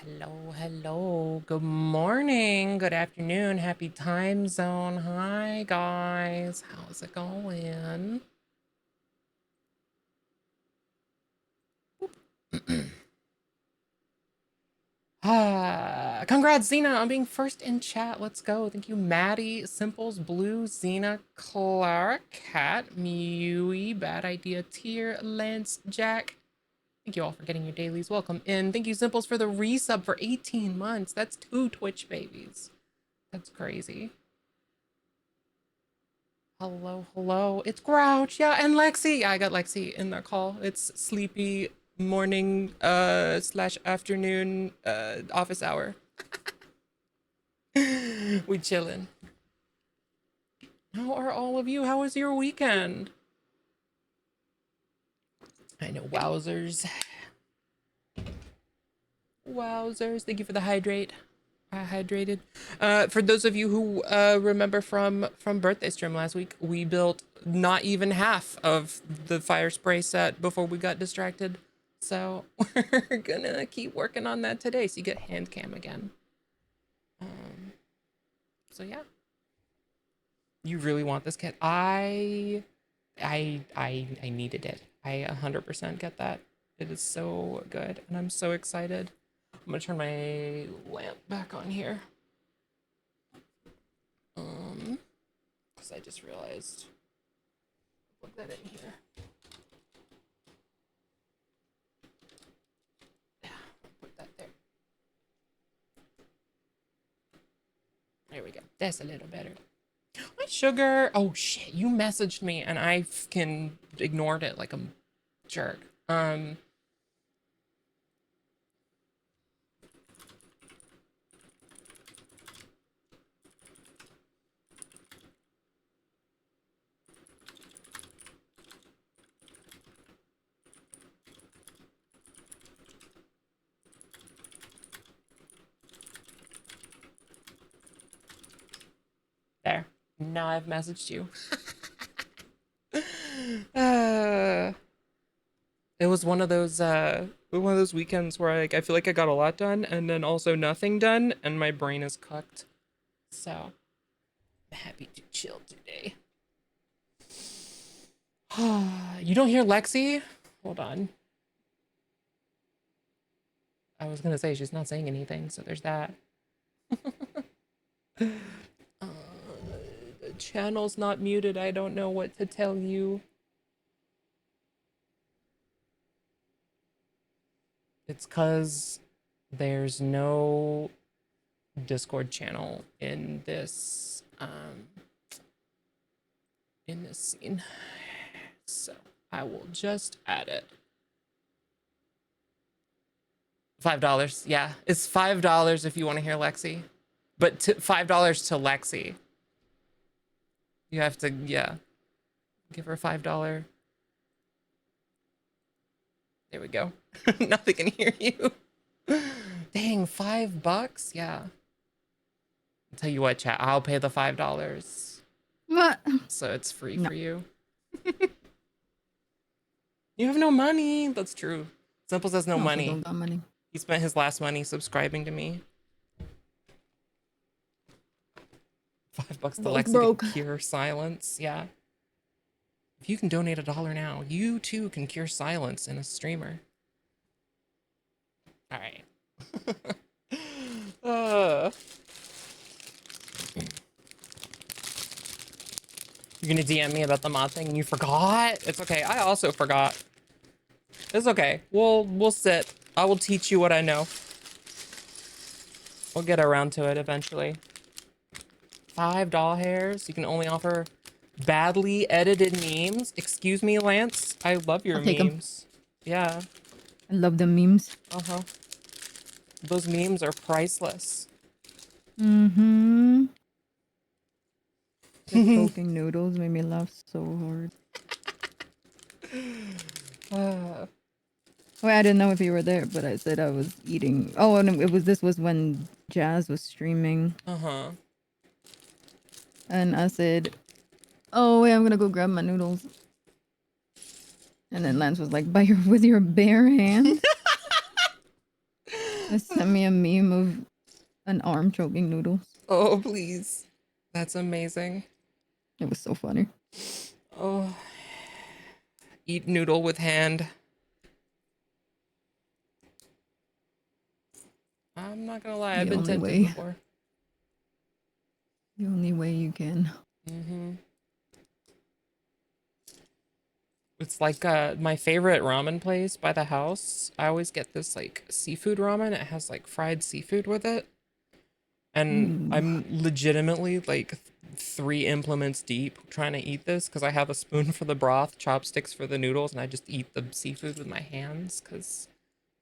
Hello, hello. Good morning, good afternoon, happy time zone. Hi, guys. How's it going? Congrats, Xena, on being first in chat. Let's go. Thank you, Maddie, Simples, Blue, Xena, Clara, Cat, Mewy, Bad Idea, Tier, Lance, Jack. Thank you all for getting your dailies. Welcome in. Thank you, Simples, for the resub for 18 months. That's 2 Twitch babies. That's crazy. Hello, hello. It's Grouch. Yeah, and Lexi. Yeah, I got Lexi in the call. It's sleepy morning slash afternoon office hour. We chillin'. How are all of you? How was your weekend? I know, wowzers. Wowzers. Thank you for the hydrate. Hydrated. For those of you who remember from birthday stream last week, we built not even half of the Firespray set before we got distracted. So we're gonna keep working on that today. So you get hand cam again. So yeah, you really want this kit? I needed it. I 100% get that. It is so good, and I'm so excited. I'm gonna turn my lamp back on here. Because I just realized. Put that in here. Yeah, put that there. There we go. That's a little better. My sugar. Oh shit! You messaged me and I fucking ignored it like a jerk. There. Now I've messaged you. uh, it was one of those weekends where I feel like I got a lot done and then also nothing done, and my brain is cooked. So I'm happy to chill today. You don't hear Lexi? Hold on. I was gonna say she's not saying anything, so there's that. The channel's not muted. I don't know what to tell you. It's cause there's no Discord channel in this scene. So I will just add it. $5. Yeah, it's $5 if you want to hear Lexi, but $5 to Lexi. You have to, yeah, give her $5. There we go. Nothing can hear you. Dang, $5? Yeah. I'll tell you what, chat. I'll pay the $5. What? So it's free No. for you. You have no money. That's true. Simple says no money. Don't got money. He spent his last money subscribing to me. $5 to Both Lexi broke. to cure silence. Yeah. If you can donate $1 now, you too can cure silence in a streamer. All right. You're gonna DM me about the mod thing and you forgot? It's okay. I also forgot. It's okay. We'll sit. I will teach you what I know. We'll get around to it eventually. $5 hairs. You can only offer badly edited memes. Excuse me, Lance. I love your I'll take 'em. memes. Yeah. I love the memes. Uh-huh. Those memes are priceless. Mm-hmm. The poking noodles made me laugh so hard. Well, I didn't know if you were there, but I said I was eating. Oh, and this was when Jazz was streaming. Uh-huh. And I said, "Oh, wait, I'm gonna go grab my noodles." And then Lance was like, with your bare hands?" Sent me a meme of an arm choking noodles. Oh, please. That's amazing. It was so funny. Oh, eat noodle with hand. I'm not gonna lie, I've The been only tempted way. before. The only way you can. Mm-hmm. It's like my favorite ramen place by the house. I always get this like seafood ramen. It has like fried seafood with it. And Ooh. I'm legitimately like 3 implements deep trying to eat this because I have a spoon for the broth, chopsticks for the noodles, and I just eat the seafood with my hands because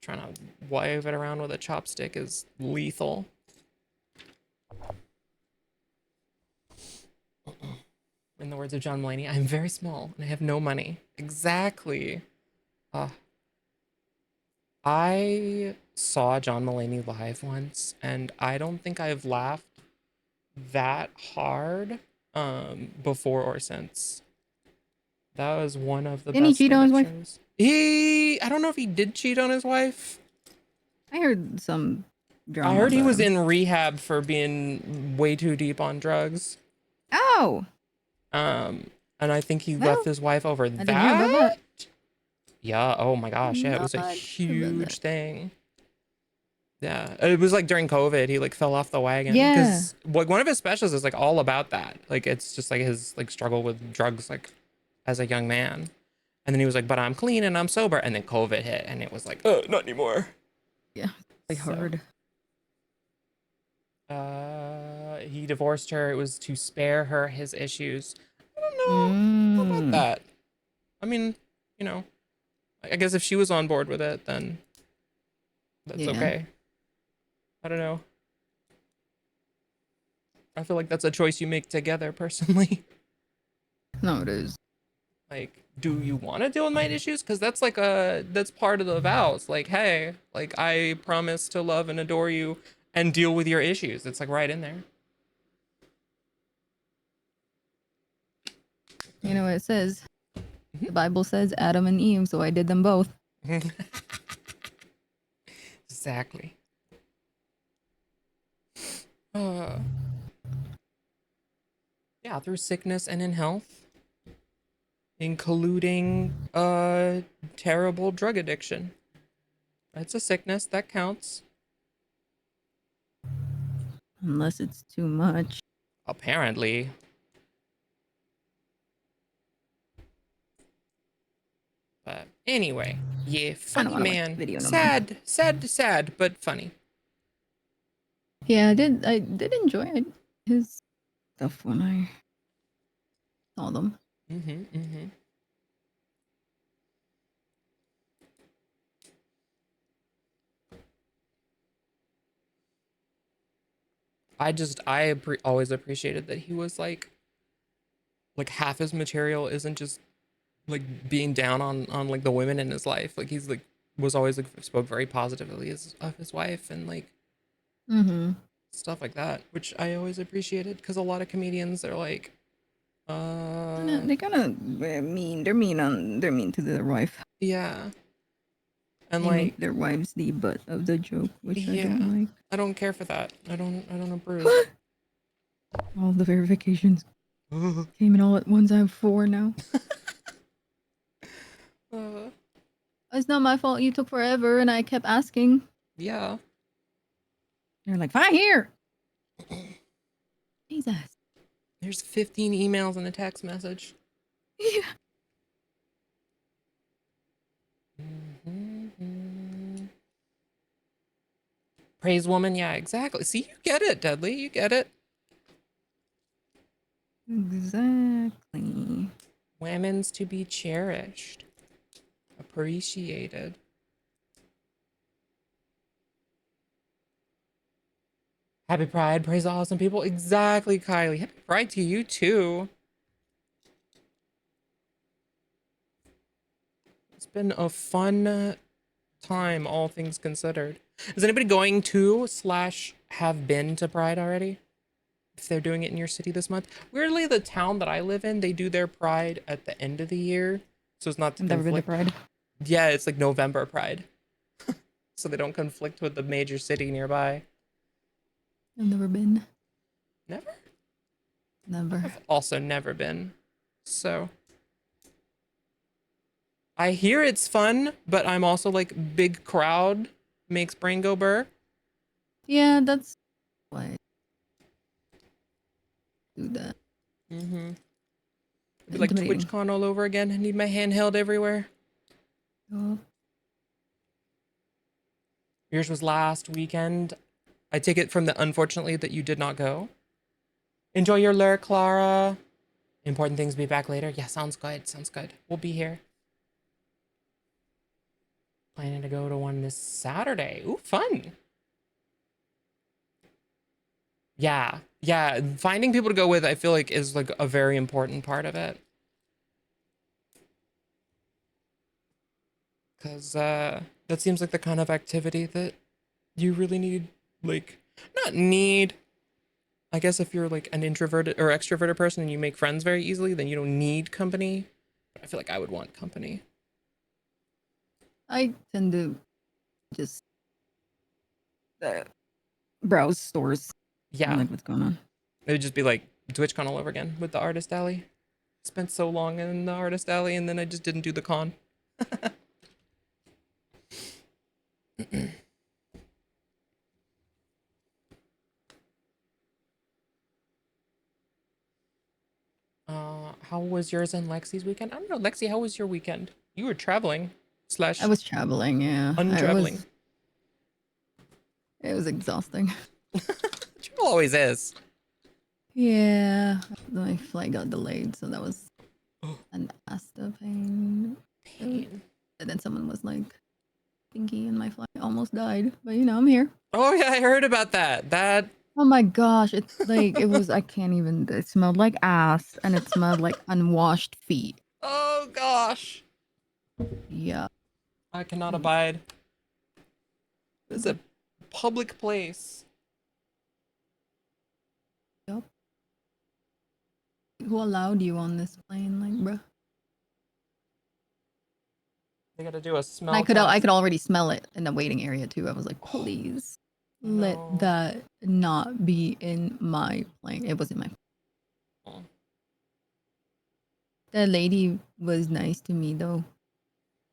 trying to wave it around with a chopstick is lethal. In the words of John Mulaney, I'm very small and I have no money. Exactly. Uh, I saw John Mulaney live once, and I don't think I've laughed that hard before or since. That was one of the Didn't he best cheat on his stand-up wife? shows. I don't know if he did cheat on his wife. I heard some I drama heard he about was him. in rehab for being way too deep on drugs. Oh! Um, and I think he left Well, his wife over I didn't hear about that. that. Yeah, oh my gosh, yeah, it Not was a hear about that. huge thing. Yeah, it was like during COVID, he like fell off the wagon Yeah. because like one of his specials is like all about that. Like it's just like his like struggle with drugs like as a young man. And then he was like, "But I'm clean and I'm sober." And then COVID hit, and it was like, "Oh, not anymore." Yeah. I So, heard. he divorced her. It was to spare her his issues. I don't know about Mm. that. I mean, you know, I guess if she was on board with it, then that's Yeah. okay. I don't know. I feel like that's a choice you make together, personally. No, it is. Like, do you want to deal with my issues? Because that's like that's part of the vows. Like, hey, like I promise to love and adore you and deal with your issues. It's like right in there. You know what it says? The Bible says Adam and Eve, so I did them both. Exactly. Uh, yeah, through sickness and in health, including terrible drug addiction. That's a sickness that counts. Unless it's too much. Apparently. But anyway, yeah, I don't funny want to watch the man. video no more. Sad, sad, sad, but funny. Yeah, I did enjoy it. His stuff when I saw them. Mm-hmm. Always appreciated that he was like half his material isn't just like being down on like the women in his life. Like he's like was always like spoke very positively of his wife and like Mm-hmm. stuff like that, which I always appreciated because a lot of comedians are like, They kind of mean. They're mean to their wife. yeah, and They make like, their wives the butt of the joke, which I yeah, don't like. I don't care for that. I don't approve. All the verifications came in all at once. I have 4 now. uh, It's not my fault. You took forever, and I kept asking. yeah. They're like, "Fine here." Jesus. There's 15 emails and a text message. Yeah. Mm-hmm. Praise woman, yeah, exactly. See, you get it, Dudley. You get it. Exactly. Women's to be cherished, appreciated. Happy Pride, praise the awesome people. Exactly, Kylie. Happy Pride to you too. It's been a fun time, all things considered. Is anybody going to slash have been to Pride already? If they're doing it in your city this month. Weirdly, the town that I live in, they do their Pride at the end of the year. So it's not to I've never been to conflict. Pride. Yeah, it's like November Pride. so they don't conflict with the major city nearby. I've never been. Never? Never. I've also never been. So I hear it's fun, but I'm also like big crowd makes brain go burr. Yeah, that's why I do that. Mm-hmm. It'd be like Intimidating. TwitchCon all over again. I need my handheld everywhere. Oh. Yours was last weekend. I take it from the unfortunately that you did not go. Enjoy your lure, Clara. Important things be back later. Yeah, sounds good. Sounds good. We'll be here. Planning to go to one this Saturday. Ooh, fun. Yeah. Yeah. Finding people to go with, I feel like, is like a very important part of it. Because that seems like the kind of activity that you really need, like, not need. I guess if you're like an introverted or extroverted person and you make friends very easily, then you don't need company. But I feel like I would want company. I tend to just uh, browse stores. I'm Yeah. like, what's going on? It would just be like TwitchCon all over again with the artist alley. Spent so long in the artist alley and then I just didn't do the con. How was yours and Lexi's weekend? I don't know, Lexi, how was your weekend? You were traveling I slash was traveling, yeah. untraveling. It was exhausting. Travel always is. Yeah. My flight got delayed, so that was an ass of pain. Pain. And then someone was like, thingy, and my flight almost died. But you know, I'm here. Oh yeah, I heard about that. That Oh my gosh, it's like it was I can't even it smelled like ass and it smelled like unwashed feet. oh gosh. Yeah. I cannot Mm, abide. This is a public place. Yup. Who allowed you on this plane, like, bruh? They gotta do a And I smell could I test. could already smell it in the waiting area too. I was like, Oh, please let no. that not be in my plane. It was in my. Oh. The lady was nice to me though.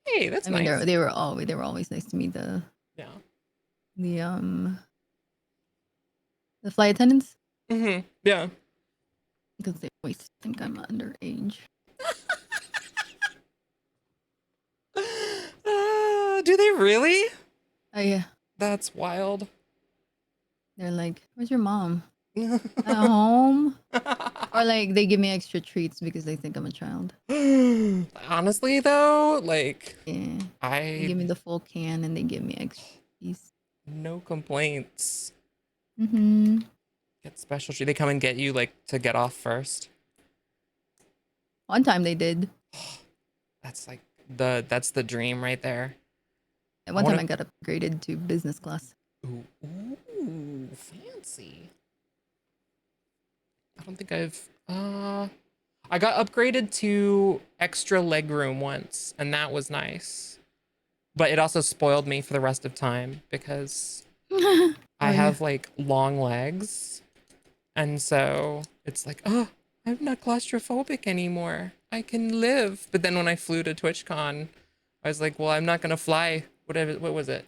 Hey, that's I mean, nice. they were always nice to me. Yeah. The um the flight attendants Mm-hmm. Yeah. because they always think I'm underage. Do they really? Oh yeah, That's wild. they're like, "Where's your mom? At home?" Or like they give me extra treats because they think I'm a child. Honestly, though, like Yeah, they I give me the full can and they give me extra piece. no complaints. Mm-hmm. Get special treat. They come and get you like to get off first. One time they did. That's like that's the dream right there. At I one time want I got upgraded to business class. to. Ooh, fancy. I don't think I got upgraded to extra legroom once, and that was nice. But it also spoiled me for the rest of time because Oh I yeah. have like long legs. And so it's like, oh, I'm not claustrophobic anymore. I can live. But then when I flew to TwitchCon, I was like, well, I'm not gonna fly. What was it?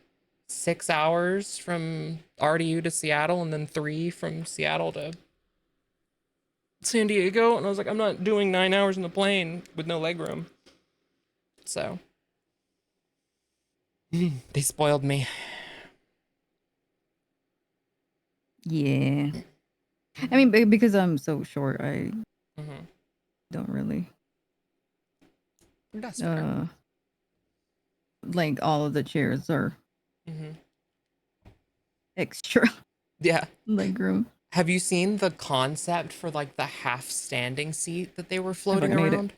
6 hours from RDU to Seattle, and then 3 from Seattle to San Diego. And I was like, I'm not doing 9 hours in the plane with no leg room. So they spoiled me. Yeah. I mean, because I'm so short, I Mm-hmm. don't really That's fair. uh like all of the chairs are Mm-hmm. extra Yeah. leg room. Have you seen the concept for like the half standing seat that they were I floating fucking hate it. around?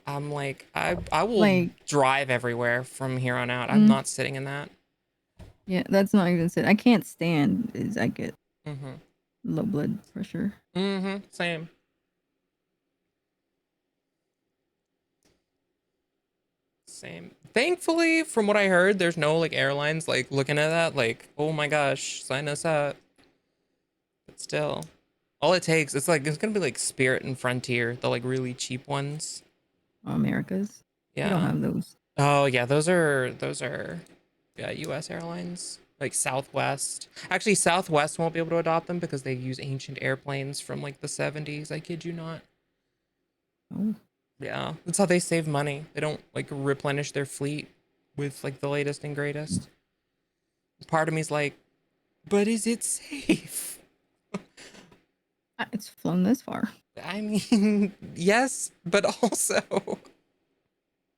I'm like, I will Like, drive everywhere from here on out. I'm mm, not sitting in that. yeah, that's not even it. I can't stand. Is I get Mm-hmm. low blood pressure. Mm-hmm. Same. Same. Thankfully, from what I heard, there's no like airlines like looking at that like, oh my gosh, sign us up. But still, all it takes, it's gonna be like Spirit and Frontier, the like really cheap ones. Americas. We don't Yeah. have those. Oh yeah, those are yeah, US airlines. Like Southwest. Actually, Southwest won't be able to adopt them because they use ancient airplanes from like the 70s. I kid you not. Oh, Yeah, that's how they save money. They don't like replenish their fleet with like the latest and greatest. Part of me's like, but is it safe? it's flown this far. I mean, yes, but also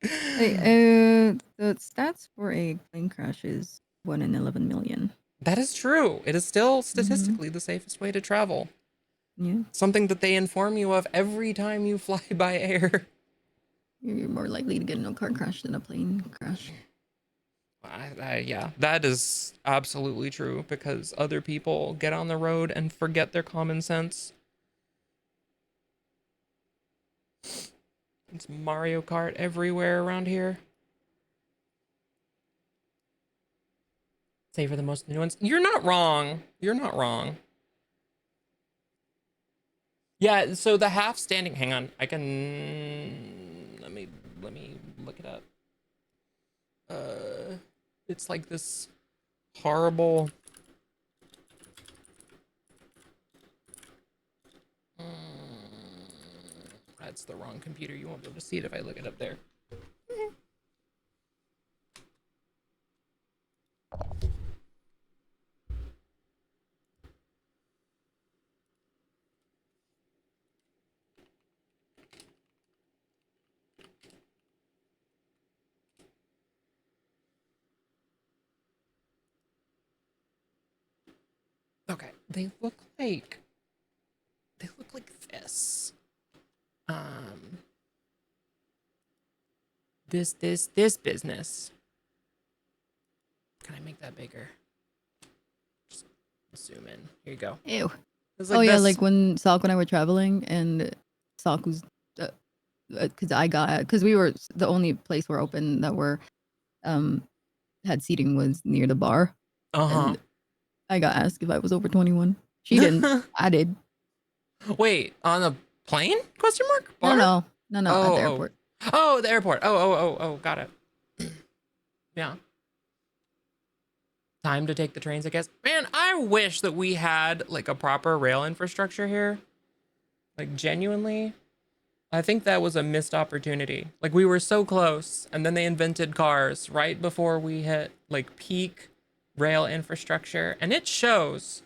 Hey, the stats for a plane crash is 1 in 11 million. that is true. It is still Mm-hmm. statistically the safest way to travel. Yeah, Something that they inform you of every time you fly by air. you're more likely to get in a car crash than a plane crash. Yeah, that is absolutely true because other people get on the road and forget their common sense. It's Mario Kart everywhere around here. Save for the most new ones. You're not wrong. You're not wrong. Yeah, so the half standing, hang on. I can let me look it up. It's like this horrible that's the wrong computer. You won't be able to see it if I look it up there. Okay, they look like this. Um, this business. Can I make that bigger? Just zoom in. Here you go. Ew. It's Oh like yeah, this. like when Salk and I were traveling, and Salk was, because we were the only place we're open that were, um, had seating was near the bar, Uh and I got asked if I was over 21. She didn't. huh. I did. Wait, on a plane? Question mark? No, Bar? no, no, no, at the Oh, airport. oh, the airport. Oh, got it. Yeah. Time to take the trains, I guess. Man, I wish that we had like a proper rail infrastructure here. Like genuinely. I think that was a missed opportunity. Like we were so close and then they invented cars right before we hit like peak rail infrastructure and it shows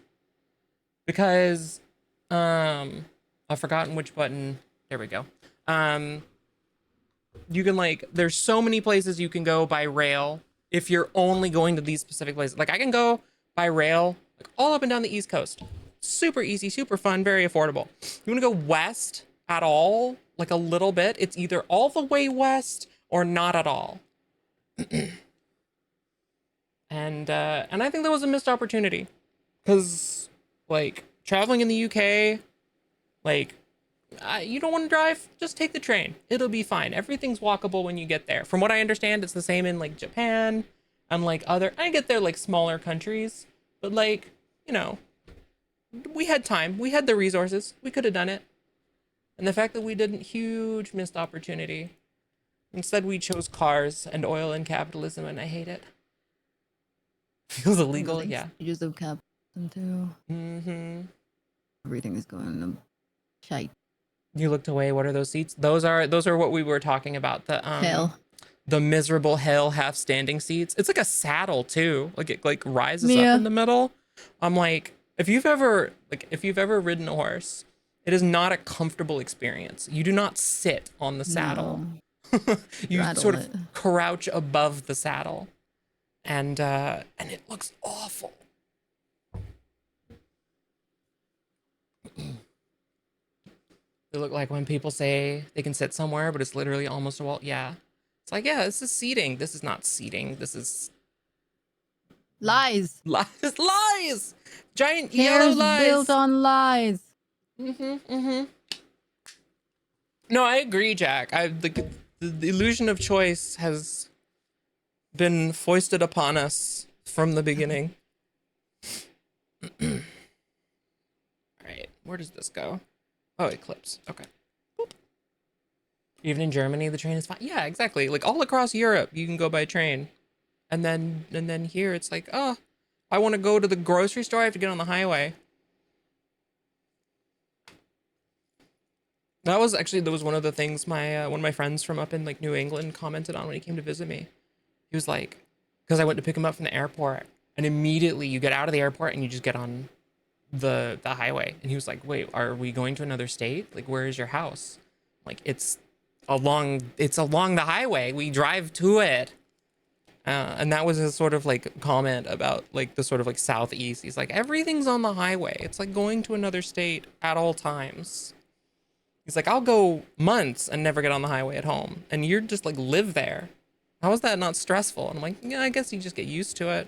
because I've forgotten which button. There we go. Um you can like there's so many places you can go by rail if you're only going to these specific places. Like I can go by rail like all up and down the East Coast. Super easy, super fun, very affordable. You want to go west at all, like a little bit, it's either all the way west or not at all. And I think that was a missed opportunity cuz like traveling in the UK, like you don't want to drive, just take the train. It'll be fine. Everything's walkable when you get there. From what I understand, it's the same in like Japan and like other, I get there like smaller countries, but like, you know, we had time, we had the resources, we could have done it. And the fact that we didn't, huge missed opportunity. Instead, we chose cars and oil and capitalism, and I hate it. Feels illegal, Like yeah. stages of capitalism too. Mm-hmm. Everything is going to shite. You looked away. What are those seats? Those are what we were talking about. Hell. The miserable hell half standing seats. It's like a saddle too. Like it like rises up Yeah. in the middle. I'm like, if you've ever ridden a horse, it is not a comfortable experience. You do not sit on the saddle. No. You Straddle sort of it. crouch above the saddle. And it looks awful. They look like when people say they can sit somewhere, but it's literally almost a wall. Yeah. It's like, yeah, this is seating. This is not seating. This is Lies. lies. Lies. Giant yellow Chairs lies. built on lies. Mm-hmm. Mm-hmm. No, I agree, Jack. I like the illusion of choice has been foisted upon us from the beginning. All right, where does this go? Oh, Eclipse. Okay. Even in Germany, the train is fine. Yeah, exactly. Like all across Europe, you can go by train. And then here it's like, oh, I want to go to the grocery store, I have to get on the highway. That was one of the things my one of my friends from up in like New England commented on when he came to visit me. He was like, because I went to pick him up from the airport, and immediately you get out of the airport and you just get on the highway. And he was like, wait, are we going to another state? Like, where is your house? Like, it's along the highway. We drive to it. And that was his sort of like comment about like the sort of like southeast. He's like, everything's on the highway. It's like going to another state at all times. He's like, I'll go months and never get on the highway at home, and you're just like live there. How is that not stressful? And I'm like, yeah, I guess you just get used to it.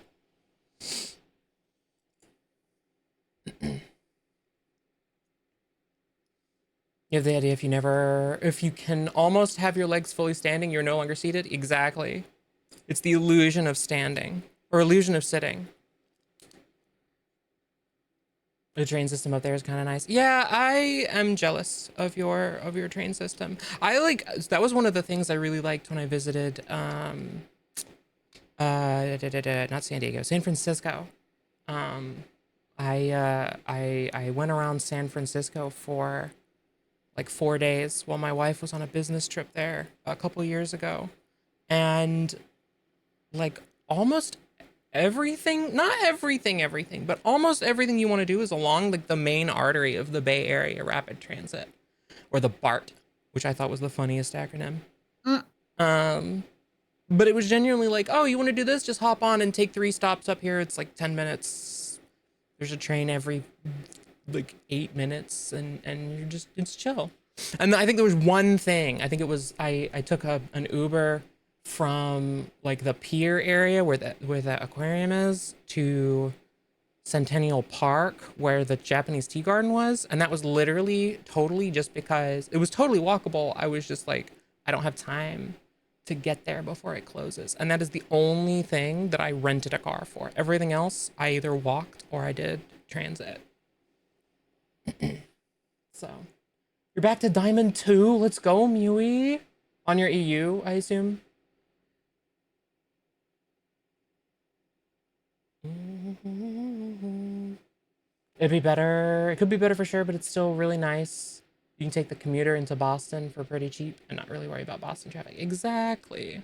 You have the idea if you can almost have your legs fully standing, you're no longer seated. Exactly. It's the illusion of standing or illusion of sitting. The train system up there is kind of nice. Yeah, I am jealous of your train system. I like that was one of the things I really liked when I visited not San Diego, San Francisco. Um I went around San Francisco for like 4 days while my wife was on a business trip there a couple years ago. And like almost everything, not everything, but almost everything you want to do is along like the main artery of the Bay Area Rapid Transit, or the BART, which I thought was the funniest acronym. Mm. Um, but it was genuinely like, oh, you want to do this? Just hop on and take 3 stops up here. It's like 10 minutes. There's a train every like 8 minutes, and you're just it's chill. And I think there was one thing. I think it was I took an Uber from like the pier area where the aquarium is to Centennial Park where the Japanese tea garden was, and that was literally totally just because it was totally walkable. I was just like, I don't have time to get there before it closes. And that is the only thing that I rented a car for. Everything else I either walked or I did transit. So you're back to Diamond 2. Let's go, Mui. On your EU, I assume. It'd be better. It could be better for sure, but it's still really nice. You can take the commuter into Boston for pretty cheap and not really worry about Boston traffic. Exactly.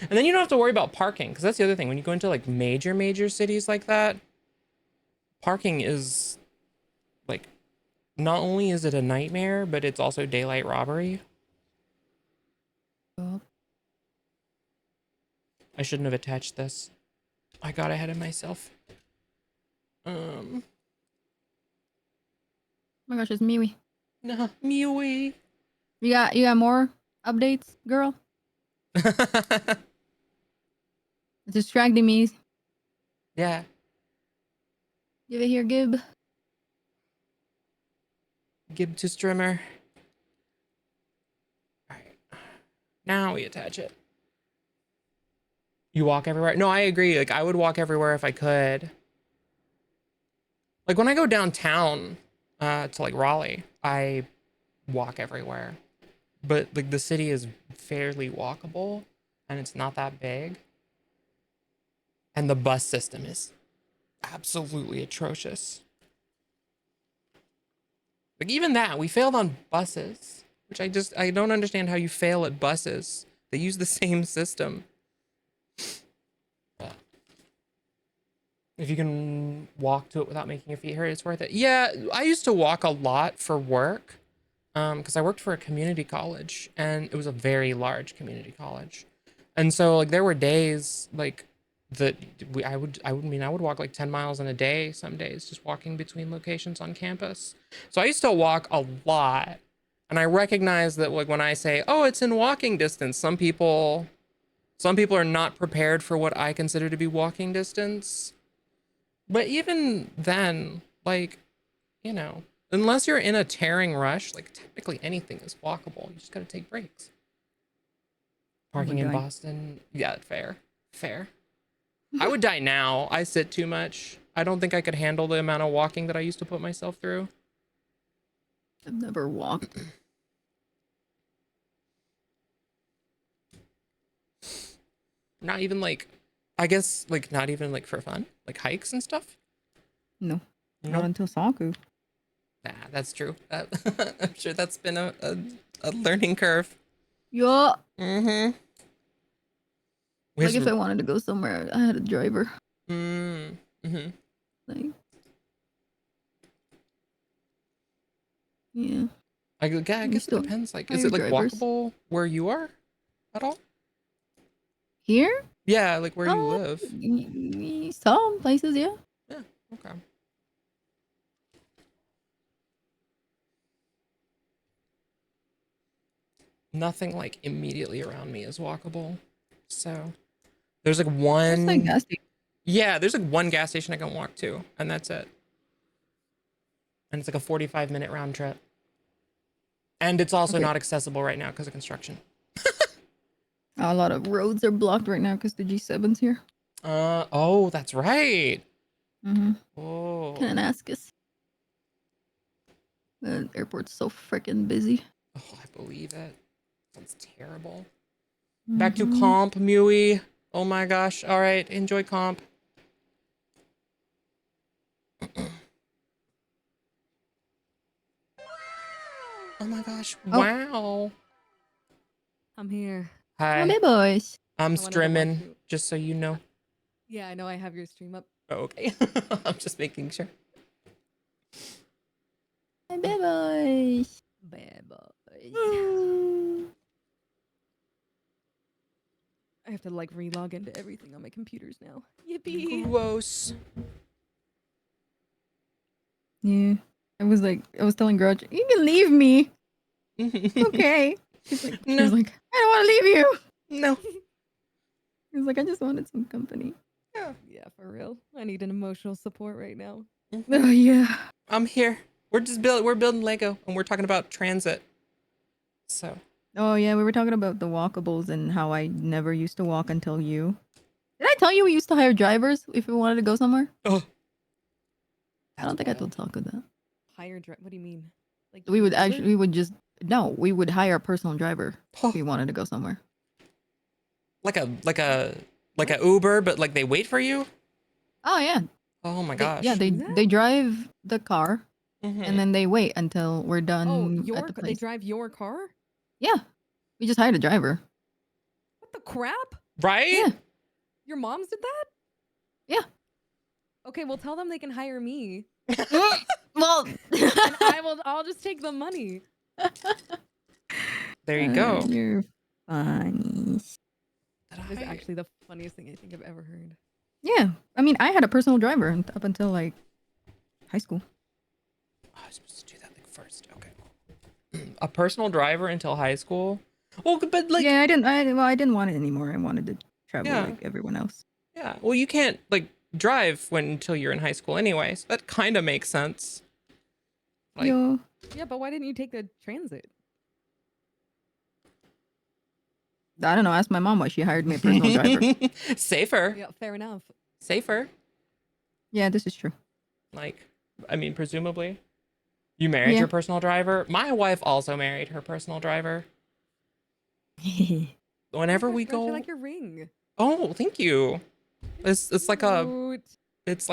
And then you don't have to worry about parking, because that's the other thing. When you go into like major cities like that, parking is like, not only is it a nightmare, but it's also daylight robbery. Oh I shouldn't have attached this. I got ahead of myself. my gosh, it's Miwi. Nah, Mui. You got more updates, girl? It's distracting me. Yeah. Give it here, Gib. Gib to strimmer. All right. Now we attach it. You walk everywhere? No, I agree. Like, I would walk everywhere if I could. Like, when I go downtown to, like, Raleigh, I walk everywhere. But, like, the city is fairly walkable, and it's not that big. And the bus system is absolutely atrocious. Like, even that, we failed on buses, which I don't understand how you fail at buses. They use the same system. If you can walk to it without making your feet hurt, it's worth it. Yeah, I used to walk a lot for work, because I worked for a community college, and it was a very large community college. And so like there were days like that I would walk like 10 miles in a day some days, just walking between locations on campus. So I used to walk a lot. And I recognize that like when I say, "Oh, it's in walking distance," some people are not prepared for what I consider to be walking distance. But even then, like, unless you're in a tearing rush, like technically anything is walkable. You just gotta take breaks. Parking in die. Boston. Yeah, fair. Fair. I would die now. I sit too much. I don't think I could handle the amount of walking that I used to put myself through. I've never walked. Not even like, I guess like not even like for fun, like hikes and stuff. No, not Nope. until Saku. Nah, that's true. I'm sure that's been a learning curve. Yeah. Mm-hmm. Like if I wanted to go somewhere, I had a driver. Mm-hmm. Like, yeah. I We guess it still depends. Like, is hire it like drivers. walkable where you are at all? Here? Yeah, like where you Uh, live. some places, yeah. Yeah. Okay. Nothing like immediately around me is walkable. So there's like There's like one. gas station. Yeah, there's like one gas station I can walk to, and that's it. And it's like a 45-minute round trip. And it's also Okay. not accessible right now because of construction. A lot of roads are blocked right now because the G7's here. Oh, that's right. Mm-hmm. Oh. Can't ask us. The airport's so freaking busy. Oh, I believe it. Sounds terrible. Back to Mm-hmm. comp, Mui. Oh my gosh. All right, enjoy comp. Oh my gosh. Oh, Wow. I'm here. my Hi. baby boys. I'm I wanted to watch streaming, you. just so you know. Yeah, I know I have your stream up. Oh, okay. I'm just making sure. My baby boys. Bad boys. Mm. I have to like relog into everything on my computers now. Yippee! Gross. Yeah. I was telling Grudge, you can leave me. Okay. She was No, like, I don't want to leave you. no. He was like, I just wanted some company. Yeah. Yeah, for real. I need an emotional support right now. Oh yeah. I'm here. We're building Lego and we're talking about transit. So Oh yeah, we were talking about the walkables and how I never used to walk until you. Did I tell you we used to hire drivers if we wanted to go somewhere? oh, I don't think I told Taco that. Hire what do you mean? Like We would Uber? actually we would hire a personal driver if we wanted to go somewhere. like a Uber, but like they wait for you. Oh yeah. Oh my They, gosh. yeah, Do that? they drive the car Mhm. and then they wait until we're Oh, done at the they place. drive your car? Yeah. We just hired a driver. What the crap? Right? Yeah. Your moms did that? Yeah. Okay, well tell them they can hire me. Well, And I'll just take the money. There you go. You're funny. That is actually the funniest thing I think I've ever heard. Yeah. I mean, I had a personal driver up until like high school. Oh, I was supposed to do that like first. Okay. A personal driver until high school. Well, but like Yeah, I didn't want it anymore. I wanted to travel Yeah. like everyone else. yeah. Well, you can't like drive until you're in high school anyway. So that kind of makes sense. Like Yo. Yeah, but why didn't you take the transit? I don't know. Ask my mom why she hired me a personal driver. safer. Yeah, fair enough. Safer. Yeah, this is true. Like, I mean, presumably. You married Yeah. your personal driver? My wife also married her personal driver. Whenever we I go. like your ring. Oh, thank you. It's like a Cute. it's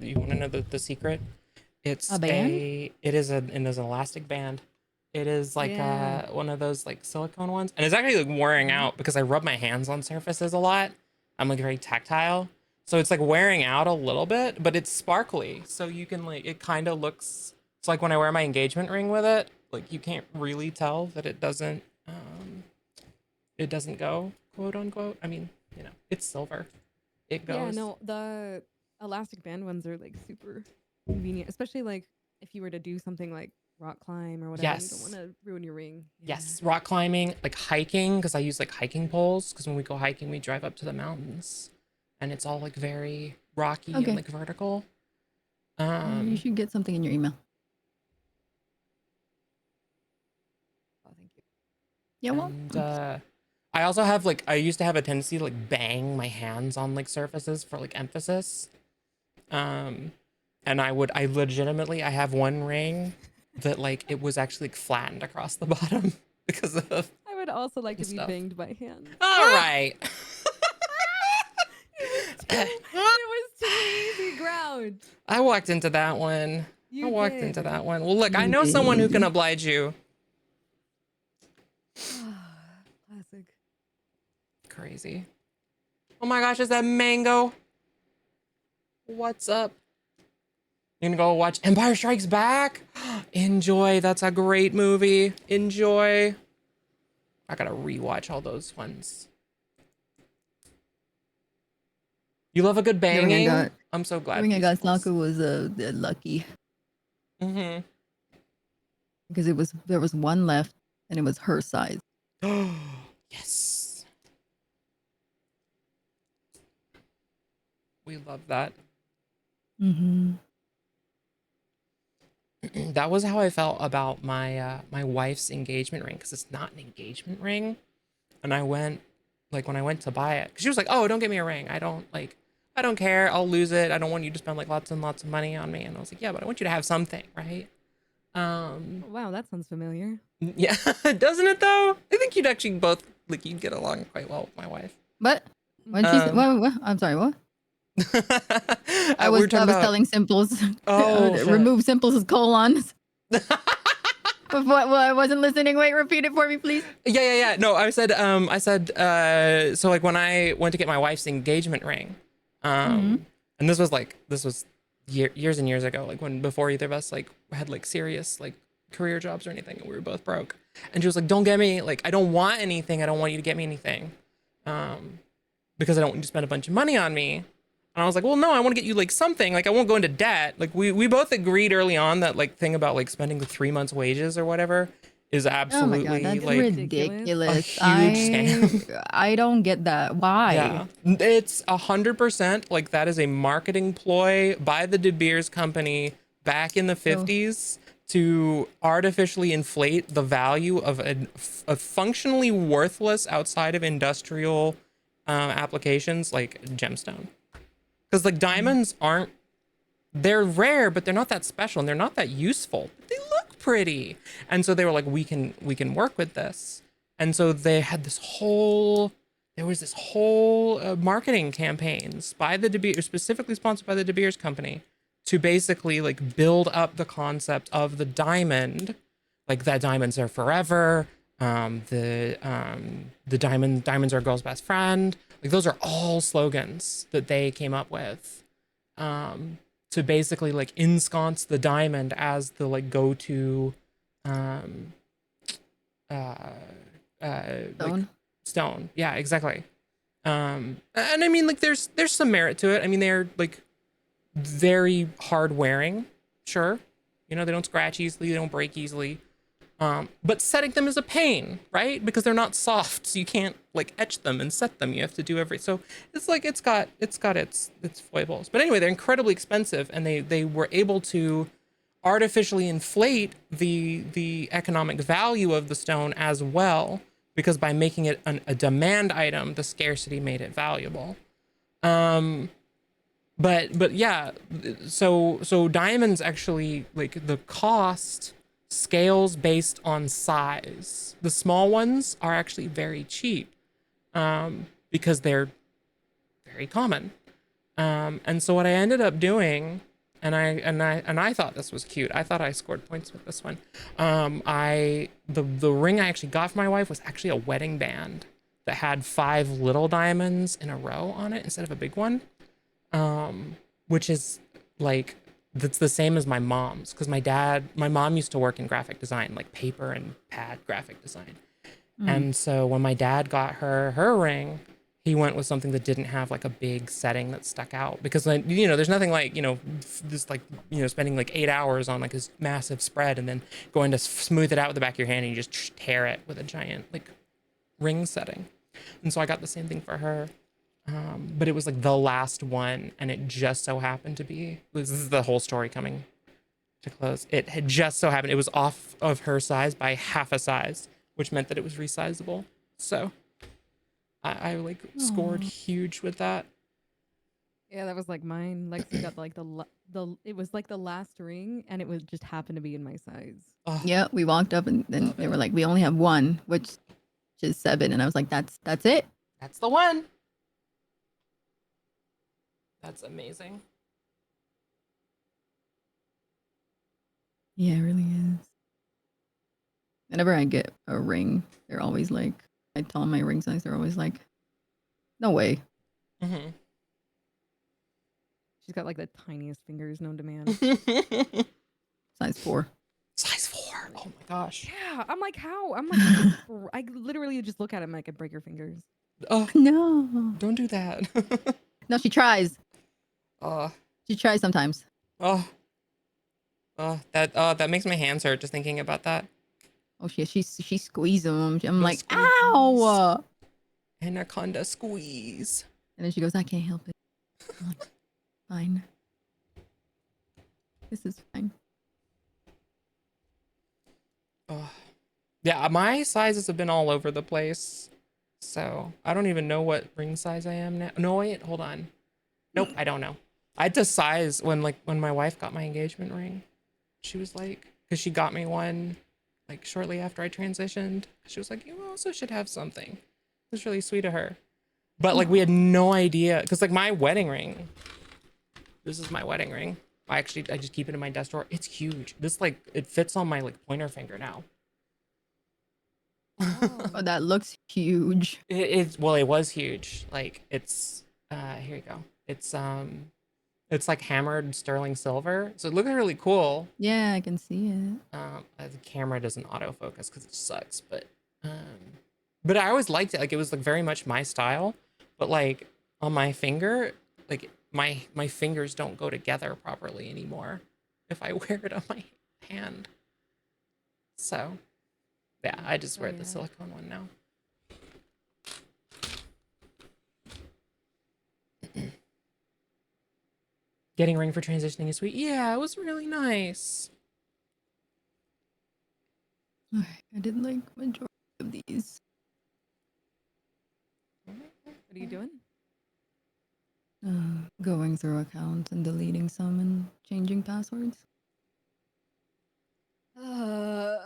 you want to know the secret? It's A band? it is an elastic band. It is like Yeah. one of those like silicone ones, and it's actually like wearing out because I rub my hands on surfaces a lot. I'm like very tactile, so it's like wearing out a little bit, but it's sparkly, so you can like it kind of looks. It's like when I wear my engagement ring with it, like you can't really tell that it doesn't go, quote unquote. I mean, it's silver. It goes. Yeah, no, the elastic band ones are like super convenient, especially like if you were to do something like rock climb or whatever. You don't Yes. want to ruin your ring. Yes, rock climbing, like hiking, because I use like hiking poles. Because when we go hiking, we drive up to the mountains, and it's all like very rocky Okay. and like vertical. You should get something in your email. Oh, thank you. Yeah, well. And I also have like, I used to have a tendency to like bang my hands on like surfaces for like emphasis. Um, and I legitimately, I have one ring that like it was actually like flattened across the bottom because of I would also like to be stuff. banged by hands. All right. It was too easy ground. I walked into that one. I You walked into did. that one. Well, look, I You know someone who can did. oblige you. Classic. Crazy. Oh my gosh, is that Mango? What's up? You're gonna go watch Empire Strikes Back? Enjoy. That's a great movie. Enjoy. I gotta rewatch all those ones. You love a good The ring I banging? got, I'm so the glad. ring I got Peacefuls. Snaka was lucky Mm-hmm. because there was one left and it was her size. Yes. We love that. Mm-hmm. That was how I felt about my my wife's engagement ring, because it's not an engagement ring. And I went, like, when I went to buy it, because she was like, "Oh, don't get me a ring. I don't care. I'll lose it. I don't want you to spend like lots and lots of money on me." And I was like, "Yeah, but I want you to have something, right?" Oh, wow, that sounds familiar. Yeah, doesn't it though? I think you'd actually both like you'd get along quite well with my wife. But when she said, Um, what? I'm sorry, what? we were I talking was about. telling Simples Oh shit. remove Simples' colons. What? I wasn't listening. Wait, repeat it for me, please. Yeah. No, so like when I went to get my wife's engagement ring, Mm-hmm. and this was years and years ago, like when before either of us like had like serious like career jobs or anything, and we were both broke. And she was like, "Don't get me like I don't want anything. I don't want you to get me anything, um, because I don't want you to spend a bunch of money on me." And I was like, "Well, no, I want to get you like something. Like I won't go into debt." Like we both agreed early on that like thing about like spending the 3 months' wages or whatever is Oh my god, absolutely that's It's like ridiculous. a ridiculous. huge scam. I don't get that. Why? Yeah, it's 100% like that is a marketing ploy by the De Beers company back in the So 50s to artificially inflate the value of a functionally worthless outside of industrial applications like gemstone. Because like mm, diamonds aren't, they're rare, but they're not that special and they're not that useful. They look pretty. And so they were like, we can work with this. And so they had this whole, there was this whole marketing campaigns by the De Beers, specifically sponsored by the De Beers company, to basically like build up the concept of the diamond, like that diamonds are forever. The diamonds are a girl's best friend. Like those are all slogans that they came up with. Um, to basically like ensconce the diamond as the like go-to um uh like stone. stone. Yeah, exactly. And I mean like there's some merit to it. I mean they're like very hard wearing, sure. You know, they don't scratch easily, they don't break easily. But setting them is a pain, right? Because they're not soft, so you can't like etch them and set them. You have to do so it's like it's got its foibles. But anyway, they're incredibly expensive, and they were able to artificially inflate the economic value of the stone as well, because by making it a demand item, the scarcity made it valuable. Um, but yeah, so diamonds actually like the cost scales based on size. The small ones are actually very cheap, because they're very common. And so what I ended up doing, and I thought this was cute. I thought I scored points with this one. The ring I actually got for my wife was actually a wedding band that had 5 little diamonds in a row on it instead of a big one, which is like that's the same as my mom's, because my mom used to work in graphic design, like paper and pad graphic design. Mm. And so when my dad got her ring, he went with something that didn't have like a big setting that stuck out, because then there's nothing like just like spending like 8 hours on like this massive spread and then going to smooth it out with the back of your hand and you just tear it with a giant like ring setting. And so I got the same thing for her. But it was like the last one, and it just so happened to be. This is the whole story coming to close. It had just so happened it was off of her size by half a size, which meant that it was resizable. So I like scored Aw. huge with that. Yeah, that was like mine. Lexi got like it was like the last ring, and it was just happened to be in my size. Oh, Yeah, we walked up and then love they it. were like, we only have one, which is 7. And I was like, that's it. That's the one. That's amazing. Yeah, it really is. Whenever I get a ring, they're always like, I tell them my ring size, they're always like, no way. Mm-hmm. She's got like the tiniest fingers known to man. Size 4. Size 4. Oh my gosh. Yeah, I'm like, how? I'm like, you could I literally just look at him, I could break your fingers. Oh, No. don't do that. No, she tries. uh, She tries sometimes. oh, that makes my hands hurt just thinking about that. Oh, she squeezes them. I'm No like, squeeze. ow. Anaconda squeeze. And then she goes, I can't help it. I'm like, fine. This is fine. Oh. Yeah, my sizes have been all over the place. So I don't even know what ring size I am now. No, wait, hold on. Nope, I don't know. I had to size when my wife got my engagement ring. She was like, because she got me one like shortly after I transitioned. She was like, you also should have something. It was really sweet of her. But like we had no idea, because like my wedding ring, this is my wedding ring. I just keep it in my desk drawer. It's huge. This like it fits on my like pointer finger now. Oh, that looks huge. It well, it was huge. Like it's here you go. It's like hammered sterling silver, so it looks really cool. Yeah, I can see it. The camera doesn't autofocus because it sucks, but I always liked it. Like it was like very much my style, but like on my finger, like my fingers don't go together properly anymore if I wear it on my hand. So yeah, I just wear the silicone one now. Getting a ring for transitioning is sweet. Yeah, it was really nice. I did like majority of these. What are you doing? Going through accounts and deleting some and changing passwords. I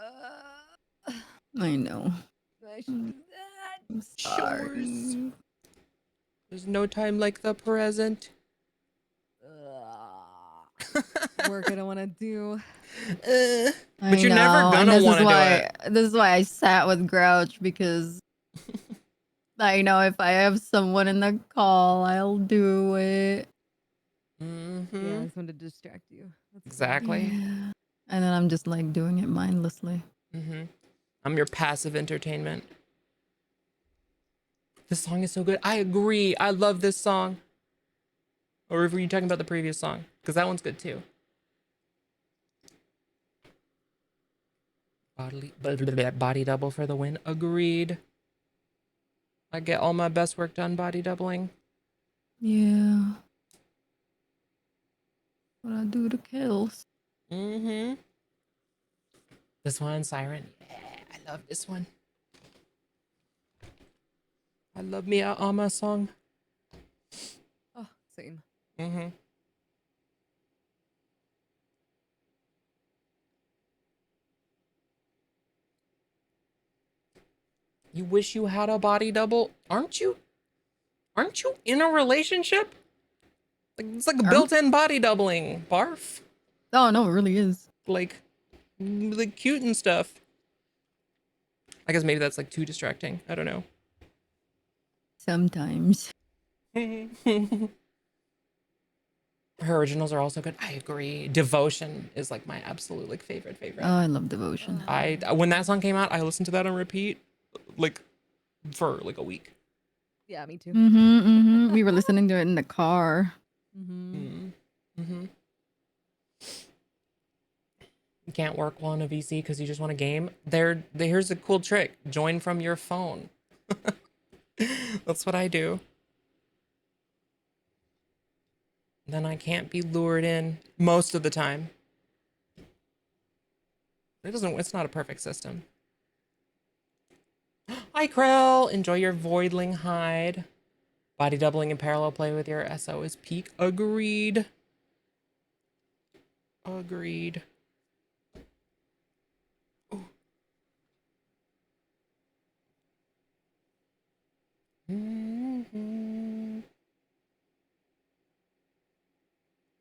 know. I should do that. I'm Chores. sorry. There's no time like the present. Work I don't want to do. But you're never gonna want to do it. This is why I sat with Grouch, because I know if I have someone in the call, I'll do it. Mm-hmm. Yeah, I just wanted to distract you. That's Exactly. Yeah. And then I'm just like doing it mindlessly. Mm-hmm. I'm your passive entertainment. This song is so good. I agree. I love this song. Or were you talking about the previous song? Because that one's good too. Body double for the win. Agreed. I get all my best work done body doubling. Yeah. What I do to kills. Mm-hmm. This one, Siren. Yeah, I love this one. I love me a Ama song. Oh, same. Mm-hmm. You wish you had a body double? Aren't you? Aren't you in a relationship? Like it's like a built-in body doubling. Barf. Oh no, it really is. Like cute and stuff. I guess maybe that's like too distracting. I don't know. Sometimes. Her originals are also good. I agree. Devotion is like my absolute like favorite. Oh, I love Devotion. I when that song came out, I listened to that on repeat like for like a week. Yeah, me too. We were listening to it in the car. You can't work while in a VC because you just want a game. Here's a cool trick. Join from your phone. That's what I do. Then I can't be lured in most of the time. It's not a perfect system. Hi, Krell. Enjoy your voidling hide. Body doubling and parallel play with your SO is peak. Agreed. Agreed. Ooh.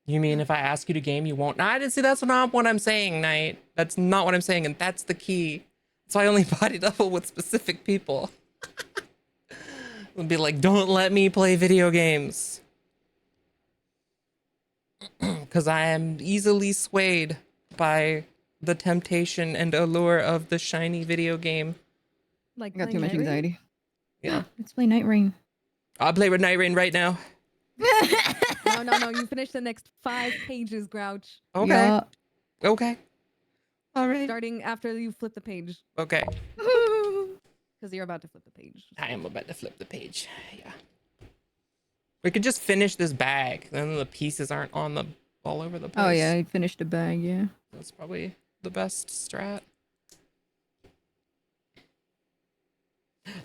You mean if I ask you to game, you won't? No, I didn't see. That's not what I'm saying, Knight. That's not what I'm saying, and that's the key. So I only body double with specific people. It'll be like, don't let me play video games. Because I am easily swayed by the temptation and allure of the shiny video game. Like I got too playing much Night Rain? anxiety. Yeah. Let's play Night Rain. I'll play with Night Rain right now. No. You finish the next 5 pages, Grouch. Okay. Yeah. Okay. All right. Starting after you flip the page. Okay. Because you're about to flip the page. I am about to flip the page. Yeah. We could just finish this bag. Then the pieces aren't on the all over the place. Oh yeah, I finished a bag. Yeah. That's probably the best strat.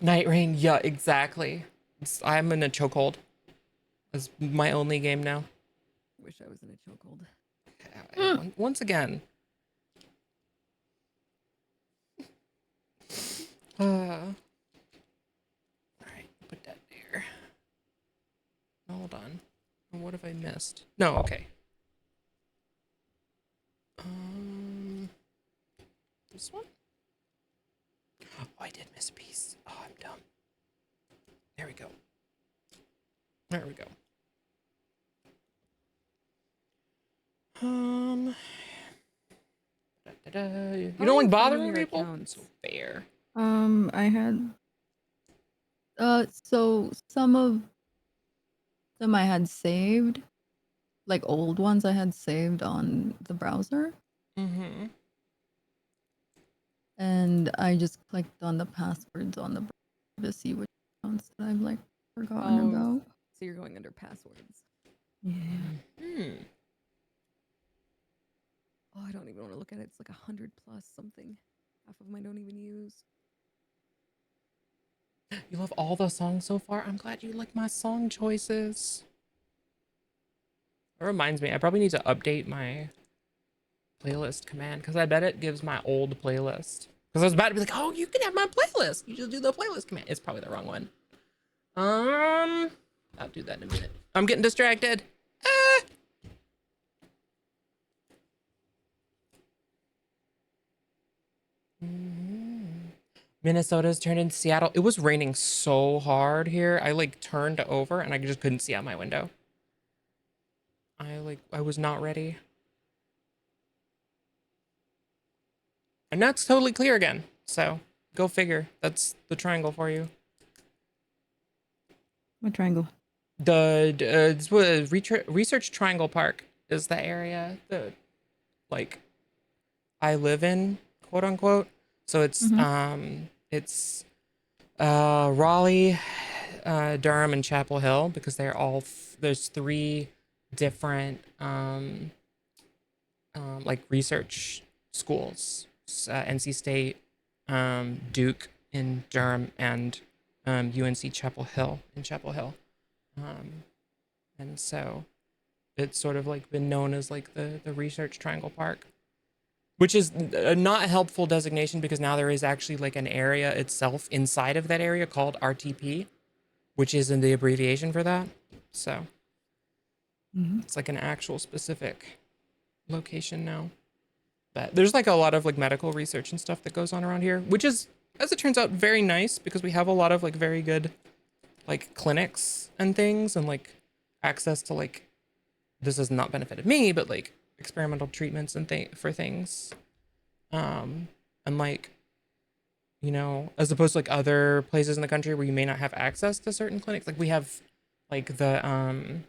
Night Rain. Yeah, exactly. I'm in a chokehold. It's my only game now. Wish I was in a chokehold. Once again. All right, put that there. Hold on. What have I missed? No, okay. This one? Oh, I did miss a piece. Oh, I'm dumb. There we go. There we go. You How don't are like you finding bothering your people? accounts? So fair. I had so some of them I had saved, like old ones I had saved on the browser, Mm-hmm. and I just clicked on the passwords on the browser to see which accounts that I've like forgotten Oh, about. So you're going under passwords. Yeah. Oh, I don't even want to look at it. It's like 100 plus something. Half of them I don't even use. You love all the songs so far. I'm glad you like my song choices. That reminds me, I probably need to update my playlist command because I bet it gives my old playlist. Because I was about to be like, oh, you can have my playlist. You just do the playlist command. It's probably the wrong one. I'll do that in a minute. I'm getting distracted. Ah! Minnesota's turned into Seattle. It was raining so hard here. I like turned over and I just couldn't see out my window. I was not ready. And now it's totally clear again. So go figure. That's the triangle for you. What triangle? It's what Research Triangle Park is the area that like I live in, quote unquote. So it's Raleigh, Durham, and Chapel Hill because they're all there's 3 different like research schools: NC State, Duke in Durham, and UNC Chapel Hill in Chapel Hill. And so it's sort of like been known as like the Research Triangle Park, which is a not helpful designation because now there is actually like an area itself inside of that area called RTP, which is in the abbreviation for that. So it's like an actual specific location now. But there's like a lot of like medical research and stuff that goes on around here, which is, as it turns out, very nice because we have a lot of like very good like clinics and things and like access to like, this has not benefited me, but like experimental treatments and for things. And like, you know, as opposed to like other places in the country where you may not have access to certain clinics. Like we have like the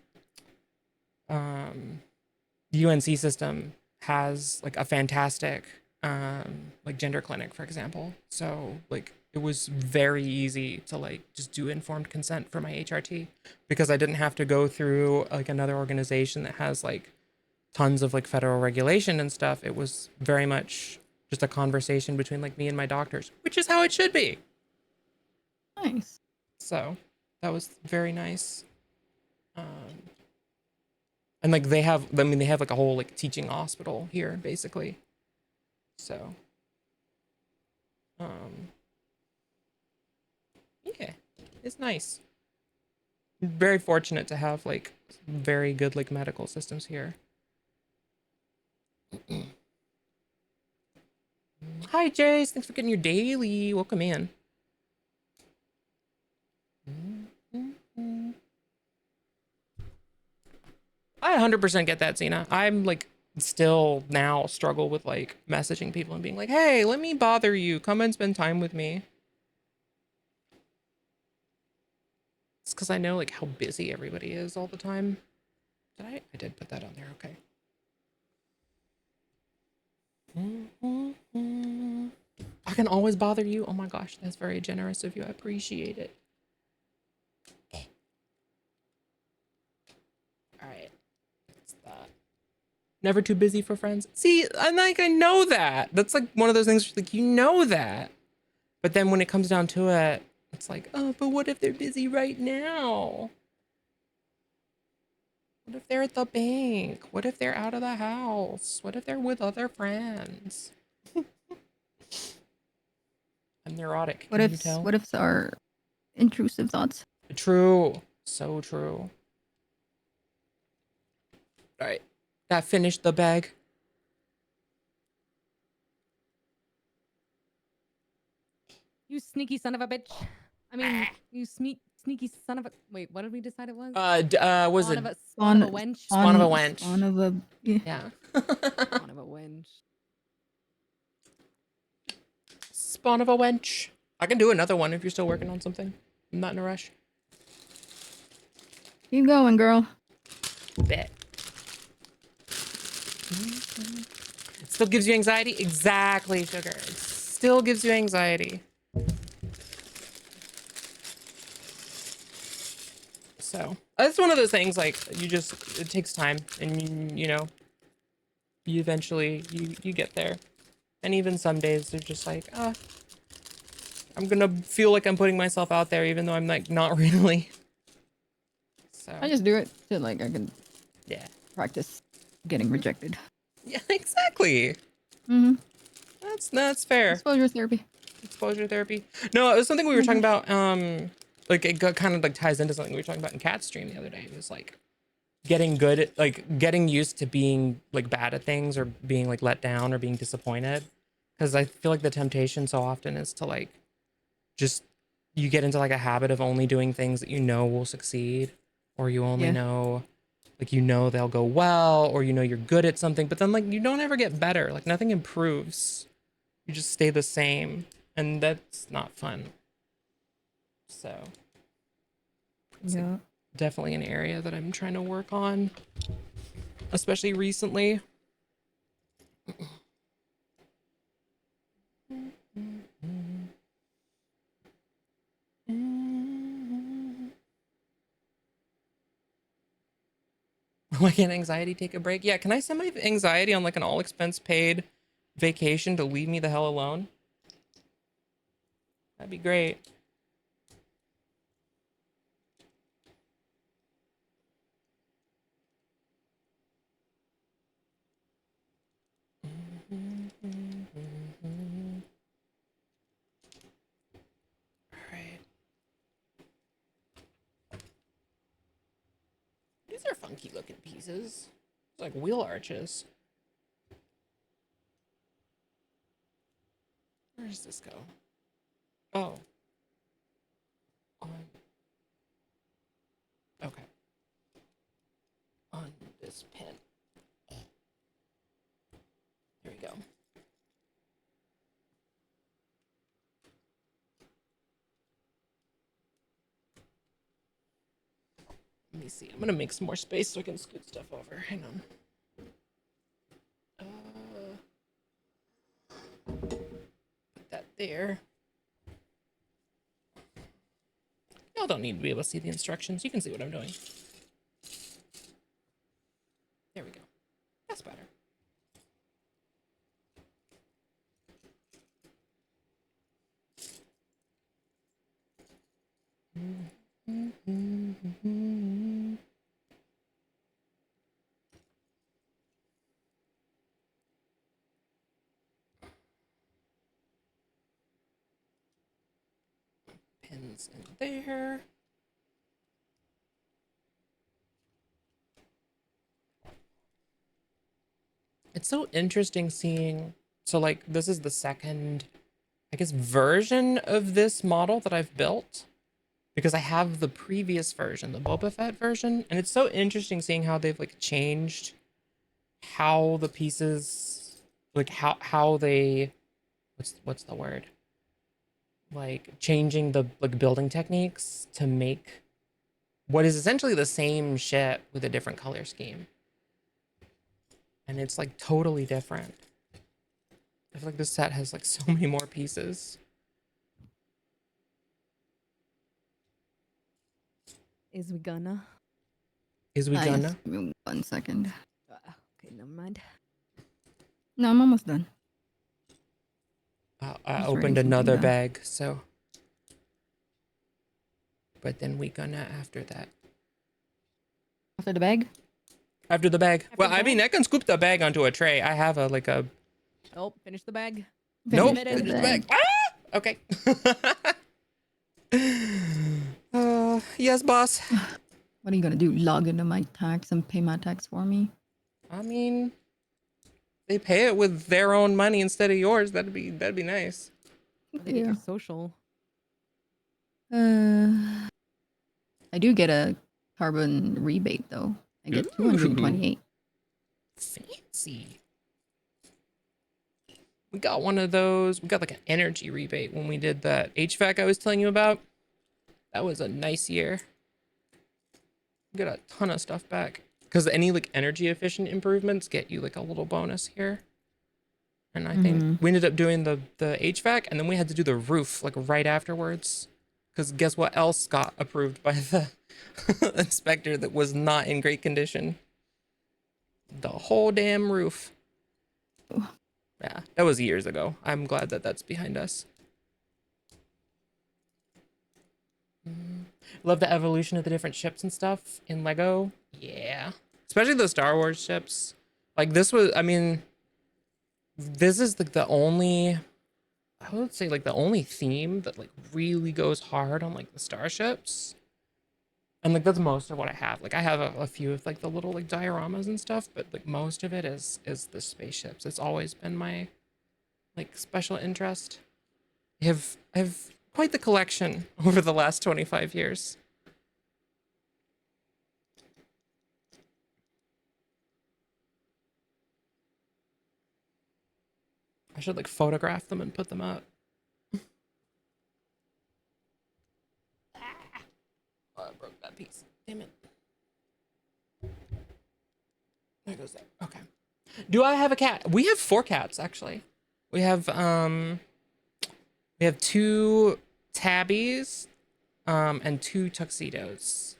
UNC system has like a fantastic like gender clinic, for example. So like it was very easy to like just do informed consent for my HRT because I didn't have to go through like another organization that has like tons of like federal regulation and stuff. It was very much just a conversation between like me and my doctors, which is how it should be. Nice. So that was very nice. And like they have, I mean, they have like a whole like teaching hospital here, basically. So, yeah, it's nice. Very fortunate to have like very good like medical systems here. Hi, Jace. Thanks for getting your daily. Welcome in. I 100% get that, Zena. I'm like still now struggle with like messaging people and being like, hey, let me bother you. Come and spend time with me. It's because I know like how busy everybody is all the time. Did I? I did put that on there. Okay. I can always bother you. Oh my gosh, that's very generous of you. I appreciate it. All right. That's that. Never too busy for friends. See, I'm like, I know that. That's like one of those things like, you know that. But then when it comes down to it, it's like, oh, but what if they're busy right now? What if they're at the bank? What if they're out of the house? What if they're with other friends? I'm neurotic. What Can you ifs? tell? What ifs are intrusive thoughts? True. So true. All right. That finished the bag. You sneaky son of a bitch. I mean, you sneaky son of a. Wait, what did we decide it was? Was Spawn it of a spawn of a wench. Spawn of a wench? Spawn of a Yeah. Spawn of a wench. Spawn of a wench. I can do another one if you're still working on something. I'm not in a rush. Keep going, girl. Bet. It still gives you anxiety? Exactly, sugar. It still gives you anxiety. So it's one of those things like it takes time and you know, you eventually you get there. And even some days they're just like, I'm gonna feel like I'm putting myself out there even though I'm like not really. So I just do it so like I can practice getting rejected. Yeah, exactly. Mm-hmm. That's fair. Exposure therapy. Exposure therapy. No, it was something we were talking about. Like it kind of like ties into something we were talking about in Cat Stream the other day. It was like getting good at like getting used to being like bad at things or being like let down or being disappointed. Because I feel like the temptation so often is to like just you get into like a habit of only doing things that you know will succeed, or you only know like you know they'll go well, or you know you're good at something, but then like you don't ever get better. Like nothing improves. You just stay the same, and that's not fun. So it's like definitely an area that I'm trying to work on, especially recently. Why can't anxiety take a break? Yeah, can I send my anxiety on like an all expense paid vacation to leave me the hell alone? That'd be great. All right. These are funky looking pieces. It's like wheel arches. Where does this go? Oh. On. Okay. On this pin. There we go. Let me see. I'm gonna make some more space so I can scoot stuff over. Hang on. Put that there. Y'all don't need to be able to see the instructions. You can see what I'm doing. There we go. That's better. Pins in there. It's so interesting seeing, so like this is the second, I guess, version of this model that I've built, because I have the previous version, the Boba Fett version, and it's so interesting seeing how they've like changed how the pieces, like how they, what's the word? Like changing the like building techniques to make what is essentially the same ship with a different color scheme. And it's like totally different. I feel like this set has like so many more pieces. Is we gonna? Is we Yes, gonna? give me 1 second. Okay, never mind. No, I'm almost done. I Just opened writing something another down. bag, so. But then we gonna after that. After the bag? After the bag. After Well, the I mean, bag? I can scoop the bag onto a tray. I have a like a. Nope, finish the bag. Nope. Finish the Finish the bag. bag. Ah! Okay. Yes, boss. What are you gonna do? Log into my tax and pay my tax for me? I mean, they pay it with their own money instead of yours. That'd be nice. They get your social. I do get a carbon rebate though. I get Ooh, 228. fancy. We got one of those. We got like an energy rebate when we did that HVAC I was telling you about. That was a nice year. We got a ton of stuff back. Because any like energy efficient improvements get you like a little bonus here. And I think we ended up doing the HVAC, and then we had to do the roof like right afterwards. Because guess what else got approved by the inspector that was not in great condition? The whole damn roof. Yeah, that was years ago. I'm glad that that's behind us. Love the evolution of the different ships and stuff in Lego. Yeah. Especially the Star Wars ships. Like this was, I mean, this is like the only, I would say like the only theme that like really goes hard on like the starships. And like that's most of what I have. Like I have a few of like the little like dioramas and stuff, but like most of it is the spaceships. It's always been my like special interest. I have quite the collection over the last 25 years. I should like photograph them and put them up. Oh, I broke that piece. Damn it. There goes that. Okay. Do I have a cat? We have 4 cats actually. We have 2 tabbies and 2 tuxedos.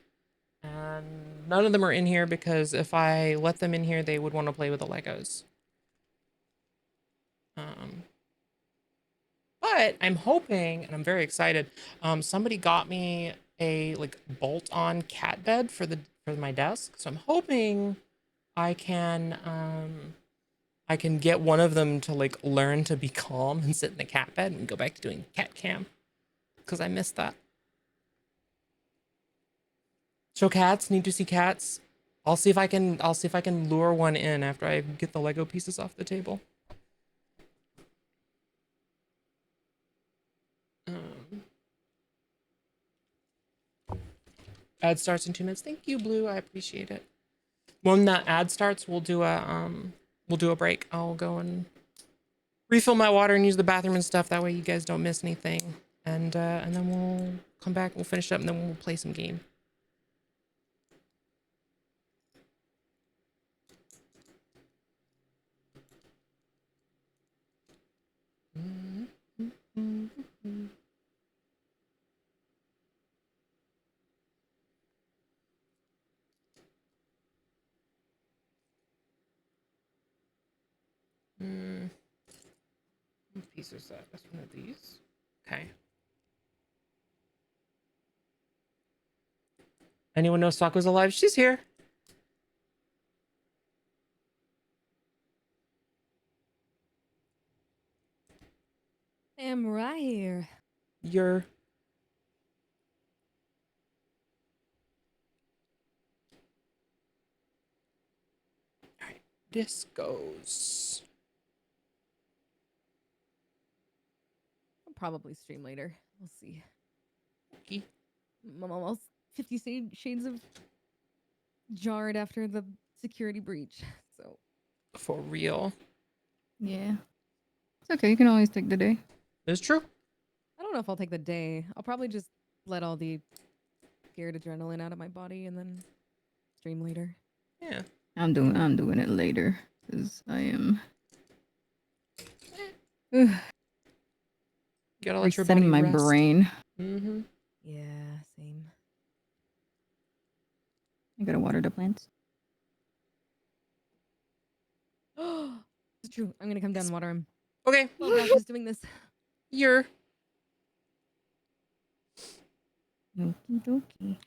And none of them are in here because if I let them in here, they would want to play with the Legos. But I'm hoping, and I'm very excited. Somebody got me a like bolt-on cat bed for my desk, so I'm hoping I can get one of them to like learn to be calm and sit in the cat bed and go back to doing cat cam because I missed that. Show cats, need to see cats. I'll see if I can lure one in after I get the Lego pieces off the table. Ad starts in 2 minutes. Thank you, Blue. I appreciate it. When that ad starts, we'll do a break. I'll go and refill my water and use the bathroom and stuff. That way you guys don't miss anything. And then we'll come back, we'll finish up, and then we'll play some game. What piece is that? That's one of these. Okay. Anyone know Saku's alive? She's here. I am right here. You're Alright. This goes. I'll probably stream later. We'll see. Okay. I'm almost 50 shades of jarred after the security breach. So For real. Yeah. It's okay. You can always take the day. It's true. I don't know if I'll take the day. I'll probably just let all the scared adrenaline out of my body and then stream later. Yeah. I'm doing it later because I am Gotta let your resetting body my rest. brain. Mm-hmm. Yeah, same. I gotta water the plants. It's true. I'm gonna come down and water him. Okay. While Vash is doing this. You're Okie dokie.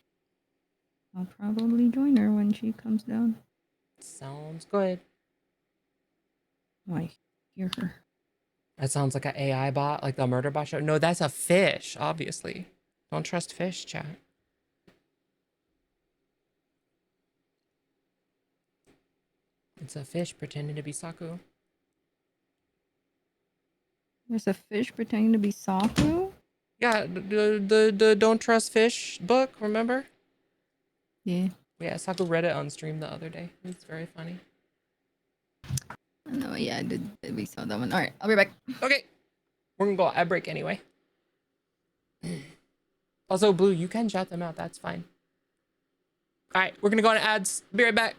I'll probably join her when she comes down. sounds good. Oh, I hear her. That sounds like an AI bot, like the murder bot show. No, that's a fish, obviously. Don't trust fish, chat. It's a fish pretending to be Saku. There's a fish pretending to be Saku? Yeah, the Don't Trust Fish book, remember? Yeah. Yeah, Saku read it on stream the other day. It's very funny. No, yeah, I did. We saw that one. All right, I'll be back. Okay. We're gonna go ad break anyway. Also, Blue, you can shout them out. That's fine. All right, we're gonna go on ads. Be right back.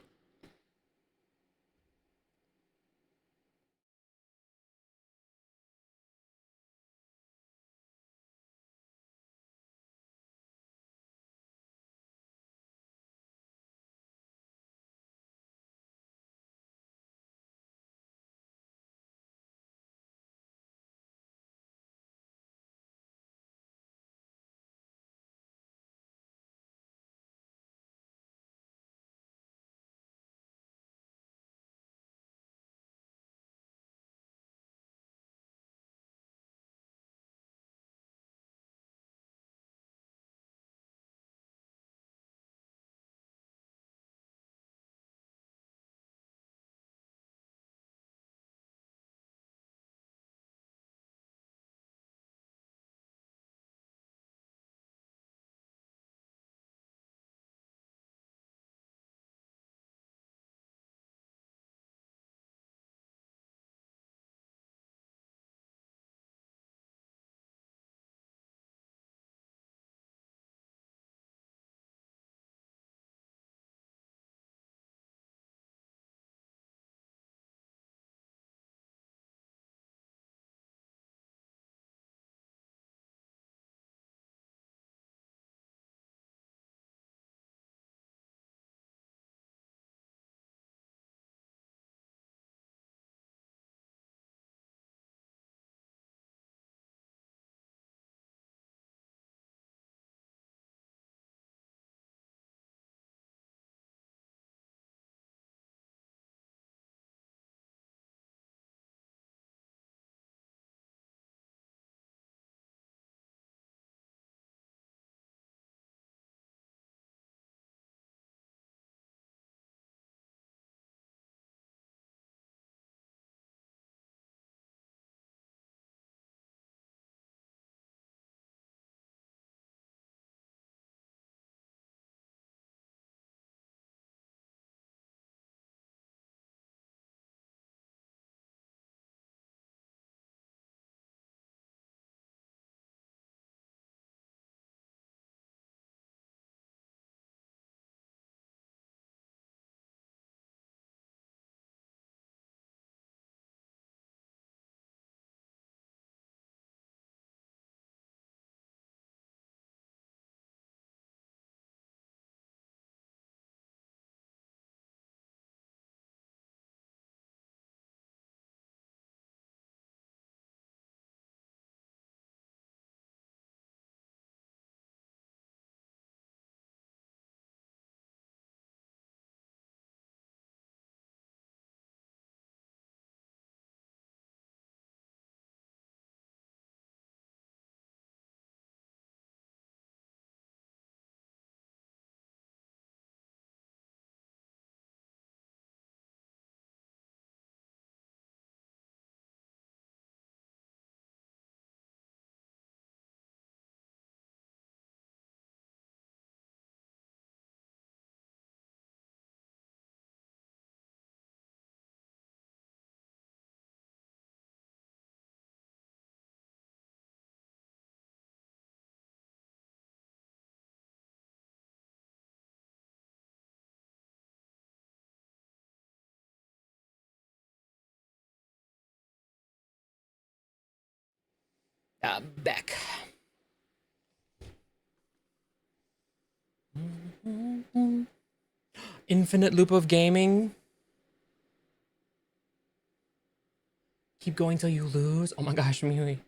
Back. Infinite loop of gaming. Keep going till you lose. Oh my gosh, Mui.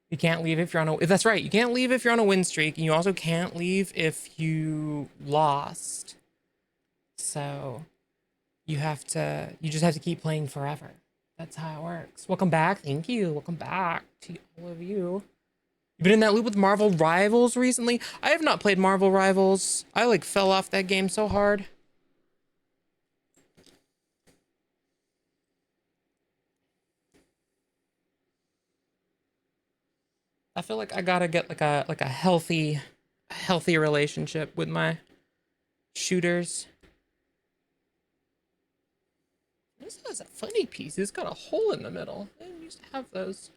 You can't leave if you're on a. That's right. You can't leave if you're on a win streak, and you also can't leave if you lost. So you have to. You just have to keep playing forever. That's how it works. Welcome back. Thank you. Welcome back to all of you. You've been in that loop with Marvel Rivals recently? I have not played Marvel Rivals. I like fell off that game so hard. I feel like I gotta get like a healthy relationship with my shooters. This has a funny piece. It's got a hole in the middle. I didn't used to have those.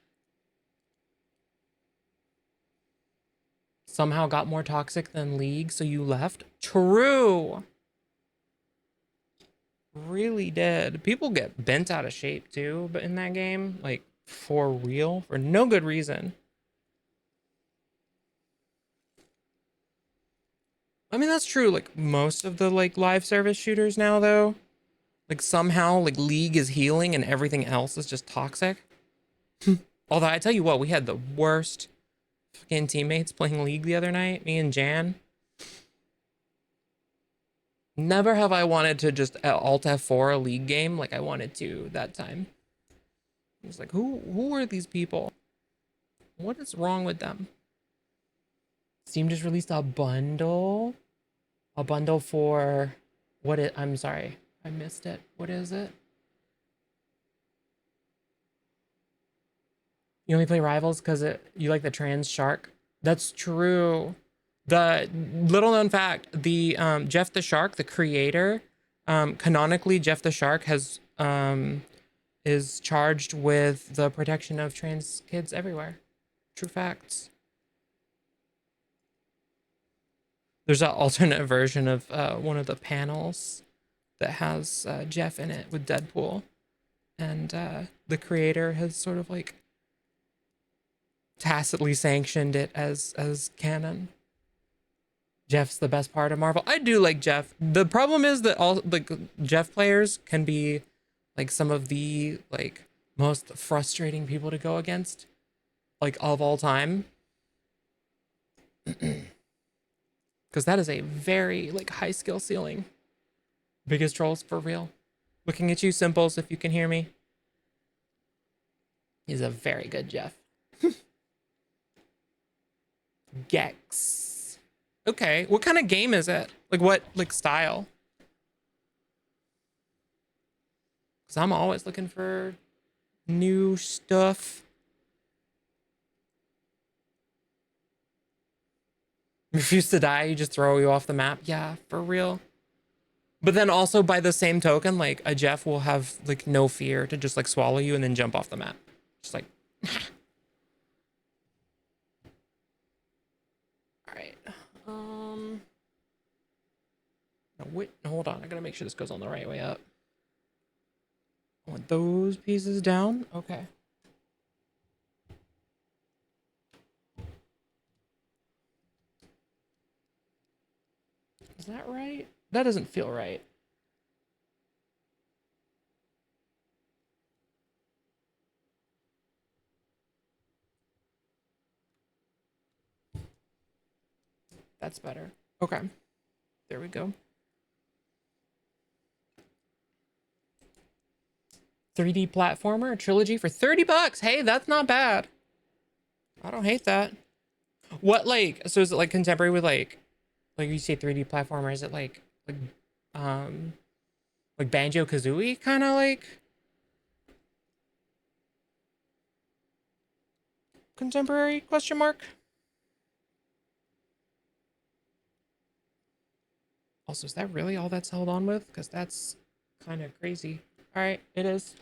Somehow got more toxic than League, so you left? True. Really did. People get bent out of shape too, but in that game, like for real, for no good reason. I mean, that's true. Like most of the like live service shooters now though, like somehow like League is healing and everything else is just toxic. Although I tell you what, we had the worst fucking teammates playing League the other night, me and Jan. Never have I wanted to just alt F4 a League game like I wanted to that time. It's like, who are these people? What is wrong with them? Steam just released a bundle. A bundle for what it, I'm sorry, I missed it. What is it? You only play Rivals because you like the trans shark? That's true. The little known fact, the Jeff the Shark, the creator, canonically Jeff the Shark has is charged with the protection of trans kids everywhere. True facts. There's an alternate version of one of the panels that has Jeff in it with Deadpool, and the creator has sort of like tacitly sanctioned it as canon. Jeff's the best part of Marvel. I do like Jeff. The problem is that all like Jeff players can be like some of the like most frustrating people to go against, like of all time. Because that is a very like high skill ceiling. Biggest trolls for real. Looking at you, Simples, if you can hear me. He's a very good Jeff. Gex. Okay, what kind of game is it? Like what like style? Because I'm always looking for new stuff. Refuse to die, you just throw you off the map. Yeah, for real. But then also by the same token, like a Jeff will have like no fear to just like swallow you and then jump off the map. Just like, all right. No, wait, hold on. I gotta make sure this goes on the right way up. I want those pieces down. Okay. Is that right? That doesn't feel right. That's better. Okay. There we go. 3D platformer, a trilogy for 30 bucks. Hey, that's not bad. I don't hate that. What like so is it like contemporary with like you say 3D platformer, is it um like Banjo Kazooie kind of like contemporary question mark? Also, is that really all that's held on with? Because that's kind of crazy. All right, it is.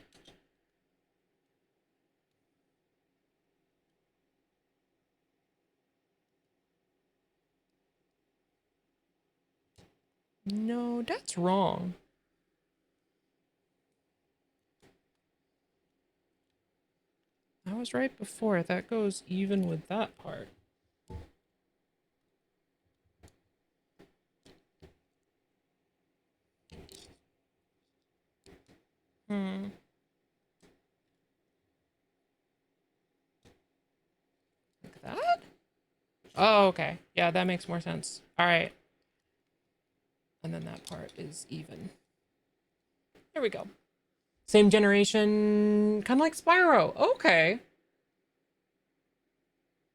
No, that's wrong. was right before. That goes even with that part. Hmm. Like that? Oh, okay. Yeah, that makes more sense. All right. And then that part is even. There we go. Same generation, kind of like Spyro. Okay.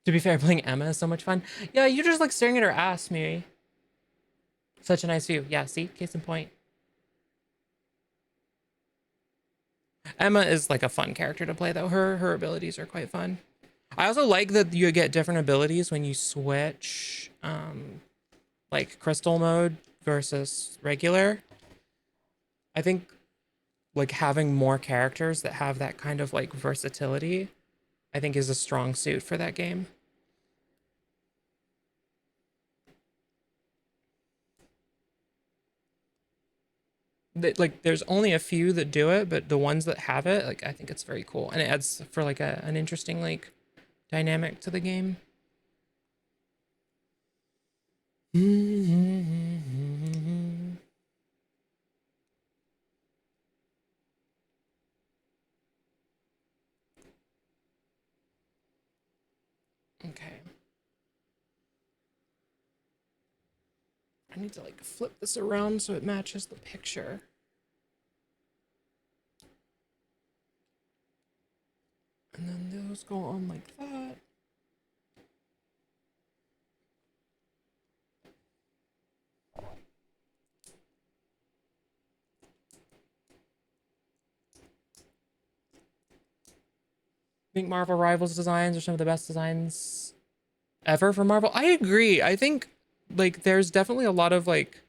To be fair, playing Emma is so much fun. Yeah, you're just like staring at her ass, Miri. Such a nice view. Yeah, see? Case in point. Emma is like a fun character to play though. Her abilities are quite fun. I also like that you get different abilities when you switch like crystal mode versus regular. I think like having more characters that have that kind of like versatility, I think is a strong suit for that game. Like there's only a few that do it, but the ones that have it, like I think it's very cool. And it adds for like an interesting like dynamic to the game. Okay. I need to like flip this around so it matches the picture. And then those go on like that. I think Marvel Rivals designs are some of the best designs ever for Marvel. I agree. I think like there's definitely a lot of like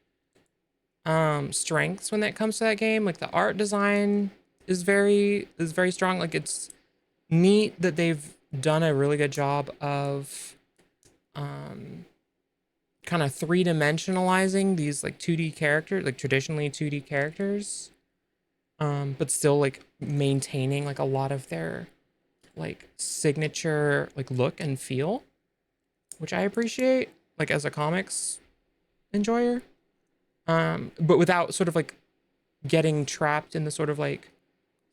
strengths when that comes to that game. Like the art design is very strong. Like it's neat that they've done a really good job of kind of three-dimensionalizing these like 2D characters, like traditionally 2D characters, but still like maintaining like a lot of their like signature like look and feel, which I appreciate like as a comics enjoyer. But without sort of like getting trapped in the sort of like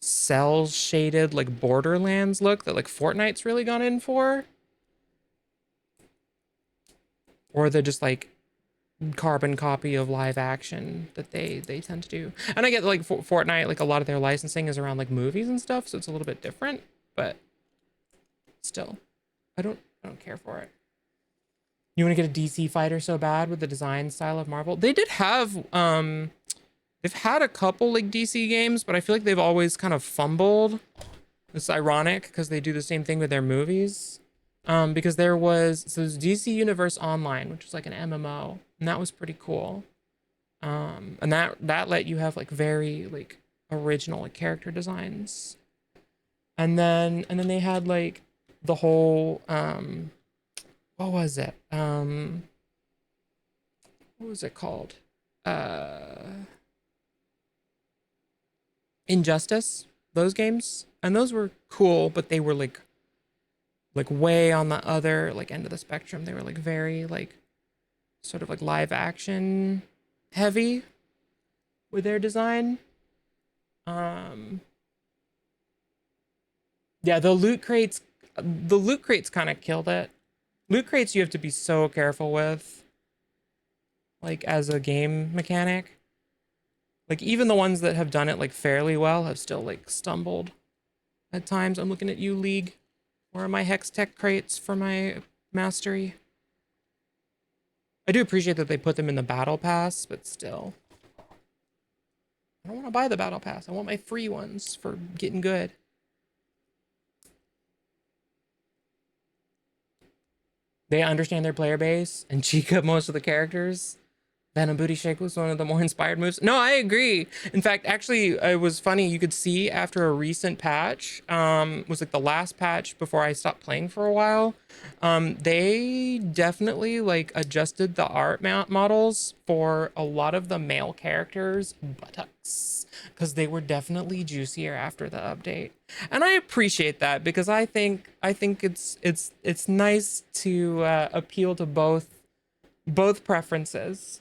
cell shaded like Borderlands look that like Fortnite's really gone in for, or the just like carbon copy of live action that they tend to do. And I get like Fortnite, like a lot of their licensing is around like movies and stuff, so it's a little bit different, but still, I don't care for it. You want to get a DC fighter so bad with the design style of Marvel? They did have they've had a couple like DC games, but I feel like they've always kind of fumbled. It's ironic because they do the same thing with their movies. Because there's DC Universe Online, which was like an MMO, and that was pretty cool. And that let you have like very like original like character designs. And then they had like the whole what was it? What was it called? Injustice, those games. And those were cool, but they were like way on the other like end of the spectrum. They were like very like sort of like live action heavy with their design. Yeah, the loot crates kind of killed it. Loot crates you have to be so careful with, like as a game mechanic. Like even the ones that have done it like fairly well have still like stumbled at times. I'm looking at you, League. Where are my Hex Tech crates for my mastery? I do appreciate that they put them in the battle pass, but still. I don't want to buy the battle pass. I want my free ones for getting good. They understand their player base and cheek up most of the characters. Venom Booty Shake was one of the more inspired moves. No, I agree. In fact, actually, it was funny. You could see after a recent patch, was like the last patch before I stopped playing for a while. They definitely like adjusted the art models for a lot of the male characters' buttocks because they were definitely juicier after the update, and I appreciate that because I think it's nice to appeal to both preferences.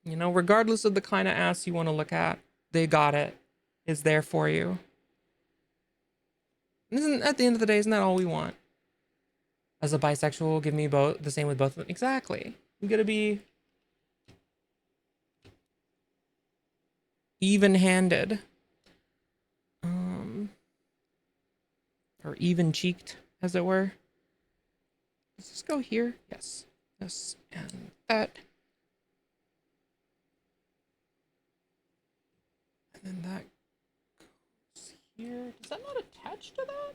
You know, regardless of the kind of ass you want to look at, they got it. It's there for you. Isn't at the end of the day, isn't that all we want? As a bisexual, give me both the same with both of them. Exactly. You gotta be even-handed. Or even-cheeked, as it were. Let's just go here. Yes. Yes. And that. And then that goes here. Does that not attach to that?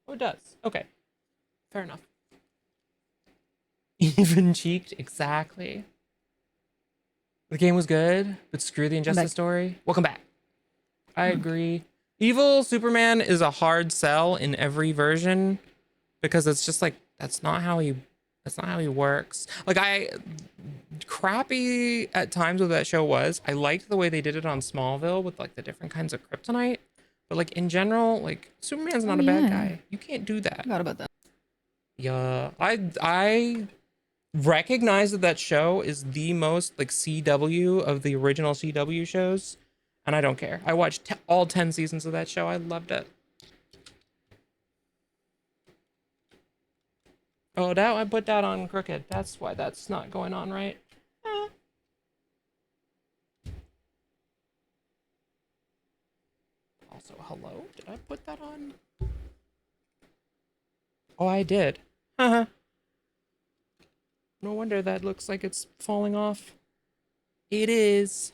Oh, it does. Okay. Fair enough. Even cheeked? Exactly. The game was good, but screw the Injustice story. Welcome back. I agree. Evil Superman is a hard sell in every version because it's just like that's not how he works. Like crappy at times what that show was. I liked the way they did it on Smallville with like the different kinds of kryptonite. But like in general, like Superman's not a bad guy. You can't do that. Forgot about that. Yeah, I recognize that show is the most like CW of the original CW shows, and I don't care. I watched all 10 seasons of that show. I loved it. Oh, that I put that on crooked. That's why that's not going on right. Also, hello? Did I put that on? Oh, I did. Haha. No wonder that looks like it's falling off. It is.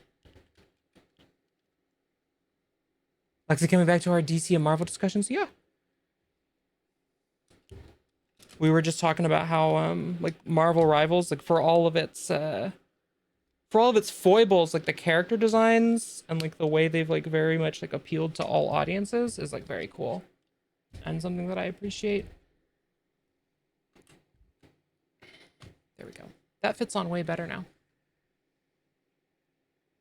Lexi, coming back to our DC and Marvel discussions? Yeah. We were just talking about how like Marvel Rivals, like for all of its foibles, like the character designs and like the way they've like very much like appealed to all audiences is like very cool and something that I appreciate. There we go. That fits on way better now.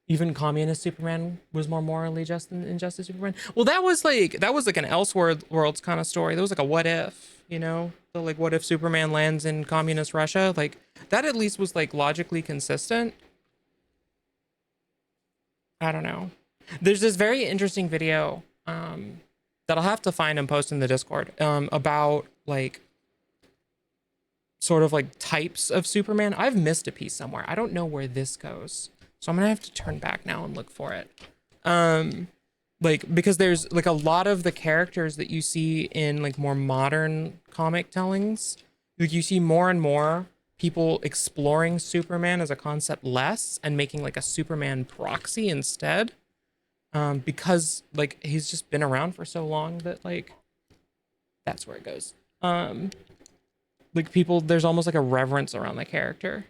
Even communist Superman was more morally just than Injustice Superman. Well, that was like an Elseworlds kind of story. That was like a what if, you know? So like what if Superman lands in communist Russia? Like that at least was like logically consistent. I don't know. There's this very interesting video that I'll have to find and post in the Discord about like sort of like types of Superman. I've missed a piece somewhere. I don't know where this goes. So I'm gonna have to turn back now and look for it. Like because there's like a lot of the characters that you see in like more modern comic tellings, like you see more and more people exploring Superman as a concept less and making like a Superman proxy instead. Because like he's just been around for so long that like that's where it goes. Like people, there's almost like a reverence around the character.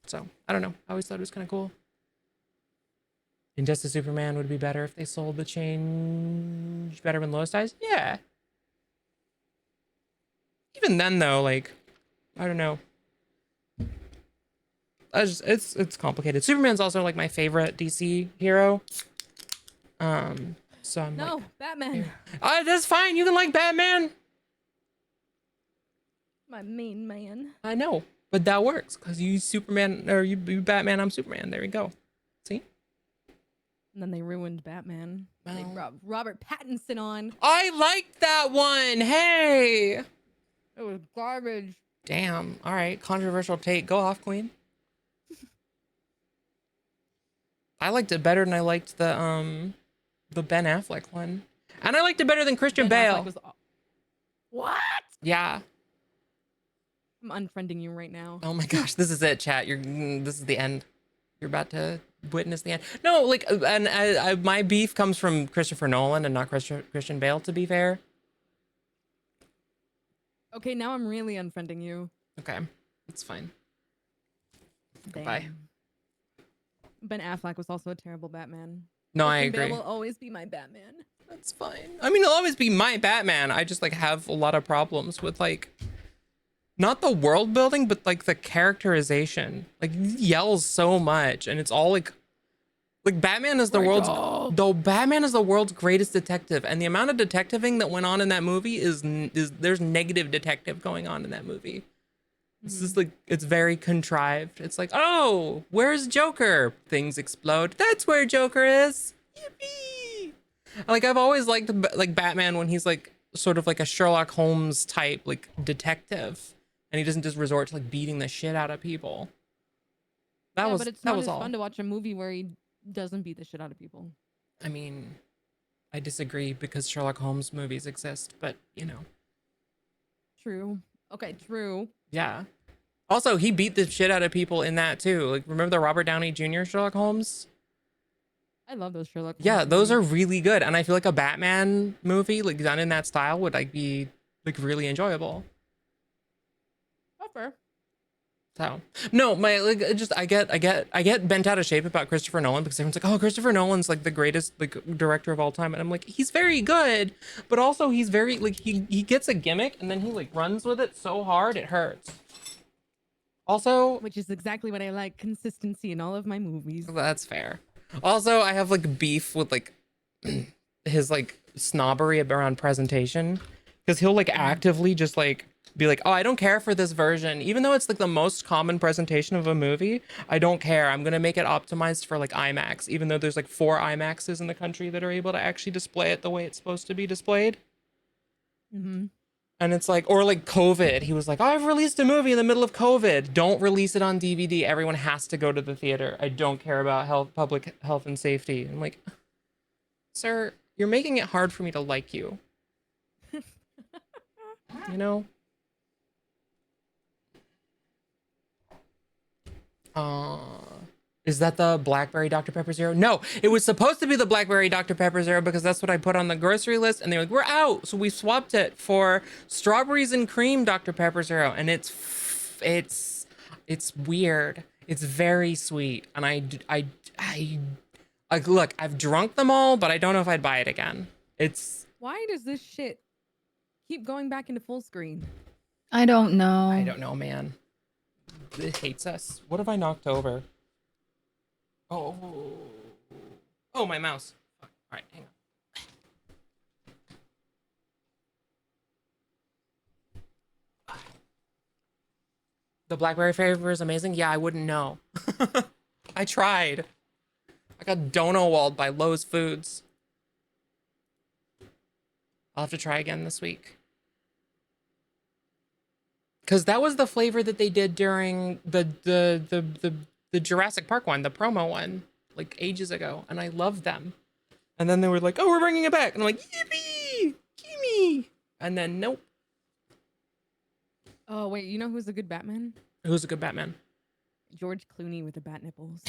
So I don't know. I always thought it was kind of cool. Injustice Superman would be better if they sold the change better when Lois dies. Yeah. Even then though, like, I don't know. It's complicated. Superman's also like my favorite DC hero. So I'm No, like, Batman. that's fine. You can like Batman. My main man. I know, but that works because you Superman or you Batman. I'm Superman. There we go. See? And then they ruined Batman. They Well. brought Robert Pattinson on. I liked that one. Hey. It was garbage. Damn. All right. Controversial take. Go off, Queen. I liked it better than I liked the Ben Affleck one, and I liked it better than Christian Ben Affleck Bale. was what? Yeah. I'm unfriending you right now. Oh my gosh. This is it, chat. This is the end. You're about to witness the end. No, like, and my beef comes from Christopher Nolan and not Christian Bale. To be fair, Okay, now I'm really unfriending you. Okay, it's fine. Goodbye. Damn. Ben Affleck was also a terrible Batman. No, I Christian Bale agree. will always be my Batman. That's fine. I mean, he'll always be my Batman. I just like have a lot of problems with like not the world building, but like the characterization. Like he yells so much, and it's all like Batman is the world's though Batman is the world's greatest detective, and the amount of detectiving that went on in that movie is there's negative detective going on in that movie. It's just like it's very contrived. It's like, oh, where's Joker? Things explode. That's where Joker is. Yippee! Like I've always liked like Batman when he's like sort of like a Sherlock Holmes type like detective, and he doesn't just resort to like beating the shit out of people. That Yeah, was but it's that not was as all. fun to watch a movie where he doesn't beat the shit out of people. I mean, I disagree because Sherlock Holmes movies exist, but you know, True. Okay, true. yeah. Also, he beat the shit out of people in that too. Like, remember the Robert Downey Jr. Sherlock Holmes? I love those Sherlock Holmes Yeah, those are movies. really good, and I feel like a Batman movie like done in that style would like be like really enjoyable. Oh, fair. So no, my like it just I get bent out of shape about Christopher Nolan because everyone's like, oh, Christopher Nolan's like the greatest like director of all time, and I'm like, he's very good, but also he's very like he gets a gimmick and then he like runs with it so hard it hurts. Also, Which is exactly what I like. Consistency in all of my movies. that's fair. Also, I have like beef with like his like snobbery around presentation because he'll like actively just like be like, oh, I don't care for this version, even though it's like the most common presentation of a movie. I don't care. I'm gonna make it optimized for like IMAX, even though there's like 4 IMAXs in the country that are able to actually display it the way it's supposed to be displayed. Mm-hmm. And it's like, or like COVID. He was like, oh, I've released a movie in the middle of COVID. Don't release it on DVD. Everyone has to go to the theater. I don't care about health, public health and safety. I'm like, sir, you're making it hard for me to like you. You know? Uh, is that the Blackberry Dr. Pepper Zero? No, it was supposed to be the Blackberry Dr. Pepper Zero because that's what I put on the grocery list. And they were like, we're out. So we swapped it for strawberries and cream Dr. Pepper Zero. And it's weird. It's very sweet. And I like, look, I've drunk them all, but I don't know if I'd buy it again. It's, Why does this shit keep going back into full screen? I don't know. I don't know, man. It hates us. What have I knocked over? Oh, oh, my mouse. All right, hang on. The blackberry flavor is amazing. Yeah, I wouldn't know. I tried. I got dono walled by Lowe's Foods. I'll have to try again this week. Cause that was the flavor that they did during the Jurassic Park one, the promo one, like ages ago, and I loved them. And then they were like, "Oh, we're bringing it back," and I'm like, "Yippee, gimme!" And then nope. Oh wait, you know who's a good Batman? Who's a good Batman? George Clooney with the bat nipples.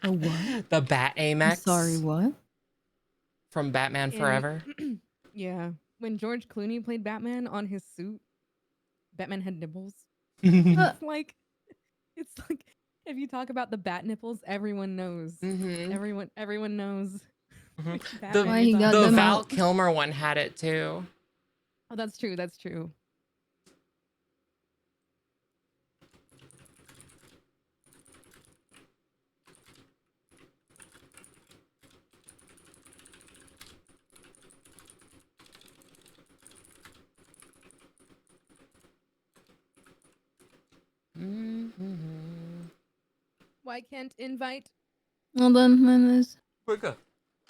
A what? The Bat I'm Amex. sorry, what? From Batman Forever. Yeah, when George Clooney played Batman on his suit, Batman had nipples. Uh, It's like if you talk about the bat nipples, everyone knows. Mhm. Everyone knows. Mhm. which The Batman Why you're he got talking the them about. Val out? Kilmer one had it too. Oh, that's true. That's true. Mm-hmm. Why can't invite? Hold on, then there's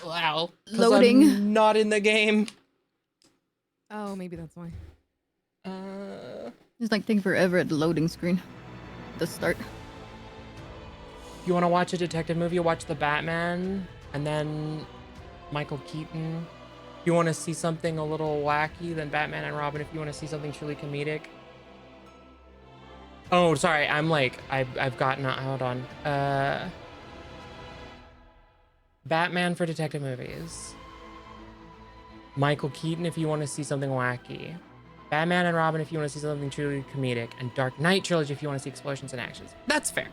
Wow. 'Cause loading. I'm not in the game. Oh, maybe that's why. It's like taking forever at the loading screen. The start. You want to watch a detective movie? Watch The Batman, and then Michael Keaton. If you want to see something a little wacky, then Batman and Robin. If you want to see something truly comedic. Oh, sorry. I'm like, I've gotten, hold on. Batman for detective movies. Michael Keaton if you want to see something wacky. Batman and Robin if you want to see something truly comedic, and Dark Knight trilogy if you want to see explosions and actions. That's fair.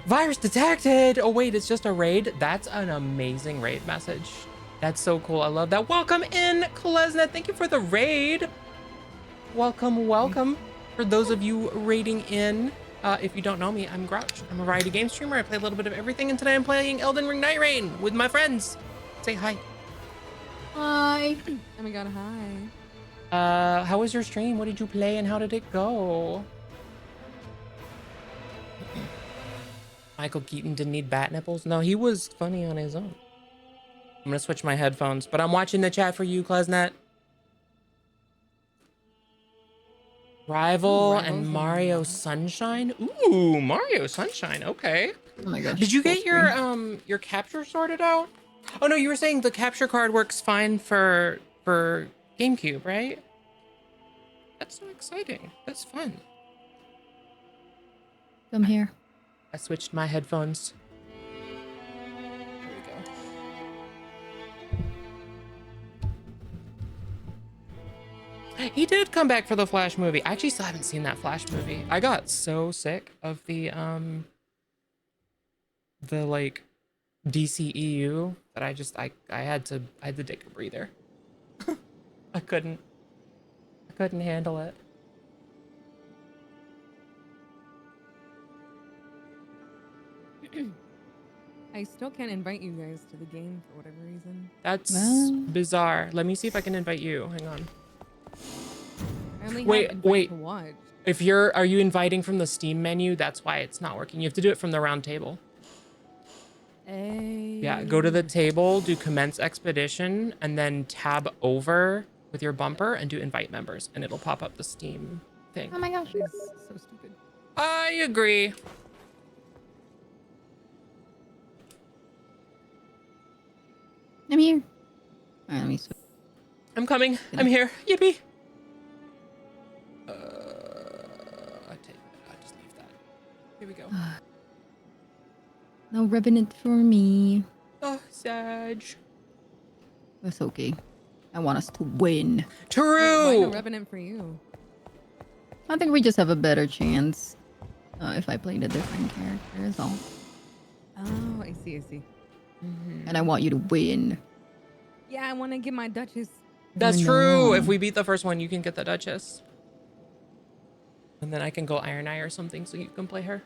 Virus detected! Oh wait, it's just a raid? That's an amazing raid message. That's so cool. I love that. Welcome in, Klesna. Thank you for the raid. Welcome, welcome. For those of you raiding in, if you don't know me, I'm Grouch. I'm a variety game streamer. I play a little bit of everything, and today I'm playing Elden Ring Night Rain with my friends. Say hi. Hi. Oh my god, hi. How was your stream? What did you play and how did it go? Michael Keaton didn't need bat nipples? No, he was funny on his own. I'm gonna switch my headphones, but I'm watching the chat for you, Klesnet. Rival and Mario Sunshine? Ooh, Mario Sunshine, okay. Oh my gosh. Did you full get screen. your capture sorted out? Oh no, you were saying the capture card works fine for GameCube, right? That's so exciting. That's fun. Come here. I switched my headphones. There we go. He did come back for the Flash movie. I actually still haven't seen that Flash movie. I got so sick of the like DCEU that I had to take a breather. I couldn't handle it. I still can't invite you guys to the game for whatever reason. That's Well. bizarre. Let me see if I can invite you. Hang on. I only Wait, have invite wait. to watch. If are you inviting from the Steam menu? That's why it's not working. You have to do it from the round table. Yeah, go to the table, do commence expedition, and then tab over with your bumper and do invite members, and it'll pop up the Steam thing. Oh my gosh. It's so stupid. I agree. I'm here. Alright, let me switch. I'm coming. I'm here. Yippee. I'll just leave that. Here we go. No revenant for me. Oh, Sag. That's okay. I want us to win. Why True. no Revenant for you? I think we just have a better chance if I played a different character is all. Oh, I see, I see. And I want you to win. Yeah, I want to get my Duchess. That's I true. know. If we beat the first one, you can get the Duchess. And then I can go Iron Eye or something so you can play her.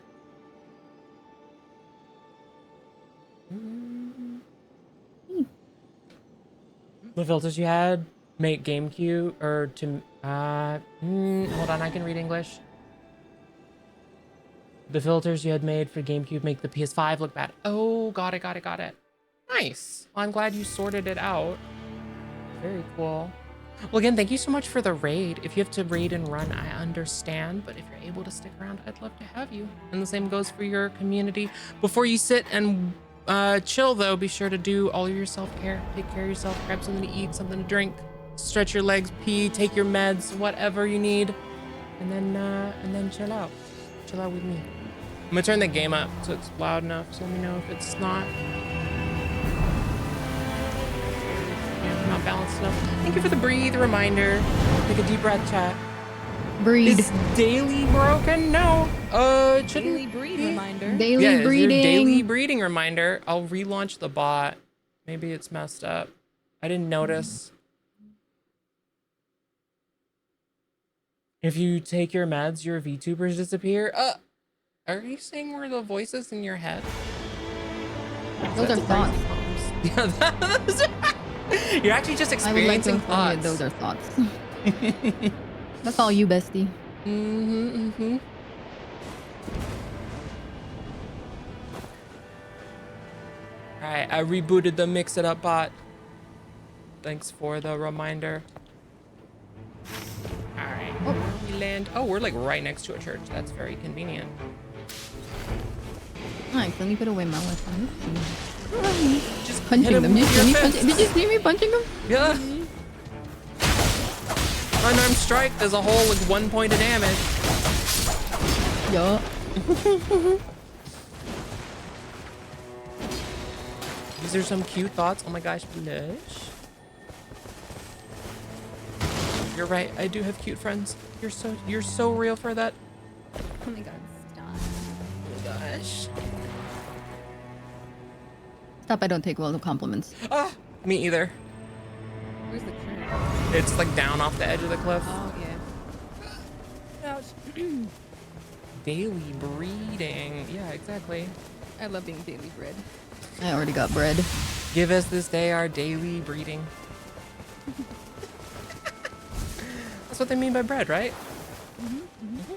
The filters you had make GameCube or to hold on, I can read English. The filters you had made for GameCube make the PS5 look bad. Oh, got it. Nice. Well, I'm glad you sorted it out. Very cool. Well, again, thank you so much for the raid. If you have to raid and run, I understand. But if you're able to stick around, I'd love to have you. And the same goes for your community. Before you sit and chill, though, be sure to do all your self-care. Take care of yourself. Grab something to eat, something to drink. Stretch your legs, pee, take your meds, whatever you need. And then chill out. Chill out with me. I'm gonna turn the game up so it's loud enough. So let me know if it's not. Not balanced enough. Thank you for the breathe reminder. Take a deep breath, chat. Breed. Is daily broken? No. It shouldn't Daily breed be. reminder. Daily Yeah, it's your breeding. daily breeding reminder. I'll relaunch the bot. Maybe it's messed up. I didn't notice. If you take your meds, your VTubers disappear. Are you saying we're the voices in your head? Those are thoughts. Yeah, you're actually just I would like to experiencing inform you thoughts. those are thoughts. That's all you, bestie. All right, I rebooted the Mix It Up bot. Thanks for the reminder. All right, where we land. Oh, we're like right next to a church. That's very convenient. Alright, let me put away my weapon. Just hit Punching him them. with your fist. Did you see me punching them? Yeah. Unarmed strike. There's a hole with 1 point of damage. Yeah. These are some cute thoughts. Oh my gosh, blush. You're right. I do have cute friends. You're so real for that. Oh my god, stop. Oh my gosh. Stop, I don't take well to compliments. Ah, me either. Where's the church? It's like down off the edge of the cliff. Oh, yeah. Ouch. Daily breeding. Yeah, exactly. I love being daily bred. I already got bread. Give us this day our daily breeding. That's what they mean by bread, right?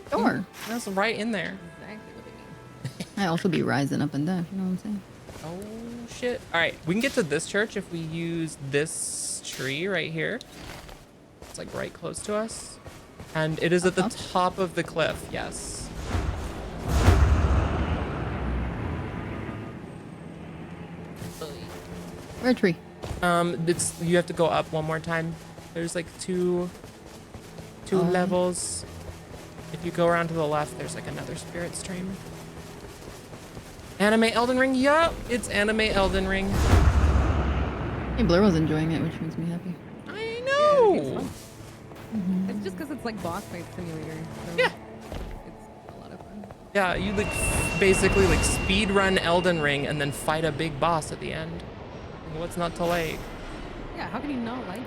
Sure. That's right in there. Exactly what they mean. I also be rising up and down, you know what I'm saying? Oh shit. All right, we can get to this church if we use this tree right here. It's like right close to us. And it is at the top of the cliff, yes. Where tree? It's you have to go up one more time. There's like two levels. If you go around to the left, there's like another spirit stream. Anime Elden Ring, yup, it's Anime Elden Ring. Hey, Blair was enjoying it, which makes me happy. I Yeah, it's know. fun. It's just because it's like boss fight simulator. So Yeah. It's a lot of fun. Yeah, you like basically like speed run Elden Ring and then fight a big boss at the end. What's not to like? Yeah, how can you not like that?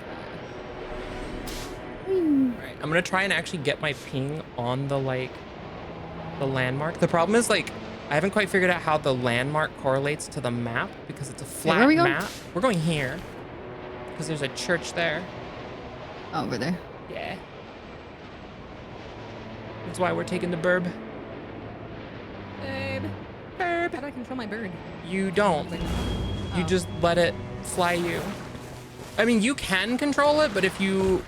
Alright, I'm gonna try and actually get my ping on the the landmark. The problem is like I haven't quite figured out how the landmark correlates to the map because it's a flat where are we going? map. We're going here because there's a church there. Oh, over there. Yeah. That's why we're taking the burb. Babe. Burb. How do I control my bird? You don't. You Oh. just let it fly you. I mean, you can control it, but if you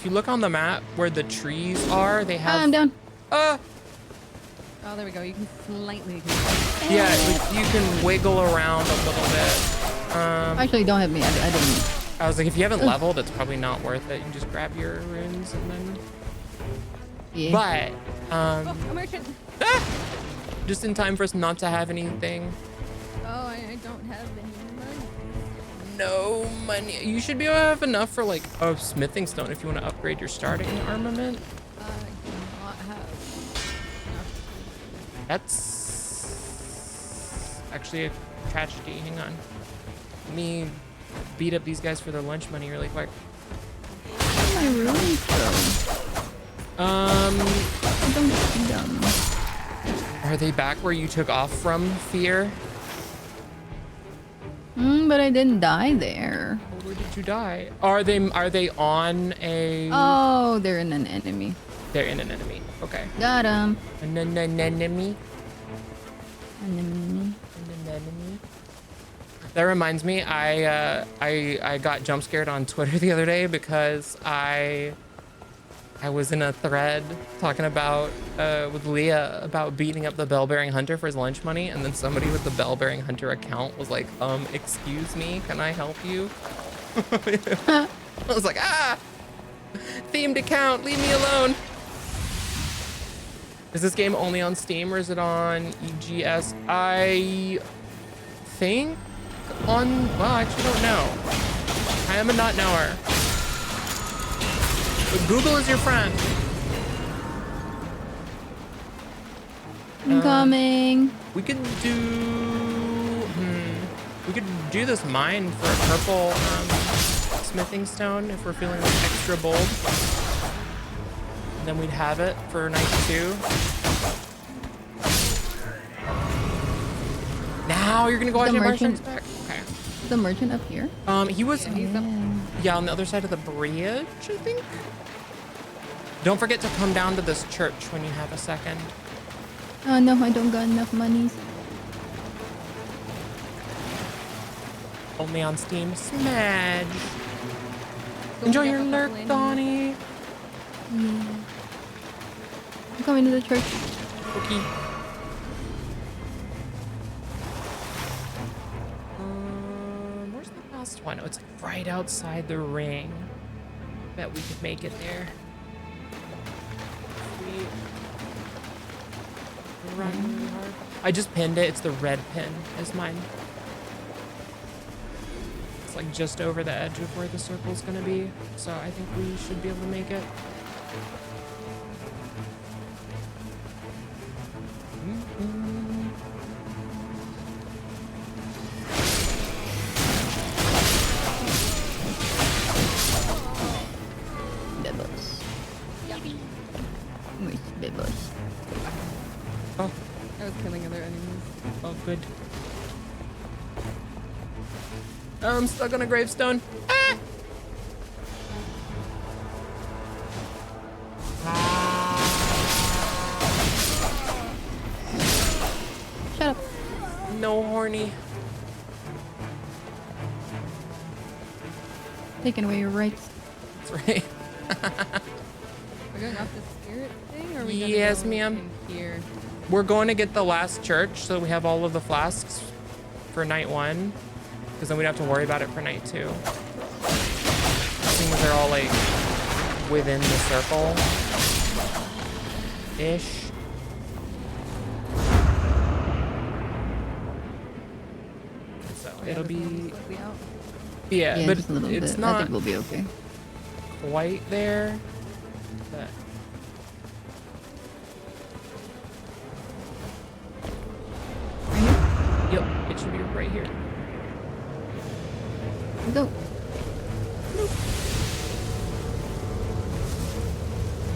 look on the map where the trees are, they have. I'm down. Oh, there we go. You can slightly control. Yeah, like you can wiggle around a little bit. Actually, don't hit me. I didn't. I was like, if you haven't leveled, it's probably not worth it. You can just grab your runes and then. Yeah. But Oh, a merchant. just in time for us not to have anything. Oh, I don't have any money. No money. You should be able to have enough for like a smithing stone if you want to upgrade your starting armament. I do not have enough. That's actually a tragedy. Hang on. Let me beat up these guys for their lunch money really quick. My ruins though. I don't see them. Are they back where you took off from, Fear? But I didn't die there. Or where did you die? Are they on a... Oh, they're in an enemy. They're in an enemy. Okay. Got him. An enemy? Enemy. An enemy? That reminds me, I got jump scared on Twitter the other day because I was in a thread talking about with Leah about beating up the bell-bearing hunter for his lunch money, and then somebody with the bell-bearing hunter account was like, excuse me, can I help you? I was like, themed account, leave me alone. Is this game only on Steam or is it on EGS? I think well, I actually don't know. I am a not knower. But Google is your friend. I'm coming. We could do this mine for a purple smithing stone if we're feeling like extra bold. And then we'd have it for night 2. Now you're gonna go out The and merchant- back. Okay. The merchant up here. He was Yeah. on the other side of the bridge, I think. Don't forget to come down to this church when you have a second. Oh no, I don't got enough monies. Only on Steam. Smedge. So Enjoy we your got a lurk, couple in. Donnie. Yeah. I'm coming to the church. Okay. Where's the last one? Oh, it's like right outside the ring. Bet we could make it there. Sweet. Run really hard. I just pinned it. It's the red pin is mine. It's like like just over the edge of where the circle's gonna be. So I think we should be able to make it. Bebos. Muy bebos. Oh, I was killing other enemies. oh, good. I'm stuck on a gravestone. Ah! Shut up. No horny. Taking away your rights. That's right. We're going off the spirit thing, or are we gonna Yes, go ma'am. in here? We're going to get the last church so we have all of the flasks for night 1. Because then we don't have to worry about it for night 2. Seeing as they're all like within the circle ish. So Yeah, it'll this one be slightly out. yeah, but just a little it's bit. I not think we'll be okay. quite there. But Right here? yep, it should be right here. Go.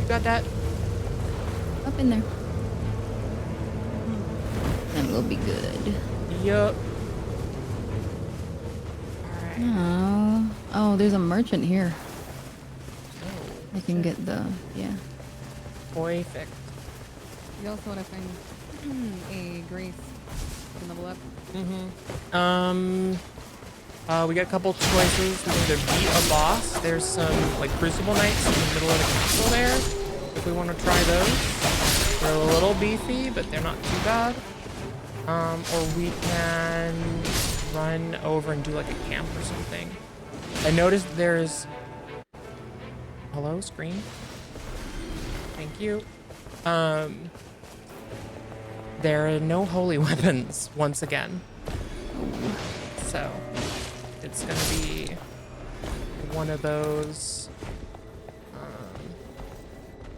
You got that? Up in there. And we'll be good. Yup. Alright. Oh. Oh, there's a merchant here. Oh, I can get the, yeah. perfect. You also want to find a grace to level up. We got a couple choices. We can either beat a boss. There's some like crucible knights in the middle of the castle there. If we want to try those, they're a little beefy, but they're not too bad. Or we can run over and do like a camp or something. I noticed there's. Hello, screen. Thank you. There are no holy weapons once again. So it's gonna be one of those.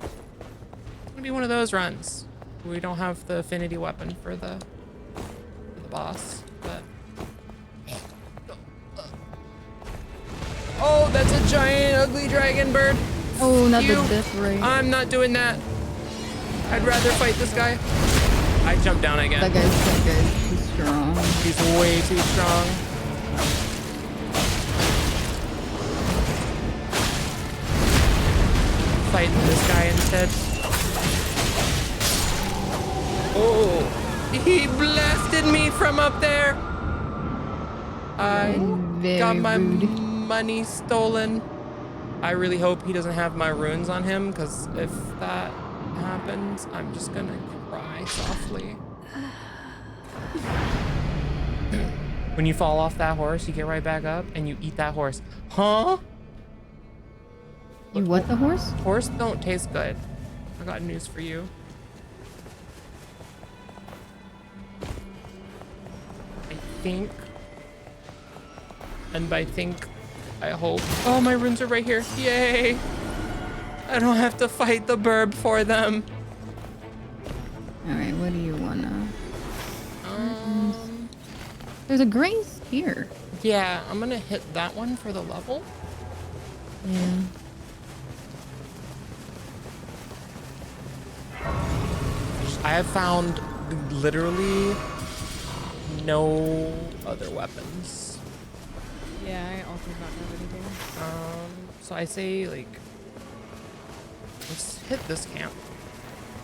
It's gonna be one of those runs. We don't have the affinity weapon for the boss, but. Oh, that's a giant ugly dragon bird. Oh, not You- the death ray. I'm not doing that. I'd rather fight this guy. I jumped down again. That guy's too strong. He's way too strong. Fighting this guy instead. Oh, he blasted me from up there. I Very got my rude. money stolen. I really hope he doesn't have my runes on him, because if that happens, I'm just gonna cry softly. When you fall off that horse, you get right back up and you eat that horse. Huh? You what, the horse? Horse don't taste good. I got news for you. I think, and by think, I hope. Oh, my runes are right here. Yay! I don't have to fight the burb for them. Alright, what do you wanna... There's a grace here. Yeah, I'm gonna hit that one for the level. Yeah. I have found literally no other weapons. Yeah, I also don't have anything. So I say like, let's hit this camp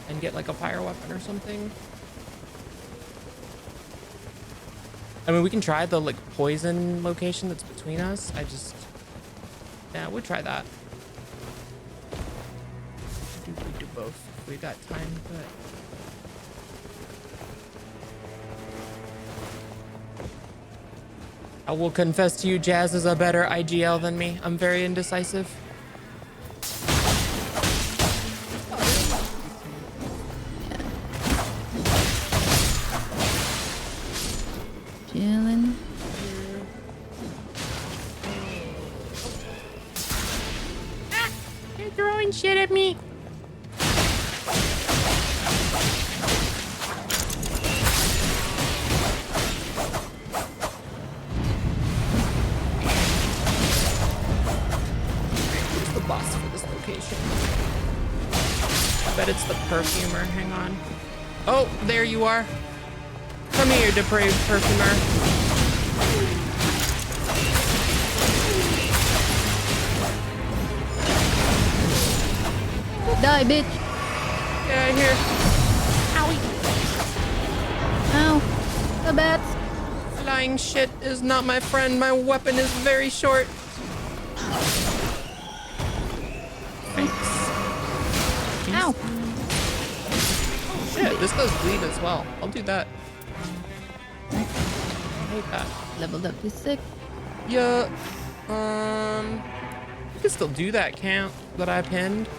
and get like a fire weapon or something. I mean, we can try the like poison location that's between us. Yeah, we'll try that. We do both if we got time, but. I will confess to you, Jazz is a better IGL than me. I'm very indecisive. Chillin'. shit at me. Who's the boss for this location? I bet it's the perfumer. Hang on. Oh, there you are. Come here, depraved perfumer. Die, bitch! Get out of here. Owie. Ow! The bats! Flying shit is not my friend. My weapon is very short. Thanks. Ow! Shit, this does bleed as well. I'll do that. I hate that. Leveled up to 6. Yeah. We can still do that camp that I pinned.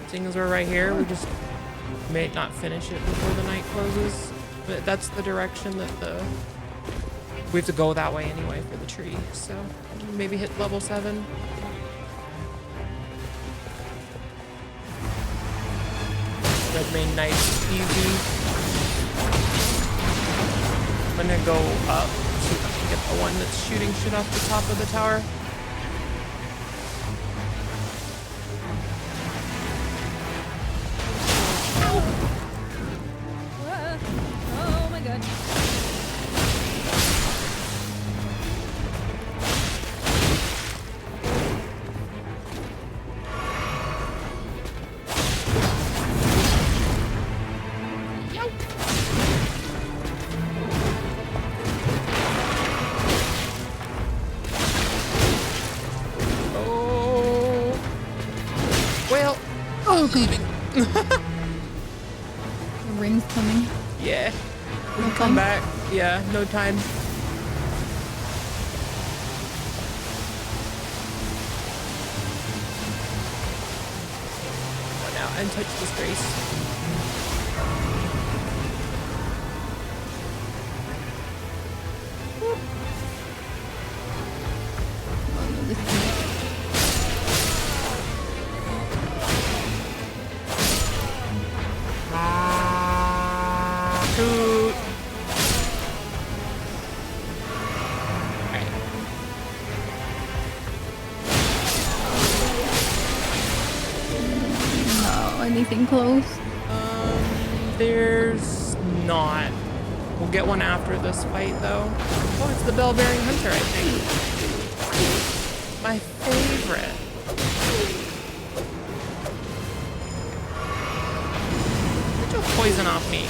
Seeing as we're right here, we just may not finish it before the night closes. But that's the direction that we have to go that way anyway for the tree. So maybe hit level 7. Red main nice, easy. I'm gonna go up, see if I can get the one that's shooting shit off the top of the tower. Oh my god. Oh. Well, leaving. The ring's coming. Yeah. We No can come time? back. Yeah, no time. Go now and touch this grace. Oh no, this is... Toot. Alright. No, anything close? There's not. We'll get one after this fight, though. Oh, it's the bell-bearing hunter, I think. My favorite. Get your poison off me.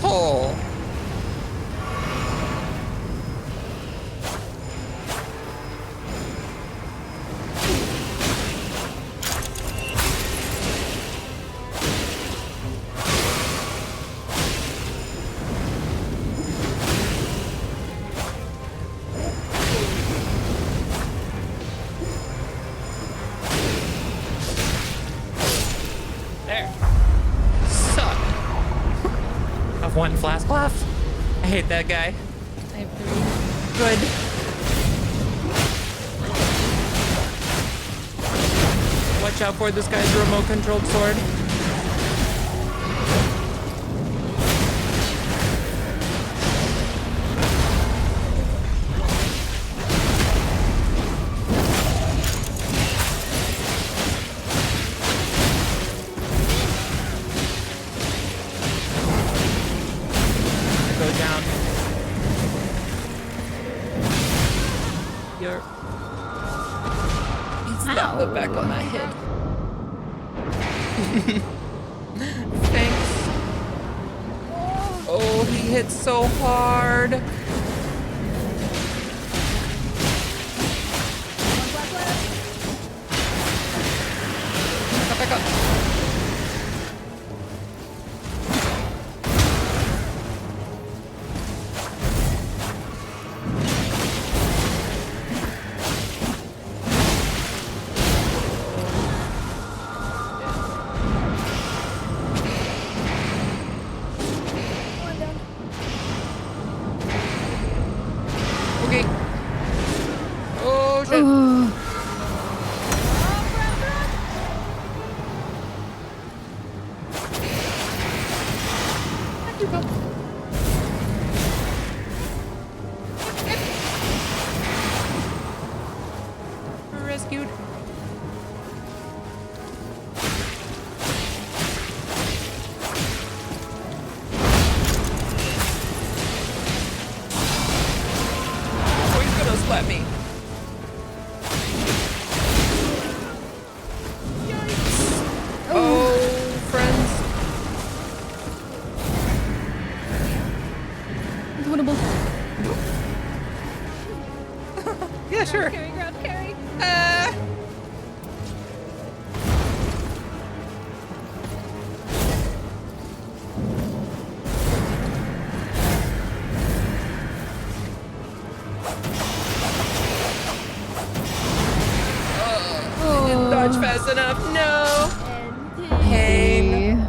Asshole. There. Suck. I've one flask left. I hate that guy. I have 3. Good. Watch out for this guy's remote controlled sword. Go down. You're. He slapped the back of my head. Thanks. Oh, he hit so hard. Back up. Sure. Carry. Didn't dodge fast enough. No. Pain.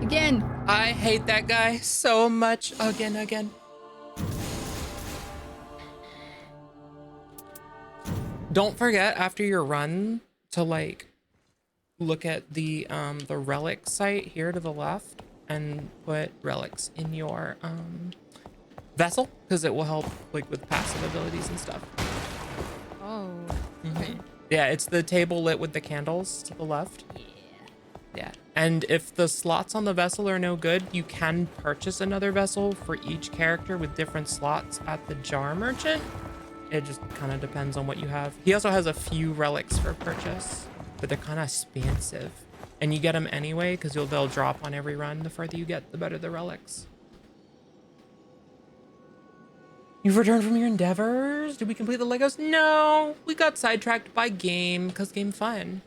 Again. I hate that guy so much. Again. Don't forget after your run to like look at the relic site here to the left and put relics in your vessel because it will help like with passive abilities and stuff. Oh. Okay. Yeah, it's the table lit with the candles to the left. Yeah. And if the slots on the vessel are no good, you can purchase another vessel for each character with different slots at the jar merchant. It just kind of depends on what you have. He also has a few relics for purchase, but they're kind of expensive. And you get them anyway because they'll drop on every run. The further you get, the better the relics. You've returned from your endeavors? Did we complete the Legos? No, we got sidetracked by game because game fun.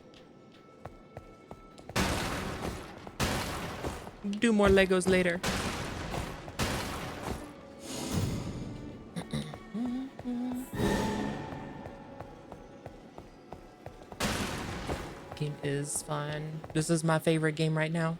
Do more Legos later. Game is fun. This is my favorite game right now.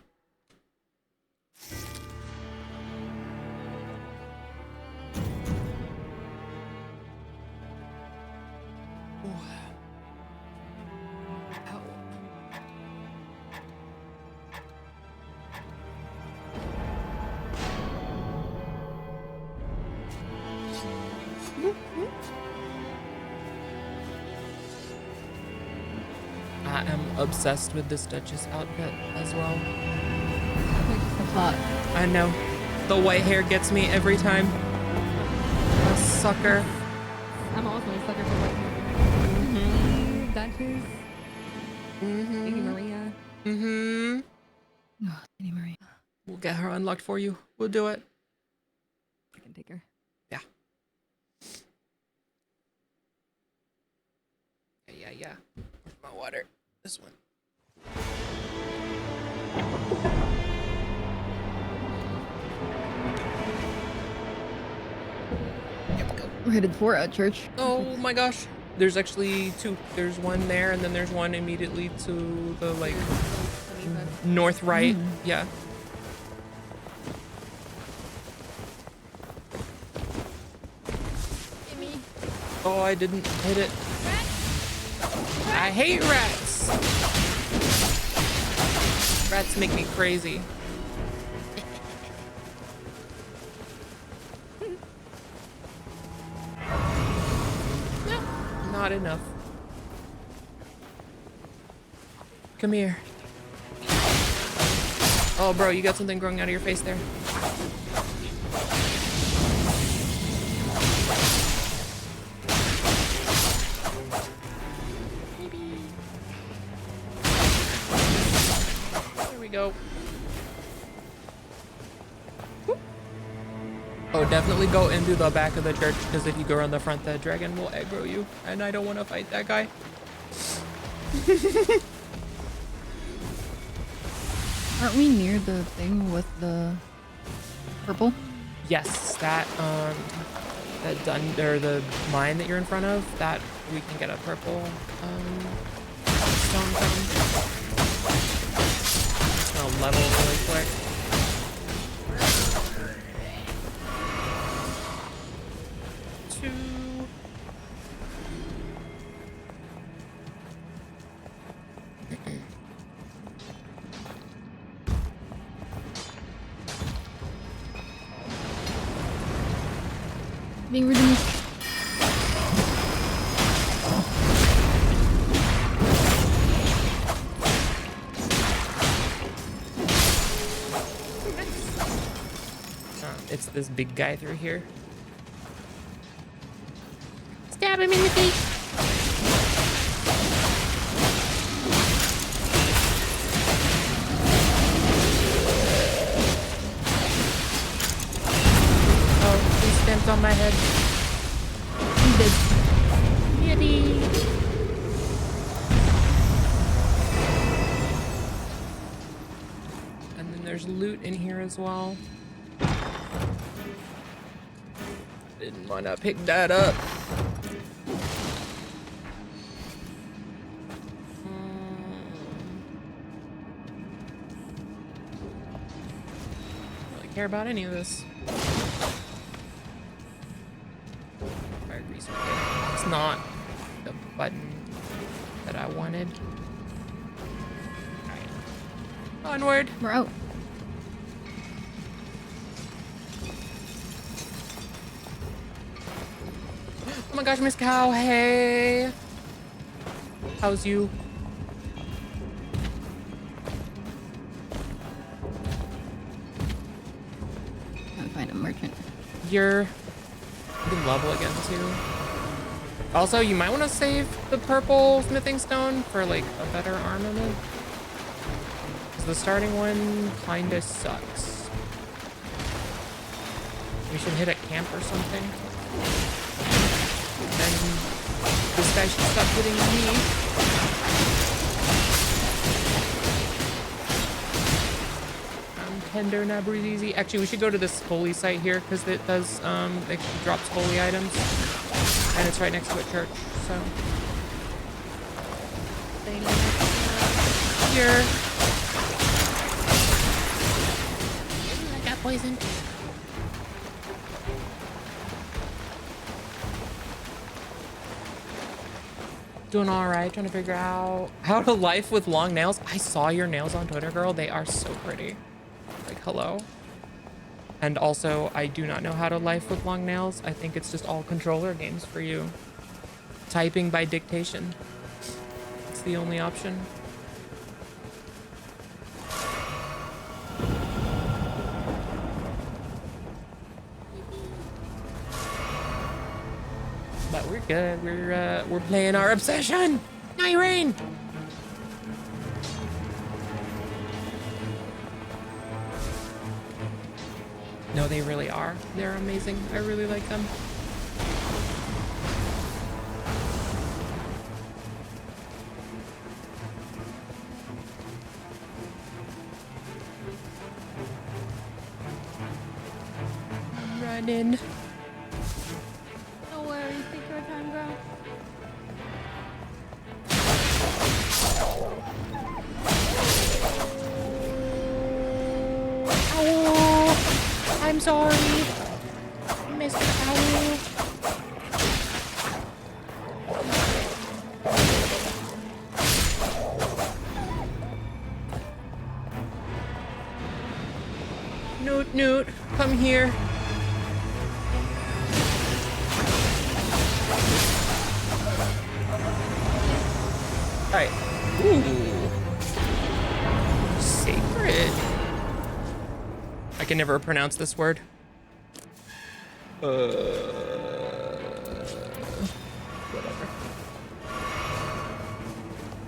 I am obsessed with this Duchess outfit as well. Hot. I know. The white hair gets me every time. A sucker. I'm also a sucker for white hair. Duchess. Lady Maria. Oh, Lady Maria. We'll get her unlocked for you. We'll do it. I can take her. Yeah. Yeah. My water. This one. Here we go. We're headed for a church. Oh my gosh. There's actually two. There's one there, and then there's one immediately to the like north right. Yeah. Gimme. Oh, I didn't hit it. I hate rats. Rats make me crazy. No, not enough. Come here. Oh, bro, you got something growing out of your face there. There we go. Oh, definitely go into the back of the church, because if you go around the front, the dragon will aggro you, and I don't want to fight that guy. Aren't we near the thing with the purple? Yes, that the mine that you're in front of, that we can get a purple stone from. Just gonna level really quick. Being reduced. It's this big guy through here. Stab him in the face. Oh, he stamped on my head. there's loot in here as well. Didn't want to pick that up. Don't really care about any of this. Fire grease, okay. It's not the button that I wanted. Alright. Onward. We're out. Oh my gosh, Miss Cow, hey. How's you? Trying to find a merchant. You're good level again too. Also, you might want to save the purple smithing stone for like a better armament. Because the starting one kinda sucks. We should hit a camp or something. Then this guy should stop hitting me. I'm tender, now breathe easy. Actually, we should go to this holy site here because it does, it drops holy items. And it's right next to a church, so. Here. I got poisoned. Doing all right, trying to figure out how to life with long nails. I saw your nails on Twitter, girl. They are so pretty. Like, hello. And also, I do not know how to life with long nails. I think it's just all controller games for you. Typing by dictation. It's the only option. But we're good. We're playing our obsession. Night rain. No, they really are. They're amazing. I really like them. I'm running. No worries, take your time, girl. Ow! I'm sorry, Mr. Owl. Newt, Newt, come here. All right. Ooh. Sacred. I can never pronounce this word. Whatever.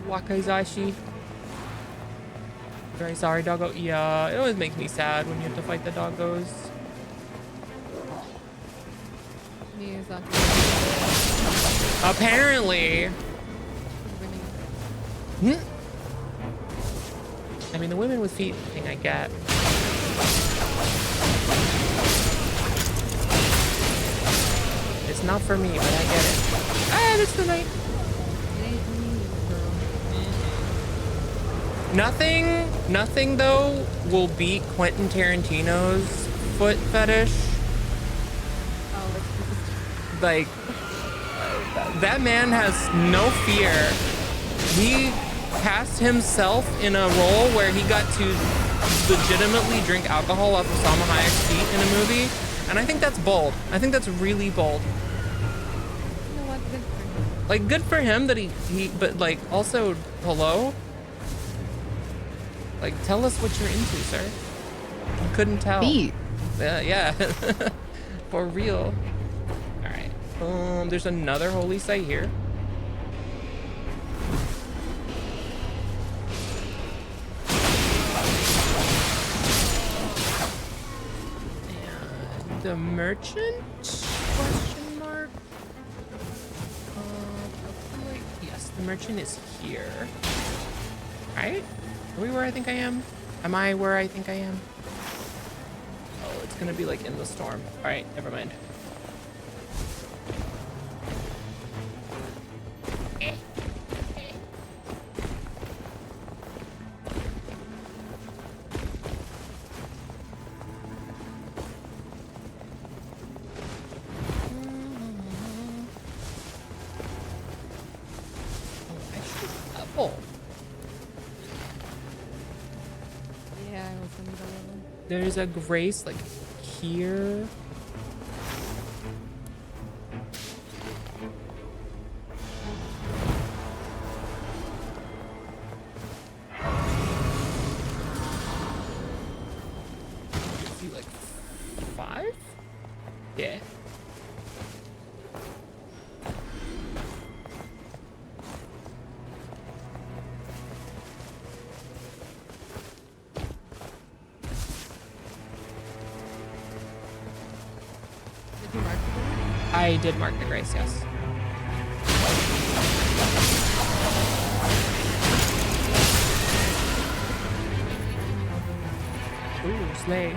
Wakazashi. Very sorry, doggo. Yeah, it always makes me sad when you have to fight the doggos. Apparently. I mean, the women with feet thing I get. It's not for me, but I get it. Ah, that's the night. Nothing though will beat Quentin Tarantino's foot fetish. Like, that man has no fear. He cast himself in a role where he got to legitimately drink alcohol off of Salma Hayek's feet in a movie, and I think that's bold. I think that's really bold. You know what? Good for him. Like, good for him that he but like also, hello? Like, tell us what you're into, sir. I couldn't tell. Feet. Yeah. For real. All right. There's another holy site here. And the merchant? Question mark. Yes, the merchant is here. Right? Are we where I think I am? Am I where I think I am? Oh, it's gonna be like in the storm. All right, never mind. Oh, Yeah, I was in the level. there's a grace like here. See like 5? Yeah. Did you mark it? I did mark the grace, yes. Ooh, slay.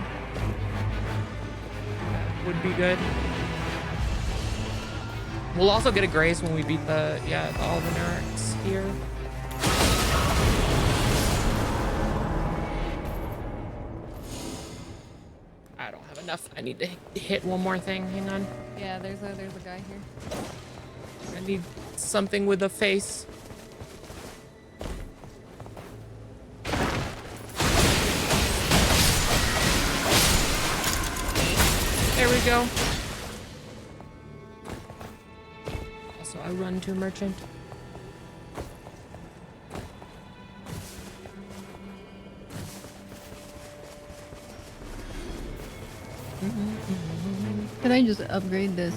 That would be good. We'll also get a grace when we beat all the narcs here. I don't have enough. I need to hit one more thing. Hang on. Yeah, there's a guy here. I need something with a face. There we go. Also, I run to merchant. Could I just upgrade this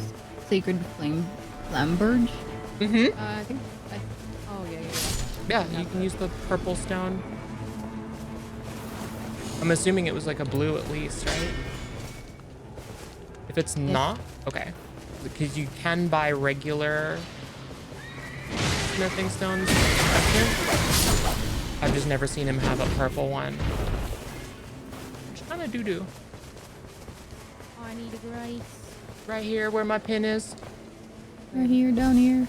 Sacred Flame Lamberge? Mm-hmm. I think. Oh yeah. Yeah, you can use the purple stone. I'm assuming it was like a blue at least, right? If it's not, okay. Because you can buy regular smithing stones. I've just never seen him have a purple one. Which kind of doo-doo. Oh, I need a grace. Right here where my pin is. Right here, down here.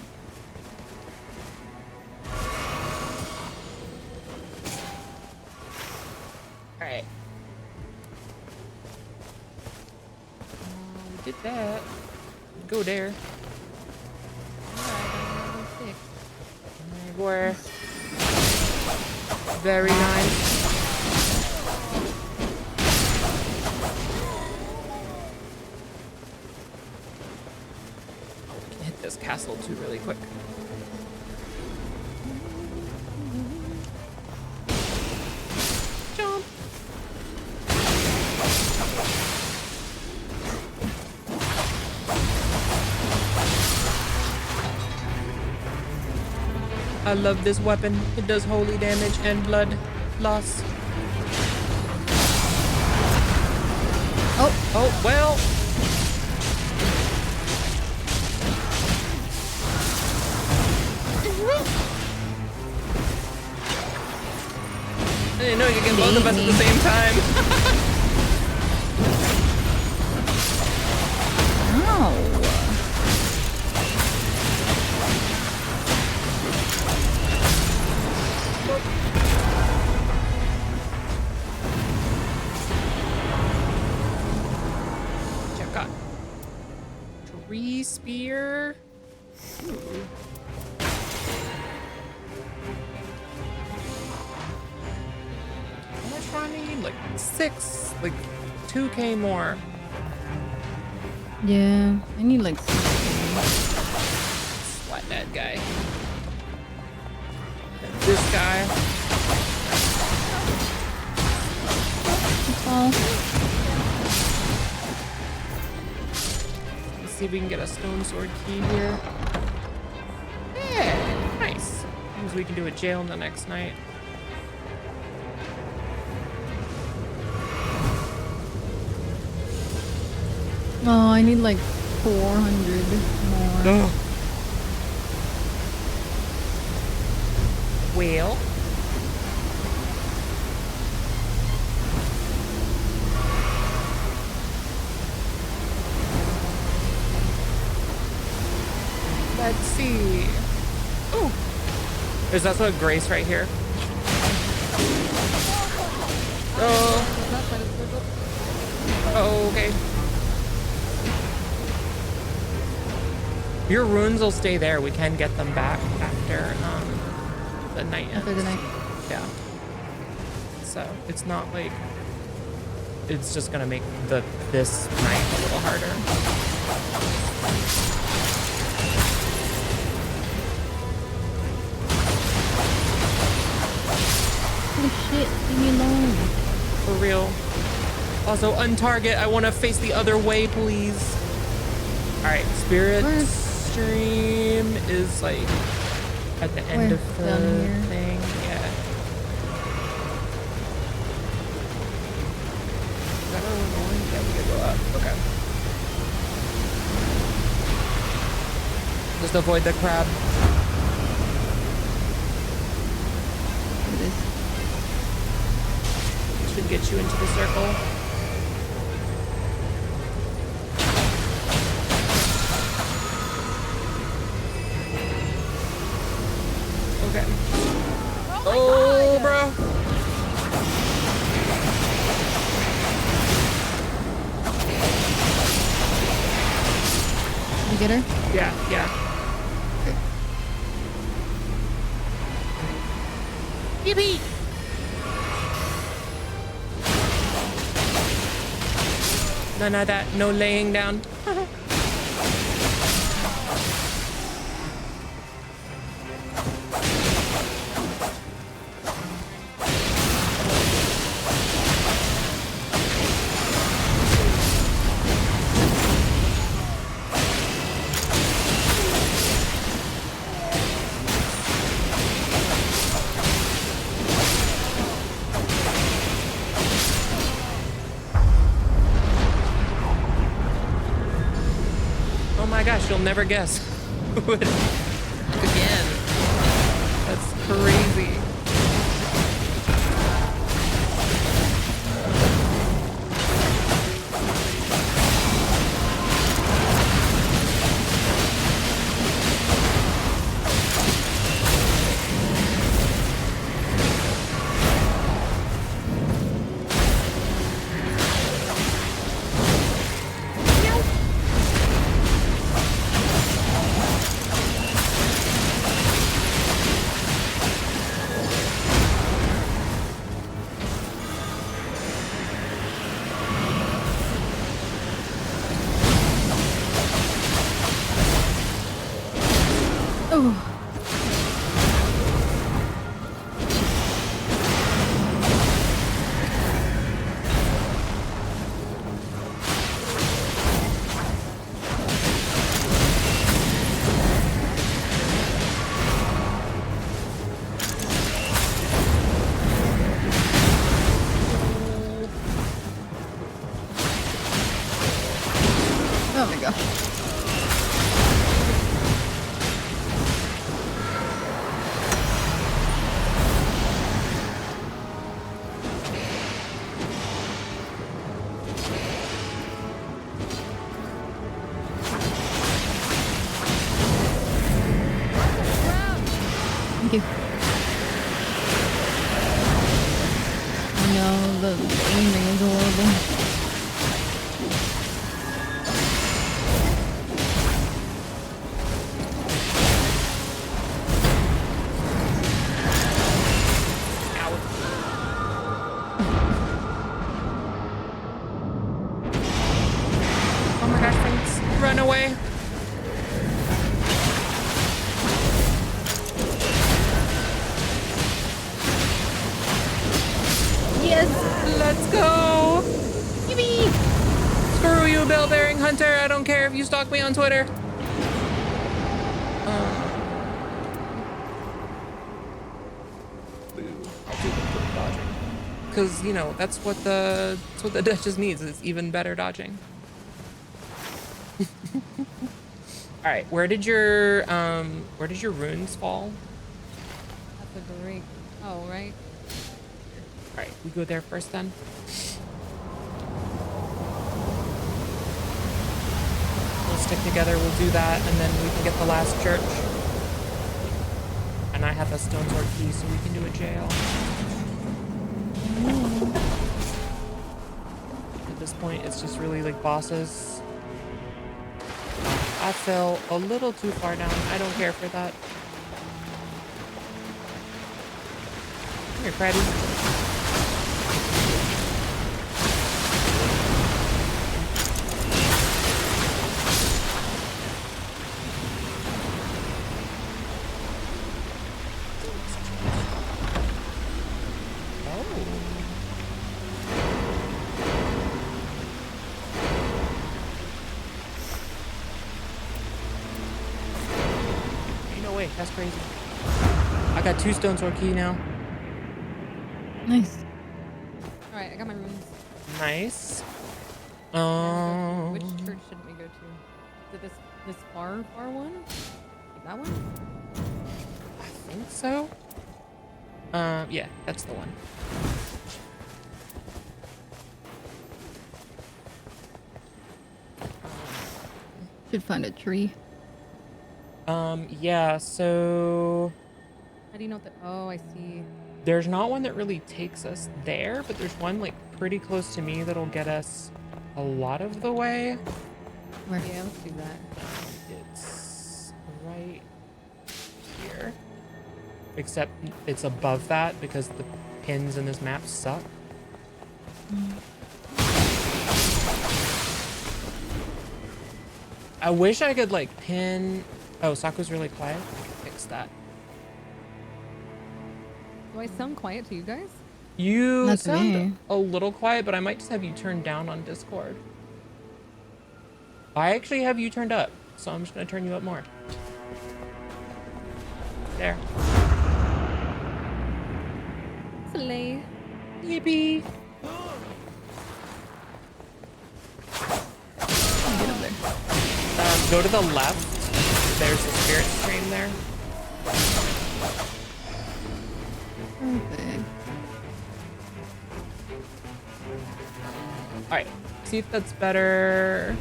Alright. We did that. Go there. Alright, There we were. Very nice. We can hit this castle too really quick. Jump. I love this weapon. It does holy damage and blood loss. Oh, well. I didn't know you could get both of us at the same time. Ow. Check out. Tree spear. Ooh. How much do I need? Like 6, like 2k more. Yeah, I need like 6. Splat that guy. And this guy. Oh, Let's see if we can get a stone sword key here. Yeah, nice. Means we can do a jail the next night. oh, I need like 400 more. Well. There's also a Grace right here. Oh. Oh, okay. Your runes will stay there. We can get them back after the night ends. After the night. Yeah. So it's not like it's just gonna make this night a little harder. Holy shit, leave me alone. For real. Also, untarget. I want to face the other way, please. All right, Spirit Stream is like at the end of the thing. Yeah. Is that where we're going? Yeah, we gotta go up. Okay. Just avoid the crab. Should get you into the circle. Okay. Oh, bro. You get her? Yeah, yeah. Okay. Yippee! None of that. No laying down. You'll never guess. Again. That's crazy. Oh my god. Thank you. I know the aiming is horrible. Stalk me on Twitter. Because you know that's what the Duchess needs is even better dodging. All right, where did your runes fall? That's a great. Oh, right. All right, we go there first then. Stick together, we'll do that, and then we can get the last church. I and I have a stone sword key, so we can do a jail. At this point, it's just really like bosses. I fell a little too far down. I don't care for that. Come here, Freddy. That's crazy. I got 2 stone sword key now. Nice. All right, I got my runes. Nice. Which church shouldn't we go to? Is it this far one? Like that one? I think so. Yeah, that's the one. Should find a tree. Yeah, so How do you know what oh, I see. there's not one that really takes us there, but there's one like pretty close to me that'll get us a lot of the way. Where? Yeah, let's do that. It's right here. Except it's above that because the pins in this map suck. I wish I could like pin... Oh, Saku's really quiet. I can fix that. Do I sound quiet to you guys? You Not to sound me. a little quiet, but I might just have you turned down on Discord. I actually have you turned up, so I'm just gonna turn you up more. There. Slay. Yippee! Get up there. Go to the left. There's a spirit stream there. Perfect. Alright, see if that's better.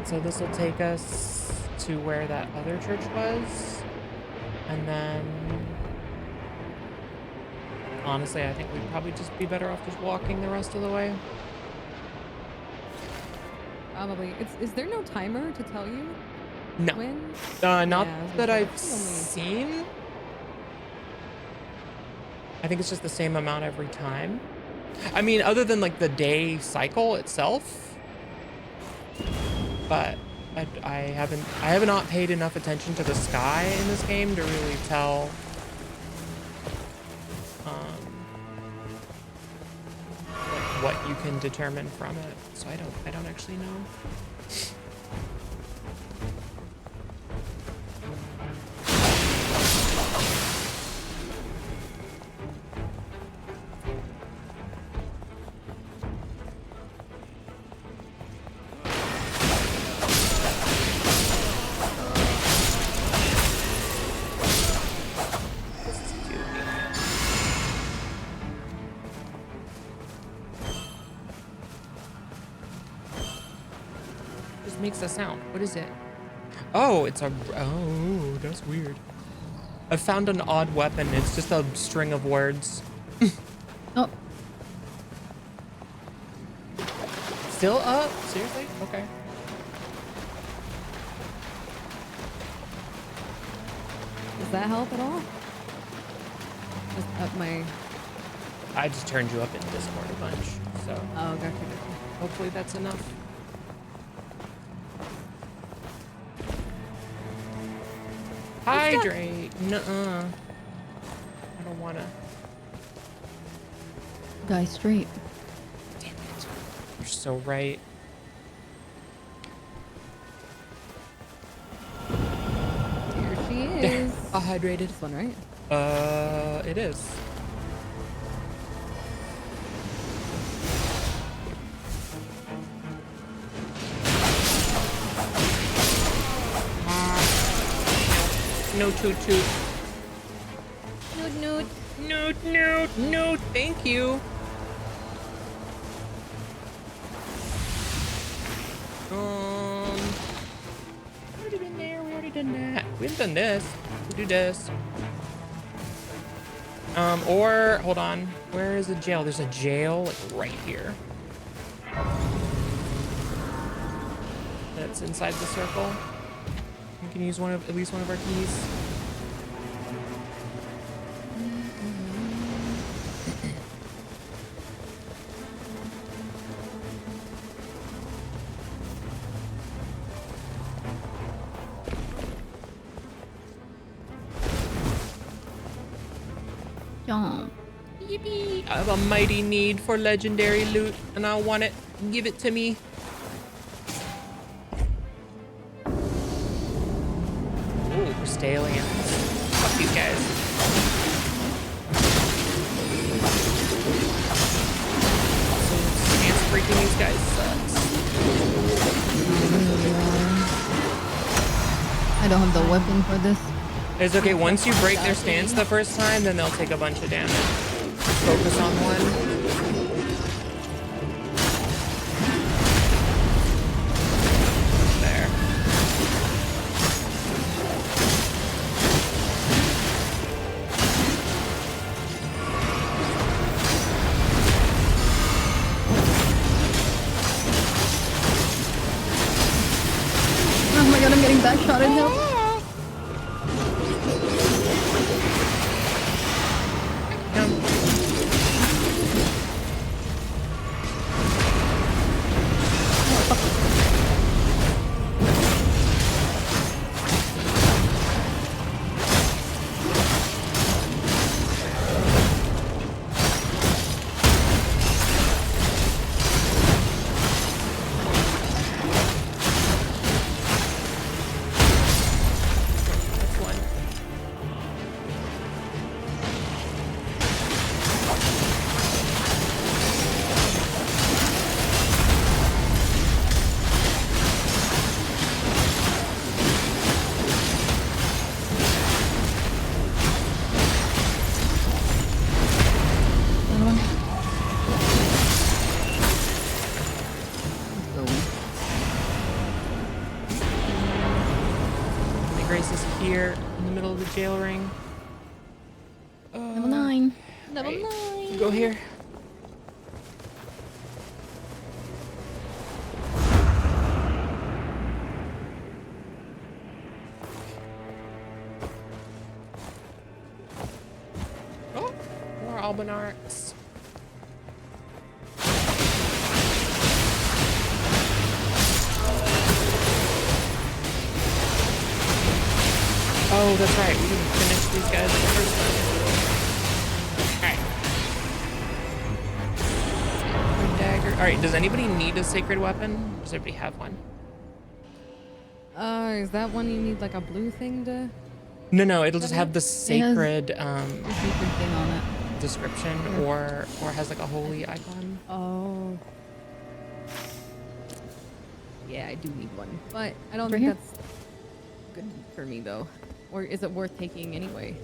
So this will take us to where that other church was. And then... Honestly, I think we'd probably just be better off just walking the rest of the way. Probably. Is there no timer to tell you No. when? Not Yeah, I was gonna that say, I've that's the only- seen. I think it's just the same amount every time. I mean, other than like the day cycle itself. But I have not paid enough attention to the sky in this game to really tell like what you can determine from it. So I don't actually know. Makes a sound. What is it? Oh, it's a... Oh, that's weird. I found an odd weapon. It's just a string of words. Oh, Still up? Seriously? Okay. Does that help at all? Just up my... I just turned you up in Discord a bunch, so Oh, gotcha. hopefully that's enough. Hydrate. Nuh-uh. I don't wanna. die straight. Damn it. You're so right. Here she is. Hydrated. This one, right? It is. No toot toot. Noot, noot. Noot noot noot. Thank you. Already been there. We already done that. We haven't done this. We do this. Or hold on. Where is the jail? There's a jail like right here. That's inside the circle. We can use at least one of our keys. Jump. Yippee! I have a mighty need for legendary loot, and I want it. Give it to me. Ooh, Crystalians. Fuck these guys. Also, stance breaking these guys sucks. I don't have the weapon for this. It's okay, once you break their stance the first time, then they'll take a bunch of damage. Focus on one. There. Oh my god, I'm getting backshotted now. Jail ring. Level 9. Level Right. 9. Go here. Oh, more Albanarks. Oh, that's right. We didn't finish these guys the first time. Alright. Dagger. Alright, does anybody need a sacred weapon? Does everybody have one? Is that one you need like a blue thing to? No, it'll just have the sacred The secret thing on it. description or has like a holy icon. Oh. Yeah, I do need one, but I don't Right think here? that's good for me though. Or is it worth taking anyway?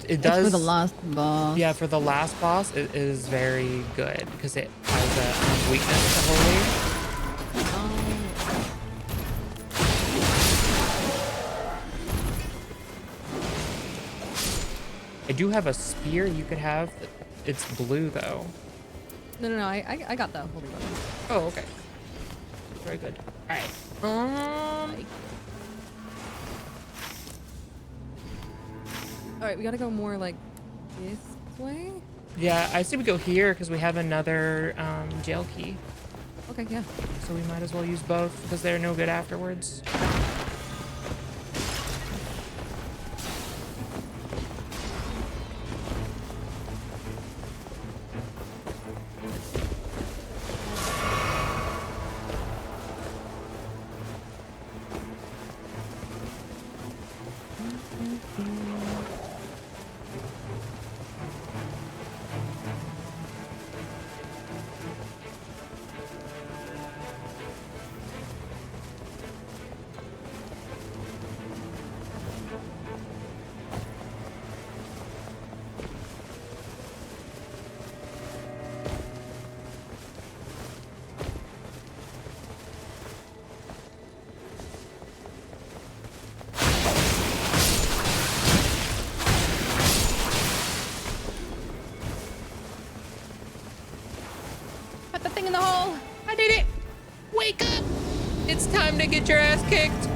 It does. It's for the last boss. Yeah, for the last boss, it is very good because it has a weakness to holy. Oh. I do have a spear you could have. It's blue though. No, I got the holy one. Oh, okay. Very good. All right. All right, we gotta go more like this way. Yeah, I say we go here because we have another jail key. Okay, yeah. So we might as well use both because they're no good afterwards. It's time to get your ass kicked.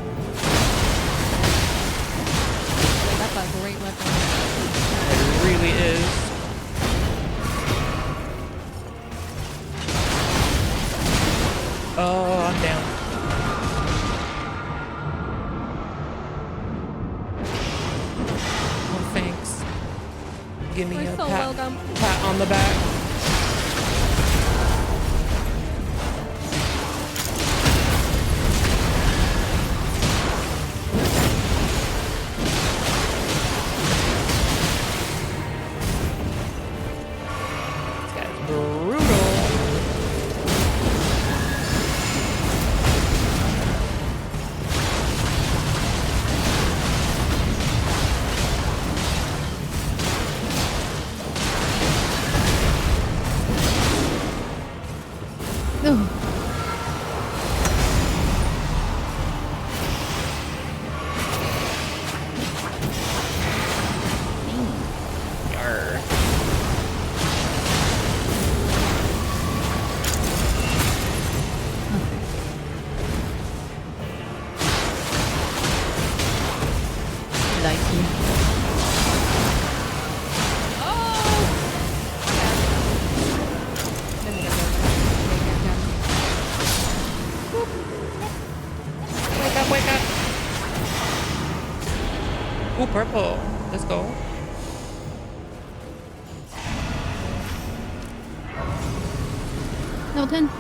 That's a great weapon. It really is. Oh, I'm down. Oh, thanks. Give me You're a so welcome. pat on the back. This guy's brutal. No. Yarr. Like you. Wake up, wake up. Ooh, purple. Let's go. No, 10.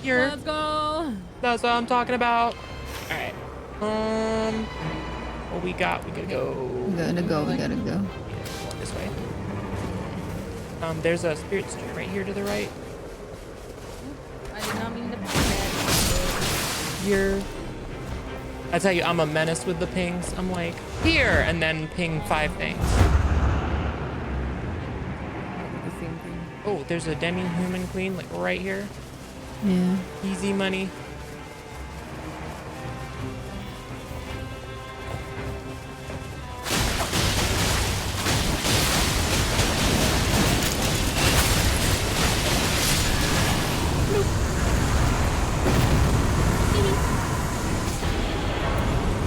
Here. Let's go. That's what I'm talking about. All right. What we got? We gotta go. We gotta go. We gotta go. Yeah, going this way. There's a spirit stream right here to the right. I did not mean to put that. Here. I tell you, I'm a menace with the pings. I'm like, here, and then ping 5 things. The same thing. Oh, there's a demi-human queen, like right here. Yeah. Easy money.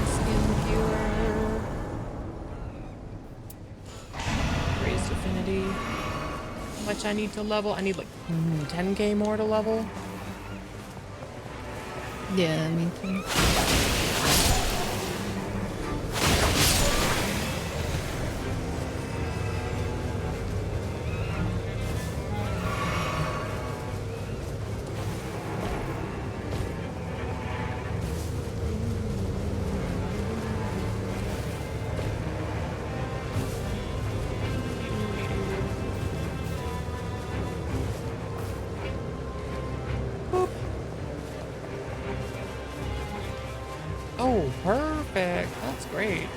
Skin viewer. Raised affinity. How much I need to level? I need like 10k more to level. Yeah, me too. Oh, perfect. That's great.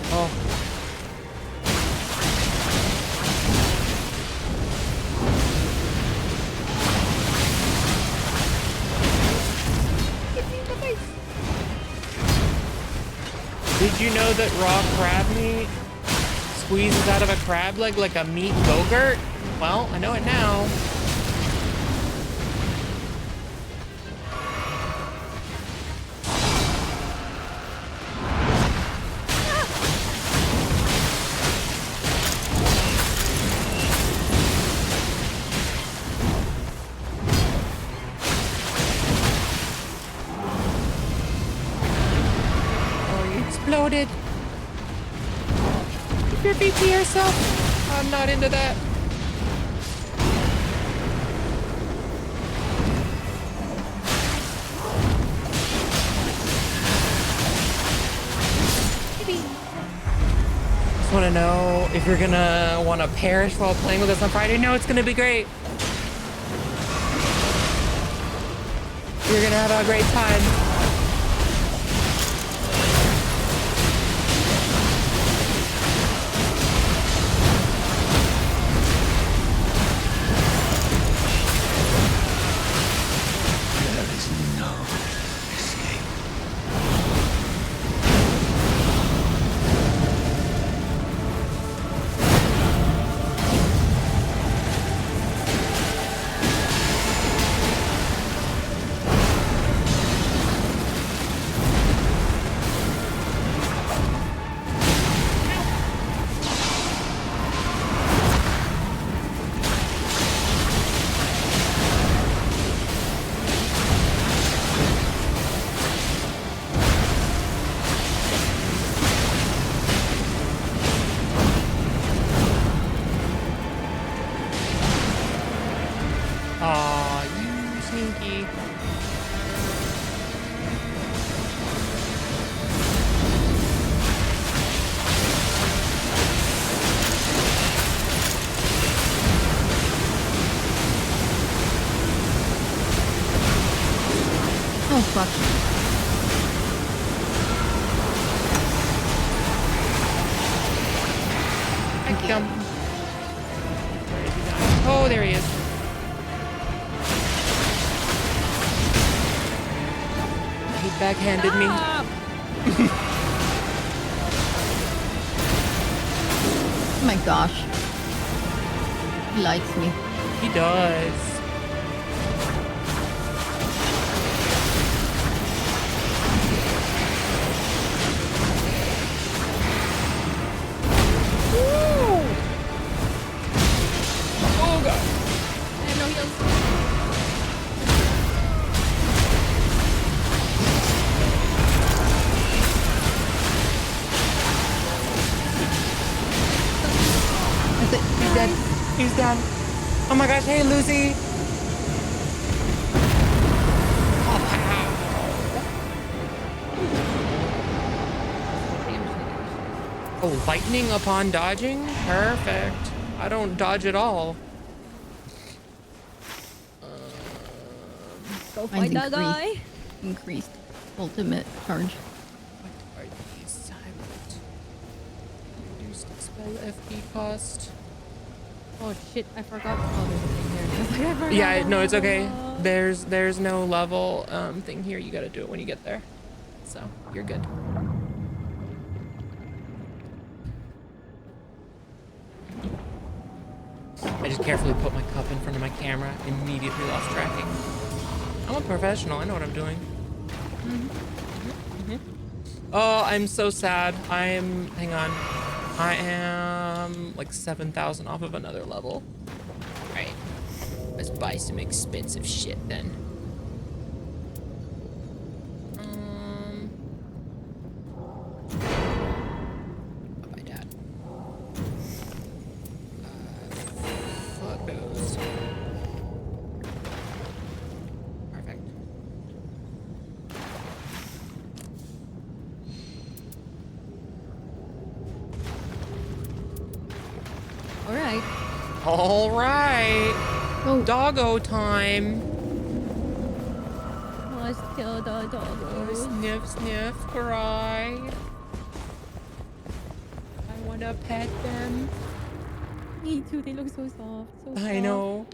Oh. Did you know that raw crab meat squeezes out of a crab leg like a meat go-gurt? Well, I know it now. Oh, you exploded. Keep your feet to yourself. I'm not into that. Just want to know if you're gonna want to perish while playing with us on Friday. No, it's gonna be great. You're gonna have a great time. There is no escape. fuck. I come. Oh, there he is. He backhanded me. Stop! Oh my gosh. He likes me. He does. Oh god. I have no heals. That's it. He's dead. He's down. Oh my gosh. Hey, Lucy. Oh, lightning upon dodging? Perfect. I don't dodge at all. Go Mine's fight that guy. Increased ultimate charge. What are these silent? Reduced spell FP cost. Oh shit! I forgot. Oh, there's a thing here. I was like, I forgot Yeah, the no, it's okay. level. There's no level thing here. You gotta do it when you get there. So you're good. I just carefully put my cup in front of my camera, immediately lost tracking. I'm a professional, I know what I'm doing. Oh, I'm so sad. Hang on. I am like 7,000 off of another level. All right, let's buy some expensive shit then. I'll buy that. Photos. Perfect. All right. All right. Oh, Doggo time. Let's kill the doggo. Sniff, sniff, cry. I want to pet them. Me too. They look so soft. So soft. I know.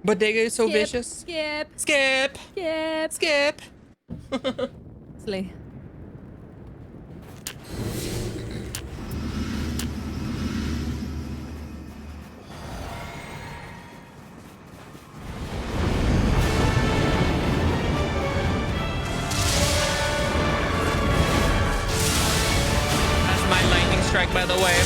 But they get so Skip, vicious. Skip. Skip. Skip. Skip. Slay. That's my lightning strike, by the way.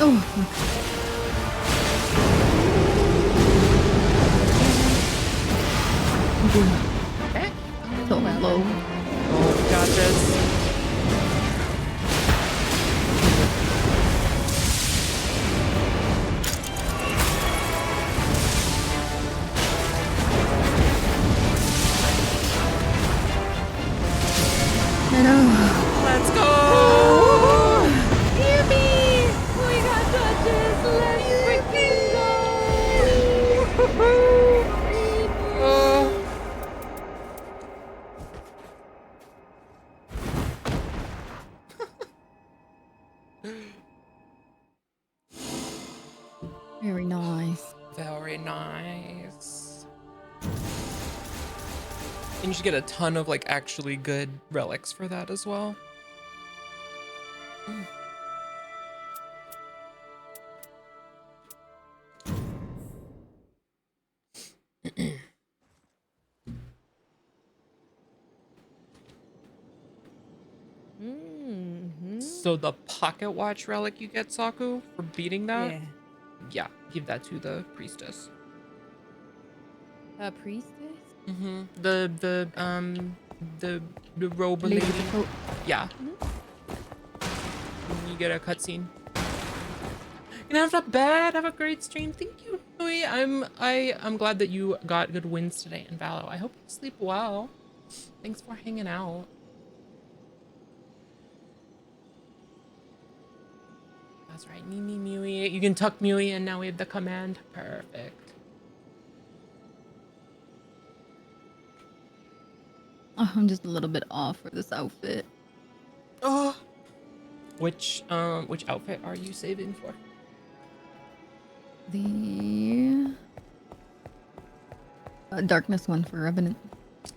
Eh? So low. Oh, we got this. I know. Let's go! Yippee! We got touches. Let's freaking go! Oh. Very nice. Very nice. And you should get a ton of like actually good relics for that as well. So the pocket watch relic you get, Saku, for beating that? Yeah. Yeah, give that to the priestess. A priestess? Mm-hmm. The robe Lady lady. with the coat. Yeah. You get a cutscene. You know, not bad. Have a great stream. Thank you, Louis. I'm glad that you got good wins today in Valo. I hope you sleep well. Thanks for hanging out. That's right. Mimi Mui. You can tuck Mui in now. We have the command. Perfect. Oh, I'm just a little bit off for this outfit. Oh. Which outfit are you saving for? The darkness one for Revenant.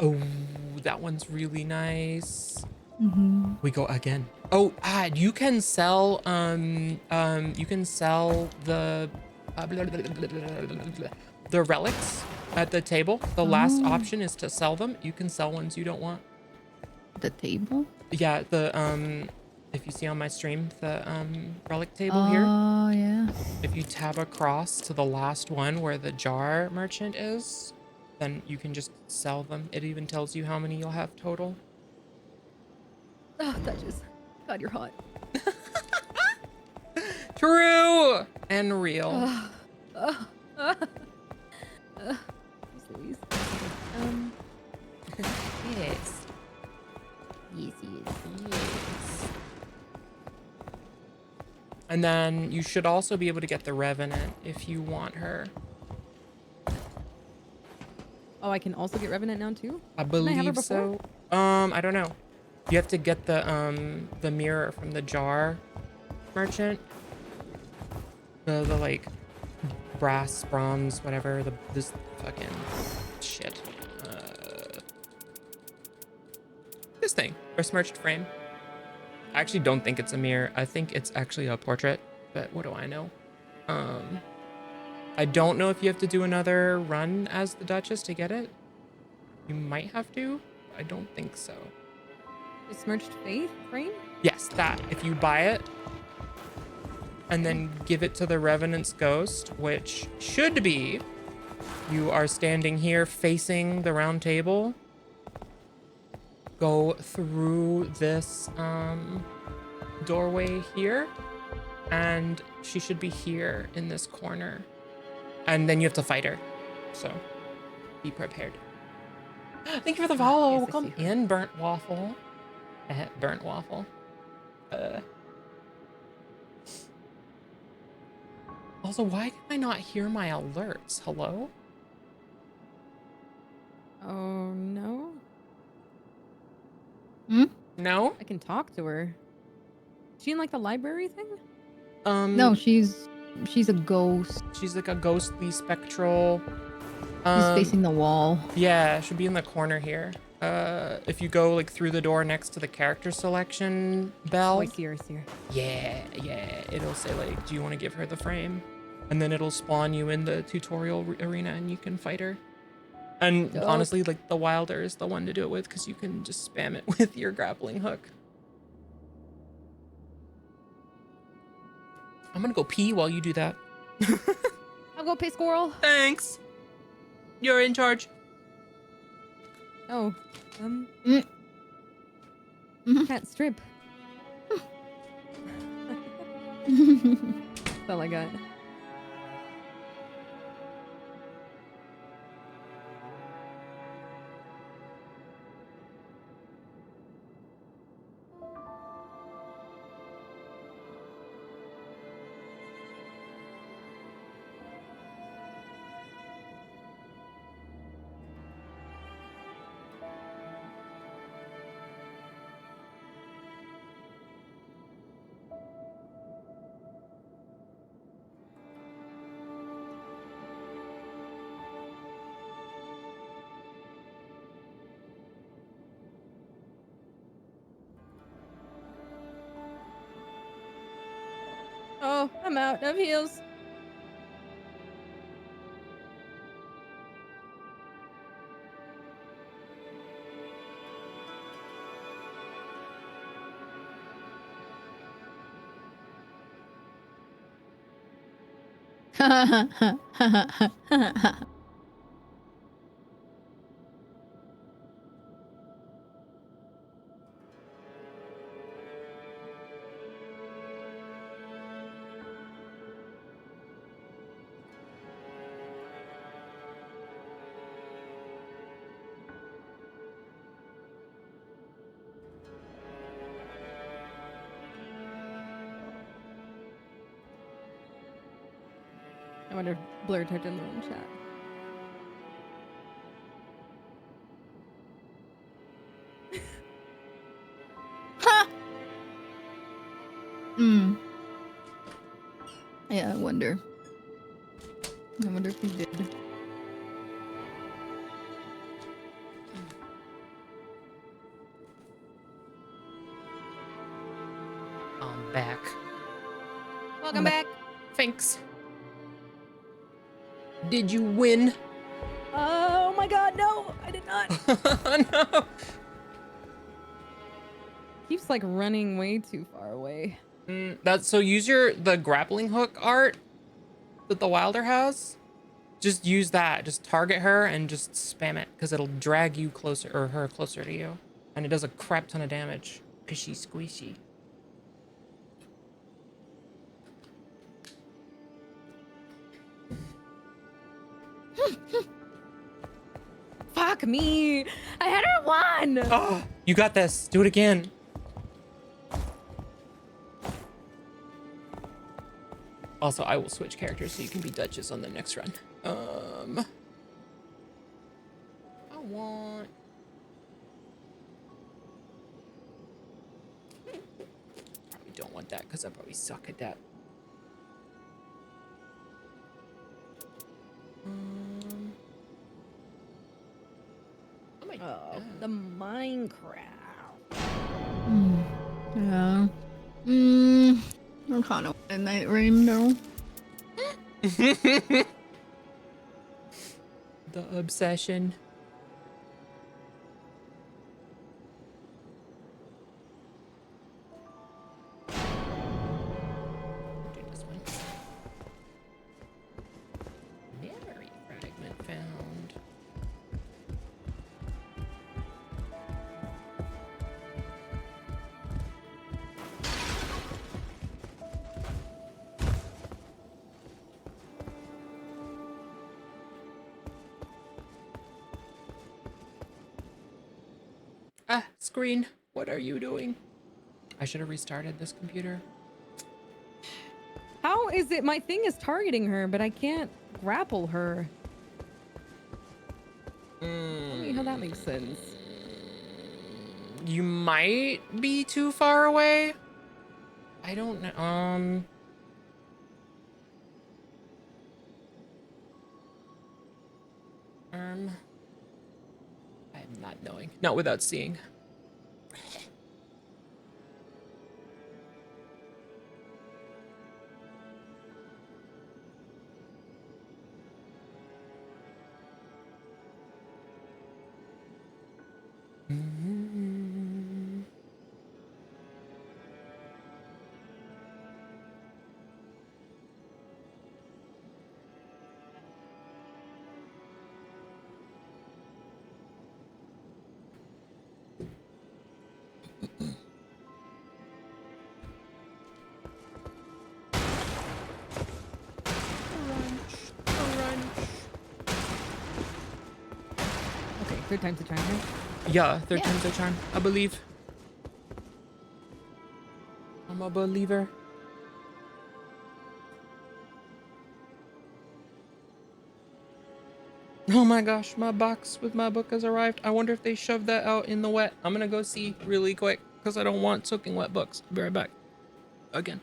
Oh, that one's really nice. Mm-hmm. We go again. Oh, you can sell the the relics at the table. The last Oh. option is to sell them. You can sell ones you don't want. The table? Yeah, the if you see on my stream, the relic table here. Oh, yeah. If you tab across to the last one where the jar merchant is, then you can just sell them. It even tells you how many you'll have total. Oh, touches. God, you're hot. True and real. Louise. Yes. Yes, Yes. And then you should also be able to get the Revenant if you want her. Oh, I can also get Revenant now too? I Didn't I have her believe so. I don't know. You have to get the mirror from the jar merchant. The like brass, bronze, whatever. This fucking shit. This thing, besmirched frame. I actually don't think it's a mirror. I think it's actually a portrait, but what do I know? I don't know if you have to do another run as the Duchess to get it. You might have to. I don't think so. Besmirched Faith frame? Yes, that. If you buy it and then give it to the Revenant's ghost, which should be, you are standing here facing the round table. Go through this doorway here, and she should be here in this corner. And then you have to fight her. So be prepared. Thank you for the follow. Yes, I Welcome see her. in, Burnt Waffle. Burnt Waffle. Also, why can I not hear my alerts? Hello? Oh, no. No? I can talk to her. Is she in like the library thing? No, she's a ghost. She's like a ghostly spectral. She's facing the wall. Yeah, should be in the corner here. If you go like through the door next to the character selection bell. Oh, I see her, I see her. Yeah, it'll say like, do you want to give her the frame? And then it'll spawn you in the tutorial arena and you can fight her. And Dope. honestly, like the Wilder is the one to do it with because you can just spam it with your grappling hook. I'm gonna go pee while you do that. I'll go pay squirrel. Thanks. You're in charge. Oh, Mm. Mhm. cat strip. That's all I got. Oh, I'm out of heels. I wonder if Blur typed in the wrong chat. Mm. Yeah, I wonder. I wonder if he did. I'm back. Welcome back. Thanks. Did you win? Oh my god, no, I did not. No. Keeps like running way too far away. That's so use the grappling hook art that the Wilder has. Just use that. Just target her and just spam it because it'll drag you closer or her closer to you. And it does a crap ton of damage. Pishy squishy. Fuck me. I had her one. Oh, you got this. Do it again. Also, I will switch characters so you can be Duchess on the next run. I want... Probably don't want that because I probably suck at that. Oh my Oh, the Minecraft. Yeah. I kind of want a night rain though. The obsession. Do this one. Memory fragment found. Ah, screen. What are you doing? I should have restarted this computer. How is it? My thing is targeting her, but I can't grapple her. Tell me how that makes sense. You might be too far away. I don't know. I'm not knowing. Not without seeing. Mm-hmm. Third time's the charm, right? Yeah, third Yeah. time's a charm, I believe. I'm a believer. Oh my gosh, my box with my book has arrived. I wonder if they shoved that out in the wet. I'm gonna go see really quick because I don't want soaking wet books. I'll be right back. Again.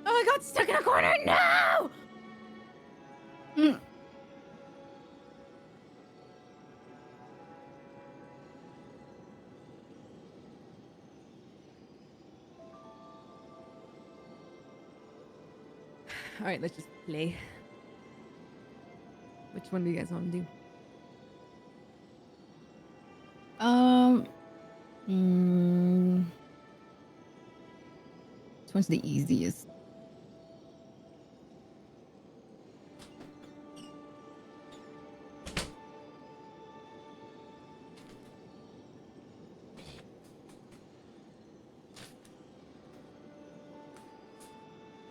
Oh, I got stuck in a corner. No. All right, let's just play. Which one do you guys want to do? This one's the easiest.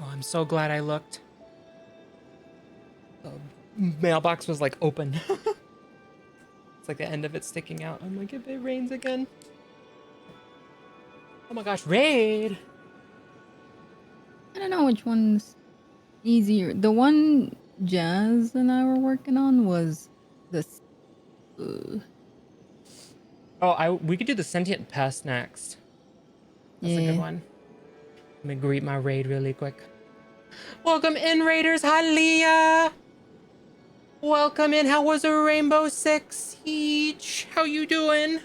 Oh, I'm so glad I looked. The mailbox was like open. It's like the end of it sticking out. I'm like, if it rains again. Oh my gosh, raid! I don't know which one's easier. The one Jazz and I were working on was this. Oh, we could do the sentient pest next. That's a Yeah. good one. Let me greet my raid really quick. Welcome in, raiders. Hi, Leah. Welcome in. How was a Rainbow Six Siege? How you doing?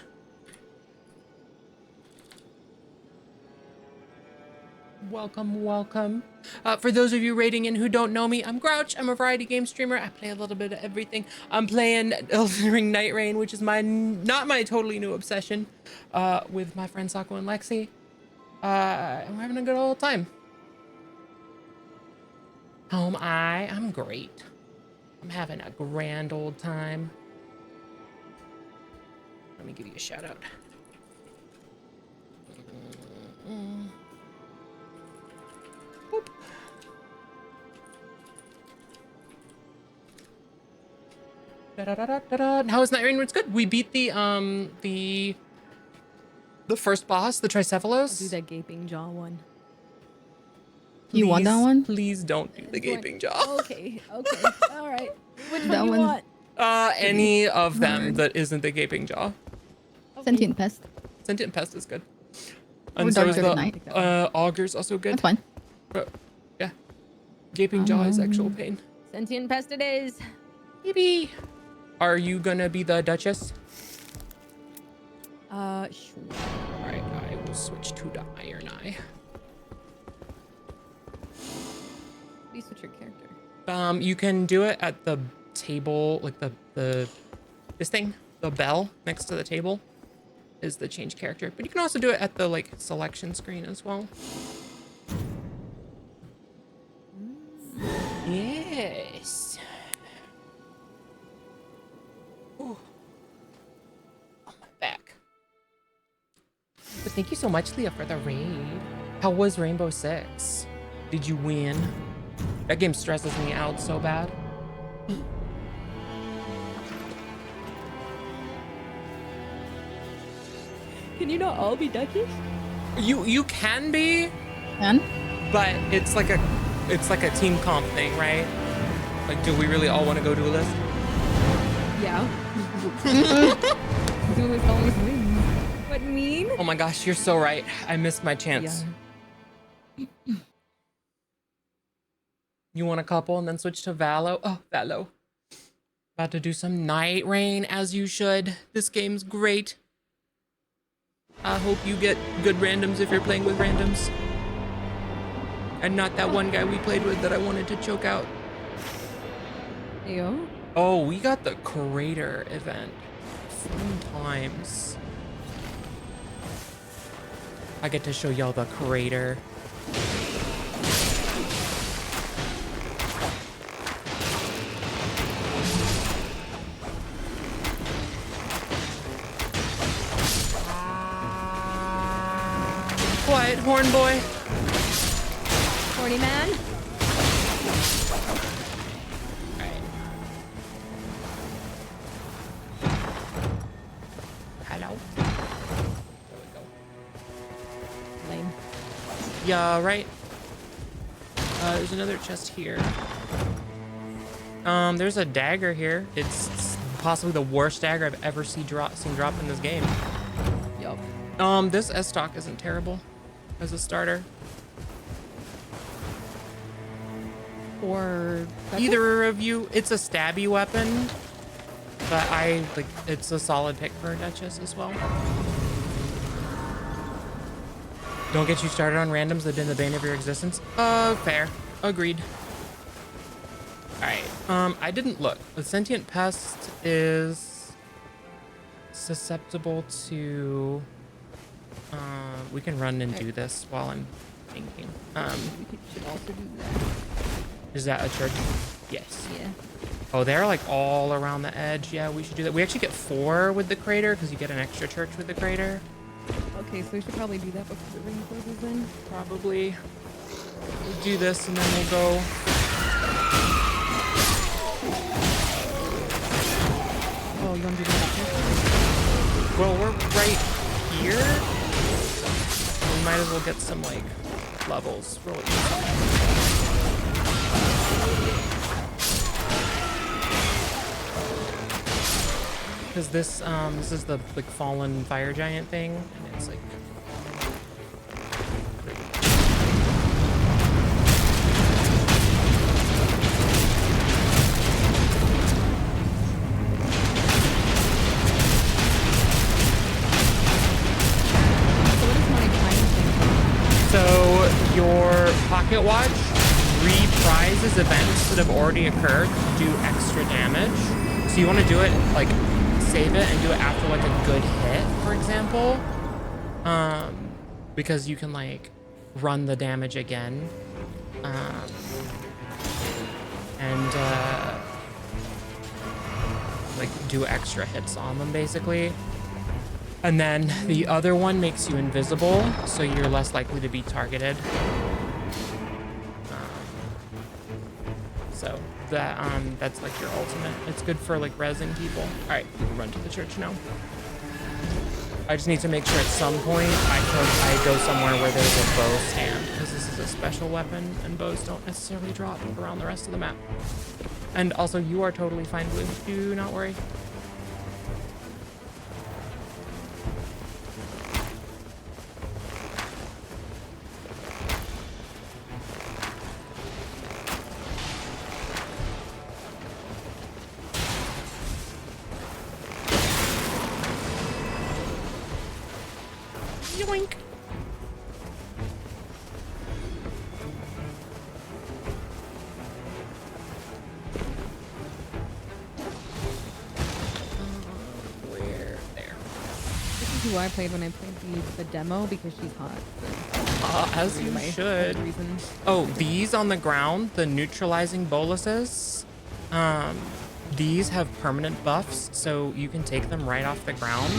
Welcome, welcome. For those of you raiding in who don't know me, I'm Grouch. I'm a variety game streamer. I play a little bit of everything. I'm playing Elden Ring Night Rain, which is not my totally new obsession, with my friends Sako and Lexi. I'm having a good old time. How am I? I'm great. I'm having a grand old time. Let me give you a shout out. Boop. Da-da-da-da-da-da. How is Night Rain? It's good. We beat the first boss, the I'll do Tricephalos. that gaping jaw one. You want that Please- one? Please don't do the This one- gaping jaw. Okay, okay, all right. Which That one you one's- want? Any of them hard. that isn't the gaping jaw. Okay. Sentient Pest. Sentient Pest is good. Or And so Dark is Side of the Night. Augur's also good. That's fine. But yeah, gaping jaw is actual Um, pain. Sentient pest it is. Maybe. Are you gonna be the Duchess? Sure. All right, I will switch to the Iron Eye. You switch your character. You can do it at the table, like this thing, the bell next to the table is the change character. But you can also do it at the like selection screen as well. Yes. Ooh. On my back. But thank you so much, Leah, for the raid. How was Rainbow Six? Did you win? That game stresses me out so bad. Can you not all be Duchess? You can be, And but it's like a team comp thing, right? Like, do we really all want to go do this? Yeah. Duelist always wins. What mean? Oh my gosh, you're so right. I missed my chance. You want a couple and then switch to Valo? Oh, Valo. About to do some Night Rain as you should. This game's great. I hope you get good randoms if you're playing with randoms. And not that one guy we played with that I wanted to choke out. Ayo. Oh, we got the Crater event. Fun times. I get to show y'all the Crater. Quiet, horn boy. Horny man. Alright. Hello. There we go. Lame. Yeah, right. There's another chest here. There's a dagger here. It's possibly the worst dagger I've ever seen drop in this game. Yup. This S stock isn't terrible as a starter. Or Either of you, it's a stabby weapon, but it's a solid pick for a Duchess as well. Don't get you started on randoms that have been the bane of your existence. Fair. Agreed. Alright, I didn't look. The sentient pest is susceptible to... we can run and do this while I'm thinking. we should also do that. Is that a church? Yes. Yeah. Oh, they're like all around the edge. Yeah, we should do that. We actually get 4 with the crater because you get an extra church with the crater. Okay, so we should probably do that before the ring closes then. Probably. We'll do this and then we'll go. Oh, you want to do that? Well, we're right here. We might as well get some like levels real easy. Because this is the like fallen fire giant thing, and it's like so your pocket watch reprises events that have already occurred to do extra damage. So you want to do it like save it and do it after like a good hit, for example, because you can like run the damage again, and like do extra hits on them basically. And then the other one makes you invisible, so you're less likely to be targeted. So that's like your ultimate. It's good for like rezzing people. All right, we can run to the church now. I just need to make sure at some point I go somewhere where there's a bow stand, because this is a special weapon and bows don't necessarily drop around the rest of the map. And also, you are totally fine, Blue. Do not worry. Yoink. Where? There. This is who I played when I played the demo, because she's hot. As you should. Reasons. Oh, these on the ground, the neutralizing boluses, these have permanent buffs, so you can take them right off the ground.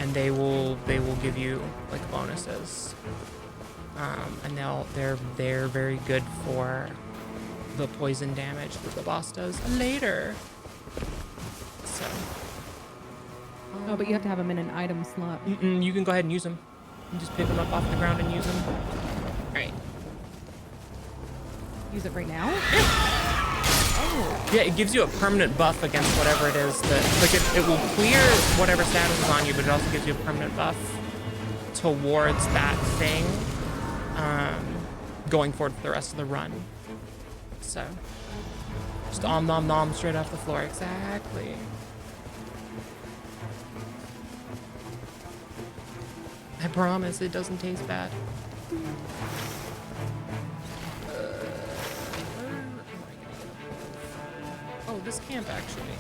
And they will give you like bonuses. And they're very good for the poison damage that the boss does later. So. Oh, but you have to have them in an item slot. You can go ahead and use them. You just pick them up off the ground and use them. All right. Use it right now? Yeah, it gives you a permanent buff against whatever it is that, like, it will clear whatever status is on you, but it also gives you a permanent buff towards that thing, going forward for the rest of the run. So, just om nom nom straight off the floor. Exactly. I promise it doesn't taste bad. Oh, this camp actually.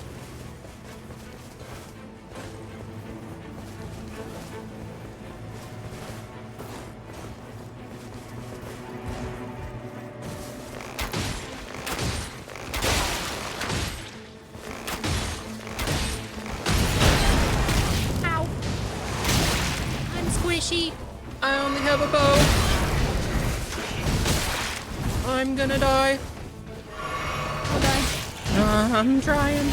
Ow! I'm squishy. I only have a bow. I'm gonna die. I'll die. I'm trying.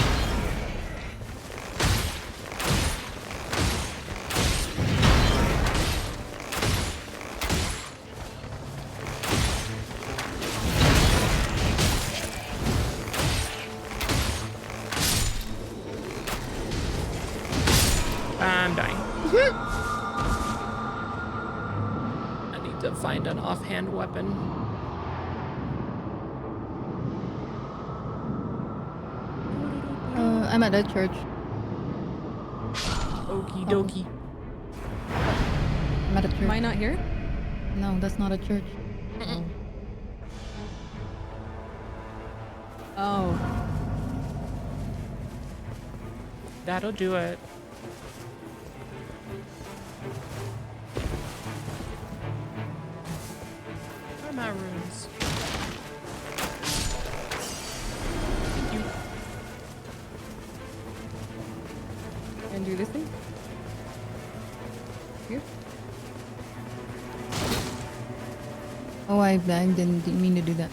I'm dying. I need to find an offhand weapon. I'm at a church. Okie dokie. I'm at a church. Am I not here? No, that's not a church. Oh. That'll do it. Where are my runes? Thank you. And do this thing? Here? Oh, I didn't mean to do that.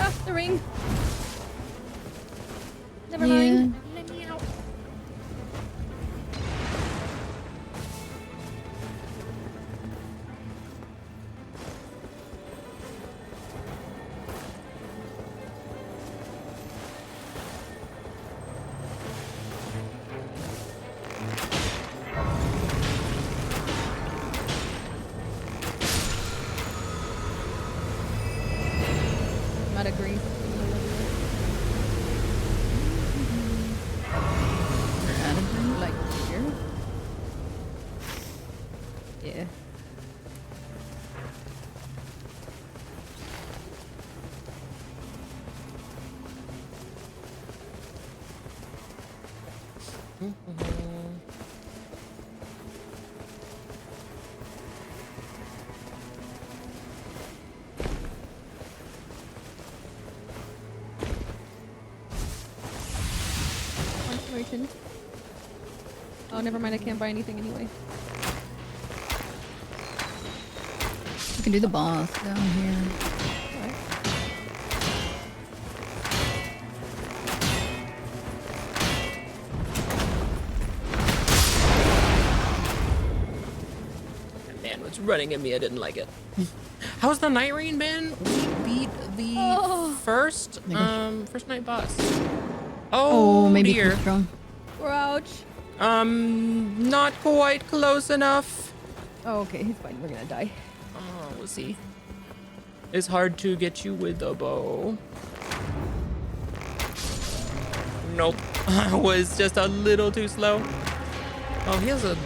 Ah, the ring! Never Yeah. mind. Let me out. I'm out of grief. Like here? Yeah. Constellation. Oh, never mind. I can't buy anything anyway. You can do the boss down here. Alright. That man was running at me. I didn't like it. How's the night rain been? We beat the first night boss. Oh, maybe dear. too strong. Ouch. Not quite close enough. Oh, okay. He's fine. We're gonna die. Oh, we'll see. It's hard to get you with a bow. Nope. I was just a little too slow. Oh, he has a...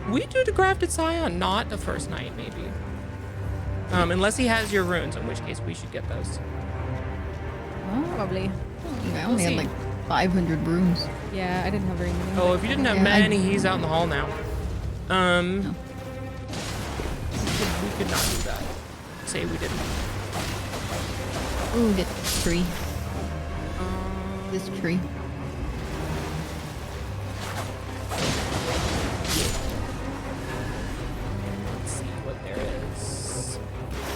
We do the Grafted Scion, not the first night, maybe. Unless he has your runes, in which case we should get those. Probably. I only had see. like 500 brooms. Yeah, I didn't have very many. Oh, if you didn't have Yeah, many, he's out in the hall now. No. We could not do that. Say we didn't. Ooh, get tree. Um, This tree. Let's see what there is.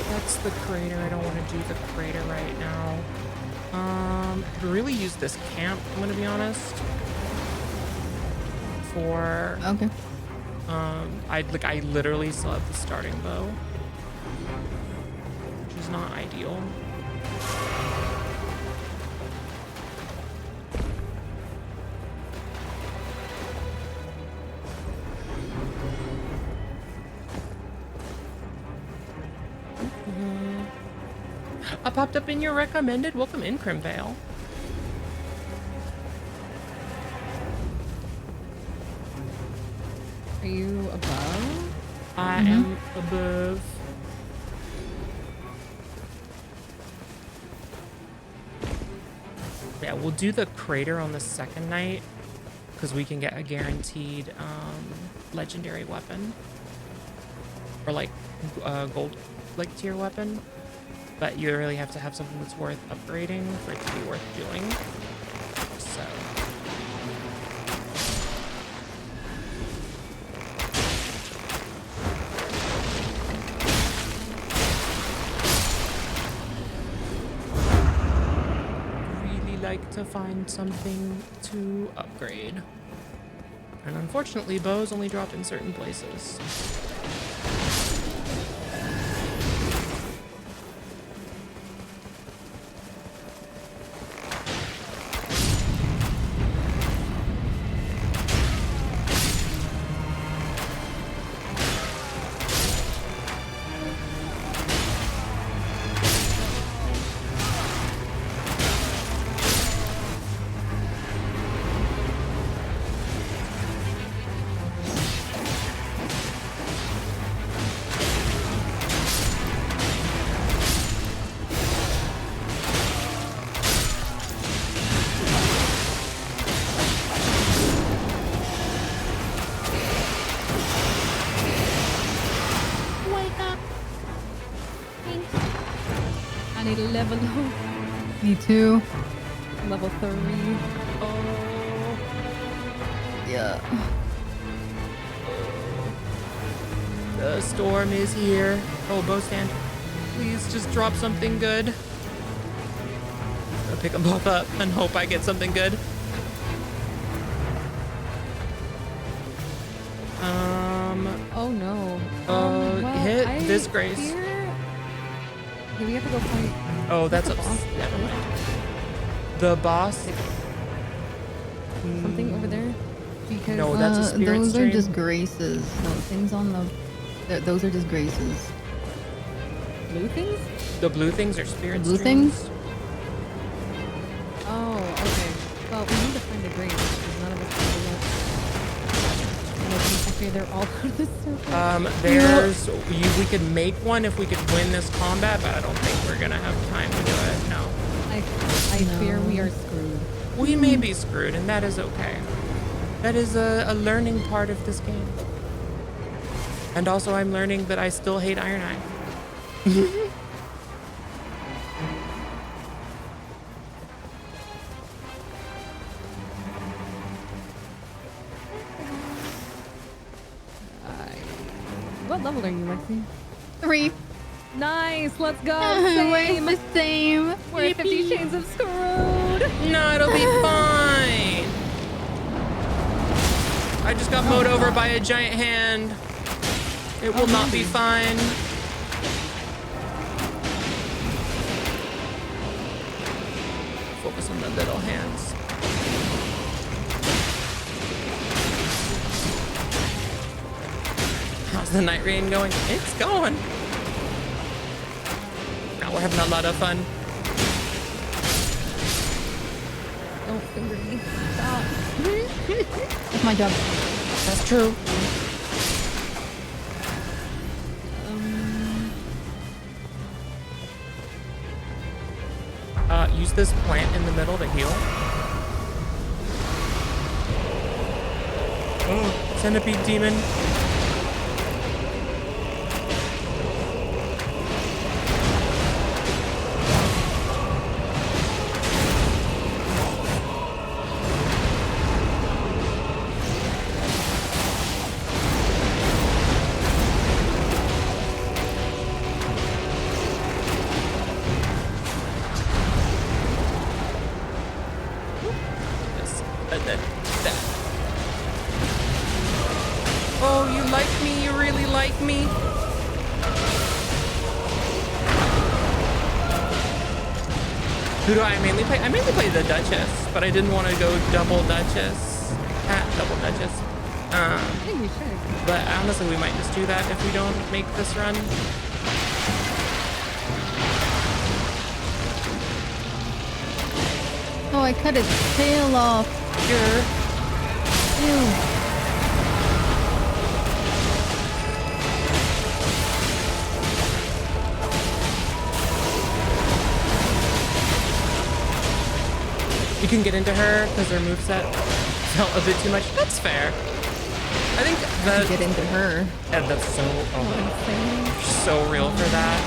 That's the crater. I don't want to do the crater right now. I could really use this camp, I'm gonna be honest. For Okay. I literally still have the starting bow, which is not ideal. I popped up in your recommended. Welcome in, Crimvale. Are you above? I am above. Yeah, we'll do the crater on the second night because we can get a guaranteed legendary weapon or like gold like tier weapon. But you really have to have something that's worth upgrading for it to be worth doing. So. Really like to find something to upgrade. And unfortunately, bows only drop in certain places. I need a level Me too. level 3. Oh. Yeah. The storm is here. Oh, bow stand. Please just drop something good. I'll pick them both up and hope I get something good. Oh no. Hit I disgrace. fear- Okay, we have to go fight. Oh, that's the a boss. never mind. The boss. Something over there. Because No, that's a spirit Those stream. are just graces. No, things on the... Those are just graces. blue things? The blue things are spirit blue streams. things? Oh, okay. Well, we need to find a grave because none of us found it yet. Okay, they're all out of this circle. There's we could make one if we could win this combat, but I don't think we're gonna have time to do it. No. I fear we are screwed. We may be screwed, and that is okay. That is a learning part of this game. And also, I'm learning that I still hate Iron Eye. What level are you, Lexi? 3. Nice, let's go. We're Same. the same. We're at 50 Shades of Screwed. No, it'll be fine. I just got mowed over by a giant hand. It will not be fine. Focus on the little hands. How's the night rain going? It's going. Now we're having a lot of fun. Don't finger me. Stop. That's my job. That's true. Use this plant in the middle to heal. Oh, centipede demon. Oh, you like me? You really like me? Who do I mainly play? I mainly play the Duchess, but I didn't want to go double Duchess. Double Duchess. I think we should. But honestly, we might just do that if we don't make this run. Oh, I cut its tail off. Sure. Ew. You can get into her because her moveset felt a bit too much. That's fair. I think that Get into her. that's so so real for that.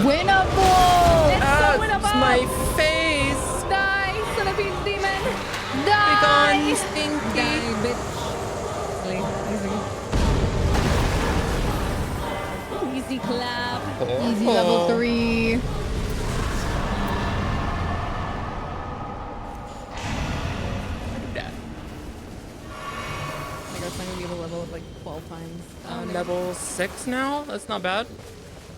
Winnable! It's so winnable! My face. Die, son of a demon! Be gone, stinky. Die, bitch. Easy. Easy clap. Easy level 3. I guess I'm gonna be able to level up like 12 times. Level 6 now? That's not bad.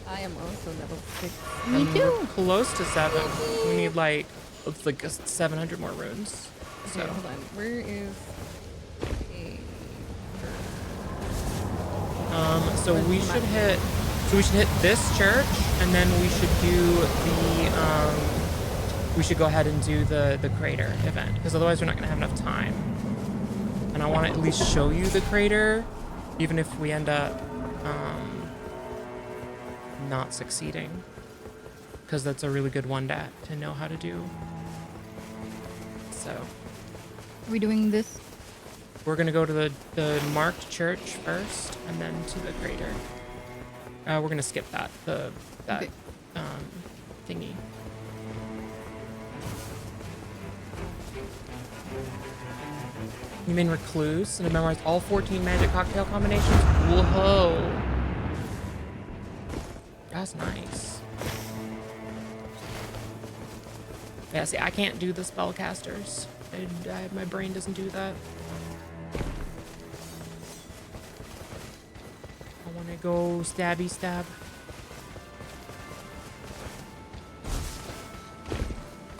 I am also level 6. Me And too. we're close to 7. We need like, it's like 700 more runes. So, Okay, hold on. Where is so Where's we the should map? hit this church, and then we should do we should go ahead and do the crater event, because otherwise we're not gonna have enough time. And I want to at least show you the crater, even if we end up not succeeding, because that's a really good one to know how to do. So Are we doing this? we're gonna go to the marked church first, and then to the crater. We're gonna skip that Okay. Thingy. You mean recluse and have memorized all 14 magic cocktail combinations? Whoa. That's nice. Yeah, see, I can't do the spellcasters. My brain doesn't do that. I want to go stabby stab.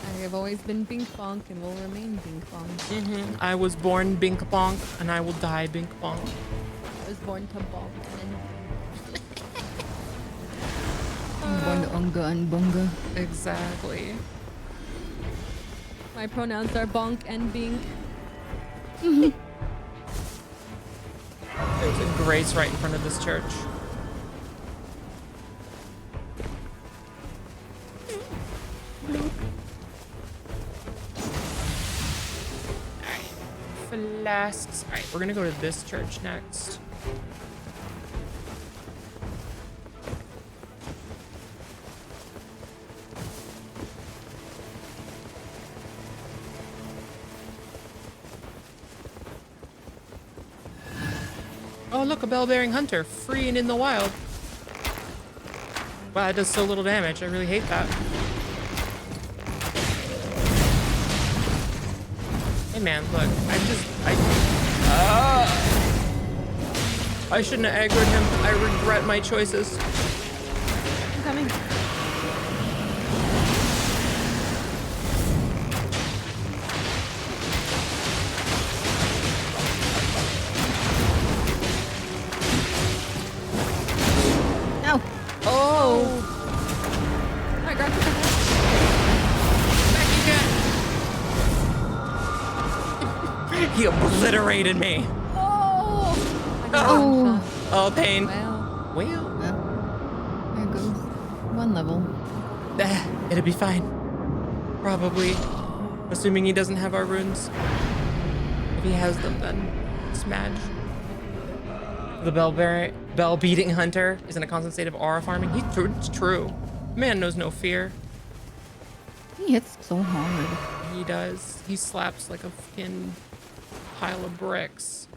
I have always been Bink Bonk and will remain Bink Bonk. I was born Bink Bonk, and I will die Bink Bonk. I was born to bonk and Born to Unga and Bunga. Exactly. my pronouns are bonk and bink. There's a grace right in front of this church. Alright. Flasks. Alright, we're gonna go to this church next. Oh, look, a bell-bearing hunter, free and in the wild. Wow, that does so little damage. I really hate that. Hey, man, look, I shouldn't have aggroed him. I regret my choices. I'm coming. Ow! Oh, I grabbed it. back again. He obliterated me. Oh! I got Oh. one shot. Oh, pain. Well, Well, Well, there goes one level. it'll be fine. Probably. Assuming he doesn't have our runes. If he has them, then smash. The bell-beating hunter is in a constant state of aura farming. It's true. Man knows no fear. He hits so hard. He does. He slaps like a fucking pile of bricks.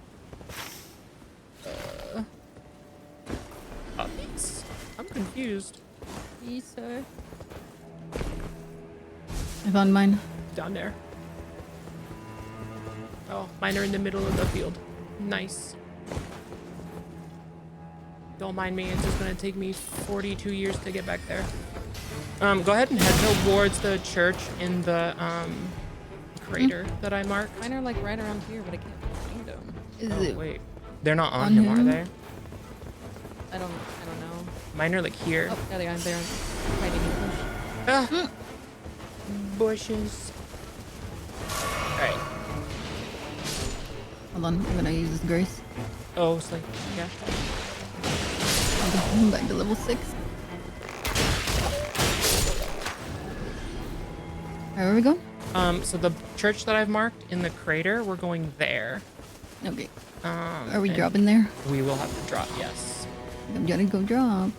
Puppies? I'm confused. yes, sir. I found mine. Down there. Oh, mine are in the middle of the field. Nice. Don't mind me, it's just gonna take me 42 years to get back there. Go ahead and head towards the church in the crater that I marked. Mine are like right around here, but I can't find them. Is Oh, it wait. They're not on on him, are him? they? I don't know. Mine are like here. Oh, yeah, they are. They're hiding in the bush. Ah. Bushes. Alright. Hold on, I'm gonna use this grace. Oh, it's like, yeah. I'm back to level 6. Alright, where we go? So the church that I've marked in the crater, we're going there. Okay. Are Are we dropping there? We will have to drop, yes. I'm gonna go drop.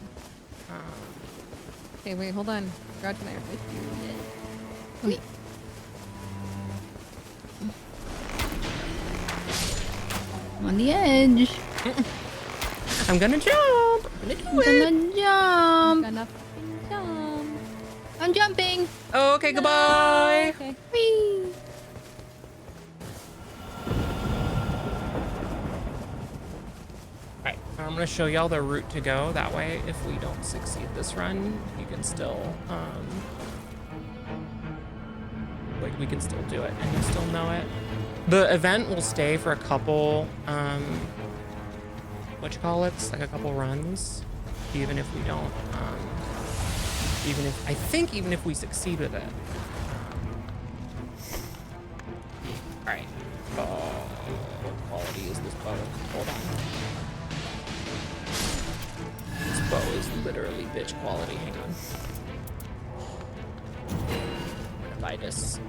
Okay, wait, hold on. God, can I with you? Okay. I'm on the edge. I'm gonna jump. I'm gonna do I'm it. gonna jump. Gonna jump. I'm jumping. Okay, goodbye. Okay. Whee. Alright, I'm gonna show y'all the route to go. That way, if we don't succeed this run, you can still, like, we can still do it and you'll still know it. The event will stay for a couple, what you call it? It's like a couple runs, even if we don't, I think even if we succeed with it. Alright. Oh, what quality is this bow? Hold on. This bow is literally bitch quality. Hang on. I'm gonna buy this.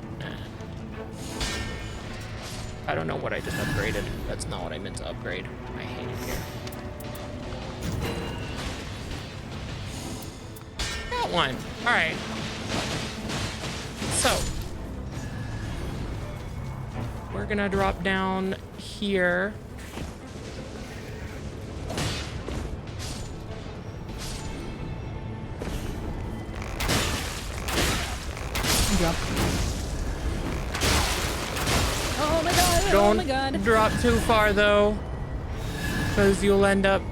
I don't know what I just upgraded. That's not what I meant to upgrade. I hate it here. Got one. All right. So we're gonna drop down here. Drop. Oh my god! Oh Don't my god! drop too far though, because you'll end up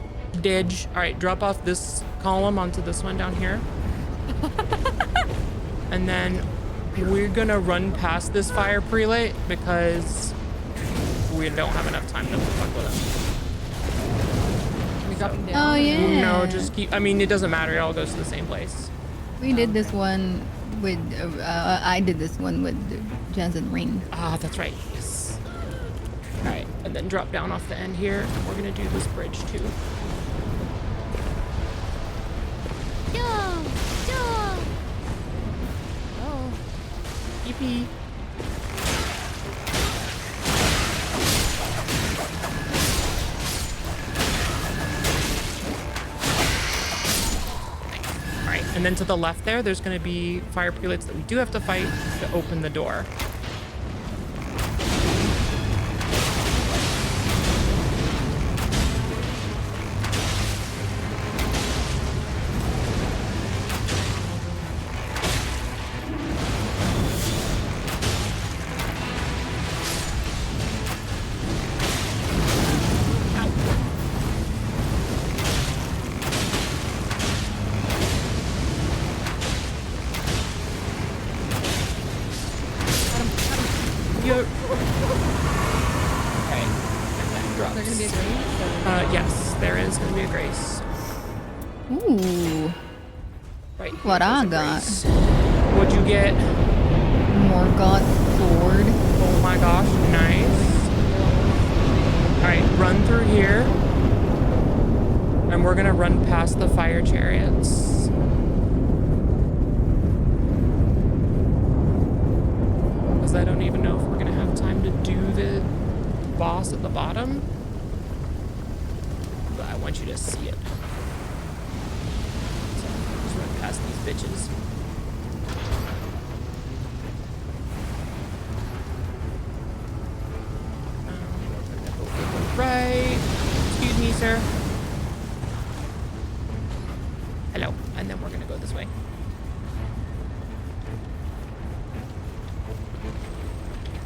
dead. All right, drop off this column onto this one down here. And then we're gonna run past this fire prelate because we don't have enough time to fuck with it. Are we dropping down? Oh yeah. No, just keep, I mean, it doesn't matter. It all goes to the same place. We did this one with. I did this one with Jansen Ring. Ah, that's right. Yes. All right, and then drop down off the end here. And we're gonna do this bridge too. Jump! Jump! Oh. Yippee. Alright, and then to the left there's going to be fire prelates that we do have to fight to open the door. Yes, there is going to be a grace. Ooh. Right. What there's I a got? grace. What'd you get? Morgoth sword. Oh my gosh, nice. Alright, run through here. And we're going to run past the fire chariots. Because I don't even know if we're going to have time to do the boss at the bottom. But I want you to see it. So, just run past these bitches. We're gonna go over right. Excuse me, sir. Hello. And then we're gonna go this way.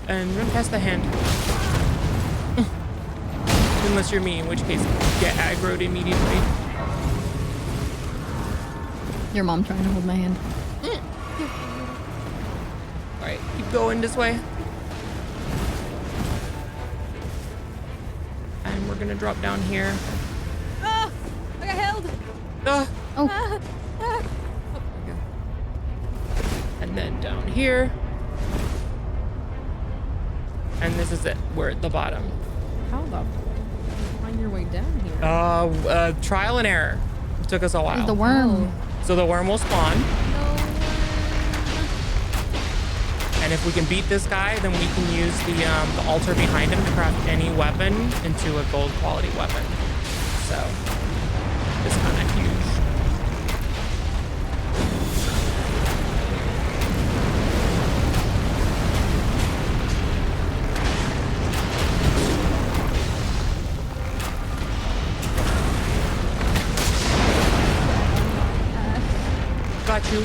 And run past the hand. Unless you're me, in which case get aggroed immediately. Your mom trying to hold my hand. Alright, keep going this way. And we're gonna drop down here. Ah! I got held! Ah, Oh, Ah! Ah! Oh, okay. and then down here. And this is it. We're at the bottom. How the find your way down here? Trial and error. It took us a there's while. the worm. So the worm will spawn. No. And if we can beat this guy, then we can use the altar behind him to craft any weapon into a gold quality weapon. So it's kind of huge. Got you.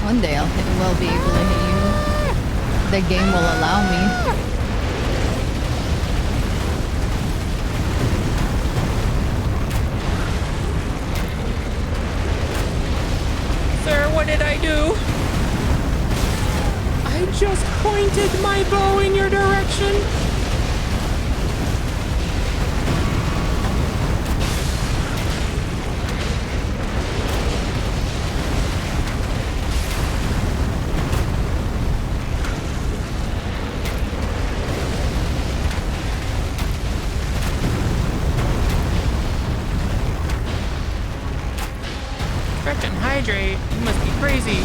One day will be able to hit you. The game will allow me. Sir, what did I do? I just pointed my bow in your direction. Frickin' hydrate. You must be crazy.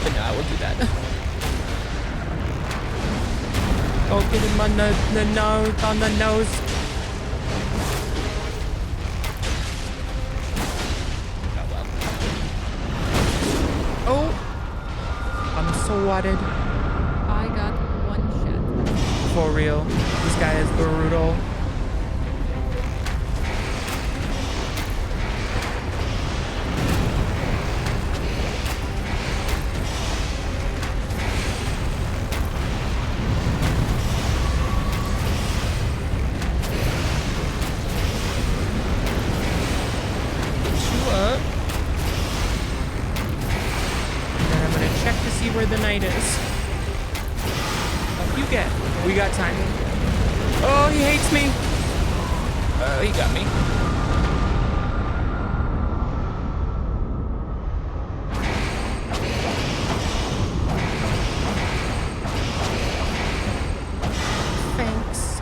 But no, I will do that. Oh, get him on the nose, on the nose. Oh, well. Oh! I'm swatted. I got one shot. For real. This guy is brutal. Where the knight is. Up you get. We got time. Oh, he hates me. Oh, he got me. Thanks.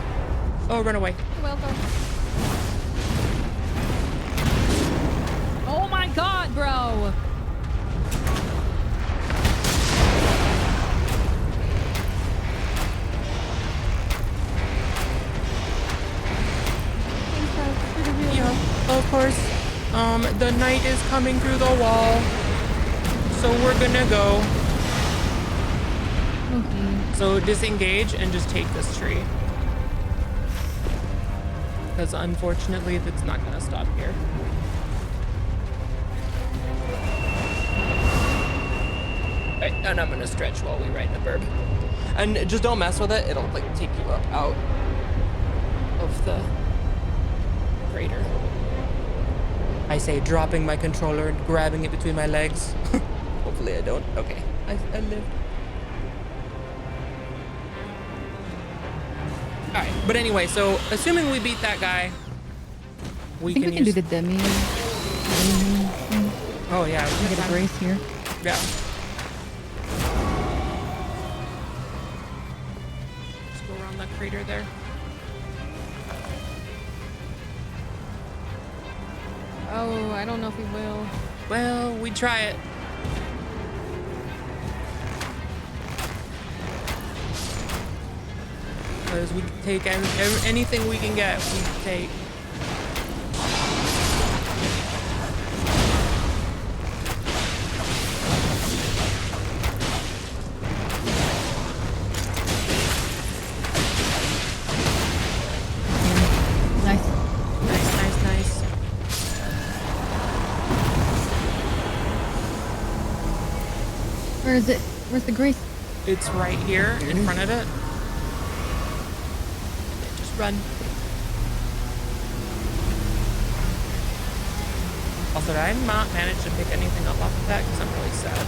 Oh, run away. You're welcome. Oh my god, bro! Of course, the knight is coming through the wall, so we're gonna go. Okay. So disengage and just take this tree. Because unfortunately, it's not gonna stop here. Right, and I'm gonna stretch while we ride the bird. And just don't mess with it, it'll like take you up out of the crater. I say dropping my controller and grabbing it between my legs. Hopefully I don't. Okay, I lived. Alright, but anyway, so assuming we beat that guy, I think we can do the demi. Oh yeah, We get a brace here. yeah. Let's go around that crater there. Oh, I don't know if we will. Well, we try it. Because we can take anything we can get, we can take. Where is it? Where's the grace? It's right here in front of it. Just run. Also, did I not manage to pick anything up off of that? Because I'm really sad.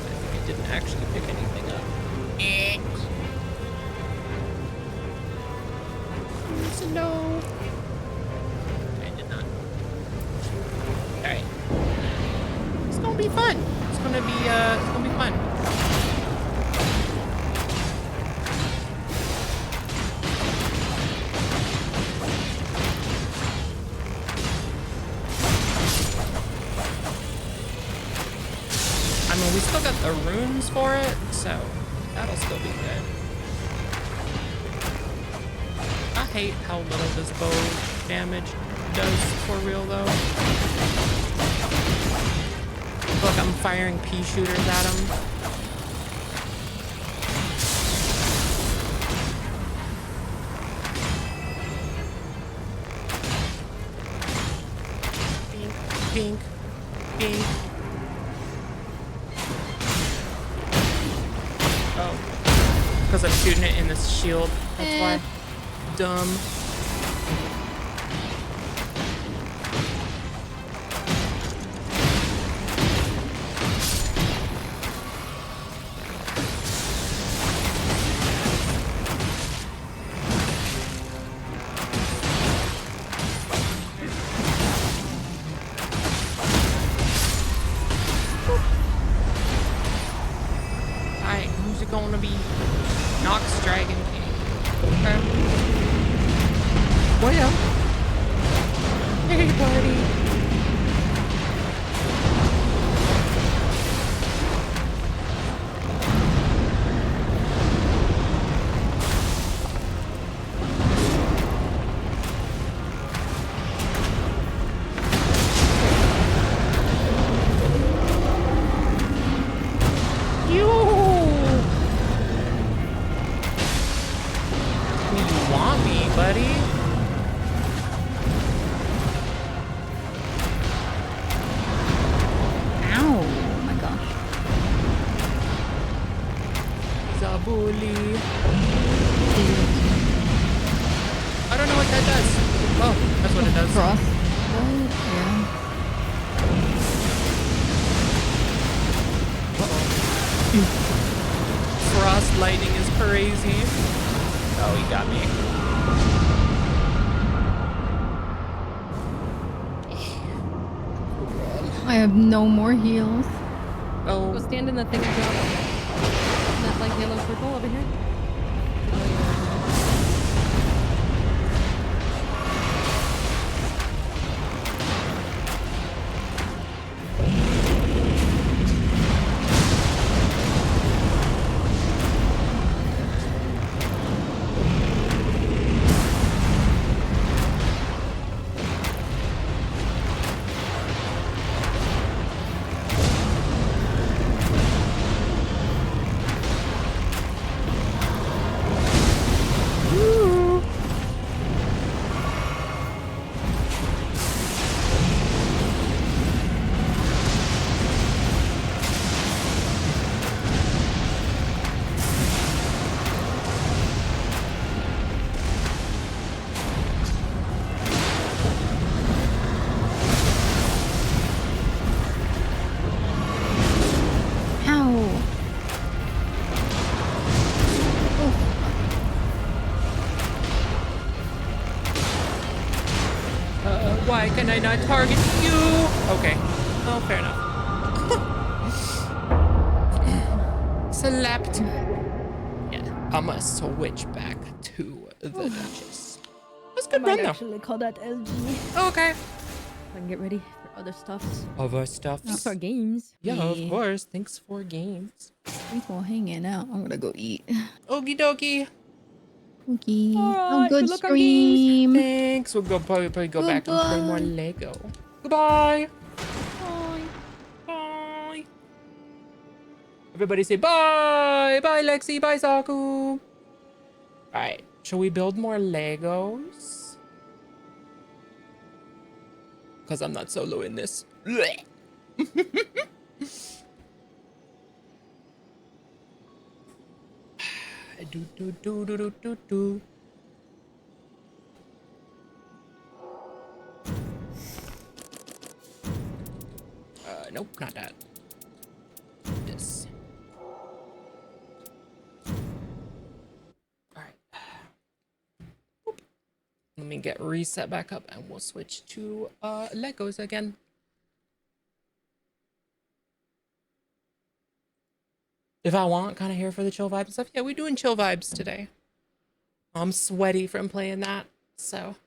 I think I didn't actually pick anything up. So no. I did not. Alright. It's gonna be fun. It's gonna be fun. I mean, we still got the runes for it, so that'll still be good. I hate how little this bow damage does for real, though. Look, I'm firing pea shooters at him. Bink, bink, bink. Oh, because I'm shooting it in this shield. That's why. Dumb. Alright, who's it gonna be? Nox Dragon King. Okay. Well, hey, buddy. You want me, buddy? Bully. I don't know what that does. Oh, that's what it does. Cross. Yeah. Uh-oh. Frost lightning is crazy. Oh, he got me. I have no more heals. Oh. Go stand in the thing. That like yellow circle over here. Why can I not target you? Okay. Oh, fair enough. Slept. Yeah, I'm gonna switch back to the Duchess. That's a good run, though. Actually call that LG. Okay. I can get ready for other stuffs. Other stuff. For games. Yeah, of Yeah. course. Thanks for games. Thanks for hanging out. I'm gonna go eat. Okie dokie. Okay. Alright, Good good luck on games. stream. Thanks. We'll probably go back and play more Lego. Goodbye. Bye. Bye. Everybody say bye. Bye, Lexi. Bye, Saku. Alright. Shall we build more Legos? Because I'm not solo in this. do do do do do do do. Nope, not that. This. All right. Boop. Let me get reset back up, and we'll switch to Legos again. If I want, kind of here for the chill vibes and stuff. Yeah, we're doing chill vibes today. I'm sweaty from playing that, so.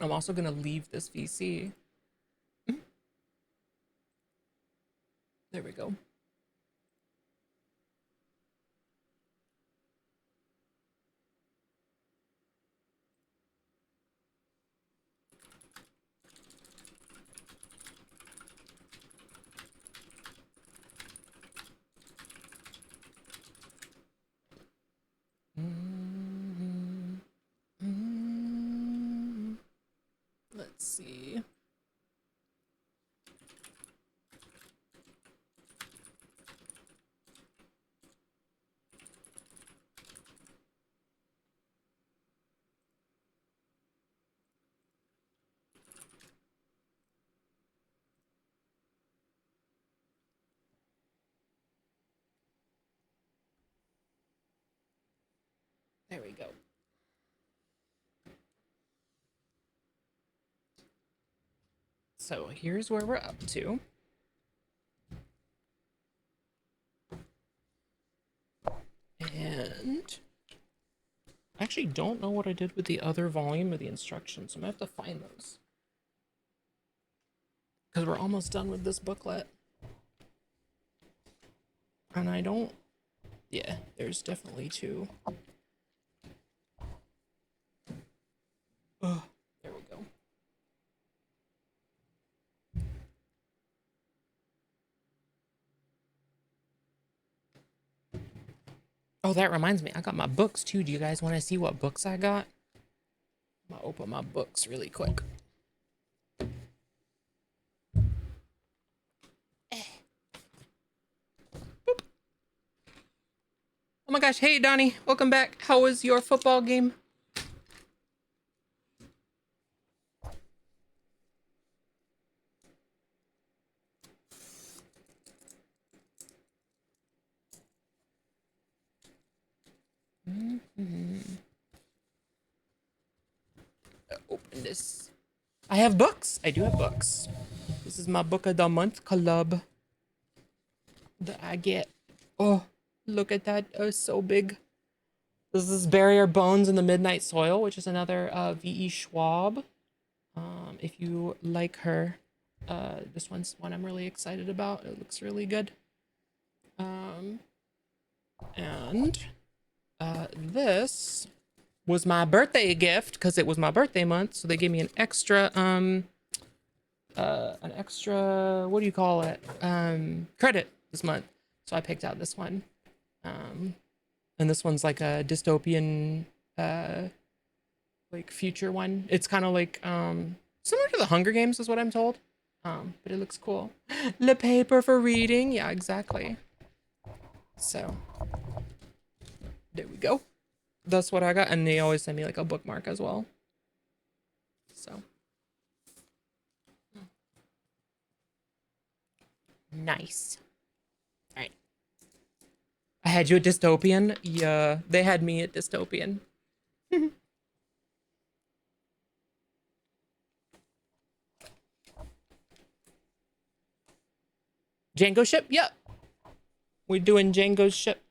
I'm also gonna leave this VC. There we go. Let's see. There we go. So here's where we're up to. And I actually don't know what I did with the other volume of the instructions. I'm gonna have to find those. Because we're almost done with this booklet. And I don't... Yeah, there's definitely two. Oh, there we go. Oh, that reminds me. I got my books too. Do you guys want to see what books I got? I'm gonna open my books really quick. Boop. Oh my gosh. Hey, Donnie. Welcome back. How was your football game? Open this. I have books. I do have books. This is my book of the month club that I get. Oh, look at that. Oh, so big. This is Bury Our Bones in the Midnight Soil, which is another V.E. Schwab. If you like her, this one's one I'm really excited about. It looks really good. And this was my birthday gift because it was my birthday month, so they gave me an extra what do you call it, credit this month, so I picked out this one. And this one's like a dystopian like future one. It's kind of like similar to the Hunger Games is what I'm told, but it looks cool. The paper for reading, yeah, exactly. So there we go. That's what I got, and they always send me like a bookmark as well. So nice. All right. I had you at dystopian. Yeah, they had me at dystopian. Jango ship? Yep. We're doing Jango's ship.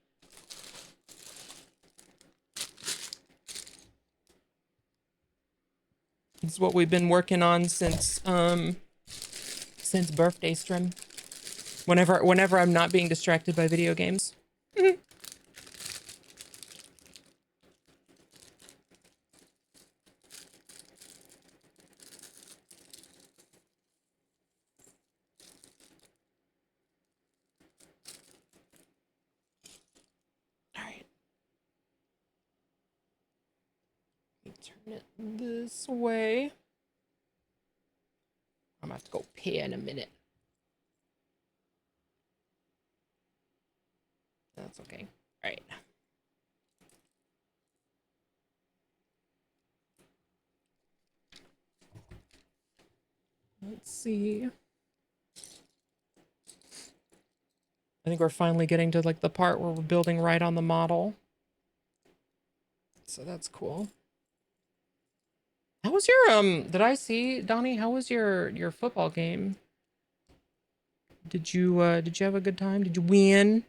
It's what we've been working on since birthday stream. Whenever I'm not being distracted by video games. All right. This way. I'm gonna have to go pee in a minute. That's okay. All right. Let's see. I think we're finally getting to like the part where we're building right on the model. So that's cool. How was your did I see, Donnie, how was your football game? Did you have a good time? Did you win?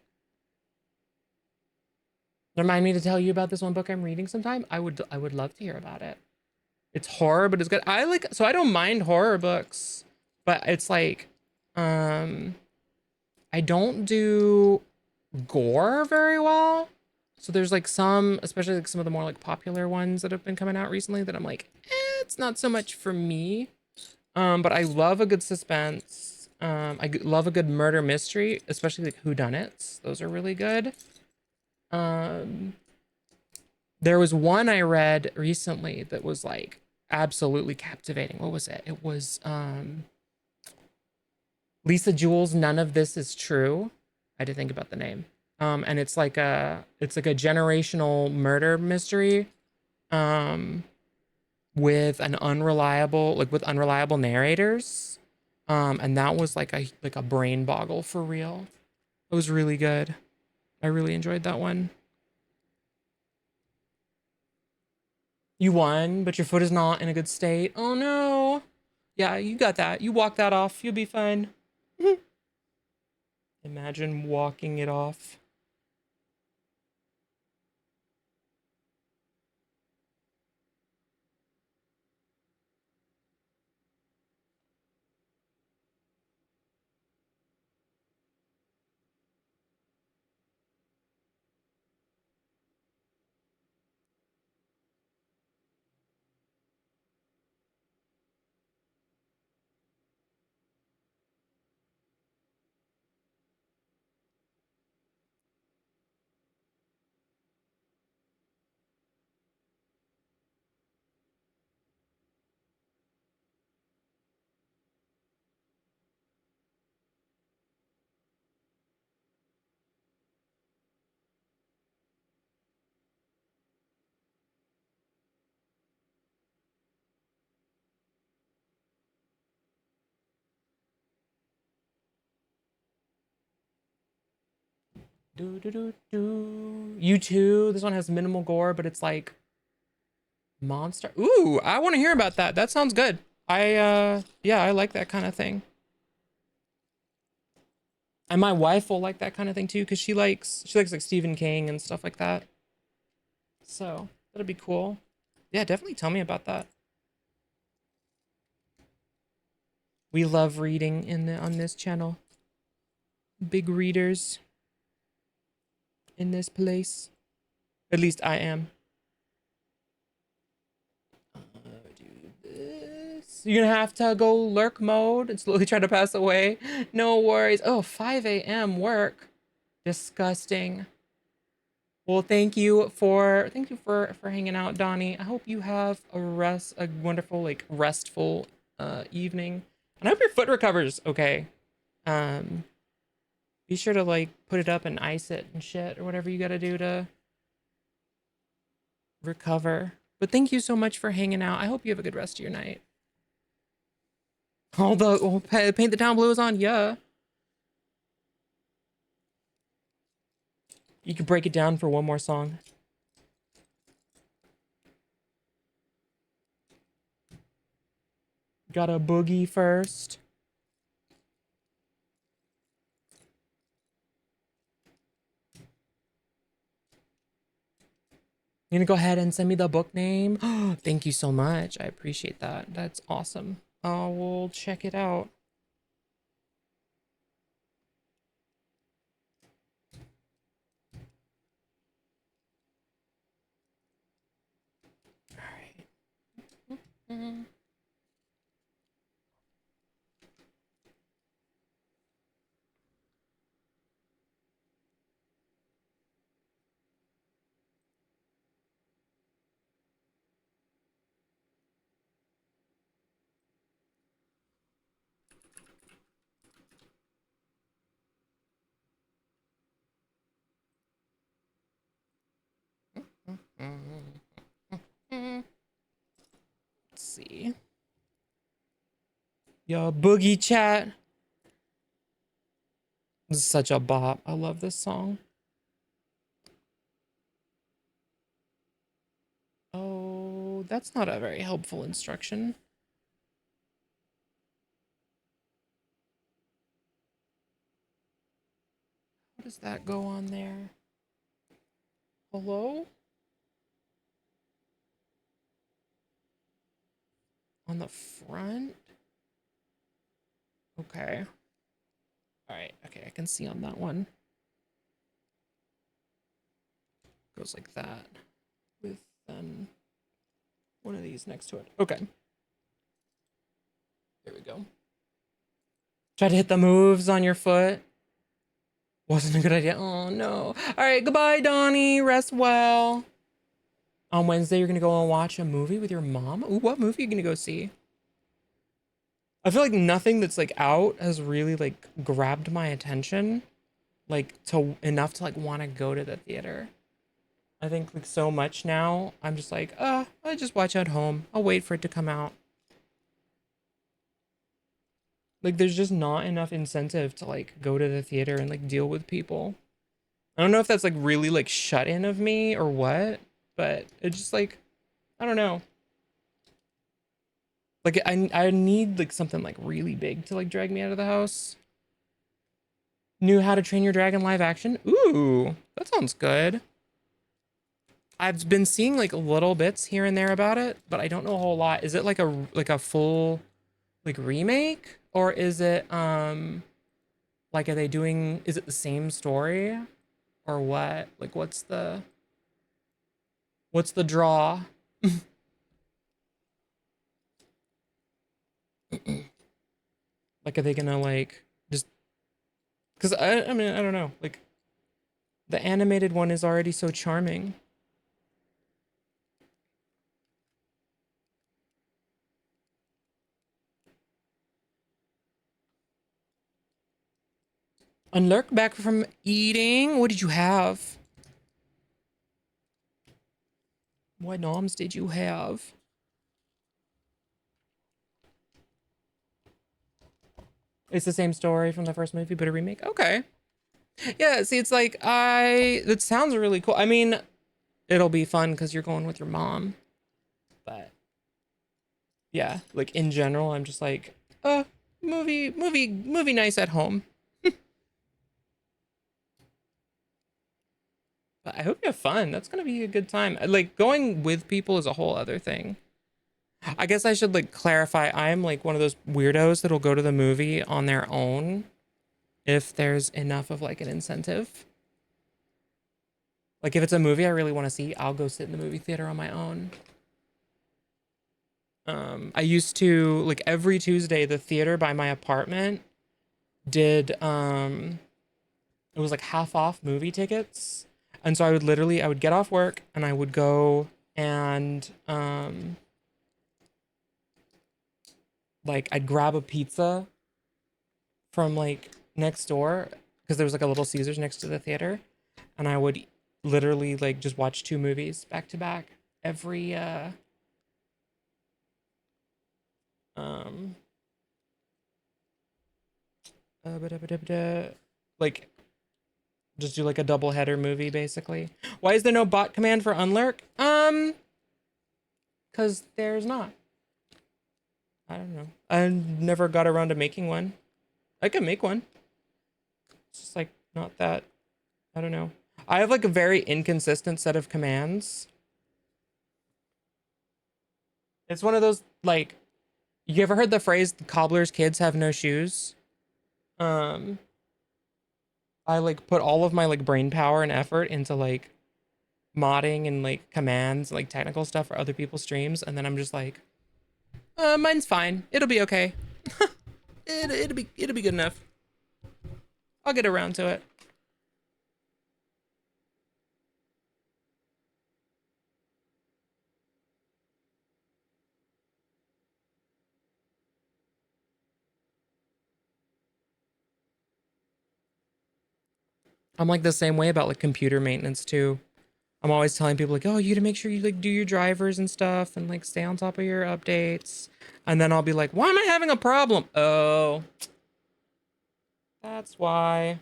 Remind me to tell you about this one book I'm reading sometime. I would love to hear about it. It's horror, but it's good. I don't mind horror books, but it's like I don't do gore very well. So there's like some, especially like some of the more like popular ones that have been coming out recently that I'm like, it's not so much for me. But I love a good suspense. Love a good murder mystery, especially like whodunits. Those are really good. There was one I read recently that was like absolutely captivating. What was it? It was Lisa Jewell's None of This Is True. I had to think about the name. And it's like a generational murder mystery. With unreliable narrators. And that was like a brain boggle for real. It was really good. I really enjoyed that one. You won, but your foot is not in a good state. Oh no. Yeah, you got that. You walk that off. You'll be fine. Imagine walking it off. Do do do do. You too. This one has minimal gore, but it's like monster. Ooh, I want to hear about that. That sounds good. Yeah, I like that kind of thing. And my wife will like that kind of thing too, because she likes like Stephen King and stuff like that. So that'll be cool. Yeah, definitely tell me about that. We love reading on this channel. Big readers in this place. At least I am. Do this. You're gonna have to go lurk mode and slowly try to pass away. No worries. Oh, 5 a.m. work. Disgusting. Well, thank you for hanging out, Donnie. I hope you have a wonderful, like restful evening. And I hope your foot recovers okay. Be sure to like put it up and ice it and shit or whatever you gotta do to recover. But thank you so much for hanging out. I hope you have a good rest of your night. Paint the town blue is on, yeah. You could break it down for one more song. Got a boogie first. You're gonna go ahead and send me the book name. Thank you so much. I appreciate that. That's awesome. We'll check it out. All right. Mm-hmm. Let's see. Yo, Boogie Chat. This is such a bop. I love this song. Oh, that's not a very helpful instruction. How does that go on there? Hello? On the front? Okay. All right. Okay, I can see on that one. Goes like that. With then one of these next to it. Okay. There we go. Try to hit the moves on your foot. Wasn't a good idea. Oh no. All right, goodbye, Donnie. Rest well. On Wednesday, you're gonna go and watch a movie with your mom. Ooh, what movie are you gonna go see? I feel like nothing that's like out has really like grabbed my attention, like to enough to like want to go to the theater. I think like so much now, I'm just like, I just watch at home. I'll wait for it to come out. Like there's just not enough incentive to like go to the theater and like deal with people. I don't know if that's like really like shut in of me or what, but it's just like, I don't know. Like I need like something like really big to like drag me out of the house. New How to Train Your Dragon live action. Ooh, that sounds good. I've been seeing like little bits here and there about it, but I don't know a whole lot. Is it like a full like remake, or is it like are they doing, is it the same story or what? Like what's the draw? Like are they gonna like just, because I mean I don't know, like the animated one is already so charming. Unlurk, back from eating. What did you have? What noms did you have? It's the same story from the first movie, but a remake. Okay. Yeah, see, it's like that sounds really cool. I mean, it'll be fun because you're going with your mom. But yeah, like in general, I'm just like, movie nice at home. But I hope you have fun. That's gonna be a good time. Like going with people is a whole other thing. I guess I should like clarify. I'm like one of those weirdos that'll go to the movie on their own if there's enough of like an incentive. Like if it's a movie I really want to see, I'll go sit in the movie theater on my own. I used to like every Tuesday, the theater by my apartment did it was like half off movie tickets. And so I would get off work and I would go and like I'd grab a pizza from like next door because there was like a Little Caesars next to the theater, and I would literally like just watch two movies back to back every um like just do like a double header movie basically. Why is there no bot command for unlurk? Because there's not. I don't know. I never got around to making one. I can make one. It's just like not that. I don't know. I have like a very inconsistent set of commands. It's one of those like, you ever heard the phrase cobbler's kids have no shoes? Um I like put all of my like brain power and effort into like modding and like commands, like technical stuff for other people's streams, and then I'm just like, mine's fine. It'll be okay. It'll be good enough. I'll get around to it. I'm like the same way about like computer maintenance too. I'm always telling people like, oh, you gotta make sure you like do your drivers and stuff and like stay on top of your updates. And then I'll be like, why am I having a problem? Oh, that's why.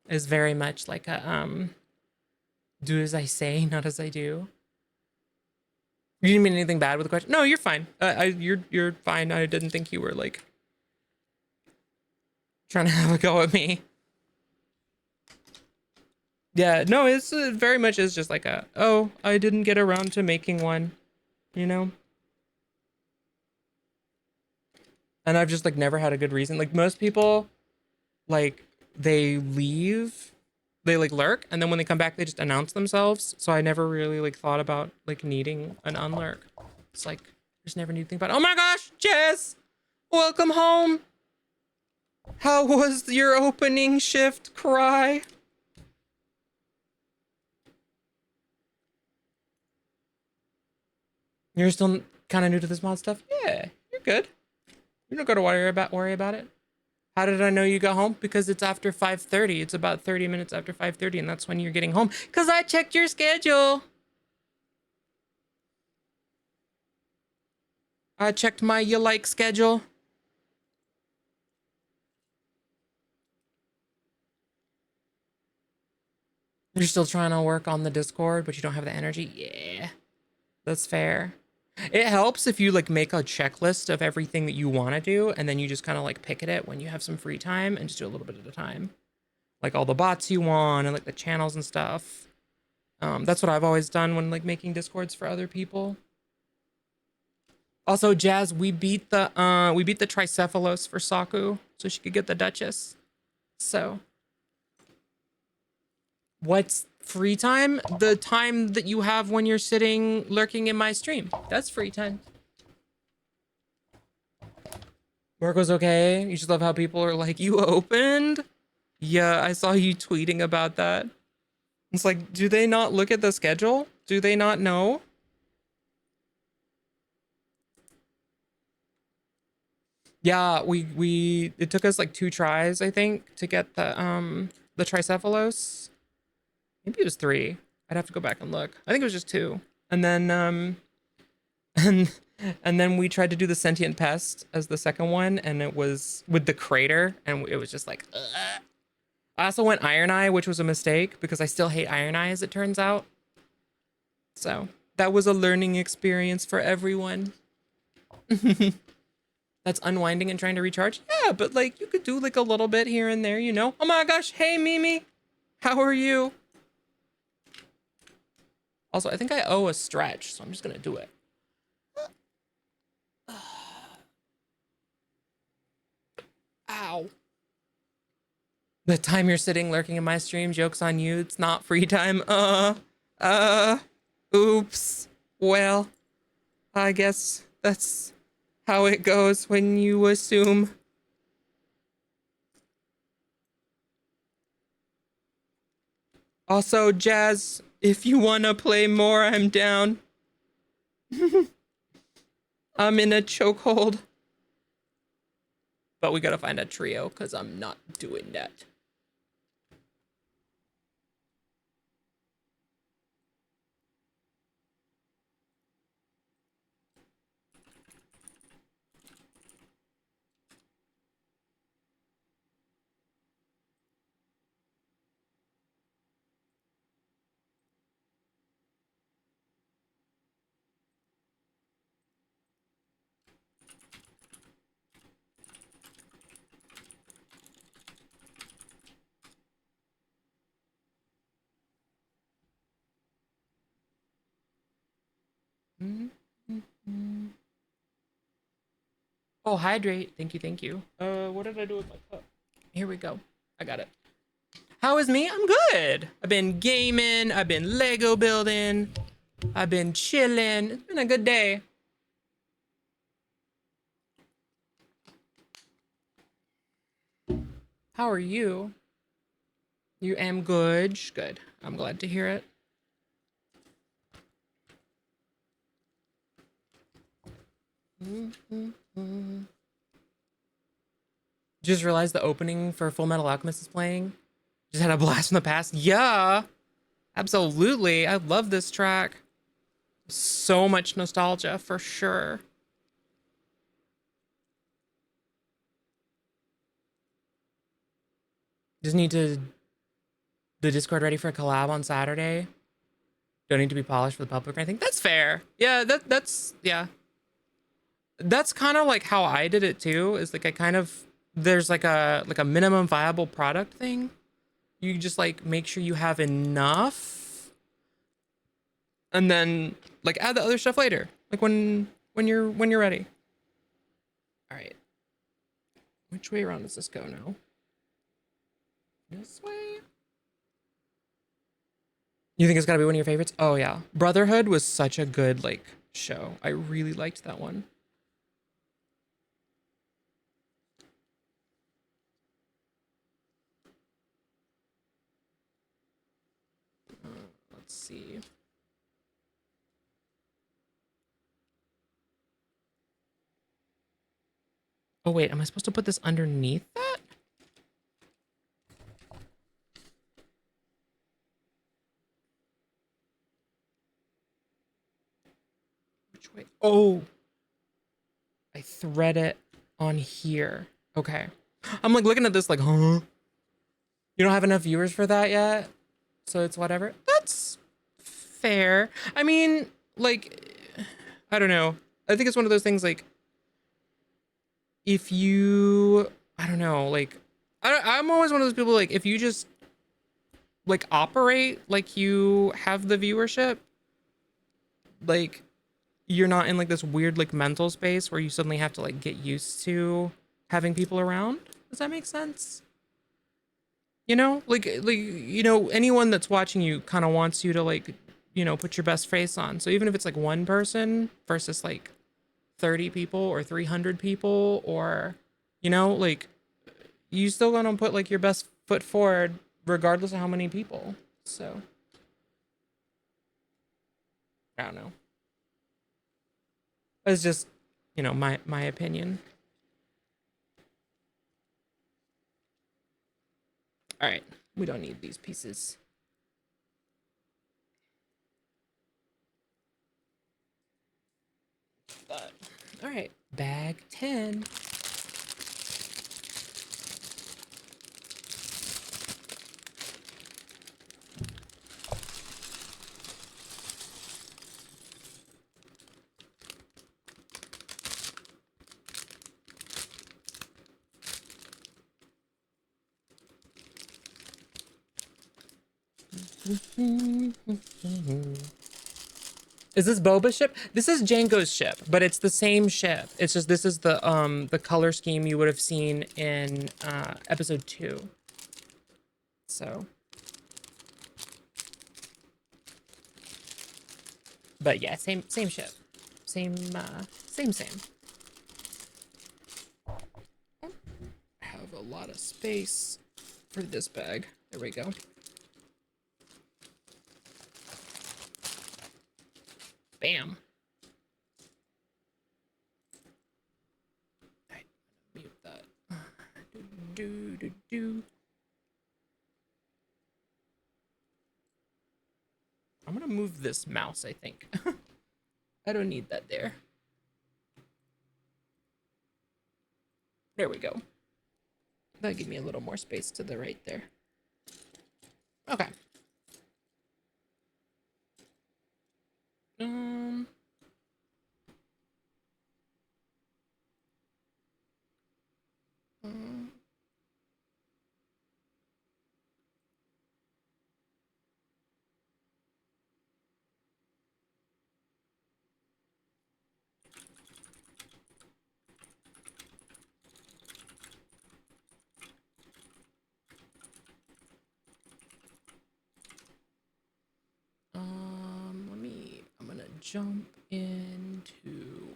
Is very much like a do as I say, not as I do. You didn't mean anything bad with the question? No, you're fine. You're fine. I didn't think you were like trying to have a go at me. Yeah, no, it's very much is just like a, oh, I didn't get around to making one, you know? And I've just like never had a good reason. Like most people, like they leave, they like lurk, and then when they come back, they just announce themselves. So I never really like thought about like needing an unlurk. It's like, just never need to think about, oh my gosh, Jess, welcome home. How was your opening shift cry? You're still kind of new to this mod stuff? Yeah, you're good. You don't got to worry about it. How did I know you got home? Because it's after 5:30. It's about 30 minutes after 5:30, and that's when you're getting home. Because I checked your schedule. I checked my you like schedule. You're still trying to work on the Discord, but you don't have the energy? Yeah, that's fair. It helps if you like make a checklist of everything that you want to do, and then you just kind of like pick at it when you have some free time and just do a little bit at a time. Like all the bots you want and like the channels and stuff. That's what I've always done when like making Discords for other people. Also, Jazz, we beat the Tricephalos for Saku, so she could get the Duchess. So, what's free time? The time that you have when you're sitting lurking in my stream. That's free time. Work was okay. You just love how people are like, you opened? Yeah, I saw you tweeting about that. It's like, do they not look at the schedule? Do they not know? Yeah, we it took us like 2 tries, I think, to get the Tricephalos. Maybe it was 3. I'd have to go back and look. I think it was just 2. And then and then we tried to do the Sentient Pest as the second one, and it was with the crater, and it was just like ugh. I also went Iron Eye, which was a mistake because I still hate Iron Eye as it turns out. So, that was a learning experience for everyone. That's unwinding and trying to recharge. Yeah, but like you could do like a little bit here and there, you know. Oh my gosh, hey Mimi, how are you? Also, I think I owe a stretch, so I'm just gonna do it. Ow. The time you're sitting lurking in my stream, joke's on you. It's not free time. Oops. Well, I guess that's how it goes when you assume. Also, Jazz, if you wanna play more, I'm down. I'm in a chokehold. But we gotta find a trio, because I'm not doing that. Mm-hmm. Oh, hydrate. Thank you, thank you. What did I do with my cup? Here we go. I got it. How is me? I'm good. I've been gaming. I've been Lego building. I've been chilling. It's been a good day. How are you? You am good. Good. I'm glad to hear it. Just realized the opening for Full Metal Alchemist is playing. Just had a blast from the past. Yeah, absolutely. I love this track. So much nostalgia for sure. Just need to the Discord ready for a collab on Saturday. Don't need to be polished for the public or anything. That's fair. Yeah, that's yeah. That's kind of like how I did it too. Is like I kind of there's like a minimum viable product thing. You just like make sure you have enough, and then like add the other stuff later. Like when you're ready. All right. Which way around does this go now? This way. You think it's gotta be one of your favorites? Oh yeah. Brotherhood was such a good like show. I really liked that one. Let's see. Oh wait, am I supposed to put this underneath that? Which way? Oh, I thread it on here. Okay. I'm like looking at this like, huh? You don't have enough viewers for that yet? So it's whatever. That's fair. I mean, like, I don't know. I think it's one of those things like, if you, I don't know, like, I'm always one of those people like, if you just like operate like you have the viewership, like, you're not in like this weird like mental space where you suddenly have to like get used to having people around. Does that make sense? You know, like you know, anyone that's watching you kind of wants you to like, you know, put your best face on. So even if it's like one person versus like 30 people or 300 people, or you know, like you still gonna put like your best foot forward regardless of how many people. So I don't know. It's just, you know, my opinion. All right, we don't need these pieces. But all right, bag 10. Is this Boba's ship? This is Jango's ship, but it's the same ship. It's just this is the color scheme you would have seen in episode 2. So, but yeah, same ship. Same. I have a lot of space for this bag. There we go. Bam. Right, mute that. Do. I'm gonna move this mouse, I think. I don't need that there. There we go. That'll give me a little more space to the right there. Okay. Um. um, I'm gonna jump into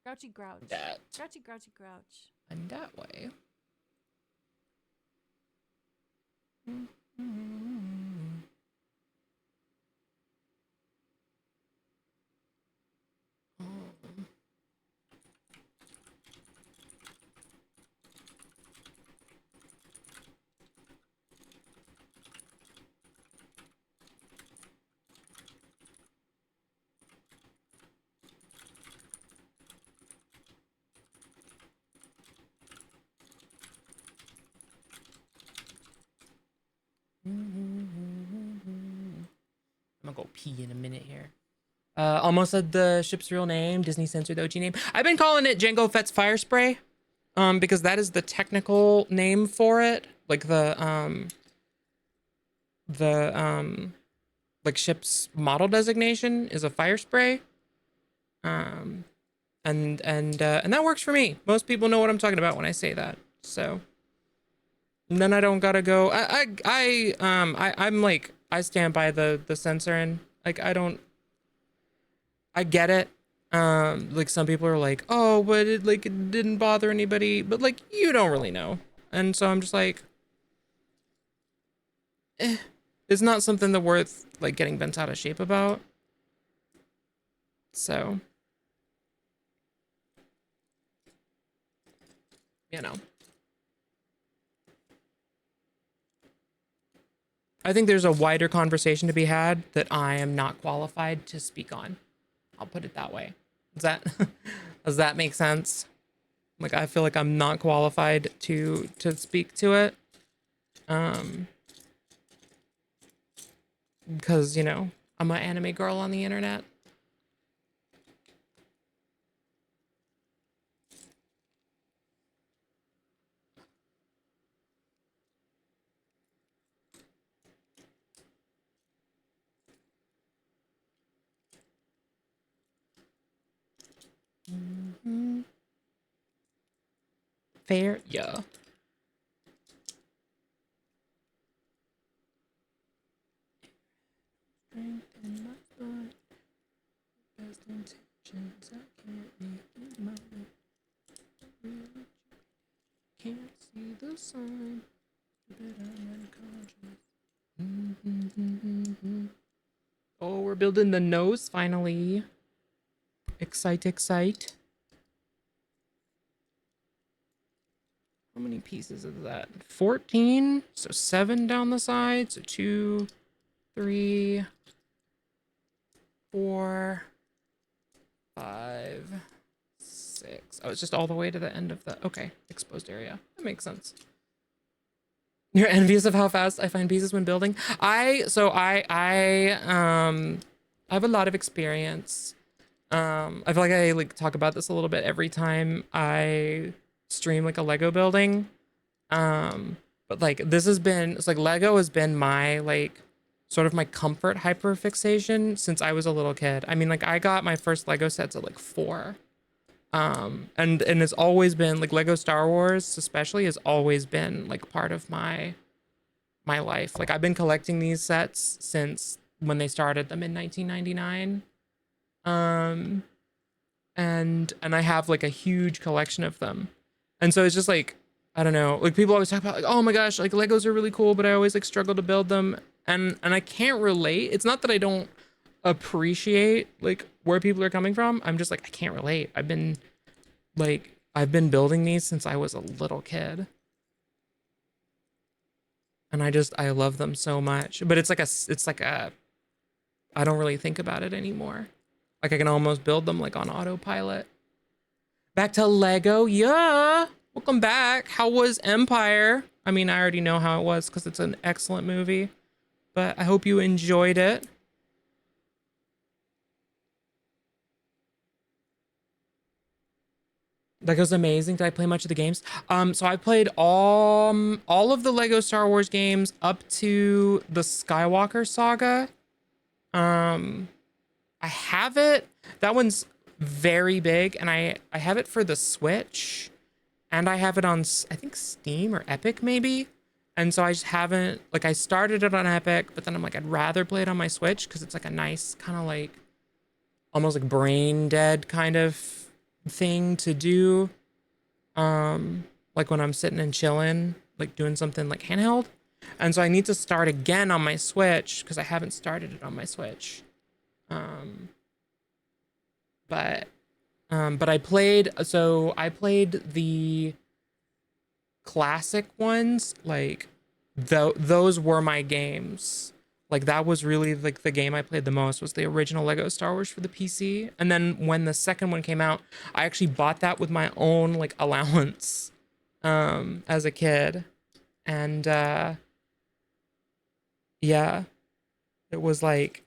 Grouchy grouch. that Grouchy grouchy grouch. and that way. I'm gonna go pee in a minute here. Almost said the ship's real name. Disney censored the OG name. I've been calling it Jango Fett's Firespray, because that is the technical name for it. Like the like ship's model designation is a Firespray. And that works for me. Most people know what I'm talking about when I say that. So and then I don't gotta go. I'm like, I stand by the censoring. Like I get it. Like some people are like, oh, but it didn't bother anybody, but like you don't really know. And so I'm just like, it's not something that worth like getting bent out of shape about. So, you know. I think there's a wider conversation to be had that I am not qualified to speak on. I'll put it that way. Does that make sense? Like I feel like I'm not qualified to speak to it. Because, you know, I'm an anime girl on the internet. Fair, yeah. Strength in my thought, best intentions, I can't make it mine. Can't see the sign, but I'm unconscious. Oh, we're building the nose finally. Excite. How many pieces is that? 14? So 7 down the side. So 2, 3, 4, 5, 6. Oh, it's just all the way to the end of the, okay, exposed area. That makes sense. You're envious of how fast I find pieces when building. I have a lot of experience. I feel like I like talk about this a little bit every time I stream like a Lego building. But like this has been, it's like Lego has been my like sort of my comfort hyperfixation since I was a little kid. I mean, like I got my first Lego sets at like 4. And it's always been like Lego Star Wars especially has always been like part of my life. Like I've been collecting these sets since when they started them in 1999. And I have like a huge collection of them. And so it's just like, I don't know, like people always talk about like, oh my gosh, like Legos are really cool, but I always like struggle to build them. And I can't relate. It's not that I don't appreciate like where people are coming from. I'm just like, I can't relate. I've been building these since I was a little kid. And I love them so much. But it's like I don't really think about it anymore. Like I can almost build them like on autopilot. Back to Lego. Yeah. Welcome back. How was Empire? I mean, I already know how it was because it's an excellent movie. But I hope you enjoyed it. That was amazing. Did I play much of the games? So I played all of the Lego Star Wars games up to the Skywalker saga. I have it. That one's very big, and I have it for the Switch, and I have it on I think Steam or Epic maybe. And so I just haven't, like I started it on Epic, but then I'm like I'd rather play it on my Switch because it's like a nice kind of like almost like brain dead kind of thing to do. Like when I'm sitting and chilling, like doing something like handheld. And so I need to start again on my Switch because I haven't started it on my Switch. But I played the classic ones, like those were my games. Like that was really like the game I played the most was the original Lego Star Wars for the PC. And then when the second one came out, I actually bought that with my own like allowance as a kid. And yeah, it was like,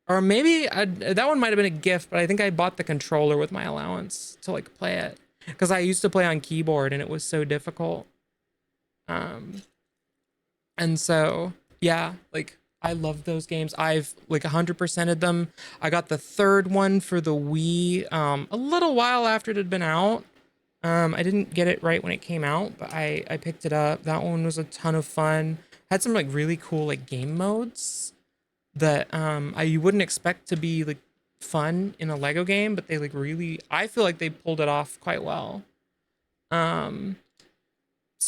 or maybe that one might have been a gift, but I think I bought the controller with my allowance to like play it because I used to play on keyboard and it was so difficult. And so yeah, like I love those games. I've like 100%ed them. I got the third one for the Wii a little while after it had been out. I didn't get it right when it came out, but I picked it up. That one was a ton of fun. Had some like really cool like game modes that you wouldn't expect to be like fun in a Lego game, but they like really, I feel like they pulled it off quite well. So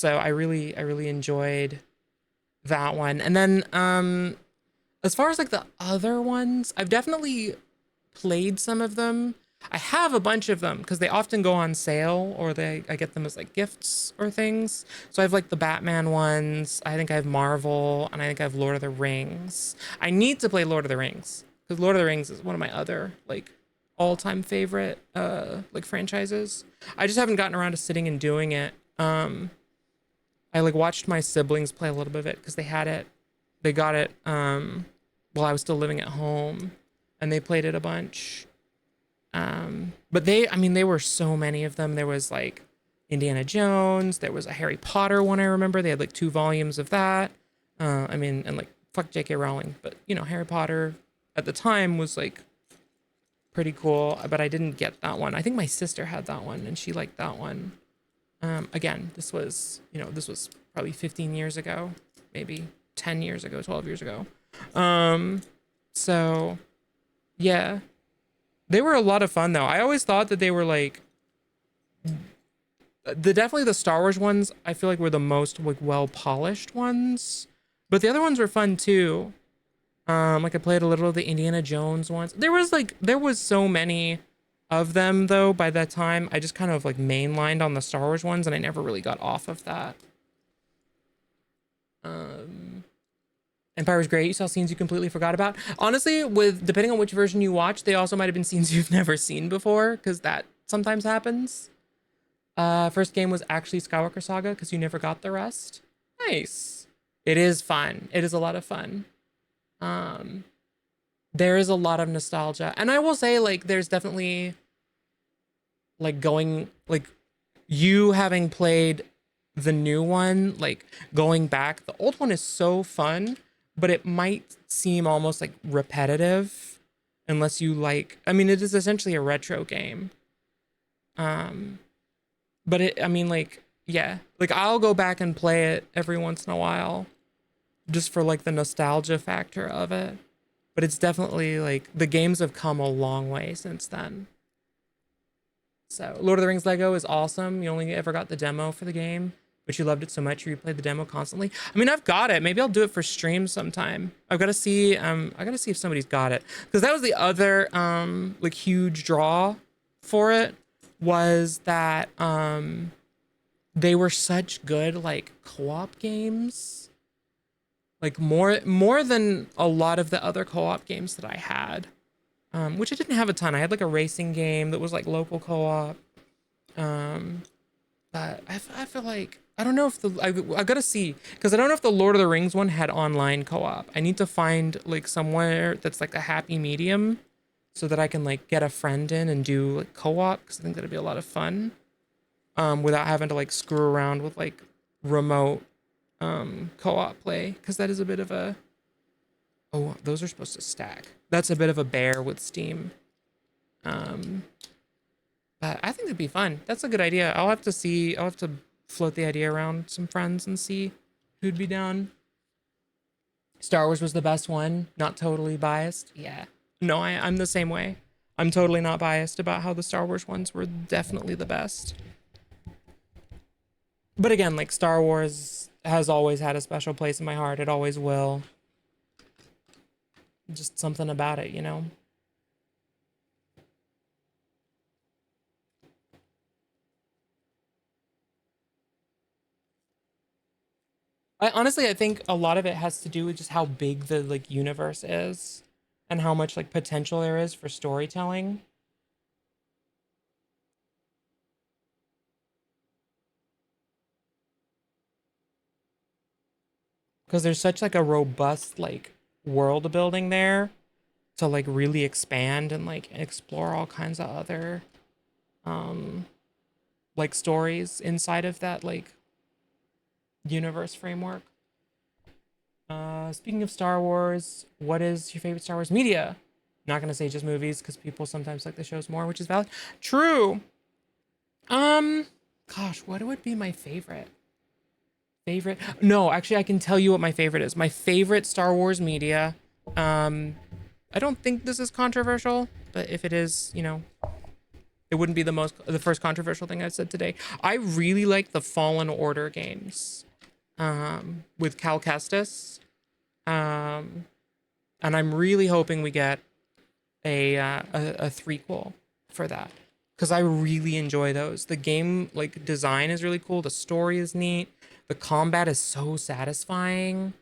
I really enjoyed that one. And then as far as like the other ones, I've definitely played some of them. I have a bunch of them because they often go on sale or I get them as like gifts or things. So I have like the Batman ones. I think I have Marvel and I think I have Lord of the Rings. I need to play Lord of the Rings because Lord of the Rings is one of my other like all-time favorite like franchises. I just haven't gotten around to sitting and doing it. I like watched my siblings play a little bit of it because they had it. They got it while I was still living at home and they played it a bunch. But there were so many of them. There was like Indiana Jones. There was a Harry Potter one. I remember they had like 2 volumes of that. And like fuck J.K. Rowling, but you know, Harry Potter at the time was like pretty cool, but I didn't get that one. I think my sister had that one and she liked that one. Again, this was probably 15 years ago, maybe 10 years ago, 12 years ago. So yeah. They were a lot of fun though. I always thought that they were like definitely the Star Wars ones I feel like were the most like well polished ones. But the other ones were fun too. Like I played a little of the Indiana Jones ones. There was so many of them though by that time. I just kind of like mainlined on the Star Wars ones and I never really got off of that. Empire was great. You saw scenes you completely forgot about. Honestly, depending on which version you watch, they also might have been scenes you've never seen before, because that sometimes happens. First game was actually Skywalker Saga, because you never got the rest. Nice. It is fun. It is a lot of fun. There is a lot of nostalgia. And I will say, like, there's definitely, like, you having played the new one, like, going back, the old one is so fun, but it might seem almost like repetitive unless you like, I mean, it is essentially a retro game. But yeah, like I'll go back and play it every once in a while just for like the nostalgia factor of it. But it's definitely like the games have come a long way since then. So Lord of the Rings Lego is awesome. You only ever got the demo for the game, but you loved it so much you replayed the demo constantly. I mean, I've got it. Maybe I'll do it for stream sometime. I've got to see. I got to see if somebody's got it, because that was the other like huge draw for it, was that they were such good like co-op games, like more than a lot of the other co-op games that I had, which I didn't have a ton. I had like a racing game that was like local co-op, but I feel like, I don't know if I gotta see, because I don't know if the Lord of the Rings one had online co-op. I need to find like somewhere that's like a happy medium so that I can like get a friend in and do like co-op, because I think that'd be a lot of fun, without having to like screw around with like remote co-op play, because that is a bit of a, oh, those are supposed to stack. That's a bit of a bear with Steam. But I think it'd be fun. That's a good idea. I'll have to float the idea around some friends and see who'd be down. Star Wars was the best one. Not totally biased. Yeah. No, I'm the same way. I'm totally not biased about how the Star Wars ones were definitely the best. But again, like Star Wars, has always had a special place in my heart. It always will. Just something about it, you know? I think a lot of it has to do with just how big the like universe is and how much like potential there is for storytelling. Because there's such like a robust like world building there to like really expand and like explore all kinds of other um like stories inside of that like universe framework. Speaking of Star Wars, what is your favorite Star Wars media? Not gonna say just movies because people sometimes like the shows more, which is valid. True. Um, Gosh, what would be my favorite? Favorite? No, actually, I can tell you what my favorite is. My favorite Star Wars media. Um, I don't think this is controversial, but if it is, you know, it wouldn't be the first controversial thing I've said today. I really like the Fallen Order games. With Cal Kestis. Um, and I'm really hoping we get a threequel for that because I really enjoy those. The game like design is really cool. The story is neat. The combat is so satisfying.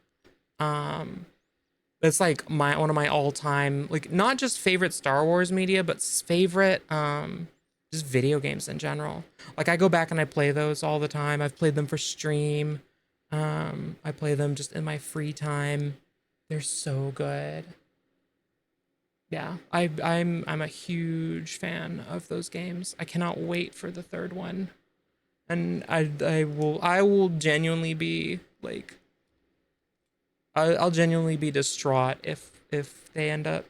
Um, it's like my one of my all time like not just favorite Star Wars media, but favorite just video games in general. Like I go back and I play those all the time. I've played them for stream. I play them just in my free time. They're so good. Yeah, I'm a huge fan of those games. I cannot wait for the third one. And I will genuinely be like I'll genuinely be distraught if they end up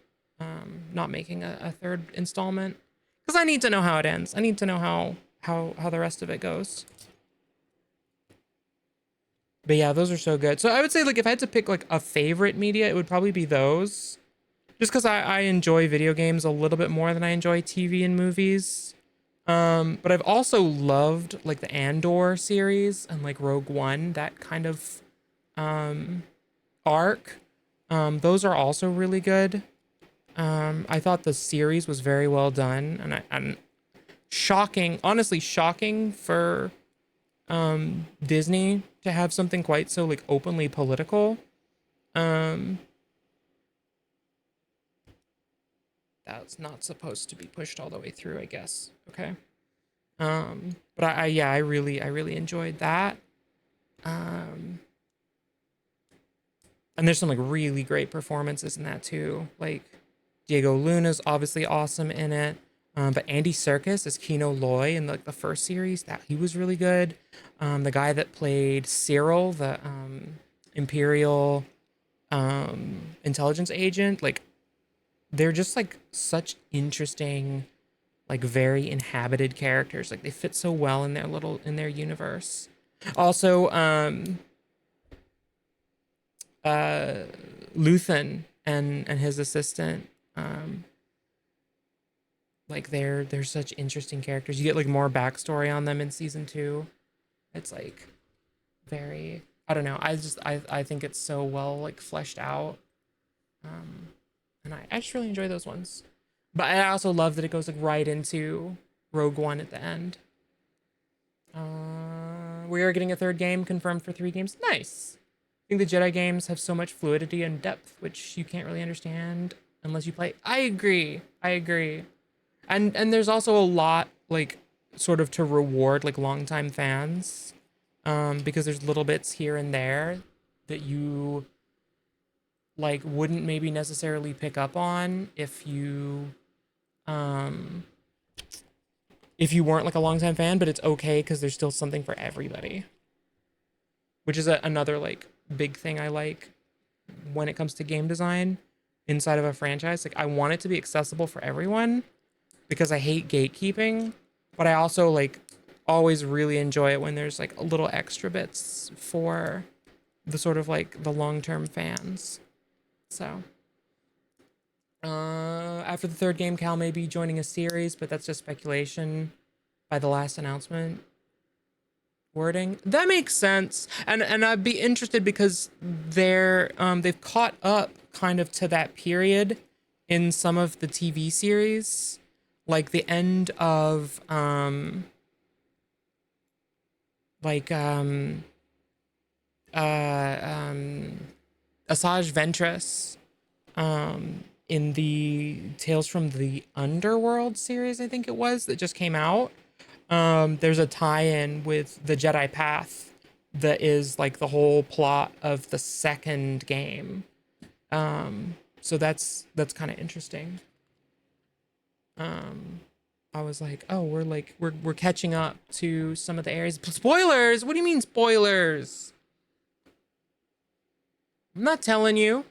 not making a third installment because I need to know how it ends. I need to know how the rest of it goes. But yeah, those are so good. So I would say like if I had to pick like a favorite media, it would probably be those. Just because I enjoy video games a little bit more than I enjoy TV and movies. But I've also loved like the Andor series and like Rogue One, that kind of arc. Those are also really good. I thought the series was very well done, and shocking, honestly shocking for Disney to have something quite so like openly political. That's not supposed to be pushed all the way through, I guess. Okay. But yeah, I really enjoyed that. Um, and there's some like really great performances in that too. Like Diego Luna's obviously awesome in it. But Andy Serkis as Kino Loy in like the first series, that he was really good. The guy that played Cyril, the Imperial intelligence agent, like they're just like such interesting, like very inhabited characters. Like they fit so well in their universe. Also, Luthen and his assistant, like they're such interesting characters. You get like more backstory on them in season 2. It's like very, I don't know. I think it's so well like fleshed out. And I just really enjoy those ones. But I also love that it goes like right into Rogue One at the end. We are getting a third game confirmed for 3 games. Nice. I think the Jedi games have so much fluidity and depth, which you can't really understand unless you play. I agree. And there's also a lot like sort of to reward like longtime fans, because there's little bits here and there that you like wouldn't maybe necessarily pick up on um if you weren't like a longtime fan, but it's okay because there's still something for everybody, which is another like big thing I like when it comes to game design inside of a franchise. Like I want it to be accessible for everyone because I hate gatekeeping, but I also like always really enjoy it when there's like a little extra bits for the sort of like the long-term fans. So after the third game, Cal may be joining a series, but that's just speculation by the last announcement. wording. That makes sense. And I'd be interested because they've caught up kind of to that period in some of the TV series. Like the end of like Asajj Ventress in the Tales from the Underworld series, I think it was, that just came out. There's a tie-in with the Jedi Path that is like the whole plot of the second game. So that's kind of interesting. I was like, oh, we're catching up to some of the areas. Spoilers? What do you mean spoilers? I'm not telling you.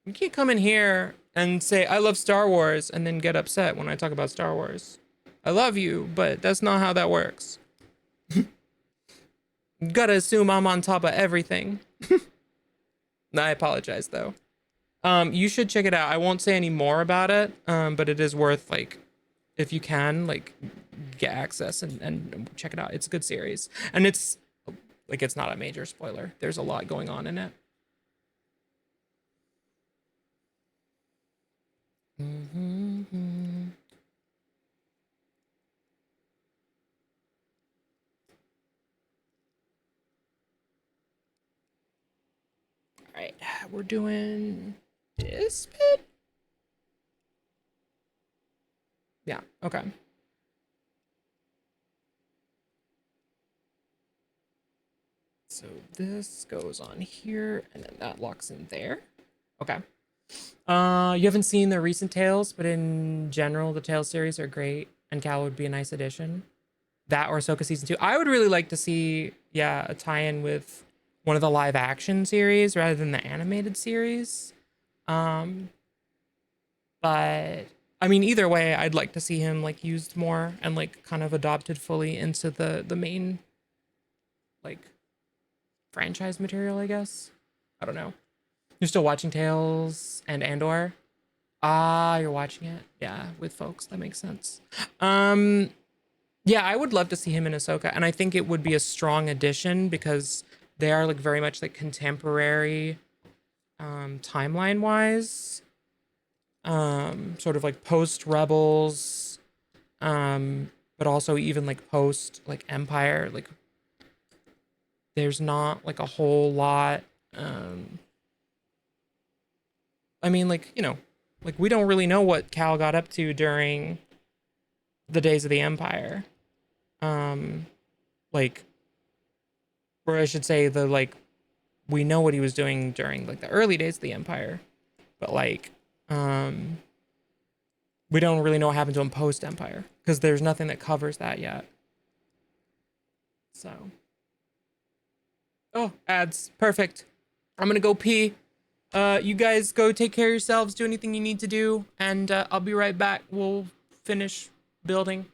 You can't come in here and say I love Star Wars and then get upset when I talk about Star Wars. I love you, but that's not how that works. You gotta assume I'm on top of everything. I apologize though. You should check it out. I won't say any more about it, but it is worth, like, if you can, like, get access and check it out. It's a good series. And it's, like, it's not a major spoiler. There's a lot going on in it. Mm-hmm. All right, we're doing this bit. Yeah, okay. So this goes on here, and then that locks in there. Okay. You haven't seen the recent Tales, but in general, the Tales series are great, and Cal would be a nice addition. That or Ahsoka season 2. I would really like to see, yeah, a tie-in with one of the live action series rather than the animated series. But I mean, either way, I'd like to see him like used more and like kind of adopted fully into the main like franchise material, I guess. I don't know. You're still watching Tales and Andor? Ah, you're watching it? Yeah, with folks. That makes sense. Yeah, I would love to see him in Ahsoka, and I think it would be a strong addition because they are like very much like contemporary timeline wise. Sort of like post Rebels, but also even like post like Empire. Like there's not like a whole lot. I mean, like, you know, like we don't really know what Cal got up to during the days of the Empire. Like, or I should say the like we know what he was doing during like the early days of the Empire, but like we don't really know what happened to him post Empire because there's nothing that covers that yet. So, oh, ads, perfect. I'm gonna go pee. You guys go take care of yourselves, do anything you need to do, and I'll be right back. We'll finish building.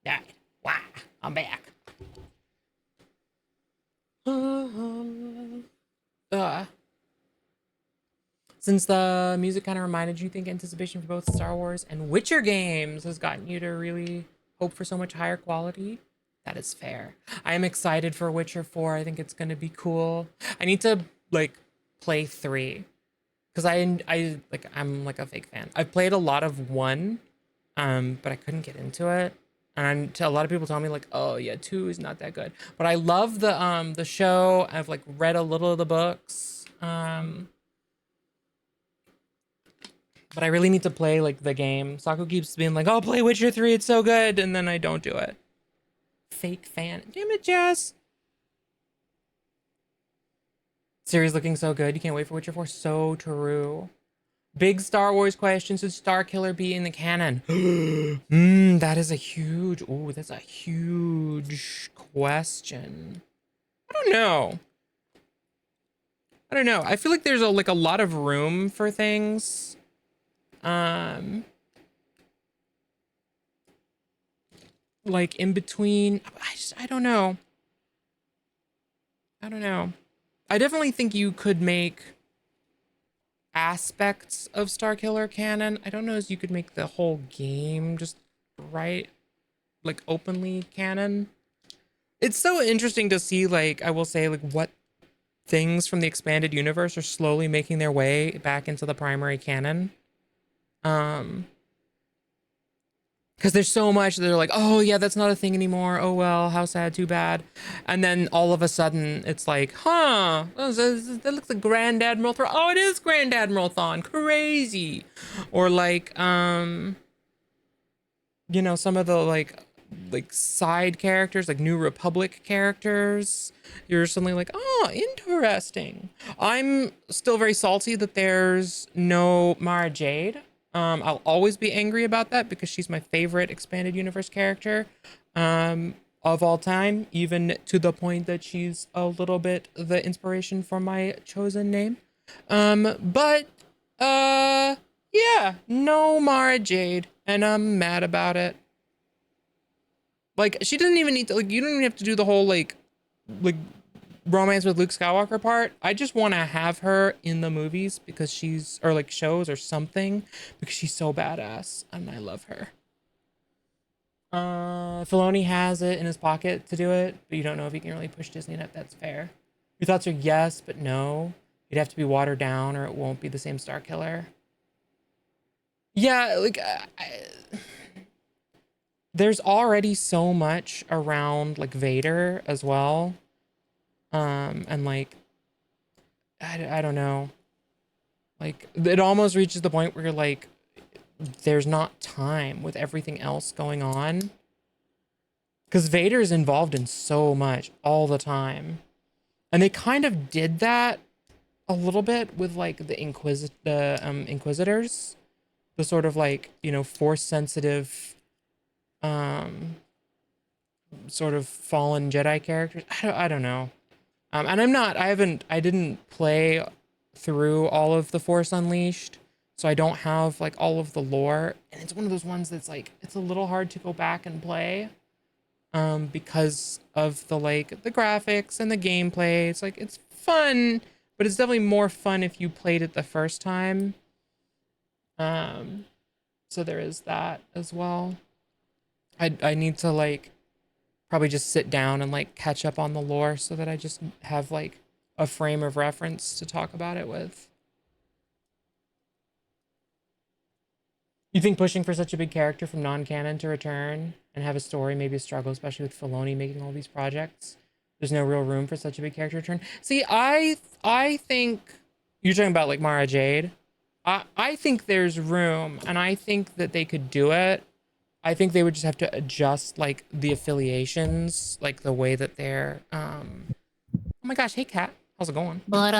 died. Wow, I'm back. Uh, since the music kind of reminded you, think anticipation for both Star Wars and Witcher games has gotten you to really hope for so much higher quality. That is fair. I am excited for Witcher 4. I think it's going to be cool. I need to like play 3 because I'm like a fake fan. I've played a lot of 1, but I couldn't get into it. And a lot of people tell me like, oh yeah, 2 is not that good. But I love the show. I've like read a little of the books. But I really need to play like the game. Saku keeps being like, "Oh, play Witcher 3, it's so good," and then I don't do it. Fake fan. Damn it, Jess. Series looking so good. You can't wait for Witcher 4. So true. Big Star Wars question. Should Starkiller be in the canon? That is a huge... Ooh, that's a huge question. I don't know. I feel like there's a lot of room for things. Like in between. I don't know. I definitely think you could make aspects of Starkiller canon. I don't know if you could make the whole game just right, like openly canon. It's so interesting to see, like, I will say, like, what things from the expanded universe are slowly making their way back into the primary canon. Because there's so much that they're like, oh yeah, that's not a thing anymore. Oh well, how sad, too bad. And then all of a sudden, it's like, huh, that looks like Grand Admiral Thrawn. Oh, it is Grand Admiral Thrawn. Crazy. Or like, you know, some of the like side characters, like New Republic characters. You're suddenly like, oh, interesting. I'm still very salty that there's no Mara Jade. I'll always be angry about that because she's my favorite expanded universe character of all time, even to the point that she's a little bit the inspiration for my chosen name. But yeah, no Mara Jade, and I'm mad about it. Like, she doesn't even need to, like, you don't even have to do the whole like romance with Luke Skywalker part. I just want to have her in the movies because she's, or like shows or something, because she's so badass and I love her. Filoni has it in his pocket to do it, but you don't know if he can really push Disney enough. That's fair. Your thoughts are yes, but no. It'd have to be watered down or it won't be the same Star Killer. Yeah, like, there's already so much around like Vader as well. And like, I don't know. Like, it almost reaches the point where you're like, there's not time with everything else going on. Because Vader's involved in so much all the time. And they kind of did that a little bit with like the Inquisitors. The sort of like, you know, force sensitive, sort of fallen Jedi characters. I don't know. And I didn't play through all of the Force Unleashed, so I don't have like all of the lore. And it's one of those ones that's like, it's a little hard to go back and play, because of the like the graphics and the gameplay. It's like, it's fun, but it's definitely more fun if you played it the first time. So there is that as well. I need to like probably just sit down and like catch up on the lore so that I just have like a frame of reference to talk about it with. You think pushing for such a big character from non-canon to return and have a story may be a struggle, especially with Filoni making all these projects? There's no real room for such a big character to return. See, I think you're talking about like Mara Jade. I think there's room, and I think that they could do it. I think they would just have to adjust like the affiliations, like the way that they're oh my gosh, hey Kat, how's it going? But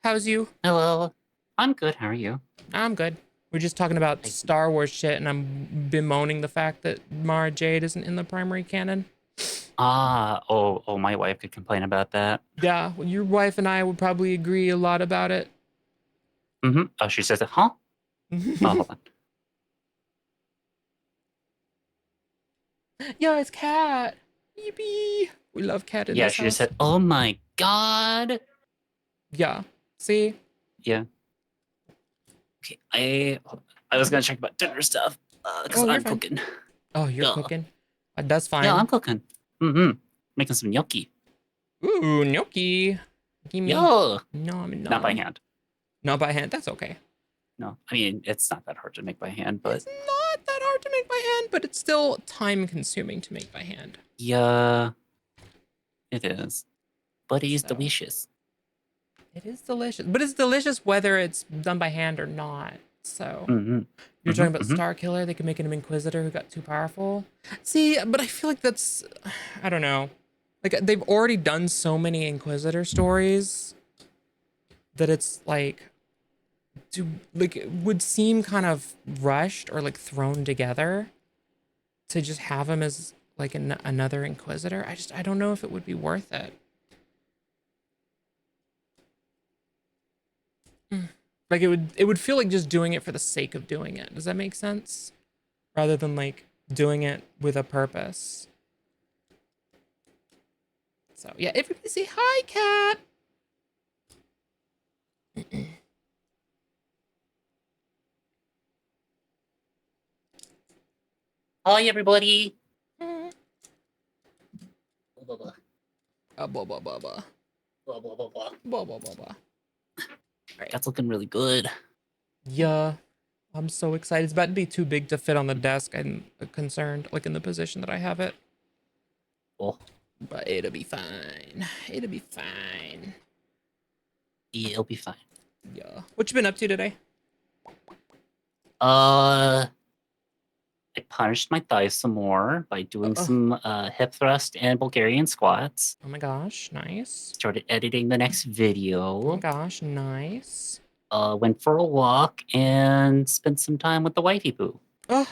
How's you? hello. I'm good. How are you? I'm good. We're just talking about Star Wars shit, and I'm bemoaning the fact that Mara Jade isn't in the primary canon. Oh, my wife could complain about that. Yeah, well, your wife and I would probably agree a lot about it. Mm-hmm. Oh, she says it, huh? Oh, hold on. Yeah, it's Cat. Yippee. We love Cat in Yeah, this she just house. said, "Oh my god." Yeah. See? Yeah. Okay, I was gonna check about dinner stuff because Oh, you're I'm fine. cooking. Oh, you're Yeah, cooking. That's yeah, fine. I'm cooking. Mm-hmm. Making some gnocchi. Ooh, gnocchi. Gimme. Yeah, Nom not by nom. hand. Not by hand. That's okay. No, I mean it's not that hard to make by hand, but It's not that hard to make by hand, but it's still time consuming to make by hand. yeah, it is. But it is So delicious. it is delicious. But it's delicious whether it's done by hand or not. So Mm-hmm. you're Mm-hmm. talking about Mm-hmm. Star Killer, they could make an Inquisitor who got too powerful. See, but I feel like that's I don't know. Like they've already done so many Inquisitor stories that it's like it would seem kind of rushed or like thrown together to just have him as like another Inquisitor. I don't know if it would be worth it. Like it would feel like just doing it for the sake of doing it. Does that make sense? Rather than like doing it with a purpose. So yeah, everybody say hi, cat. Hi, everybody. Blah Blah, blah, blah blah blah blah blah, blah, blah, blah. blah blah blah blah. That's looking really good. Yeah, I'm so excited. It's about to be too big to fit on the desk. I'm concerned, like in the position that I have it. Oh, But it'll be fine. It'll be fine. yeah, it'll be fine. Yeah. What you been up to today? I punched my thighs some more by doing Uh, some hip thrust and Bulgarian squats. oh my gosh, nice. Started editing the next Oh my video. gosh, nice. Went for a walk and spent some time with the wifey poo. Oh,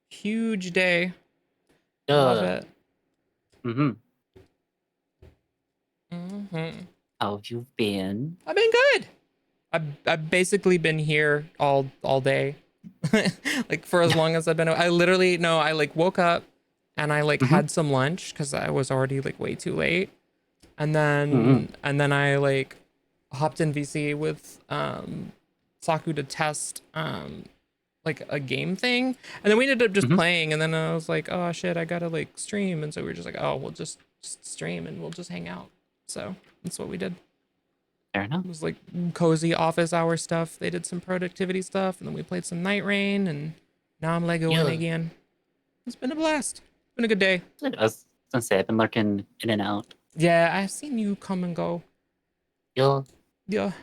huge day. Love it. Mm-hmm. Mm-hmm. How have you been? I've been good. I've basically been here all day. Like for as long as I've been. I literally no. I like woke up and I like Mm-hmm. had some lunch because I was already like way too late, and Mm-hmm. then I like hopped in VC with Saku to test like a game thing, and then we ended up just Mm-hmm. playing, and then I was like, oh shit, I gotta like stream, and so we were just like, oh, we'll just stream and we'll just hang out. So that's what we did. Fair enough. It was like cozy office hour stuff. They did some productivity stuff, and then we played some Night Rain, and now I'm Legoing Yeah. again. It's been a blast. It's been a good day. I was gonna say I've been lurking in and out. Yeah, I've seen you come and go. Yeah, Yeah, just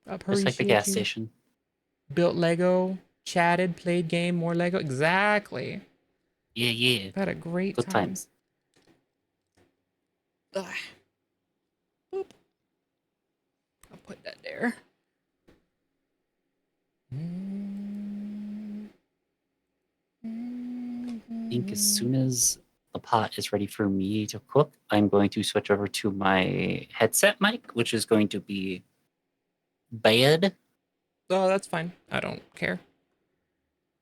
like the appreciate gas you. station. Built Lego, chatted, played game, more Lego. Exactly. Yeah, yeah. I've had a great Good time. times. Ugh. Boop. I'll put that there. I think as soon as the pot is ready for me to cook, I'm going to switch over to my headset mic, which is going to be bad. Oh, that's fine. I don't care.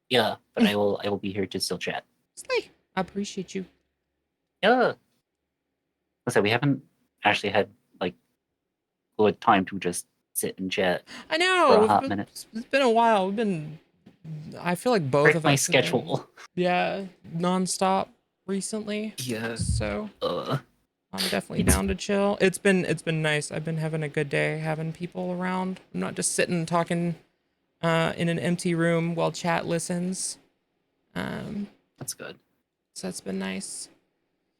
Yeah, but I will be here to still chat. Slay. I appreciate you. Yeah. Let's say we haven't actually had like good time to just sit and chat I for know. a hot minute. It's been a while. I feel like both Break of my us have been, schedule. yeah, nonstop recently. Yeah. So Uh, I'm definitely down to chill. It's been nice. I've been having a good day, having people around. I'm not just sitting talking in an empty room while chat listens. that's good. So that's been nice.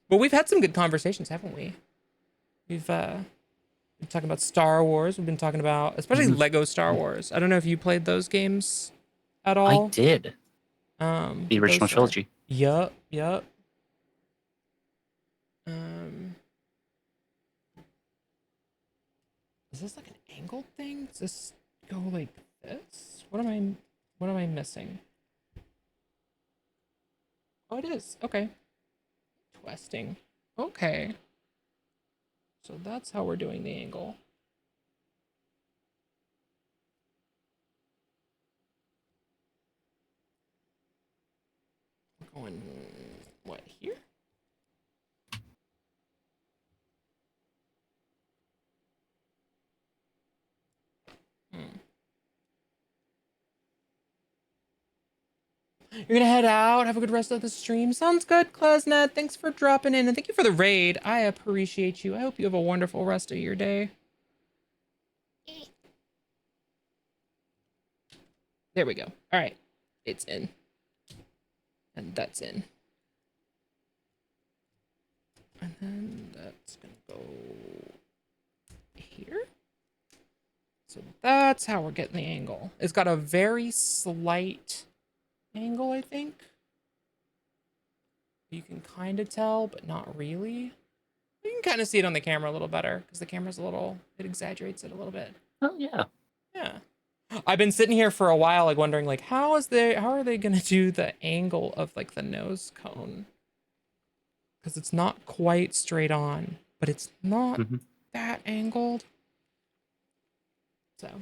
But we've had some good conversations, haven't we? We've been talking about Star Wars. We've been talking about especially Mhm. Lego Star Wars. I don't know if you played those games at I all. did. The original Those are- trilogy. Yup. Is this like an angled thing? Does this go like this? What am I missing? Oh, it is. Okay. Twisting. Okay. So that's how we're doing the angle. We're going You're gonna head out. Have a good rest of the stream. Sounds good, Klesnet. Thanks for dropping in, and thank you for the raid. I appreciate you. I hope you have a wonderful rest of your day. There we go. All right, it's in, and that's in, and then that's gonna go here. So that's how we're getting the angle. It's got a very slight angle, I think. You can kind of tell, but not really. You can kind of see it on the camera a little better because the camera's a little, it exaggerates it a little bit. Oh yeah. Yeah. I've been sitting here for a while, like wondering, like, how are they gonna do the angle of like the nose cone? Because it's not quite straight on, but it's not Mhm. that angled. So,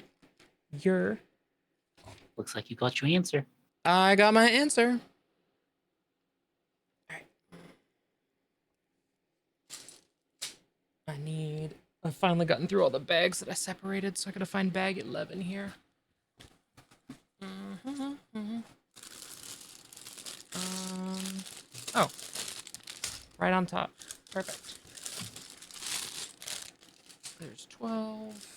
you're. Looks like you got your answer. I got my answer. All right. I've finally gotten through all the bags that I separated, so I gotta find bag 11 here. Oh, right on top. Perfect. There's 12.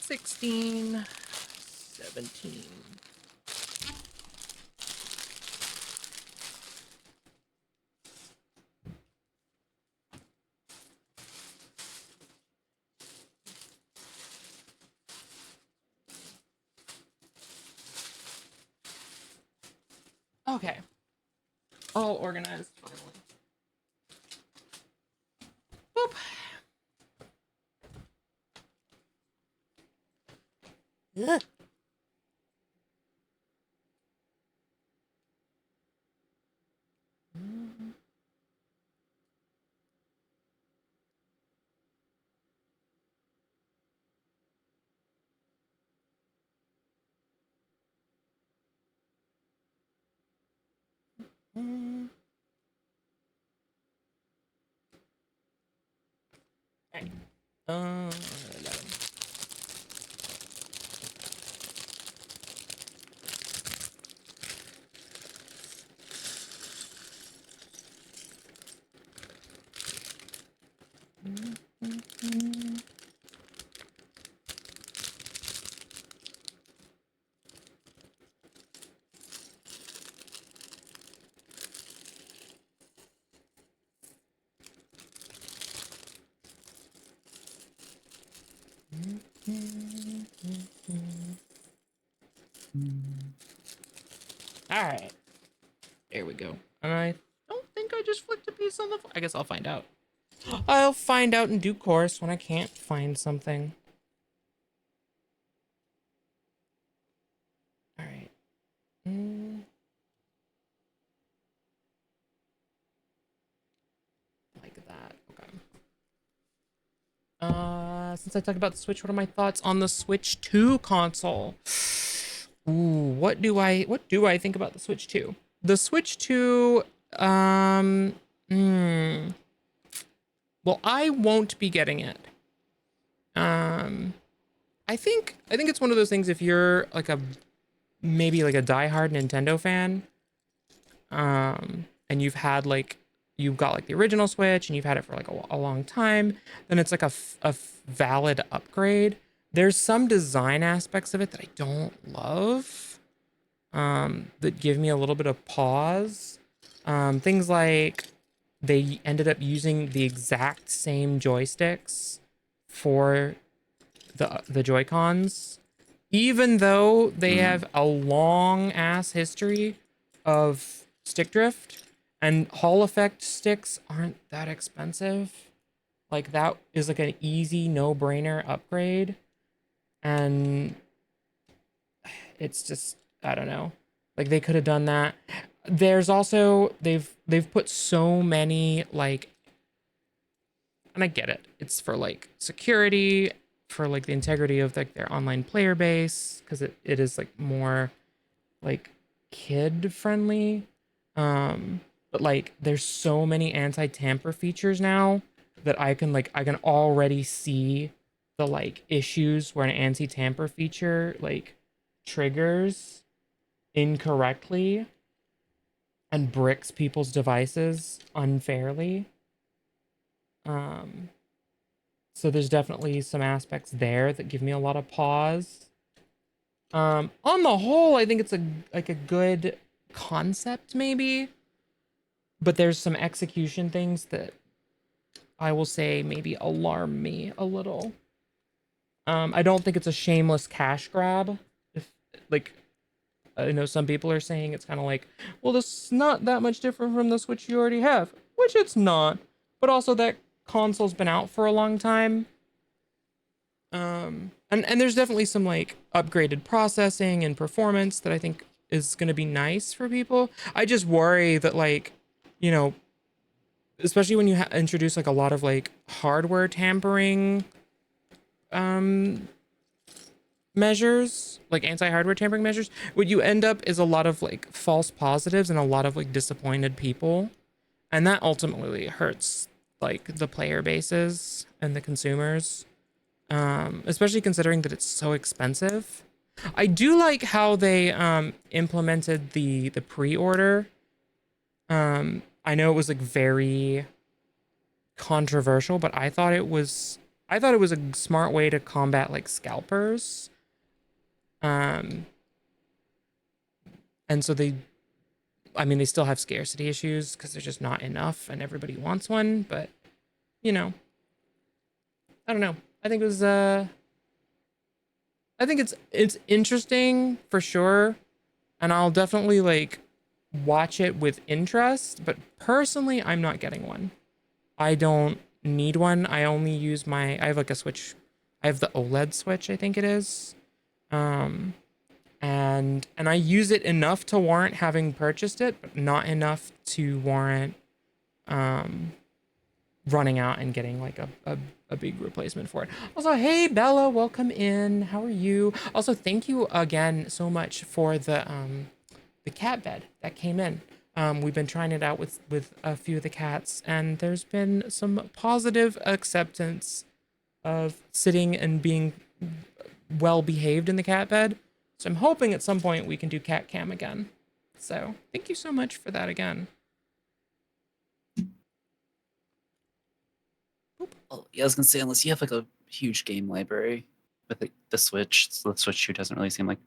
$16, 17. Okay. All organized finally. Boop. Ugh. Alright. 11. Alright. There we go. And I don't think I just flicked a piece on the I guess I'll find out. I'll find out in due course when I can't find something. Alright. Like that. Okay. Since I talked about the Switch, what are my thoughts on the Switch 2 console? Ooh, what do I think about the Switch 2? The Switch 2, well, I won't be getting it. I think it's one of those things if you're like maybe like a diehard Nintendo fan, and you've got like the original Switch and you've had it for like a long time, then it's like a valid upgrade. There's some design aspects of it that I don't love, that give me a little bit of pause. Things like they ended up using the exact same joysticks for the Joy-Cons, even though they have a long ass history of stick drift And Hall effect sticks aren't that expensive. Like that is like an easy no-brainer upgrade. And it's just, I don't know. Like they could have done that. There's also they've put so many like, and I get it. It's for like security, for like the integrity of like their online player base, because it is like more like kid friendly. But like there's so many anti-tamper features now that I can already see the like issues where an anti-tamper feature like triggers incorrectly and bricks people's devices unfairly. So there's definitely some aspects there that give me a lot of pause. On the whole, I think it's a good concept maybe, but there's some execution things that I will say maybe alarm me a little. I don't think it's a shameless cash grab. If like I know some people are saying it's kind of like, well, this is not that much different from the Switch you already have, which it's not. But also that console's been out for a long time. And there's definitely some like upgraded processing and performance that I think is going to be nice for people. I just worry that like, you know, especially when you introduce like a lot of like hardware tampering measures, like anti-hardware tampering measures, what you end up is a lot of like false positives and a lot of like disappointed people, and that ultimately hurts like the player bases and the consumers, especially considering that it's so expensive. I do like how they implemented the pre-order. I know it was like very controversial, but I thought it was a smart way to combat like scalpers. And so they still have scarcity issues because there's just not enough and everybody wants one, but you know, I don't know. I think it was I think it's interesting for sure, and I'll definitely like watch it with interest, but personally I'm not getting one. I don't need one. I only use I have like a Switch. I have the OLED Switch, I think it is. And I use it enough to warrant having purchased it, but not enough to warrant running out and getting like a big replacement for it. Also, hey Bella, welcome in. How are you? Also, thank you again so much for the cat bed that came in. We've been trying it out with a few of the cats, and there's been some positive acceptance of sitting and being well behaved in the cat bed. So I'm hoping at some point we can do cat cam again. So thank you so much for that again. Oh, yeah, I was gonna say, unless you have like a huge game library with the Switch, so the Switch 2 doesn't really seem like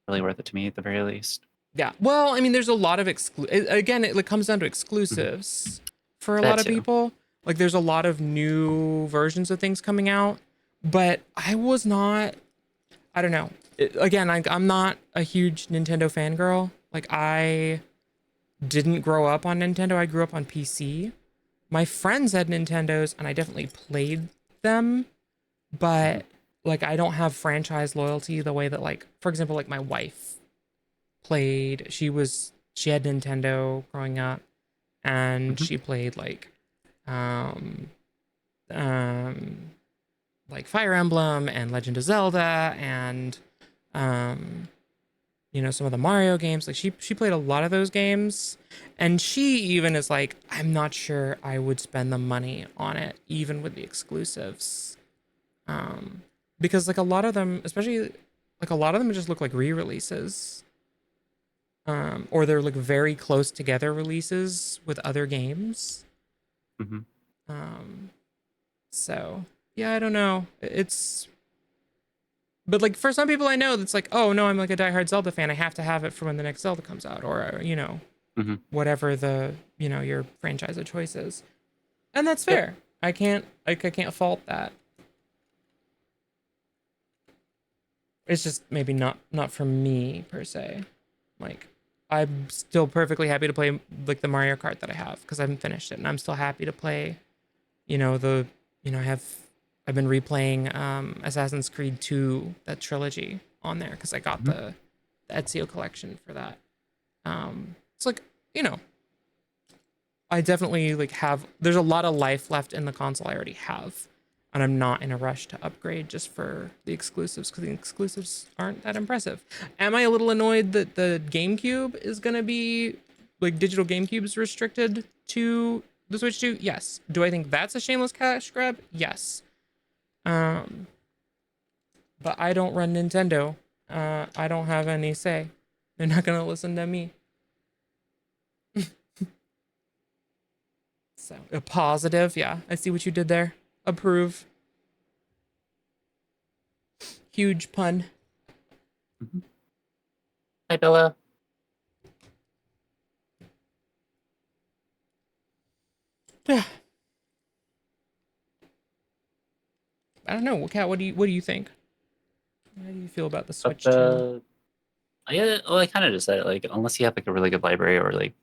really worth it to me at the very least. Yeah. Well, I mean, there's a lot of again, it comes down to exclusives for a That lot of too. people. Like there's a lot of new versions of things coming out, but I was not, I don't know. Again, I'm not a huge Nintendo fangirl. Like I didn't grow up on Nintendo. I grew up on PC. My friends had Nintendos and I definitely played them, but like I don't have franchise loyalty the way that like, for example, like my wife played, she had Nintendo growing up, and she played like Fire Emblem and Legend of Zelda and you know, some of the Mario games. Like she played a lot of those games, and she even is like, I'm not sure I would spend the money on it even with the exclusives, because like a lot of them, especially like a lot of them just look like re-releases, or they're like very close together releases with other games. So yeah, I don't know. But like for some people I know, that's like, oh no, I'm like a diehard Zelda fan. I have to have it for when the next Zelda comes out, or you know, whatever the your franchise of choice is, and that's fair. I can't fault that. It's just maybe not for me per se. Like I'm still perfectly happy to play like the Mario Kart that I have because I haven't finished it, and I'm still happy to play, I've been replaying Assassin's Creed 2, that trilogy on there because I got the Ezio collection for that. It's like, you know, I definitely like there's a lot of life left in the console I already have, and I'm not in a rush to upgrade just for the exclusives because the exclusives aren't that impressive. Am I a little annoyed that the GameCube is gonna be like digital GameCube's restricted to the Switch 2? Yes. Do I think that's a shameless cash grab? Yes. But I don't run Nintendo. I don't have any say. They're not gonna listen to me. So a positive, yeah. I see what you did there. Approve. Huge pun. Hi, Bella. Yeah. I don't know, Kat. What do you think? How do you feel about the Switch 2? I kind of just said it, like, unless you have like a really good library or like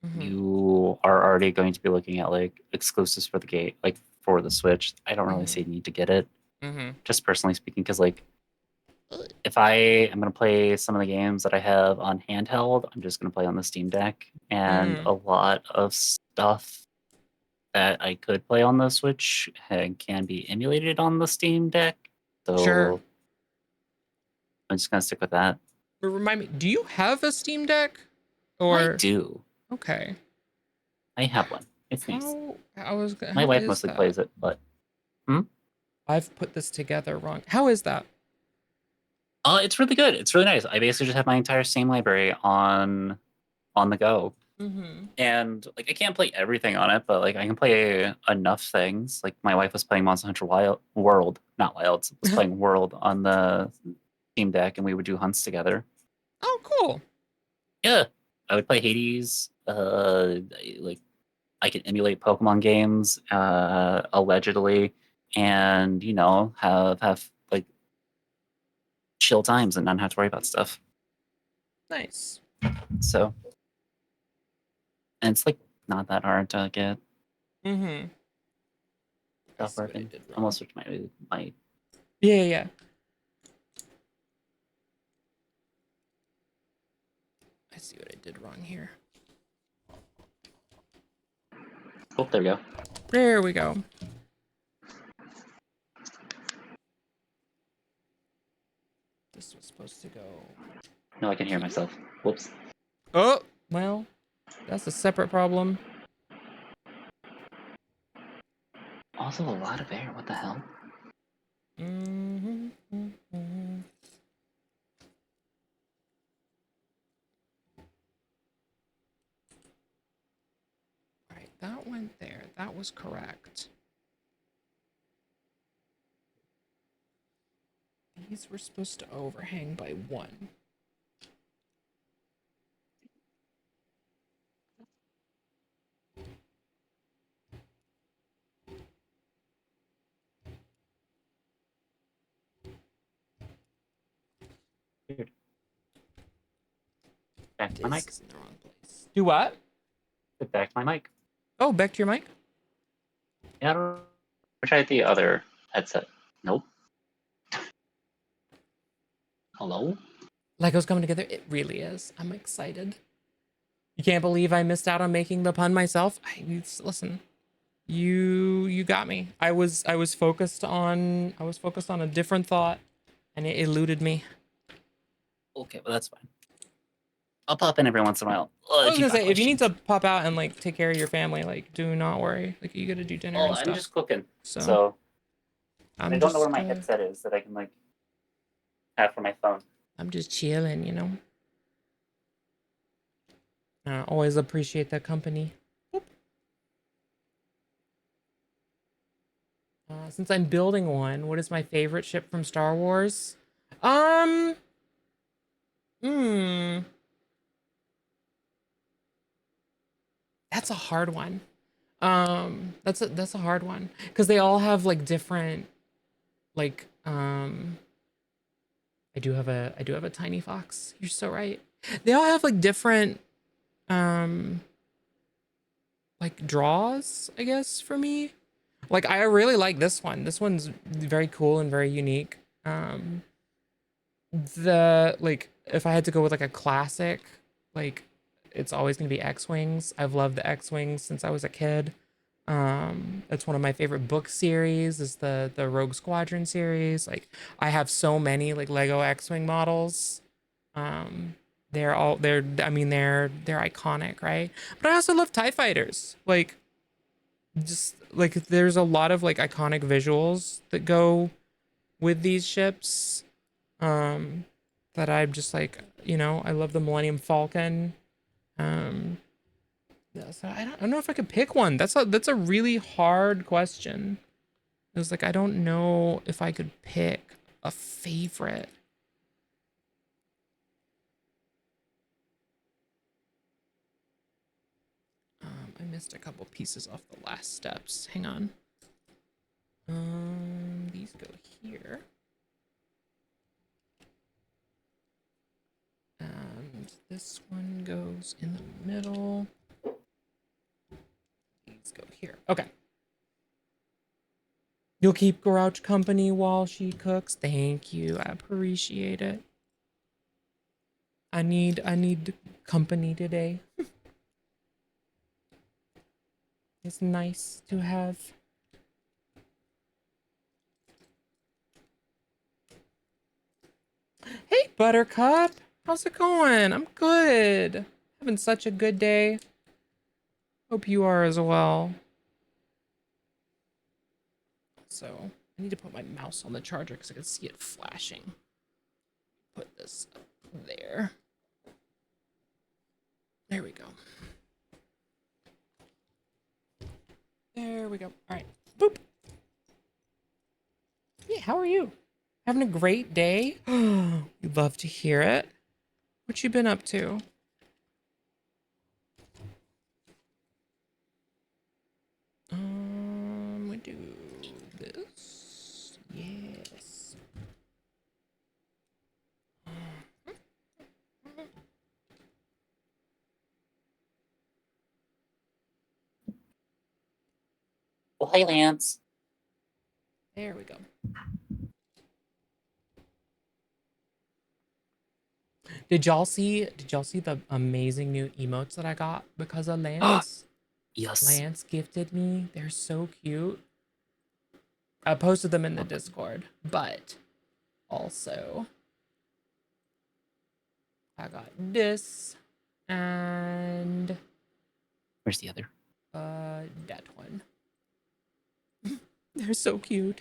Mhm. you are already going to be looking at like exclusives for the game, like for the Switch, I don't really see need to get it. Mhm. Just personally speaking, because like if I am going to play some of the games that I have on handheld, I'm just going to play on the Steam Deck, and Mhm. a lot of stuff that I could play on the Switch can be emulated on the Steam Deck. So Sure. I'm just going to stick with that. But remind me, do you have a Steam Deck? I Or do. okay. I have one. It's nice. How My wife is mostly that? plays it, but I've put this together wrong. How is that? it's really good. It's really nice. I basically just have my entire Steam library on the go. Mm-hmm. And like I can't play everything on it, but like I can play enough things. Like my wife was playing Monster Hunter World, not Wilds, was playing World on the Steam Deck, and we would do hunts together. Oh, cool. Yeah, I would play Hades. Like I can emulate Pokemon games, allegedly, and have like chill times and not have to worry about stuff. Nice. So, and it's like not that hard to get Mm-hmm. I stuff see what I working. did wrong. Almost switched my Yeah. I see what I did wrong here. Oh, there we go. There we go. This was supposed to go. No, I can hear myself. Whoops. Oh, well, that's a separate problem. Also, a lot of air. What the hell? Mm-hmm. All right, that went there. That was correct. These were supposed to overhang by 1. Weird. Back to my This mic. is in the wrong place. Do what? Get back to my mic. Oh, back to your mic? Yeah, I don't know. I tried the other headset. Nope. Hello? Lego's coming together. It really is. I'm excited. You can't believe I missed out on making the pun myself. Listen, you got me. I was focused on a different thought, and it eluded me. Okay, well that's fine. I'll pop in every once in a while. I was Keep gonna on say, if you need questions. to pop out and like take care of your family, like do not worry. Like you gotta do dinner Oh, and I'm stuff. just cooking. So I don't know where my headset is that I can like have for my phone. I'm just chilling, always appreciate the company. Since I'm building one, what is my favorite ship from Star Wars? That's a hard one. That's a hard one because they all have like different, like I do have a tiny fox. You're so right. They all have like different like draws, I guess, for me. Like I really like this one. This one's very cool and very unique. The like if I had to go with like a classic, like it's always gonna be X-Wings. I've loved the X-Wings since I was a kid. It's one of my favorite book series is the Rogue Squadron series. Like I have so many like Lego X-Wing models. Um, they're I mean they're iconic, right? But I also love TIE fighters. Like just like there's a lot of like iconic visuals that go with these ships. Um, that I'm just like, you know, I love the Millennium Falcon. Um, yeah, so I don't know if I could pick one. That's a really hard question. It was like I don't know if I could pick a favorite. I missed a couple pieces off the last steps. Hang on. These go here. And this one goes in the middle. These go here. Okay. You'll keep Grouch company while she cooks. Thank you. I appreciate it. I need company today. It's nice to have. Hey, Buttercup. How's it going? I'm good. Having such a good day. Hope you are as well. So, I need to put my mouse on the charger because I can see it flashing. Put this up there. There we go. There we go. All right. Boop. Yeah, how are you? Having a great day? We'd love to hear it. What you been up to? We do this. Yes. Well, hey, Lance. There we go. Did y'all see the amazing new emotes that I got because of Lance? Yes. Lance gifted me. They're so cute. I posted them in the Discord, but also I got this and Where's the other? that one. They're so cute.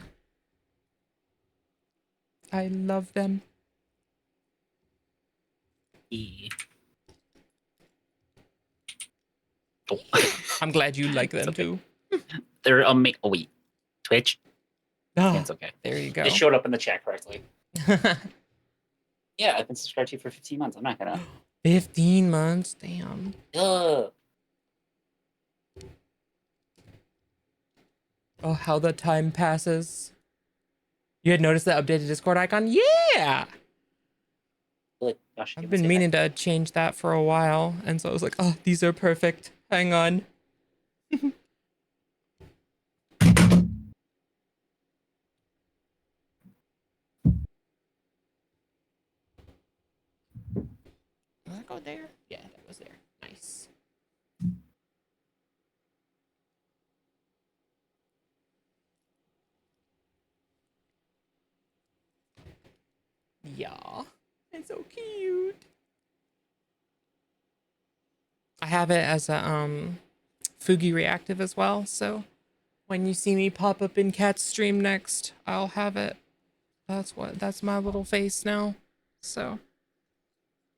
I love them. E. Oh. I'm glad you like them okay. too. They're amazing. Oh wait, Twitch. Oh, Yeah, it's okay. there you go. It showed up in the chat correctly. Yeah, I've been subscribed to you for 15 months. I'm not gonna. 15 months? Damn. Ugh. Oh, how the time passes. You had noticed the updated Discord icon? Yeah! Like, gosh, I've been meaning to change that for a while. And so I was like, oh, these are perfect. Hang on. Did that go there? Yeah, that was there. Nice. Yeah. It's so cute. I have it as a Fugi reactive as well, so when you see me pop up in Cat's stream next, I'll have it. That's my little face now. So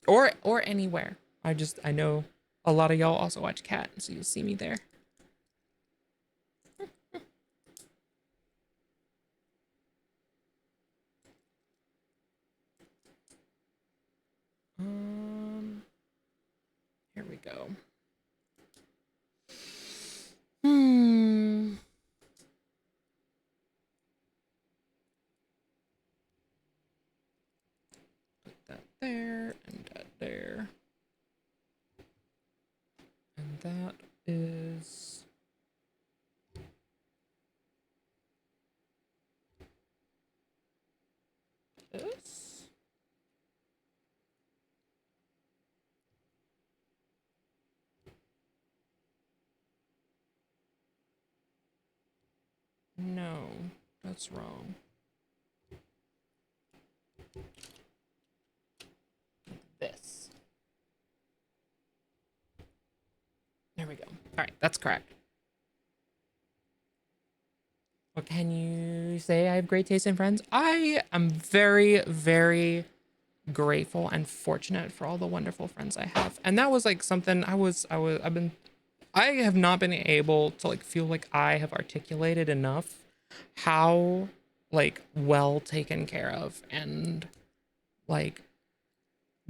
or anywhere. I know a lot of y'all also watch Cat, so you'll see me there. Here we go. Put that there and that there. No, that's wrong. This. There we go. All right, that's correct. What can you say? I have great taste in friends. I am very, very grateful and fortunate for all the wonderful friends I have. And that was like something I have not been able to like feel like I have articulated enough how like well taken care of and like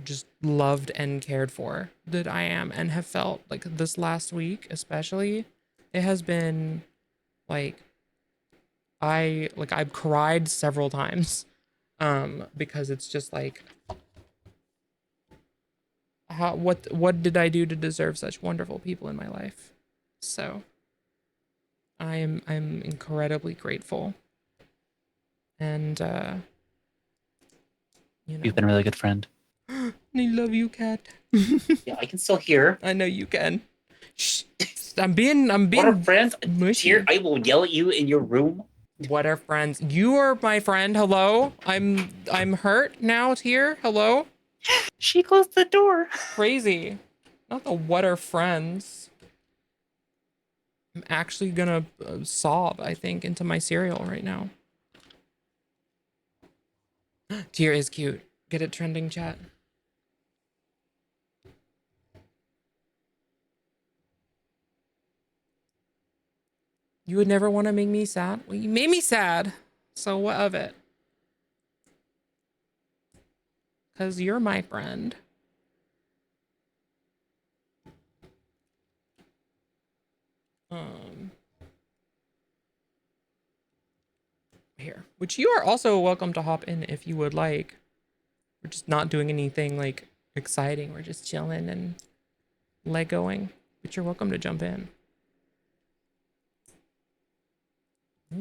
just loved and cared for that I am and have felt like this last week especially. It has been like I've cried several times because it's just like what did I do to deserve such wonderful people in my life? So I'm incredibly grateful. And you know, You've been a really good friend. I love you, cat. Yeah, I can still hear. I know you can. Shh. I'm What being are friends? mushy. Here, I will yell at you in your room. What are friends? You are my friend. Hello. I'm hurt now, Tier. Hello. She closed the door. Crazy. Not the what are friends. I'm actually gonna sob, I think, into my cereal right now. Tier is cute. Get it trending, chat. You would never want to make me sad? Well, you made me sad. So what of it? Because you're my friend. Here. Which you are also welcome to hop in if you would like. We're just not doing anything like exciting. We're just chilling and Legoing. But you're welcome to jump in. I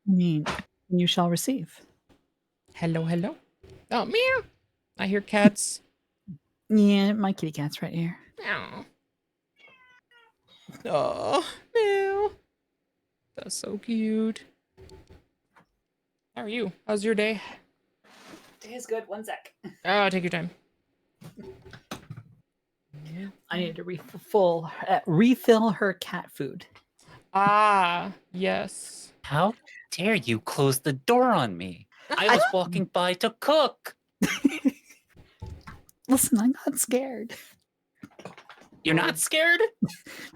mean, you shall receive. Hello, hello. Oh, meow. I hear cats. Yeah, my kitty cat's right here. Meow. Oh, meow. That's so cute. How are you? How's your day? Day is good. 1 sec. Oh, take your time. I need to refill her cat food. Ah, yes. How dare you close the door on me? I was walking by to cook. Listen, I got scared. You're not scared?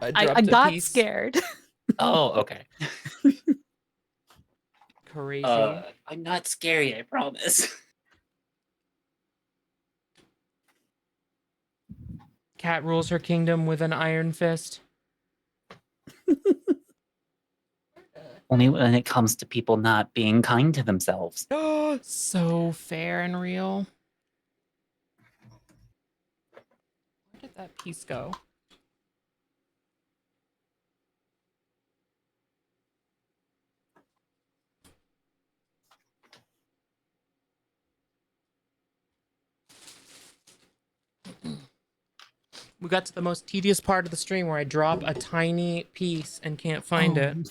I got scared. Oh, okay. Crazy. I'm not scary, I promise. Cat rules her kingdom with an iron fist. Only when it comes to people not being kind to themselves. Oh, so fair and real. Where did that piece go? We got to the most tedious part of the stream where I drop a tiny piece and can't find it.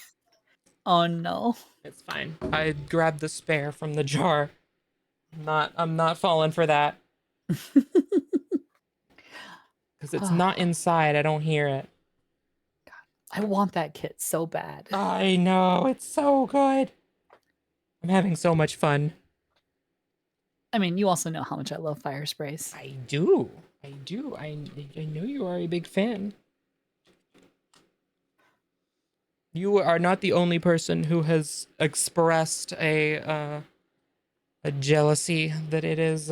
Oh no. It's fine. I grabbed the spare from the jar. I'm not falling for that. Because it's not inside. I don't hear it. I want that kit so bad. I know. It's so good. I'm having so much fun. I mean, you also know how much I love fire sprays. I do. I do. I know you are a big fan. You are not the only person who has expressed a jealousy that it is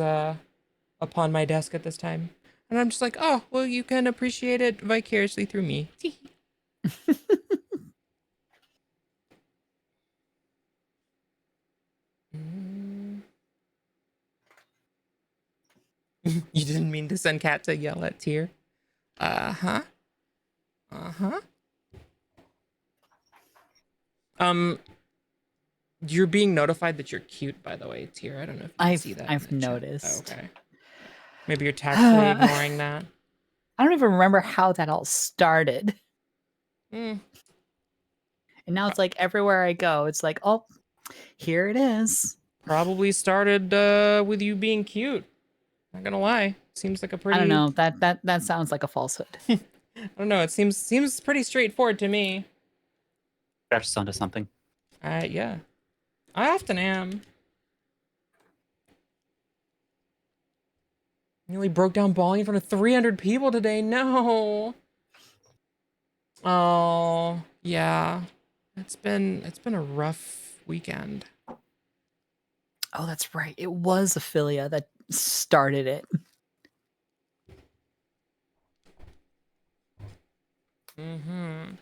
upon my desk at this time. And I'm just like, oh, well, you can appreciate it vicariously through me. You didn't mean to send Cat to yell at Tyr. Uh-huh. Uh-huh. You're being notified that you're cute, by the way, Tyr. I don't know if you can see that. I've noticed. Oh, okay. Maybe you're tactfully ignoring that. I don't even remember how that all started. Mm, And now it's like everywhere I go, it's like, oh, here it is. probably started with you being cute. Not gonna lie. Seems like a pretty. I don't know. That sounds like a falsehood. I don't know. It seems pretty straightforward to me. Perhaps onto something. Yeah. I often am. Nearly broke down bawling in front of 300 people today. No. Oh, yeah. It's been a rough weekend. Oh, that's right. It was Ophelia that started it. Mm-hmm.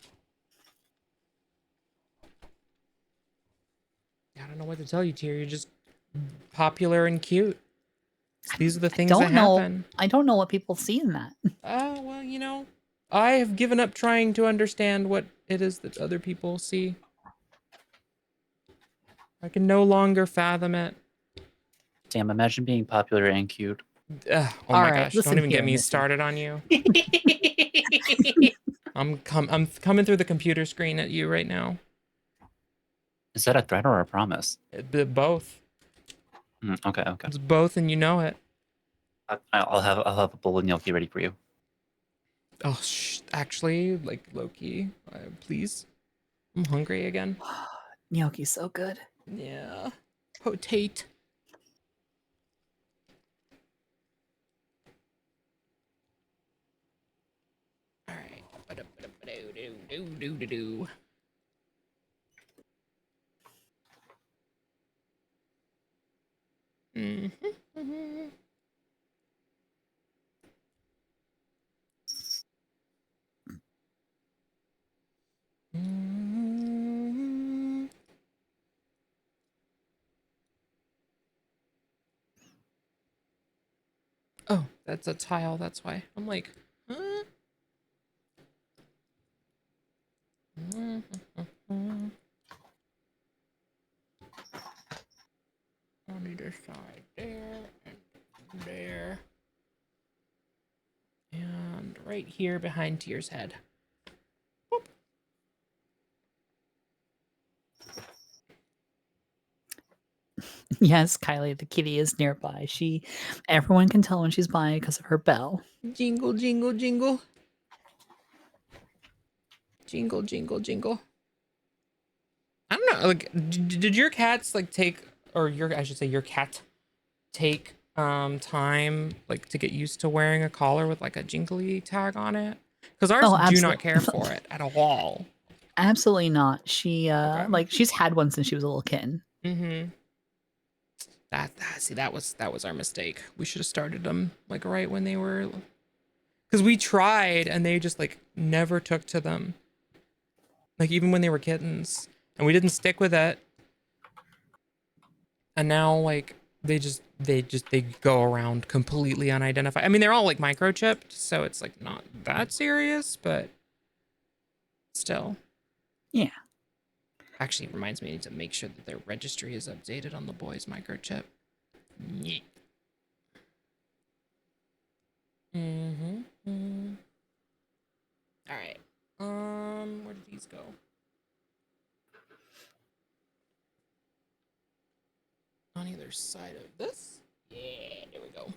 I don't know what to tell you, Tyr. You're just popular and cute. These are the things that happen. I don't know what people see in that. Oh, well, I have given up trying to understand what it is that other people see. I can no longer fathom it. Damn, imagine being popular and cute. Oh All my right, gosh! listen Don't even here, get me Missy. started on you. I'm coming through the computer screen at you right now. Is that a threat or a promise? Both. Okay, okay. It's both, and you know it. I'll have a bowl of gnocchi ready for you. Oh, actually, like Loki, please. I'm hungry again. Gnocchi's so good. Yeah. Potate. All right. Do. Mm-hmm. Mm-hmm. Oh, that's a tile. That's why. I'm like, huh? Mm-hmm. On either side, there and there. And right here behind Tyr's head. Whoop. Yes, Kylie the kitty is nearby. Everyone can tell when she's by because of her bell. Jingle, jingle, jingle. Jingle, jingle, jingle. I don't know. Like, did your cats like take, or I should say, your cat take time like to get used to wearing a collar with like a jingly tag on it? Because ours do not care for it at all. Absolutely not. She Okay. she's had one since she was a little kitten. Mm-hmm. That was our mistake. We should have started them like right when they were, because we tried and they just like never took to them. Like even when they were kittens, and we didn't stick with it. And now like they go around completely unidentified. I mean, they're all like microchipped, so it's like not that serious, but still. Yeah. Actually, it reminds me to make sure that their registry is updated on the boys' microchip. Yeah. Mm-hmm. All right. Where did these go? On either side of this? Yeah, there we go.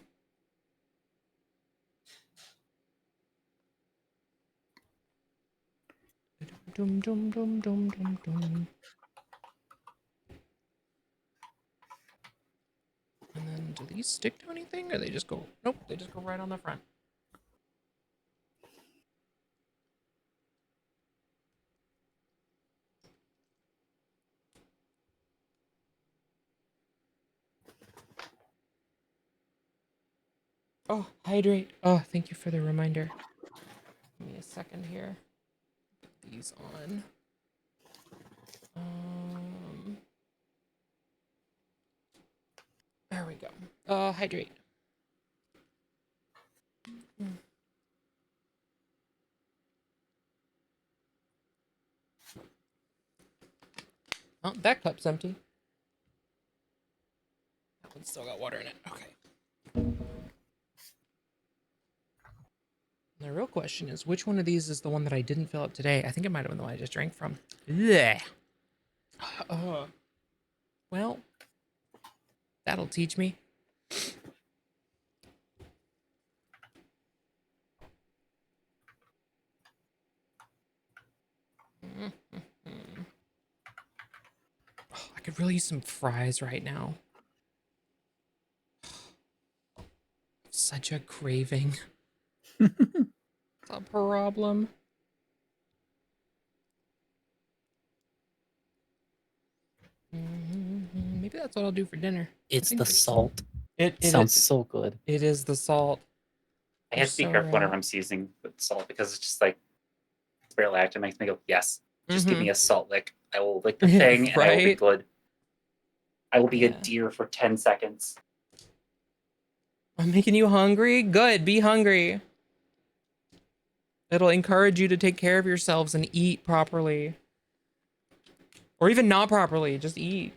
Dum dum dum dum dum dum. And then do these stick to anything, or they just go? Nope, they just go right on the front. Oh, hydrate. Oh, thank you for the reminder. Give me a second here. Put these on. There we go. Hydrate. Oh, that cup's empty. That one's still got water in it. Okay. The real question is, which one of these is the one that I didn't fill up today? I think it might have been the one I just drank from. Yeah. Well, that'll teach me. Oh, I could really use some fries right now. Such a craving. It's a problem. Maybe that's what I'll do for dinner. It's think the it's- salt. It Sounds so good. It is the salt. I You're have to be so careful whenever right. I'm seasoning with salt because it's just like it's very lactic. It makes me go, yes, just give me a salt lick. I will lick the Yeah, thing and I will be right? good. I will be a Yeah. deer for 10 seconds. I'm making you hungry? Good, be hungry. It'll encourage you to take care of yourselves and eat properly. Or even not properly, just eat.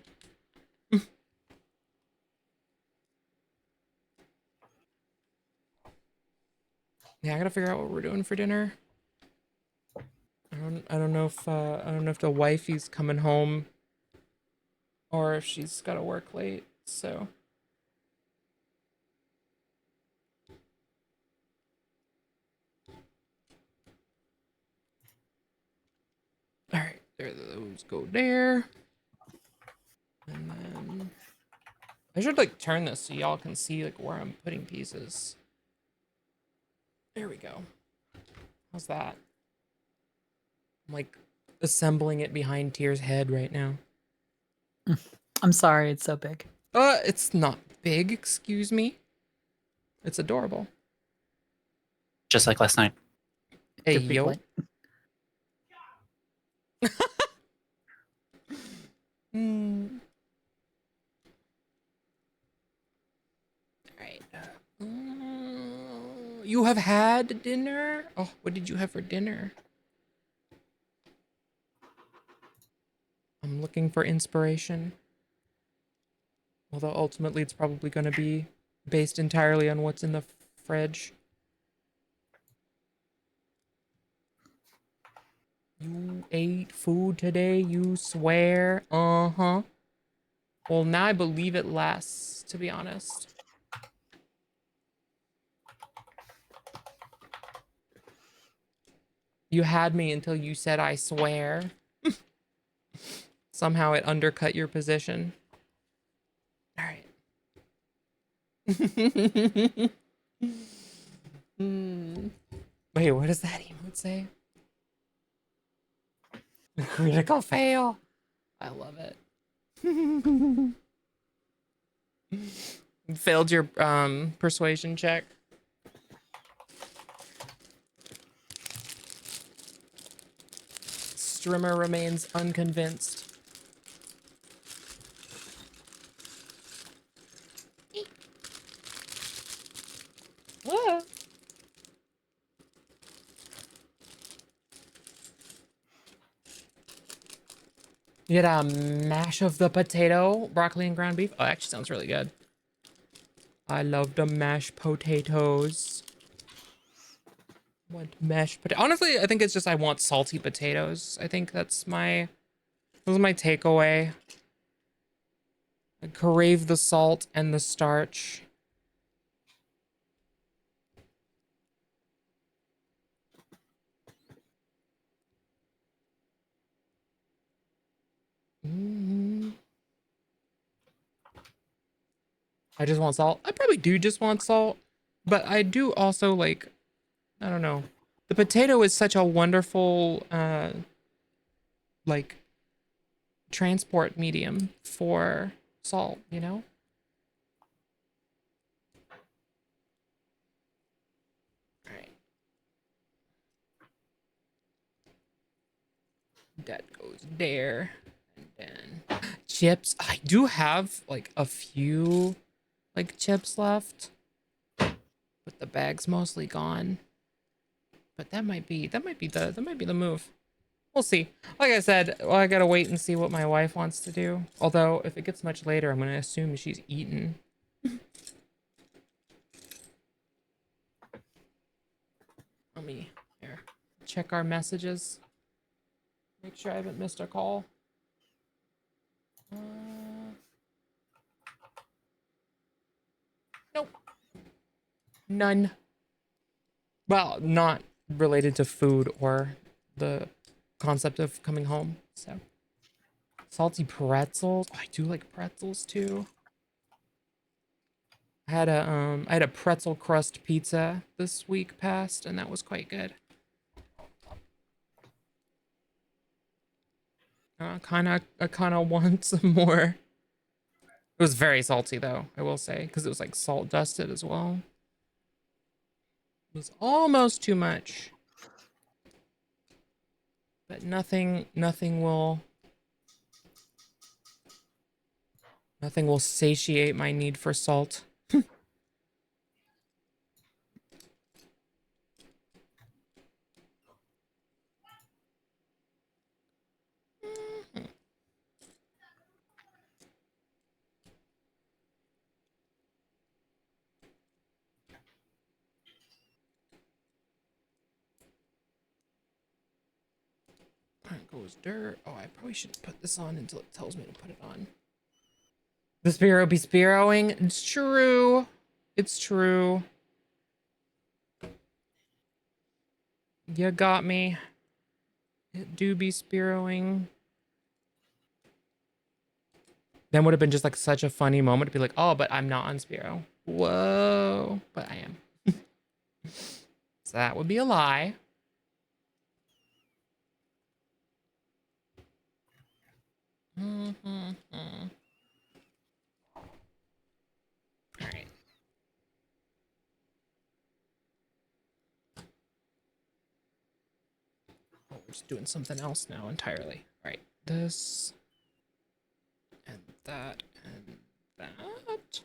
Yeah, I gotta figure out what we're doing for dinner. I don't know if the wifey's coming home or if she's gotta work late, so. Alright, there those go there. And then I should like turn this so y'all can see like where I'm putting pieces. There we go. How's that? I'm like assembling it behind Tyr's head right now. I'm sorry, it's so big. It's not big, excuse me. It's adorable. Just like last night. Hey, Your feet yo. light. Hmm. Alright. You have had dinner? Oh, what did you have for dinner? I'm looking for inspiration. Although ultimately it's probably going to be based entirely on what's in the fridge. You ate food today, you swear? Uh-huh. Well, now I believe it less, to be honest. You had me until you said I swear. Somehow it undercut your position. All right. Wait, what does that emote say? Critical fail. I love it. Failed your persuasion check. Strimmer remains unconvinced. Ah. You had a mash of the potato, broccoli, and ground beef. Oh, actually sounds really good. I love the mashed potatoes. Want mashed potato? Honestly, I think it's just I want salty potatoes. I think that's my takeaway. I crave the salt and the starch. I just want salt. I probably do just want salt, but I do also like, I don't know. The potato is such a wonderful, like, transport medium for salt, you know? All right. That goes there. And then chips. I do have like a few like chips left, but the bag's mostly gone. But that might be the move. We'll see. Like I said, well, I gotta wait and see what my wife wants to do. Although if it gets much later, I'm gonna assume she's eaten. I'm check our messages. Make sure I haven't missed a call. Nope. None. Well, not related to food or the concept of coming home. So, salty pretzels. Oh, I do like pretzels too. I had a pretzel crust pizza this week past, and that was quite good. I kind of want some more. It was very salty though, I will say, because it was like salt dusted as well. It was almost too much. But nothing will satiate my need for salt. That goes dirt. Oh, I probably shouldn't put this on until it tells me to put it on. The Spiro be Spiroing. It's true. It's true. You got me. It do be Spiroing. Then would have been just like such a funny moment to be like, oh, but I'm not on Spiro. Whoa. But I am. So that would be a lie. All right. Oh, we're just doing something else now entirely. All right. This and that and that. Like that.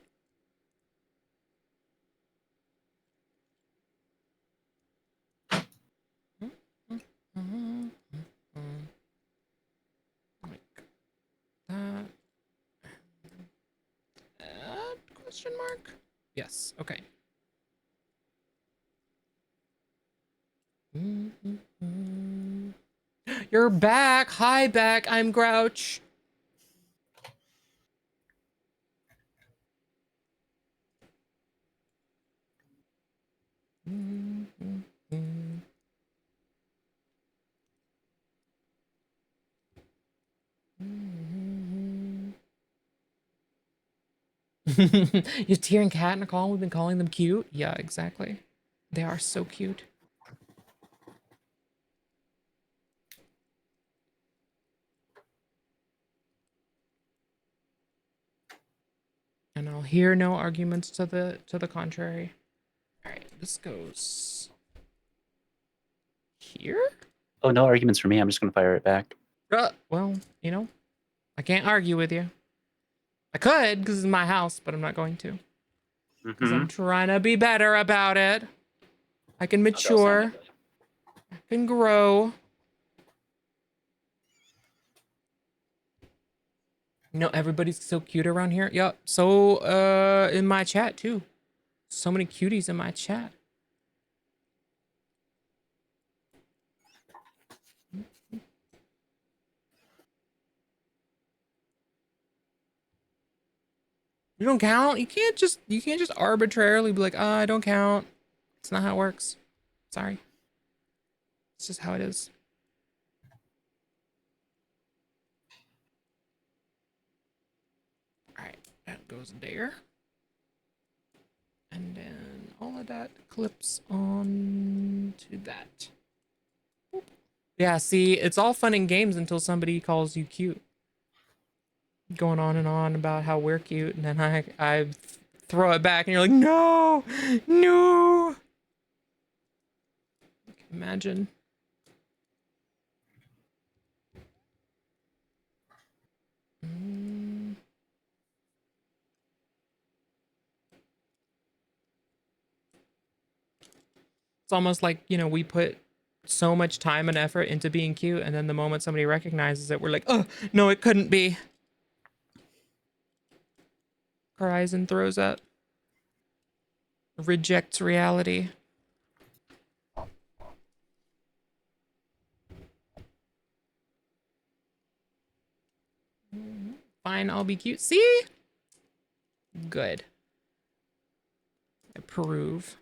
Question mark? Yes. Okay. You're back. Hi, back. I'm Grouch. You Tyr and Cat, Nicole, we've been calling them cute. Yeah, exactly. They are so cute. And I'll hear no arguments to the contrary. All right, this goes here. Oh, no arguments for me. I'm just gonna fire it back. Well, you know, I can't argue with you. I could, because it's my house, but I'm not going to. Because I'm trying to be better about it. I can mature. I can grow. You know, everybody's so cute around here. Yep. So, in my chat, too. So many cuties in my chat. You don't count? You can't just arbitrarily be like, I don't count. It's not how it works. Sorry. It's just how it is. All right, that goes there. And then all of that clips on to that. Yeah, see, it's all fun and games until somebody calls you cute. Going on and on about how we're cute, and then I throw it back and you're like, no, no. Imagine. It's almost like, you know, we put so much time and effort into being cute, and then the moment somebody recognizes it, we're like, oh, no, it couldn't be. Cries and throws up. Rejects reality. Fine, I'll be cute. See? Good. I approve.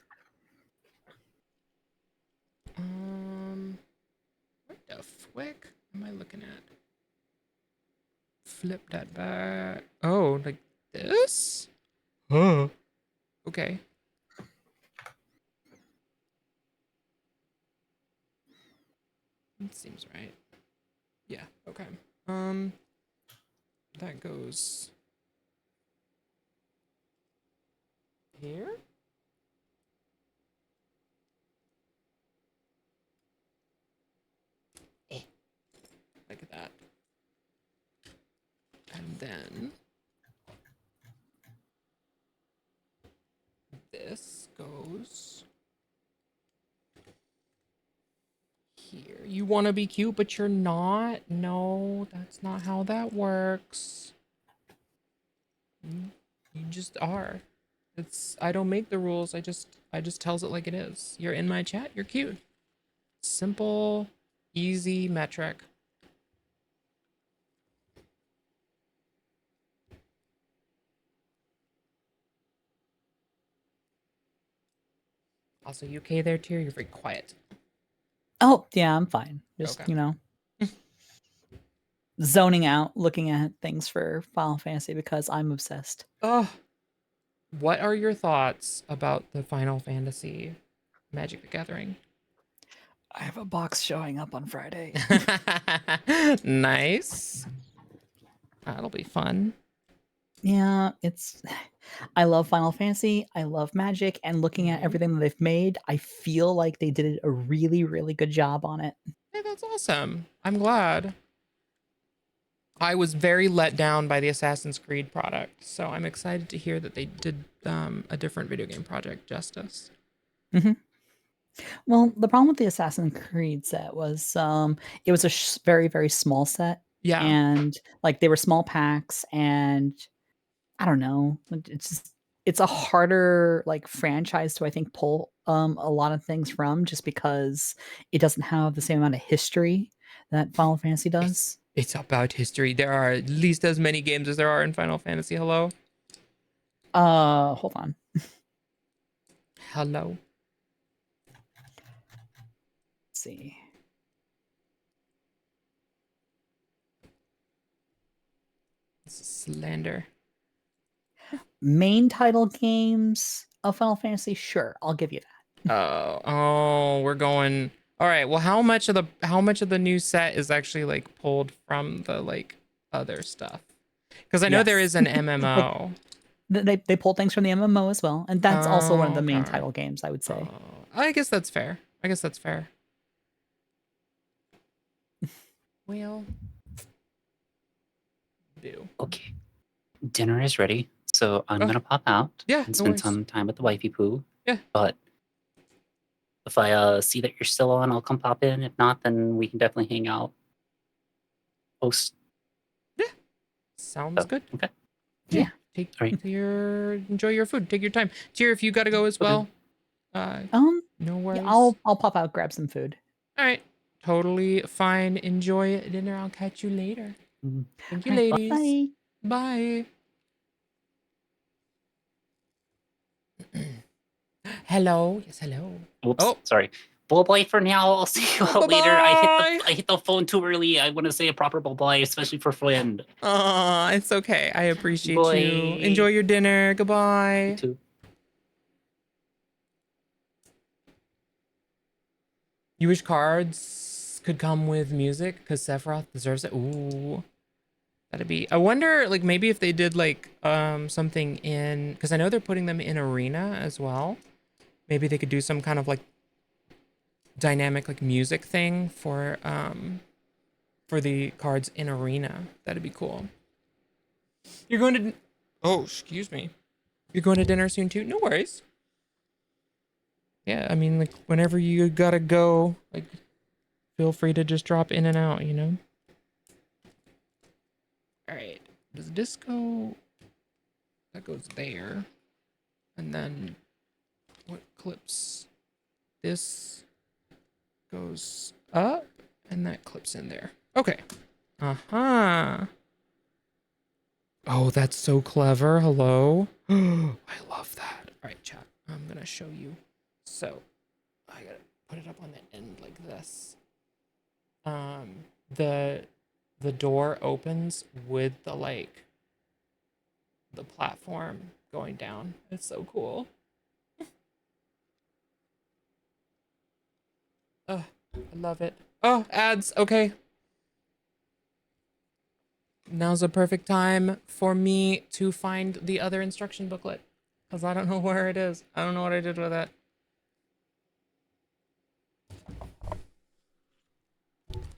What the frick am I looking at? Flip that back. Oh, like this? Huh. Okay. That seems right. Yeah, okay. That goes here? Like that. And then this goes here. You want to be cute, but you're not? No, that's not how that works. You just are. I don't make the rules. I just tells it like it is. You're in my chat, you're cute. Simple, easy metric. Also, you okay there, Tyr? You're very quiet. Oh, yeah, I'm fine. Just, Okay. you know, zoning out, looking at things for Final Fantasy because I'm obsessed. Oh, what are your thoughts about the Final Fantasy Magic the Gathering? I have a box showing up on Friday. Nice. That'll be fun. Yeah, I love Final Fantasy. I love Magic, and looking at Mhm. everything that they've made, I feel like they did a really, really good job on it. Hey, that's awesome. I'm glad. I was very let down by the Assassin's Creed product, so I'm excited to hear that they did a different video game project justice. Well, the problem with the Assassin's Creed set was it was a very, very small set, Yeah. and like they were small packs, and I don't know, it's a harder like franchise to I think pull a lot of things from just because it doesn't have the same amount of history that Final Fantasy does. It's about history. There are at least as many games as there are in Final Fantasy. Hello? Hold on. Hello? Let's see. This is slander. Main title games of Final Fantasy, sure, I'll give you that. Oh, we're going. All right. Well, how much of the new set is actually like pulled from the like other stuff? Because I know there Yes. is an MMO. They pull things from the MMO as well, and that's also one of the main Okay. title games, I would say. I guess that's fair. Well, do. Okay, dinner is ready, so I'm Oh, gonna pop out yeah, and no spend worries. some time with the wifey poo. Yeah. But if I see that you're still on, I'll come pop in. If not, then we can definitely hang out. Post. Sounds Oh, good. okay. Yeah. Enjoy your food. Take your time. Tyr, if you gotta go as Okay. well, no worries. Yeah, I'll pop out, grab some food. All right. Totally fine. Enjoy dinner. I'll catch you later. Mm. Thank you, All right, ladies. bye. Bye. Hello. Yes, hello. Whoops. Oh. Sorry. Bye for now. I'll see you all later. Bye-bye. I hit the phone too early. I want to say a proper bye, especially for friend. Aw, it's okay. I appreciate you. Bye. Enjoy your dinner. You Goodbye. too. You wish cards could come with music because Sephiroth deserves it. Ooh. That'd be. I wonder, like, maybe if they did like something in, because I know they're putting them in arena as well. Maybe they could do some kind of like dynamic like music thing for the cards in arena. That'd be cool. You're going to. Oh, excuse me. You're going to dinner soon too. No worries. Yeah, I mean, like, whenever you gotta go, like, feel free to just drop in and out. You know. All right. Does this go? That goes there. And then what clips? This goes up and that clips in there. Okay. Uh-huh. Oh, that's so clever. Hello. I love that. All right, chat. I'm gonna show you. So I gotta put it up on the end like this. The door opens with the platform going down. It's so cool. Oh, I love it. Oh, ads. Okay. Now's a perfect time for me to find the other instruction booklet because I don't know where it is. I don't know what I did with it.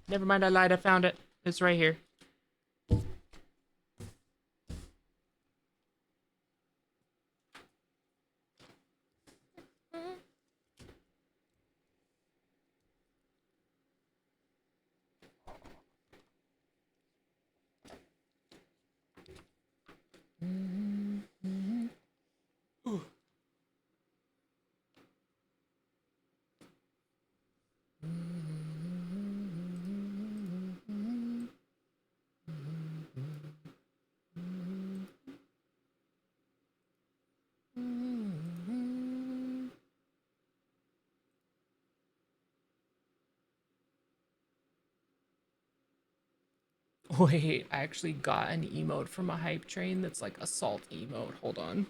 Never mind, I lied. I found it. It's right here. Ooh. Wait, I actually got an emote from a hype train that's like a salt emote. Hold on.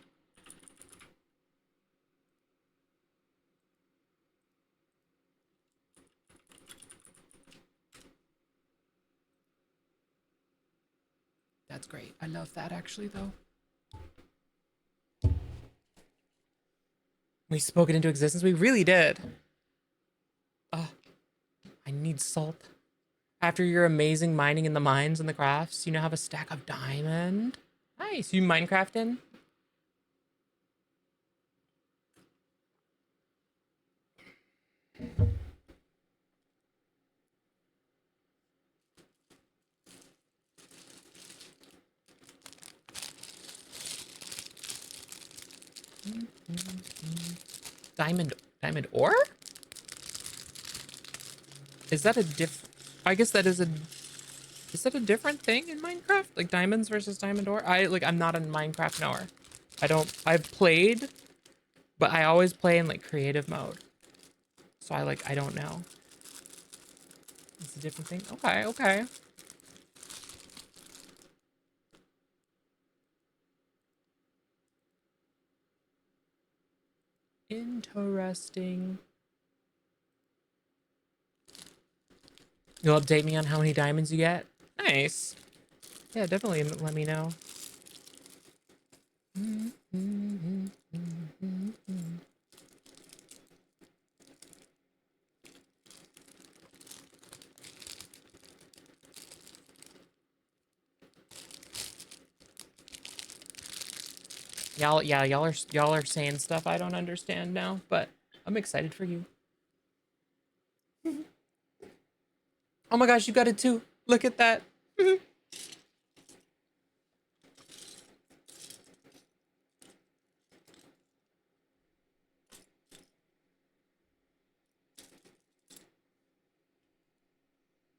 That's great. I love that actually though. We spoke it into existence. We really did. I need salt. After your amazing mining in the mines and the crafts, you now have a stack of diamond. Nice. You Minecrafting? Diamond ore? Is that a I guess that is that a different thing in Minecraft? Like diamonds versus diamond ore? I'm not a Minecraft knower. I've played, but I always play in like creative mode. So I don't know. It's a different thing. Okay, okay. Interesting. You'll update me on how many diamonds you get? Nice. Yeah, definitely let me know. Y'all are saying stuff I don't understand now, but I'm excited for you. Oh my gosh, you got it too. Look at that.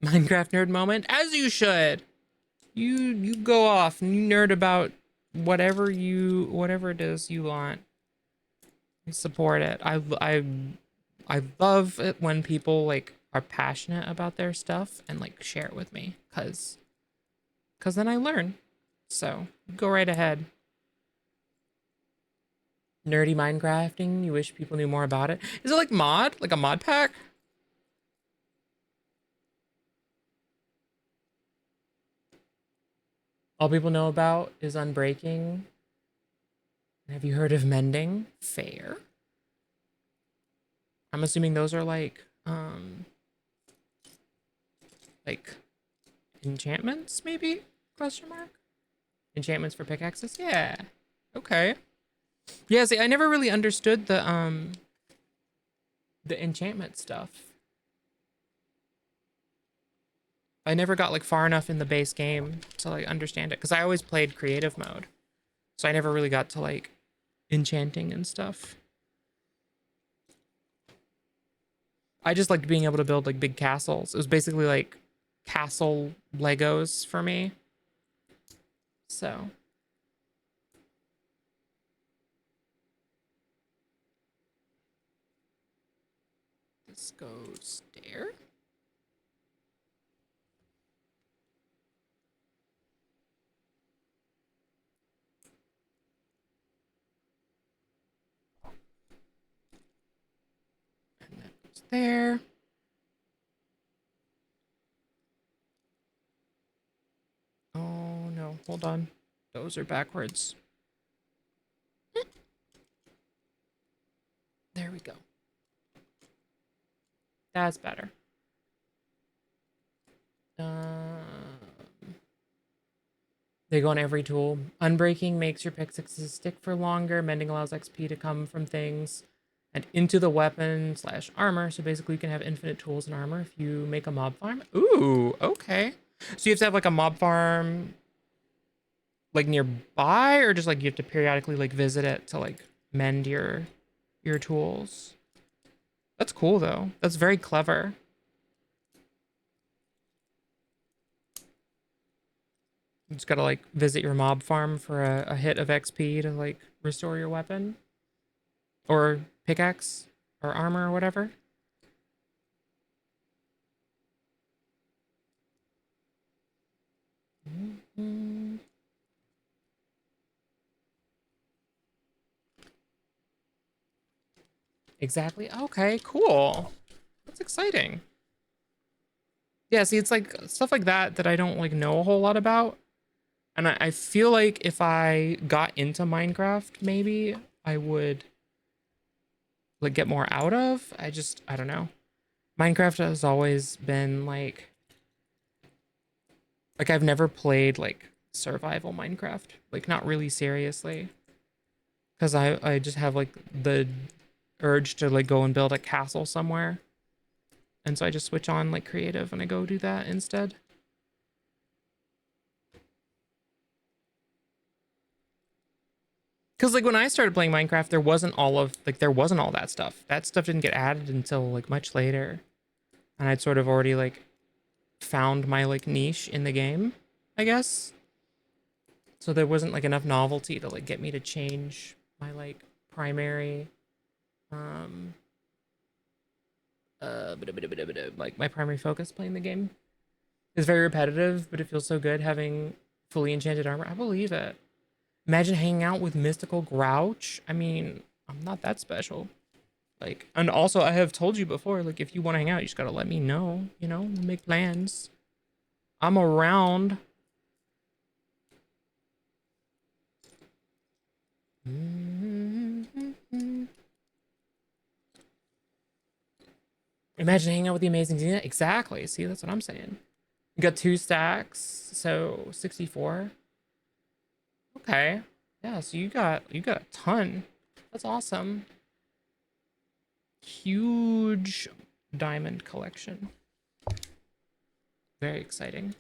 Minecraft nerd moment, as you should. You go off and you nerd about whatever it is you want. Support it. I love it when people like are passionate about their stuff and like share it with me cuz then I learn. So, go right ahead. Nerdy Minecrafting, you wish people knew more about it. Is it like a mod pack? All people know about is unbreaking. Have you heard of mending? Fair. I'm assuming those are like enchantments, maybe? Question mark? Enchantments for pickaxes? Yeah. Okay. Yeah, see, I never really understood the enchantment stuff. I never got like far enough in the base game to like understand it because I always played creative mode. So I never really got to like enchanting and stuff. I just liked being able to build like big castles. It was basically like castle Legos for me. So This goes there. And that goes there. Oh no, hold on. Those are backwards. There we go. That's better. They go on every tool. Unbreaking makes your pickaxes stick for longer. Mending allows XP to come from things and into the weapon / armor. So basically you can have infinite tools and armor if you make a mob farm. Ooh, okay. So you have to have like a mob farm like nearby, or just like you have to periodically like visit it to like mend your tools. That's cool though. That's very clever. You just gotta like visit your mob farm for a hit of XP to like restore your weapon or pickaxe or armor or whatever. Exactly. Okay, cool. That's exciting. Yeah, see, it's like stuff like that I don't like know a whole lot about. And I feel like if I got into Minecraft, maybe I would like get more out of. I don't know. Minecraft has always been like I've never played like survival Minecraft, like not really seriously. Cause I just have like the urge to like go and build a castle somewhere. And so I just switch on like creative and I go do that instead. Because like when I started playing Minecraft, there wasn't all that stuff. That stuff didn't get added until like much later. And I'd sort of already like found my like niche in the game, I guess. So there wasn't like enough novelty to like get me to change my like primary like my primary focus playing the game. It's very repetitive, but it feels so good having fully enchanted armor. I believe it. Imagine hanging out with Mystical Grouch. I mean, I'm not that special. Like, and also I have told you before, like if you want to hang out, you just gotta let me know, you know, we'll make plans. I'm around. Imagine hanging out with the amazing Xena. Exactly. See, that's what I'm saying. You got 2 stacks, so 64. Okay. Yeah, so you got a ton. That's awesome. Huge diamond collection. Very exciting.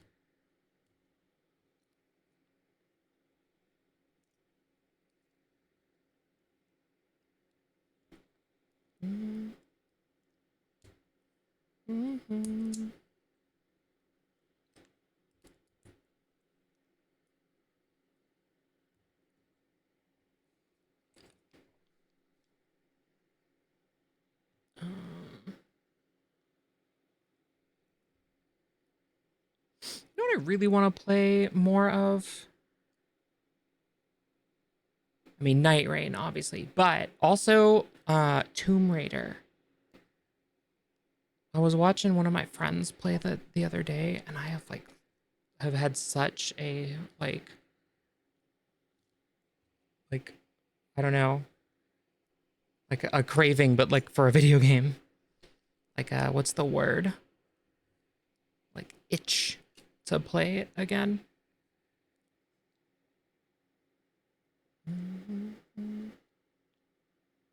Mm-hmm. You know what I really want to play more of? I mean, Night Rain, obviously, but also Tomb Raider. I was watching one of my friends play that the other day, and I have had such a like I don't know, like a craving, but like for a video game. Like what's the word? Like itch to play it again.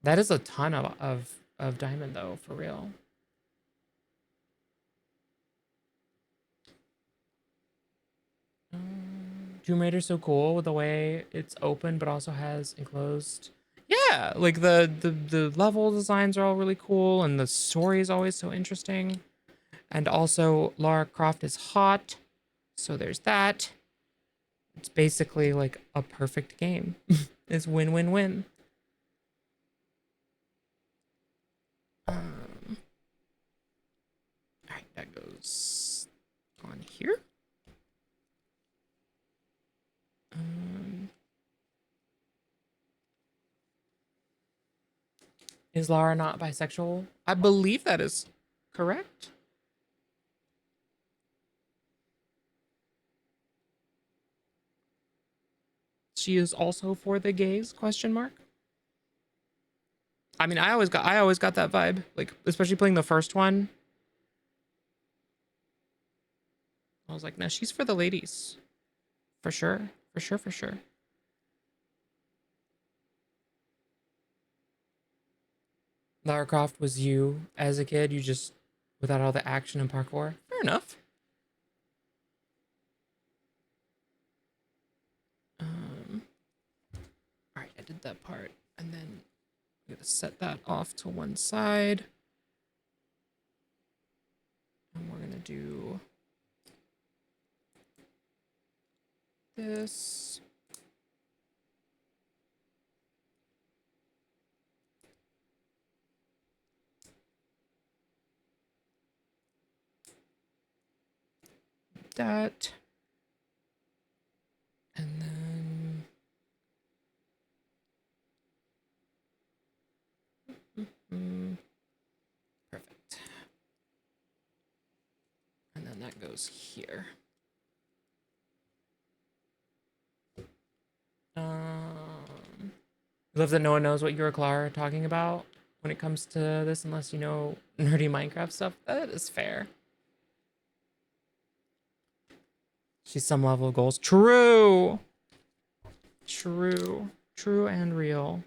That is a ton of diamond though, for real. Tomb Raider's so cool with the way it's open but also has enclosed. Yeah, like the level designs are all really cool and the story is always so interesting. And also Lara Croft is hot, so there's that. It's basically like a perfect game. It's win-win-win. goes on here. Is Lara not bisexual? I believe that is correct. She is also for the gays, question mark. I mean, I always got that vibe, like especially playing the first one. I was like, no, she's for the ladies. For sure. For sure, for sure. Lara Croft was you as a kid, you just without all the action and parkour. Fair enough. All right, I did that part, and then I'm gonna set that off to one side, and we're gonna do this. That. And then perfect. And then that goes here. I love that no one knows what you or Clara are talking about when it comes to this unless you know nerdy Minecraft stuff. That is fair. She's some level of goals. True. True. True and real.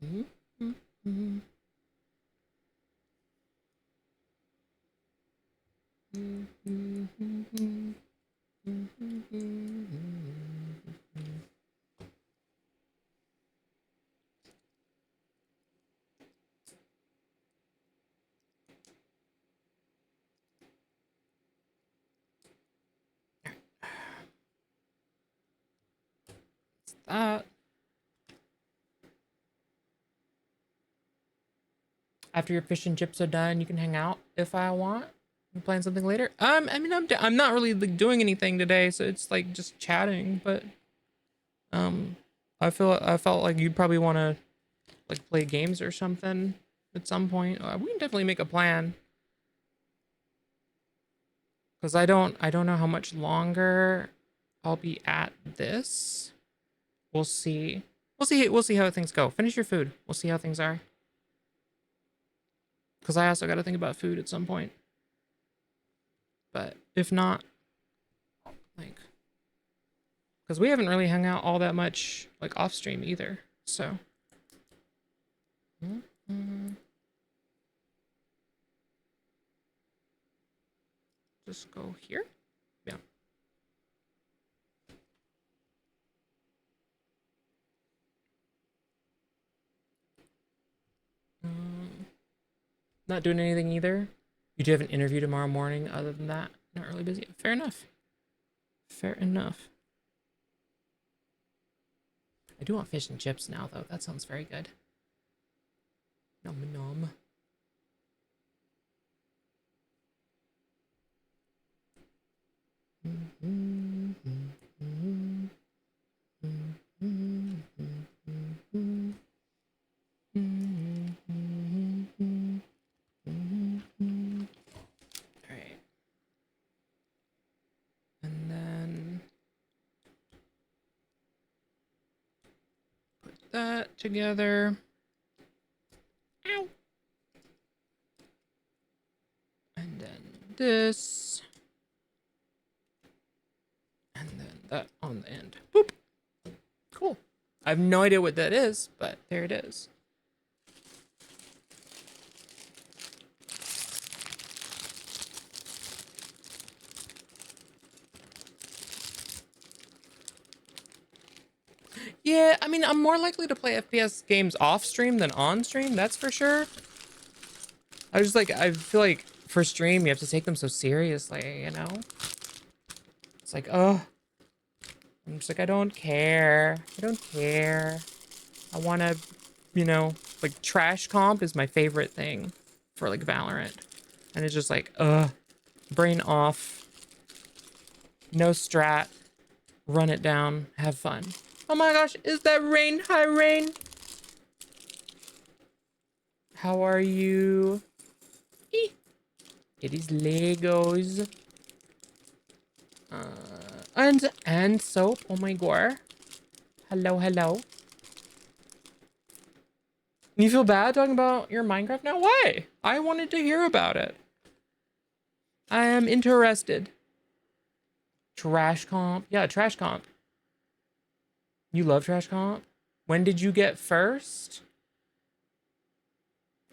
Mm-hmm. That. After your fish and chips are done, you can hang out if I want. We plan something later. I mean, I'm not really like doing anything today, so it's like just chatting. But I felt like you'd probably want to like play games or something at some point. We can definitely make a plan. Cause I don't know how much longer I'll be at this. We'll see. We'll see how things go. Finish your food. We'll see how things are. Because I also got to think about food at some point. But if not, like, because we haven't really hung out all that much, like, off stream either. So. Just go here. Yeah. Not doing anything either. You do have an interview tomorrow morning. Other than that, not really busy. Fair enough. Fair enough. I do want fish and chips now, though. That sounds very good. Nom nom. Alright. And then put that together. Ow. And then this. And then that on the end. Boop. Cool. I have no idea what that is, but there it is. Yeah, I mean, I'm more likely to play FPS games off stream than on stream, that's for sure. I was like, I feel like for stream you have to take them so seriously, you know? It's like, oh, I'm just like, I don't care. I don't care. I want to, you know, like trash comp is my favorite thing for like Valorant. And it's just like, brain off. No strat. Run it down. Have fun. Oh my gosh, is that Rain? Hi, Rain. How are you? Eeh. It is Legos. And soap. Oh my god. Hello, hello. You feel bad talking about your Minecraft now? Why? I wanted to hear about it. I am interested. Trash comp. Yeah, trash comp. You love trash comp? When did you get first?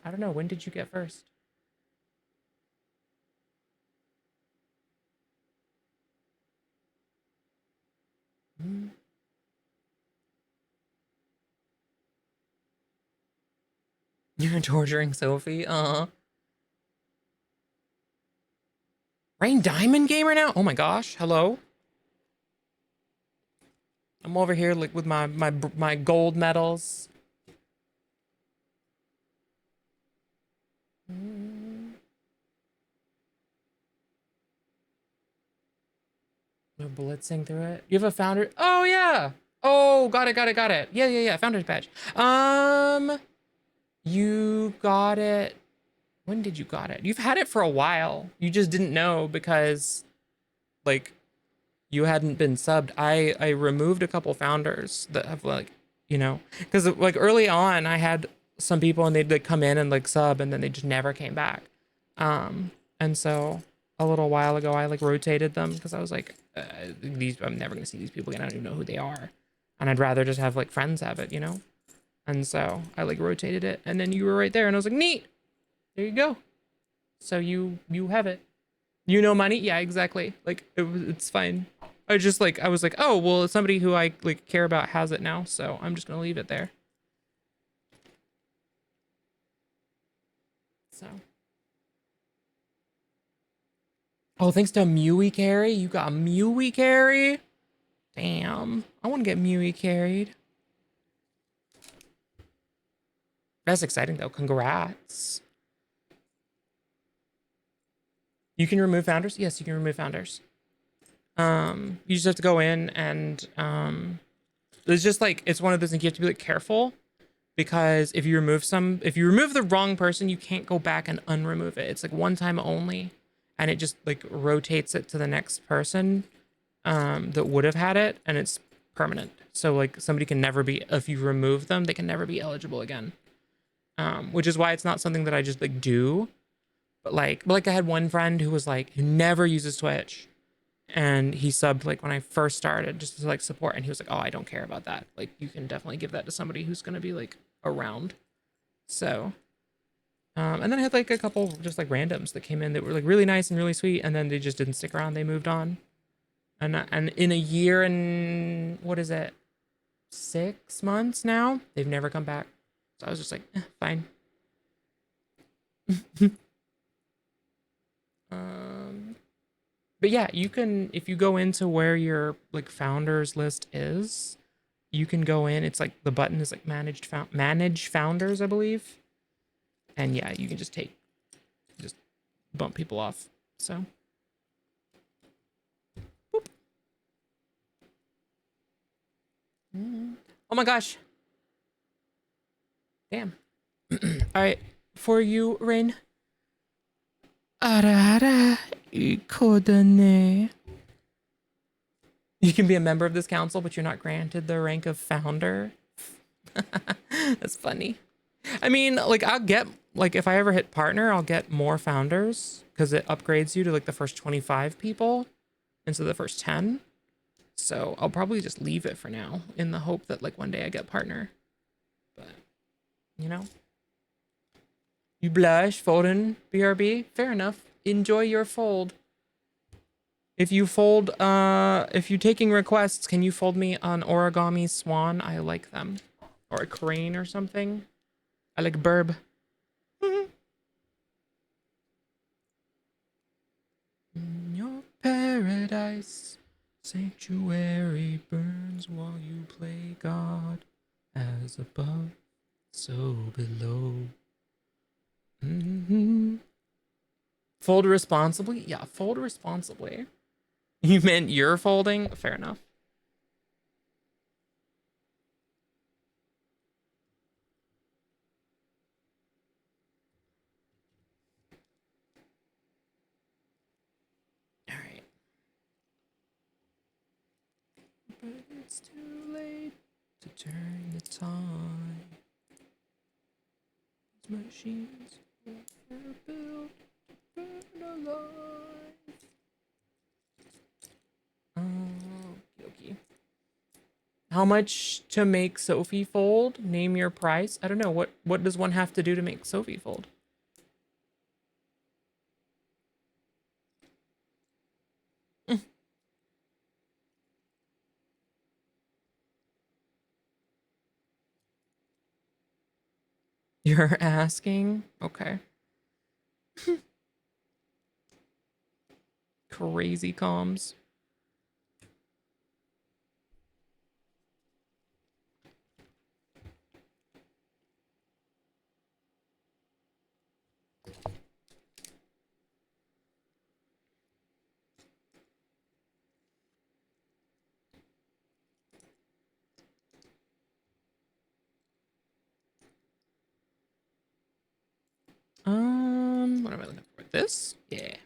I don't know. When did you get first? Hmm. You're torturing Sophie? Rain Diamond Gamer now? Oh my gosh. Hello? I'm over here like with my gold medals. No blitzing through it. You have a founder. Oh yeah. Oh, got it. Yeah. Founder's badge. You got it. When did you got it? You've had it for a while. You just didn't know because, like, you hadn't been subbed. I removed a couple founders that have like, you know, because like early on I had some people and they'd like come in and like sub and then they just never came back. And so a little while ago I like rotated them because I was like, these I'm never gonna see these people again. I don't even know who they are, and I'd rather just have like friends have it, you know. And so I like rotated it, and then you were right there, and I was like, neat. There you go. So you have it. You know money? Yeah, exactly. Like it's fine. I was like, oh well, somebody who I like care about has it now, so I'm just gonna leave it there. So. Oh, thanks to Mewy carry. You got Mewy carry? Damn. I want to get Mewy carried. That's exciting though. Congrats. You can remove founders? Yes, you can remove founders. You just have to go in and it's just like it's one of those things you have to be like careful because if you remove the wrong person, you can't go back and unremove it. It's like one time only, and it just like rotates it to the next person that would have had it, and it's permanent. So like somebody can never be, if you remove them, they can never be eligible again. Which is why it's not something that I just like do. But like I had one friend who was like, who never uses Twitch, and he subbed like when I first started just to like support, and he was like, oh, I don't care about that. Like you can definitely give that to somebody who's gonna be like around. So and then I had like a couple just like randoms that came in that were like really nice and really sweet, and then they just didn't stick around. They moved on. And in a year and what is it, 6 months now, they've never come back. So I was just like, fine. But yeah, you can, if you go into where your like founders list is, you can go in. It's like the button is like manage founders, I believe. And yeah, you can just bump people off. So. Boop. Oh my gosh. Damn. All right, for you, Rain. Arara ikodane. You can be a member of this council, but you're not granted the rank of founder. That's funny. I mean, like I'll get, like if I ever hit partner, I'll get more founders because it upgrades you to like the first 25 people instead of the first 10. So I'll probably just leave it for now in the hope that like one day I get partner. But, you know. You blush, folding, BRB. Fair enough. Enjoy your fold. If you fold, if you're taking requests, can you fold me an origami swan? I like them. Or a crane or something. I like burb. paradise. Sanctuary burns while you play God. As above, so below. Fold responsibly? Yeah, fold responsibly. You meant you're folding? Fair enough. All right. But it's too late to turn the time. These machines were built to burn alive. Okay. How much to make Sophie fold? Name your price. I don't know. What does one have to do to make Sophie fold? You're asking? Okay. Crazy comms. What am I looking for? This? Yeah.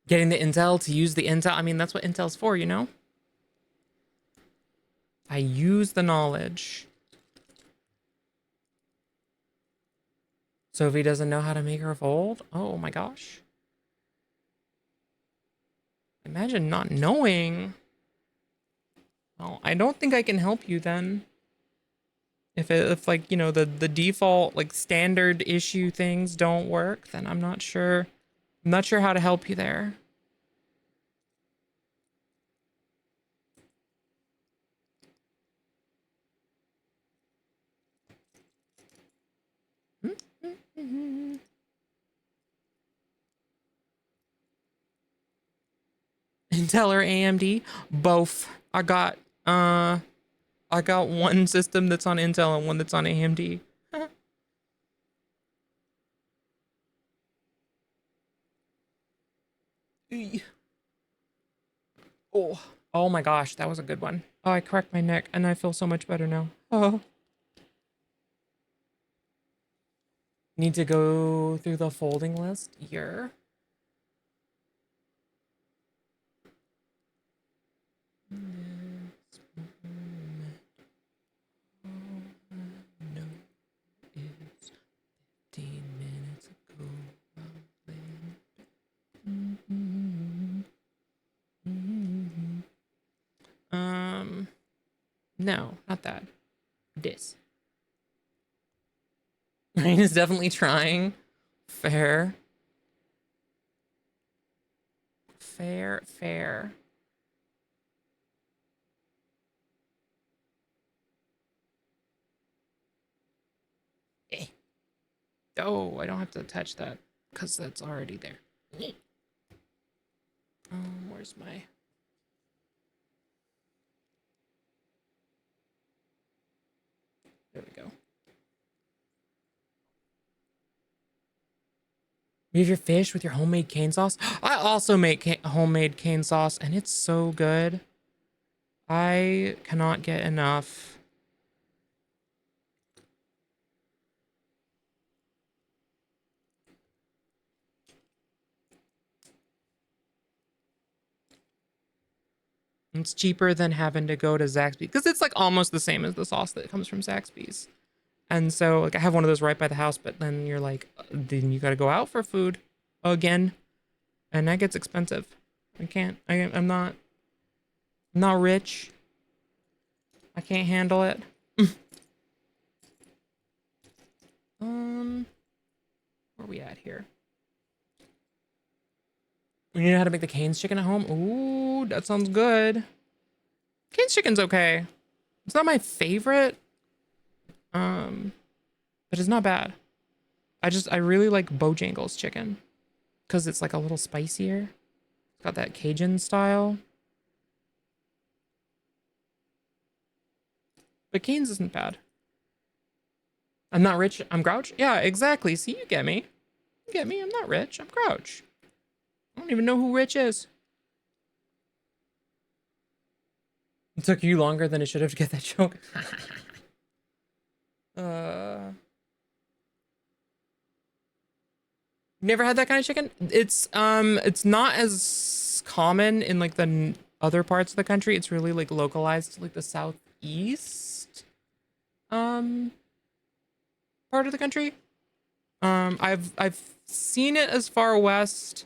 Getting the intel to use the intel. I mean, that's what intel's for, you know? I use the knowledge. Sophie doesn't know how to make her fold? Oh my gosh. Imagine not knowing. Well, I don't think I can help you then. If like, you know, the default like standard issue things don't work, then I'm not sure. I'm not sure how to help you there. Intel or AMD? Both. I got one system that's on Intel and one that's on AMD. Oh my gosh, that was a good one. Oh, I cracked my neck and I feel so much better now. Oh. Need to go through the folding list here. No, it's 15 minutes ago. No, not that. This. Ryan is definitely trying. Fair. Fair. Oh, I don't have to touch that because that's already there. Where's my... There we go. You have your fish with your homemade cane sauce? I also make homemade cane sauce, and it's so good. I cannot get enough. It's cheaper than having to go to Zaxby's because it's like almost the same as the sauce that comes from Zaxby's. And so like I have one of those right by the house, but then you're like, then you got to go out for food again. And that gets expensive. I'm not rich. I can't handle it. Where are we at here? We need to know how to make the Cane's chicken at home. Ooh, that sounds good. Cane's chicken's okay. It's not my favorite. But it's not bad. I really like Bojangles chicken. because it's like a little spicier. It's got that Cajun style. But Cane's isn't bad. I'm not rich. I'm Grouch. Yeah, exactly. See, you get me. You get me. I'm not rich. I'm Grouch. I don't even know who Rich is. It took you longer than it should have to get that joke. Never had that kind of chicken? It's not as common in like the other parts of the country. It's really like localized to like the southeast part of the country. I've seen it as far west,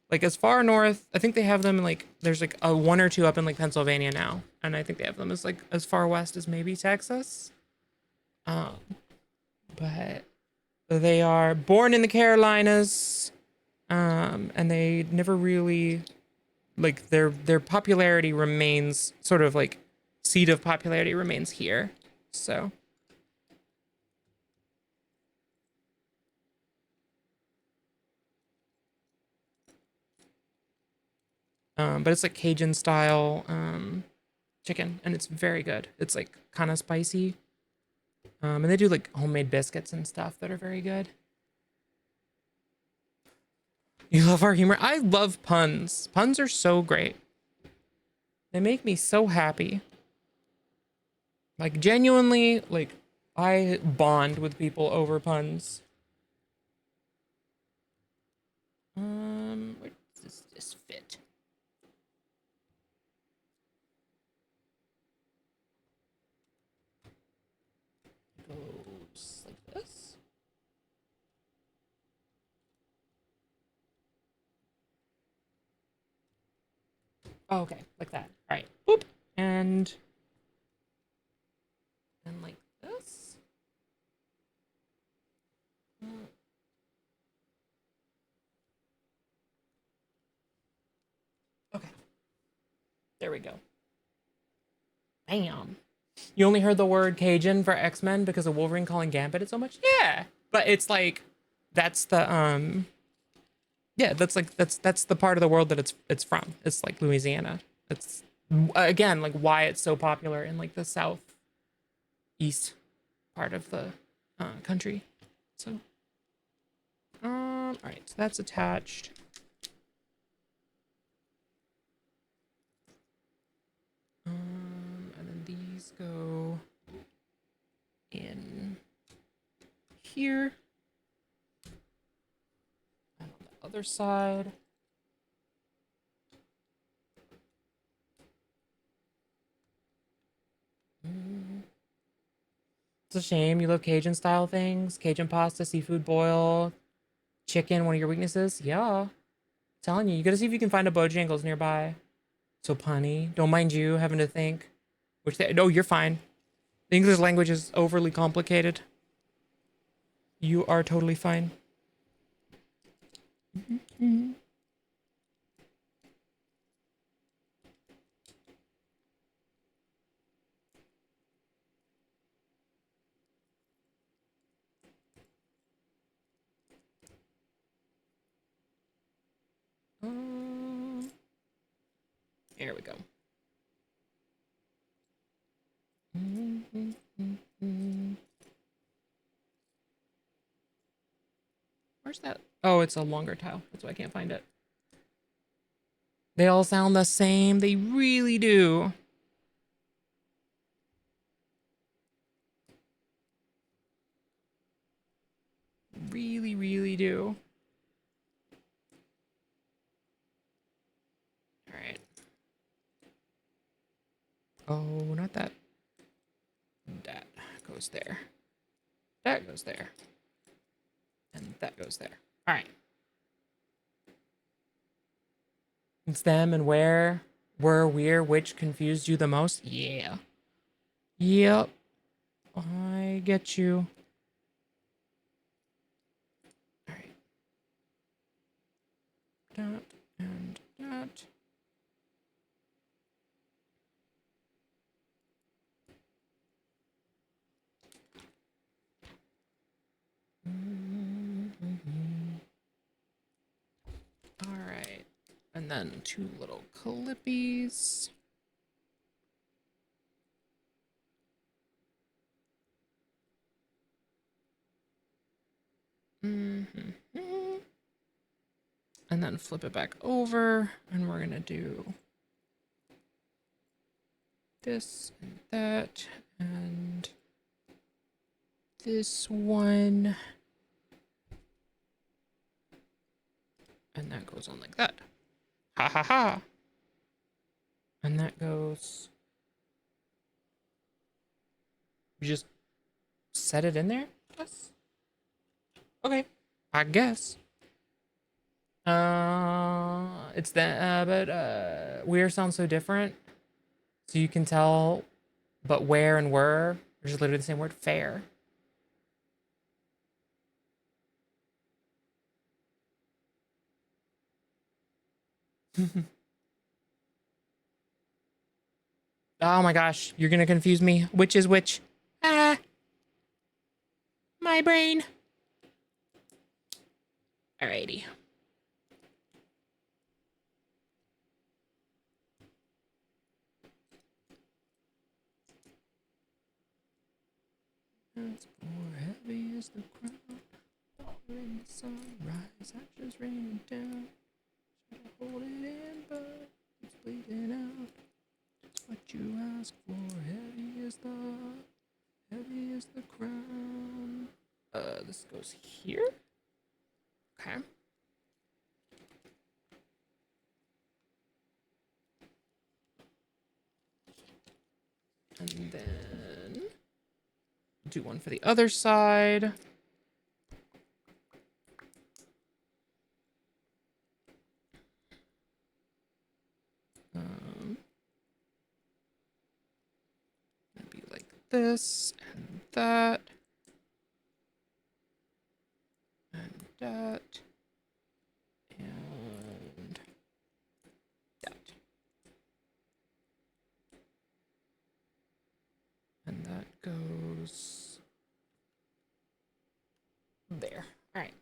like as far north. I think they have them in like there's like a one or two up in like Pennsylvania now, and I think they have them as like as far west as maybe Texas. But they are born in the Carolinas, and they never really like their popularity remains sort of like seat of popularity remains here. So but it's like Cajun style chicken, and it's very good. It's like kind of spicy. And they do like homemade biscuits and stuff that are very good. You love our humor? I love puns. Puns are so great. They make me so happy. Like genuinely, like I bond with people over puns. Where does this fit? Goes like this. Oh, okay, like that. All right, boop, and like this. Okay, there we go. Bam. You only heard the word Cajun for X-Men because of Wolverine calling Gambit it so much? Yeah. But it's like that's the yeah, that's like that's the part of the world that it's from. It's like Louisiana. It's again like why it's so popular in like the southeast part of the country. So all right, so that's attached. And then these go in here. And on the other side. It's a shame you love Cajun style things. Cajun pasta, seafood boil, chicken, one of your weaknesses. Yeah. Telling you, you gotta see if you can find a Bojangles nearby. So punny. Don't mind you having to think. No, you're fine. The English language is overly complicated. You are totally fine. There we go. Where's that? Oh, it's a longer tile. That's why I can't find it. They all sound the same. They really do. Really, really do. All right. Oh, not that. That goes there. That goes there. And that goes there. All right. It's them and where, which confused you the most? Yeah. Yep. I get you. All right. That and that. then 2 little clippies. And then flip it back over, and we're gonna do this and that, and this one. And that goes on like that. Ha ha ha. And that goes. You just set it in there? Yes. Okay. I guess. It's that, but where sounds so different. So you can tell, but where and were, there's literally the same word, fair. Oh my gosh, you're gonna confuse me. Which is which? Ah, my brain. Alrighty. As for heavy as the crown, in the sunrise, ashes raining down. Should I hold it in, but it's bleeding out. It's what you ask for. Heavy is the crown. This goes here. Okay. And then do one for the other side. It'd be like this and that. And that. And that. And that goes there. All right.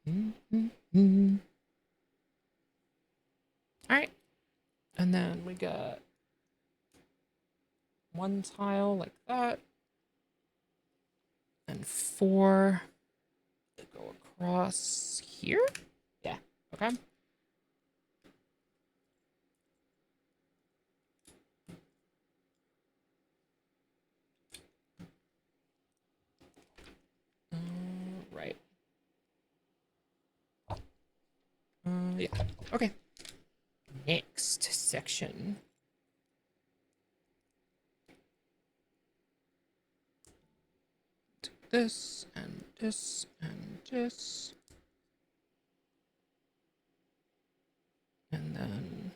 All right. And then we got one tile like that. And 4 that go across here. Yeah. Okay. Right. Yeah. Okay. Next section. This and this and this. And then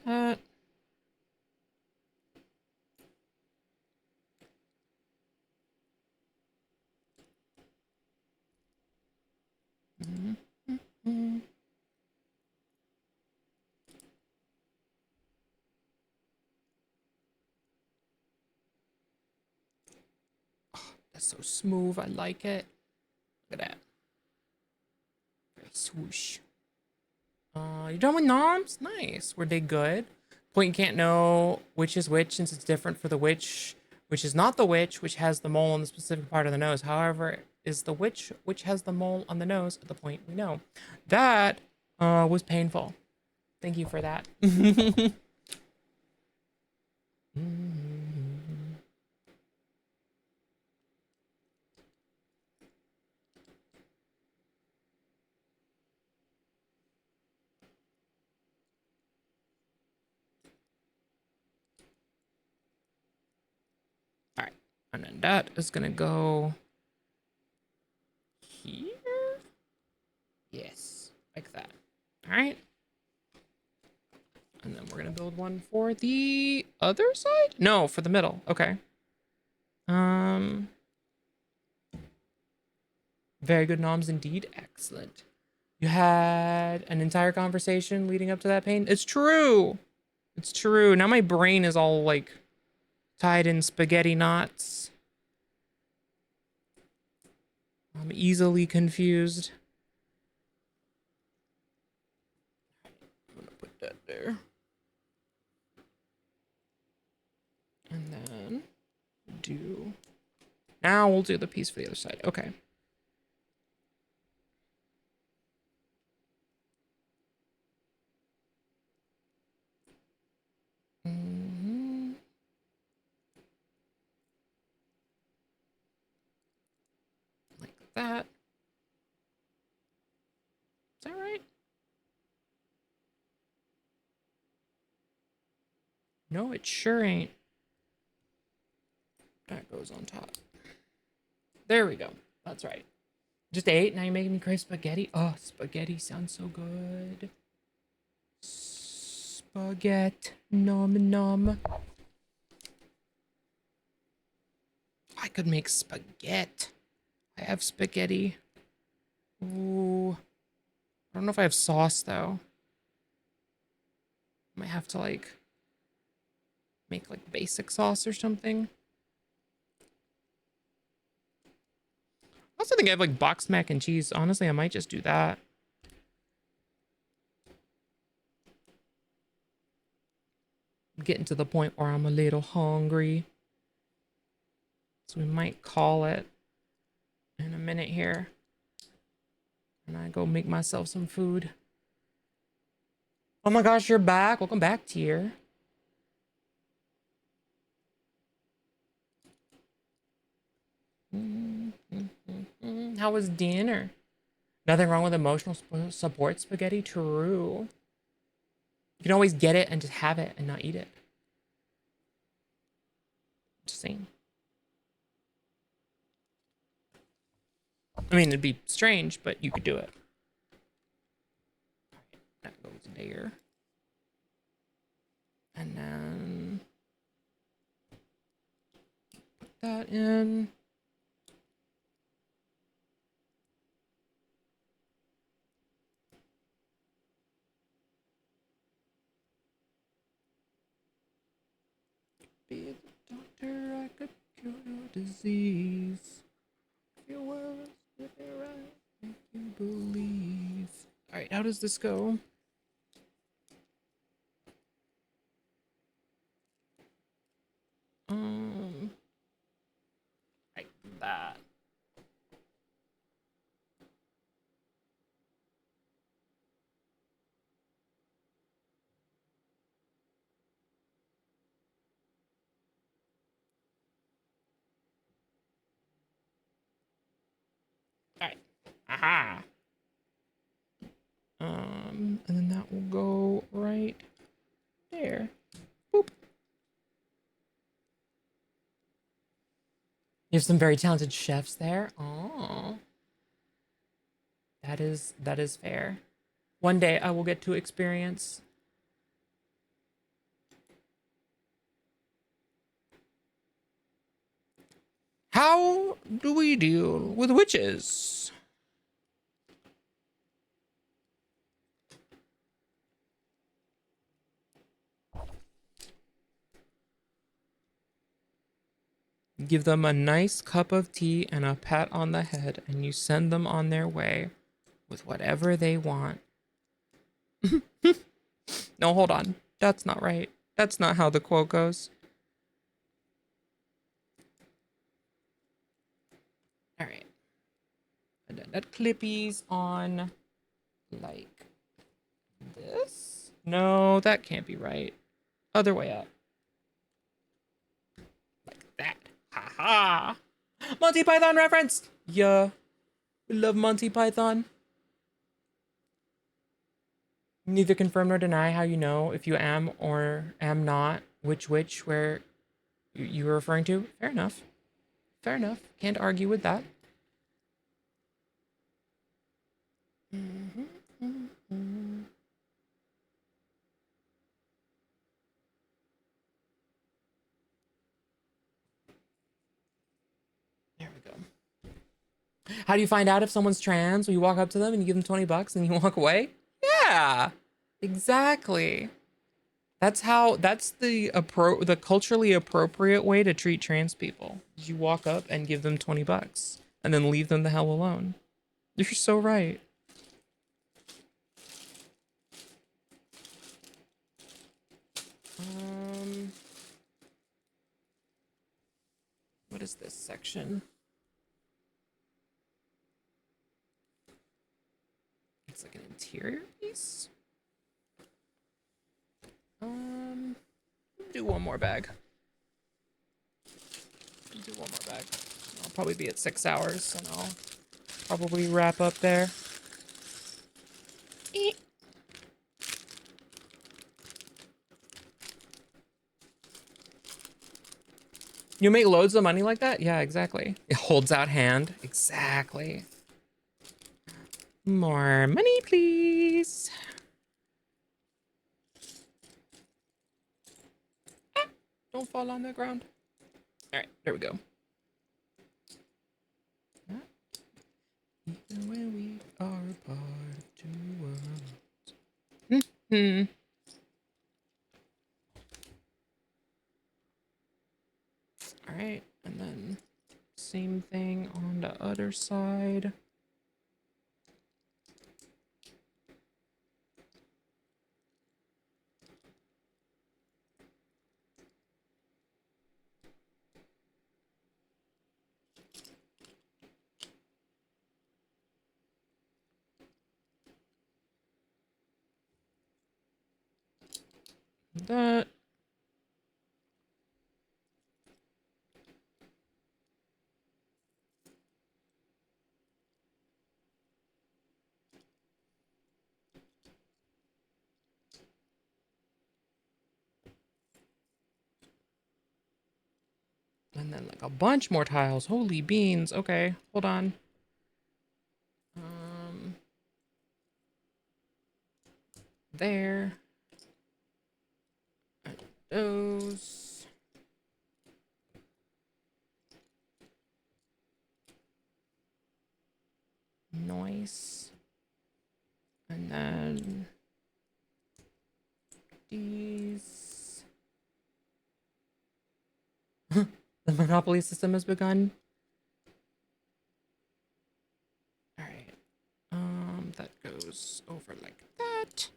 that. Oh, that's so smooth. I like it. Look at that. Very swoosh. You're done with noms? Nice. Were they good? Point you can't know which is which since it's different for the witch, which is not the witch, which has the mole on the specific part of the nose. However, is the witch, which has the mole on the nose at the point we know. That was painful. Thank you for that. All right, and then that is gonna go here. Yes, like that. All right. And then we're gonna build one for the other side? No, for the middle. Okay. Very good noms indeed. Excellent. You had an entire conversation leading up to that pain. It's true. It's true. Now my brain is all like tied in spaghetti knots. I'm easily confused. I'm gonna put that there. And then do. Now we'll do the piece for the other side. Okay. Mm-hmm. Like that. Is that right? No, it sure ain't. That goes on top. There we go. That's right. Just ate. Now you're making me crave spaghetti. Oh, spaghetti sounds so good. Spaghetti. Nom nom. I could make spaghetti. I have spaghetti. Ooh. I don't know if I have sauce though. Might have to like make like basic sauce or something. I also think I have like boxed mac and cheese. Honestly, I might just do that. I'm getting to the point where I'm a little hungry. So we might call it in a minute here. And I go make myself some food. Oh my gosh, you're back. Welcome back, Tier. How was dinner? Nothing wrong with emotional support spaghetti. True. You can always get it and just have it and not eat it. Just saying. I mean, it'd be strange, but you could do it. That goes there. And then put that in. Be the doctor, I could cure your disease. If your words with your eyes make you believe. Alright, how does this go? Like that. Alright. Aha. And then that will go right there. Boop. You have some very talented chefs there. Oh. That is fair. One day I will get to experience. How do we deal with witches? Give them a nice cup of tea and a pat on the head, and you send them on their way with whatever they want. No, hold on. That's not right. That's not how the quote goes. All right. And then that clippies on like this. No, that can't be right. Other way up. Like that. Ha ha. Monty Python reference. Yeah. We love Monty Python. Neither confirm nor deny how you know if you am or am not which where you were referring to. Fair enough. Fair enough. Can't argue with that. There we go. How do you find out if someone's trans? Well, you walk up to them and you give them 20 bucks and you walk away? Yeah, exactly. That's the culturally appropriate way to treat trans people. You walk up and give them 20 bucks and then leave them the hell alone. You're so right. What is this section? It's like an interior piece. Do one more bag. Do one more bag. I'll probably be at 6 hours, and I'll probably wrap up there. Eek. You make loads of money like that? Yeah, exactly. It holds out hand. Exactly. More money, please. Ah, don't fall on the ground. All right, there we go. Even when we are apart of two worlds. Hmm. All right, and then same thing on the other side. That. And then like a bunch more tiles. Holy beans. Okay, hold on. There. And those. Nice. And then these. The monopoly system has begun. All right. That goes over like that.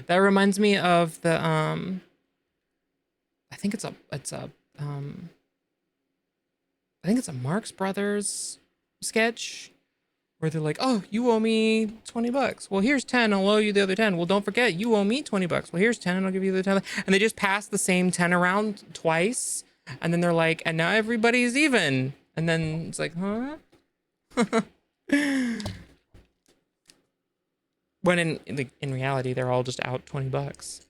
That reminds me of the I think it's a I think it's a Marx Brothers sketch where they're like, "Oh, you owe me 20 bucks. Well, here's 10. I'll owe you the other 10. Well, don't forget, you owe me 20 bucks. Well, here's 10 and I'll give you the 10." And they just pass the same 10 around twice. And then they're like, "And now everybody's even." And then it's like, "Huh?" When in reality, they're all just out 20 bucks.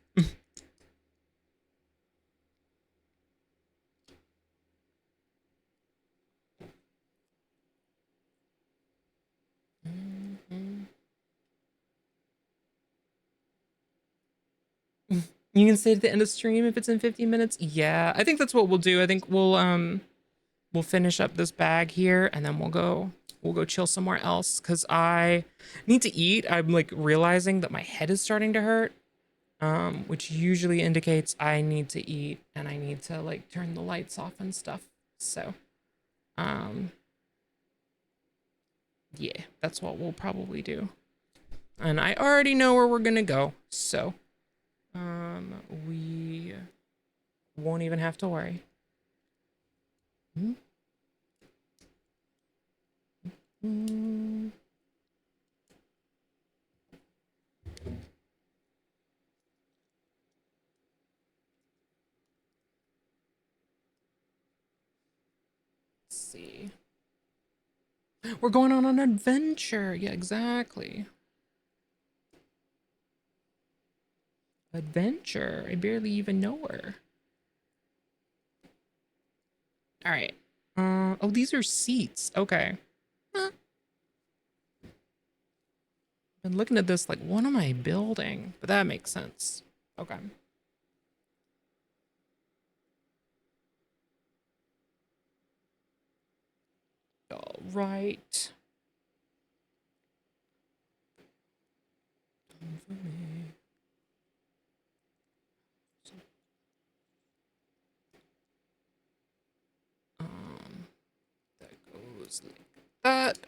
You can stay at the end of stream if it's in 15 minutes. Yeah, I think that's what we'll do. I think we'll finish up this bag here and then we'll go chill somewhere else because I need to eat. I'm like realizing that my head is starting to hurt, which usually indicates I need to eat and I need to like turn the lights off and stuff. So, yeah, that's what we'll probably do. And I already know where we're gonna go, so we won't even have to worry. Let's see. We're going on an adventure. Yeah, exactly. Adventure. I barely even know her. All right. Oh, these are seats. Okay. Huh. Been looking at this like, what am I building? But that makes sense. Okay. all right. Done for me. That goes like that.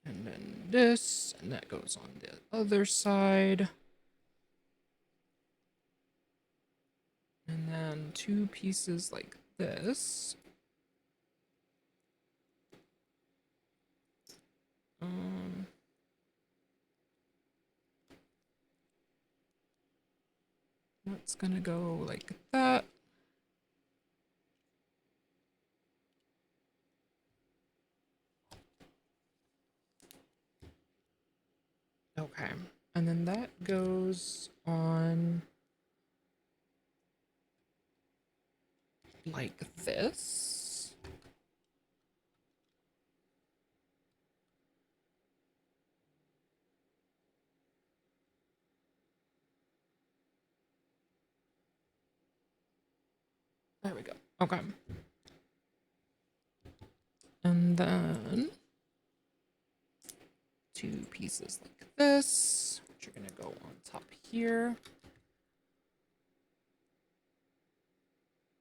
And then this, and that goes on the other side. And then two pieces like this. That's gonna go like that. Okay, and then that goes on like this. There we go. Okay. And then two pieces like this, which are gonna go on top here.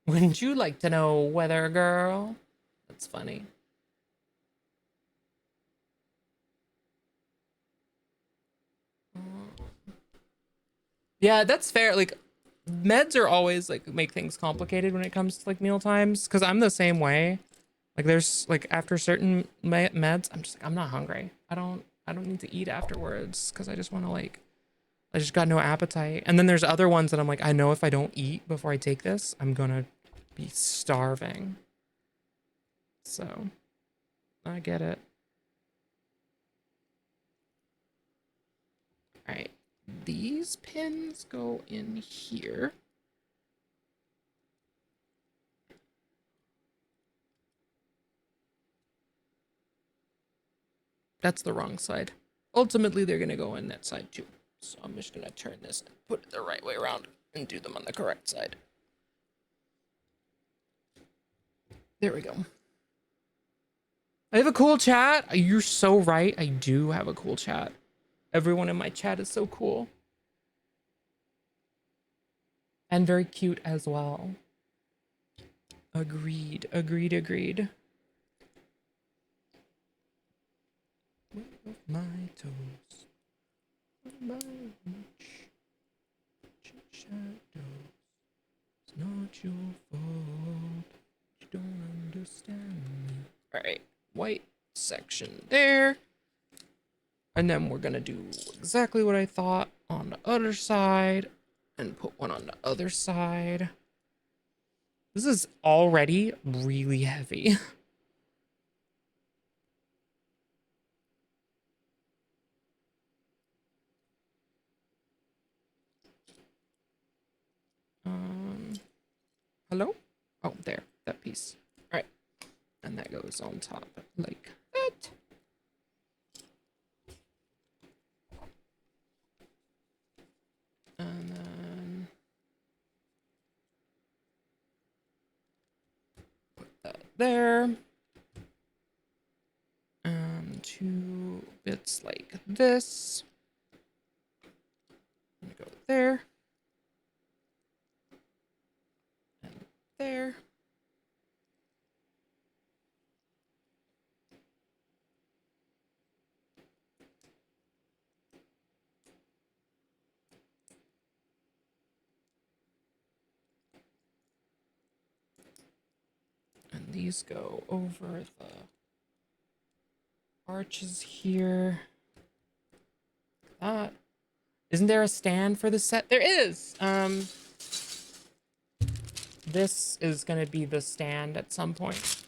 Wouldn't you like to know, weather girl? That's funny. Yeah, that's fair. Like, meds are always like make things complicated when it comes to like meal times, because I'm the same way. Like, there's like after certain meds, I'm just like, I'm not hungry. I don't need to eat afterwards because I just want to like, I just got no appetite. And then there's other ones that I'm like, I know if I don't eat before I take this, I'm gonna be starving. So I get it. All right, these pins go in here. That's the wrong side. Ultimately, they're gonna go in that side too. So I'm just gonna turn this and put it the right way around and do them on the correct side. There we go. I have a cool chat. You're so right. I do have a cool chat. Everyone in my chat is so cool. And very cute as well. Agreed, agreed, agreed. My toes. My reach. Shadows. It's not your fault. You don't understand me. Alright, white section there. And then we're gonna do exactly what I thought on the other side and put one on the other side. This is already really heavy. Hello? Oh, there, that piece. All right, and that goes on top like that. And then put that there. And two bits like this. I'm gonna go there. And there. And these go over the arches here. That. Isn't there a stand for the set? There is. This is gonna be the stand at some point.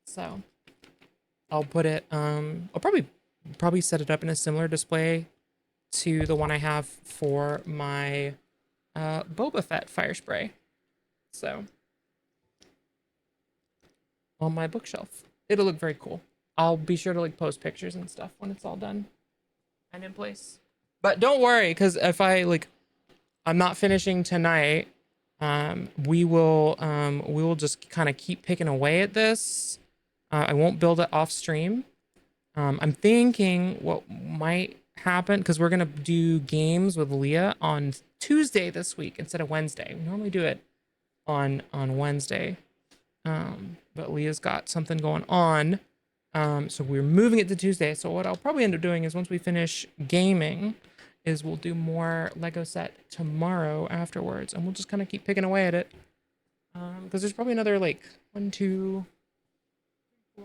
So I'll put it, I'll probably set it up in a similar display to the one I have for my Boba Fett Firespray. So on my bookshelf. It'll look very cool. I'll be sure to like post pictures and stuff when it's all done and in place. But don't worry, because if I'm not finishing tonight. We will just kind of keep picking away at this. I won't build it off stream. I'm thinking what might happen, because we're gonna do games with Leah on Tuesday this week instead of Wednesday. We normally do it on Wednesday. But Leah's got something going on. So we're moving it to Tuesday. So what I'll probably end up doing is once we finish gaming, is we'll do more Lego set tomorrow afterwards, and we'll just kind of keep picking away at it. Because there's probably another like 1, 2, 4,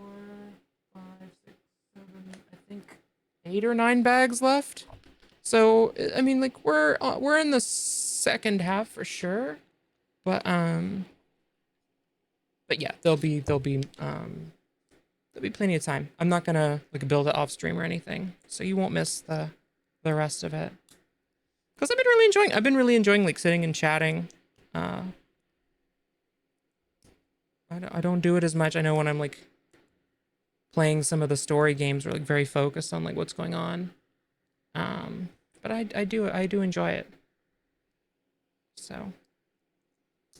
5, 6, 7, I think 8 or 9 bags left. So I mean, like we're in the second half for sure, but yeah, there'll be plenty of time. I'm not gonna like build it off stream or anything, so you won't miss the rest of it. Because I've been really enjoying like sitting and chatting. I don't do it as much. I know when I'm like playing some of the story games, we're like very focused on like what's going on. But I do enjoy it. So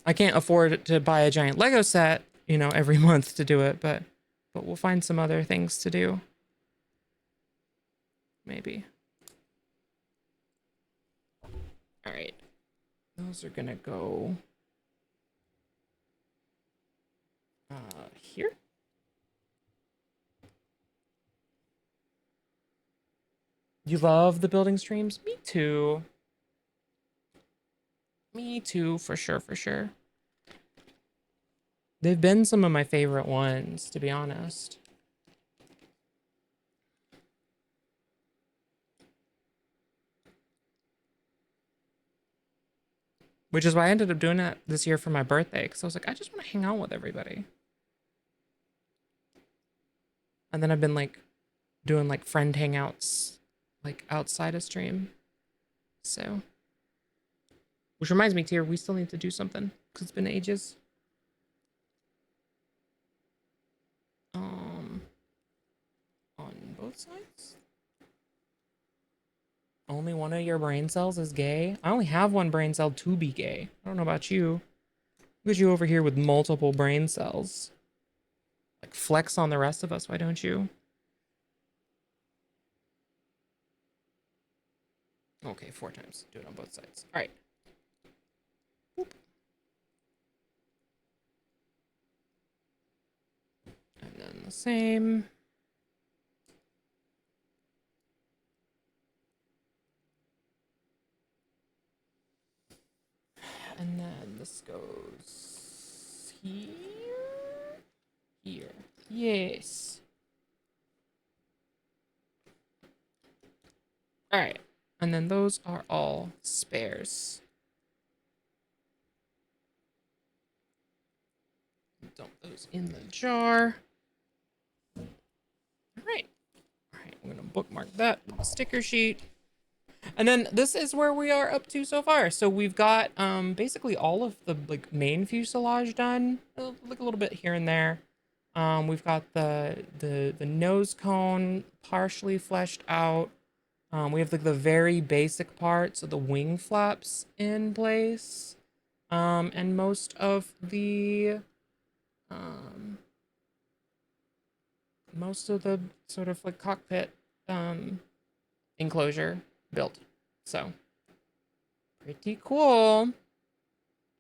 I can't afford to buy a giant Lego set, every month to do it, but we'll find some other things to do. Maybe. All right. Those are gonna go here. You love the building streams? Me too. Me too, for sure, for sure. They've been some of my favorite ones, to be honest. Which is why I ended up doing it this year for my birthday, because I was like, I just want to hang out with everybody. And then I've been like doing like friend hangouts like outside of stream. So, which reminds me, Tier, we still need to do something because it's been ages. On both sides? Only one of your brain cells is gay? I only have one brain cell to be gay. I don't know about you. Look at you over here with multiple brain cells. Like flex on the rest of us, why don't you? Okay, 4 times. Do it on both sides. All right. Whoop. And then the same. And then this goes here. Here. Yes. All right. And then those are all spares. Dump those in the jar. All right. All right. I'm going to bookmark that with the sticker sheet. And then this is where we are up to so far. So we've got basically all of the like main fuselage done. Like a little bit here and there. We've got the nose cone partially fleshed out. We have like the very basic parts of the wing flaps in place. And most of the sort of like cockpit enclosure built. So pretty cool.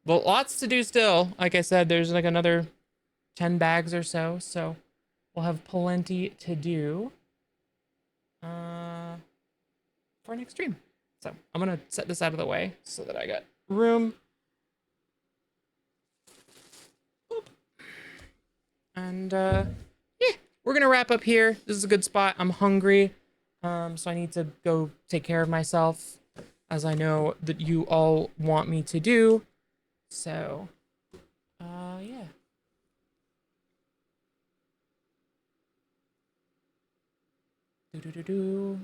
Well, lots to do still. Like I said, there's like another 10 bags or so, so we'll have plenty to do for next stream. So I'm gonna set this out of the way so that I got room. Boop. And yeah, we're gonna wrap up here. This is a good spot. I'm hungry. So I need to go take care of myself, as I know that you all want me to do. So, yeah.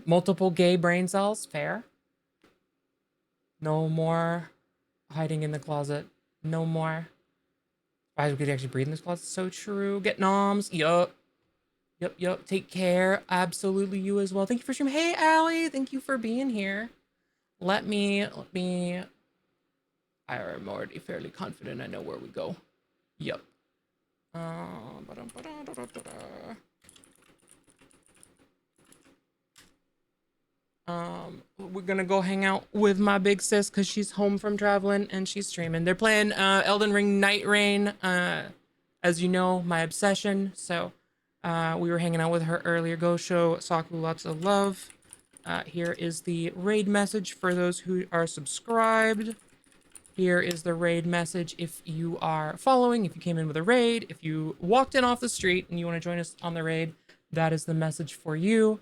Multiple gay brain cells, fair. No more hiding in the closet. No more. Guys, we could actually breathe in this closet. So true. Get noms. Yup. Yup. Take care. Absolutely, you as well. Thank you for streaming. Hey, Allie. Thank you for being here. Let me. I am already fairly confident I know where we go. Yup. We're gonna go hang out with my big sis because she's home from traveling and she's streaming. They're playing Elden Ring Night Rain, as you know, my obsession. So we were hanging out with her earlier. Go show Saku lots of love. Here is the raid message for those who are subscribed. Here is the raid message if you are following, if you came in with a raid, if you walked in off the street and you want to join us on the raid, that is the message for you.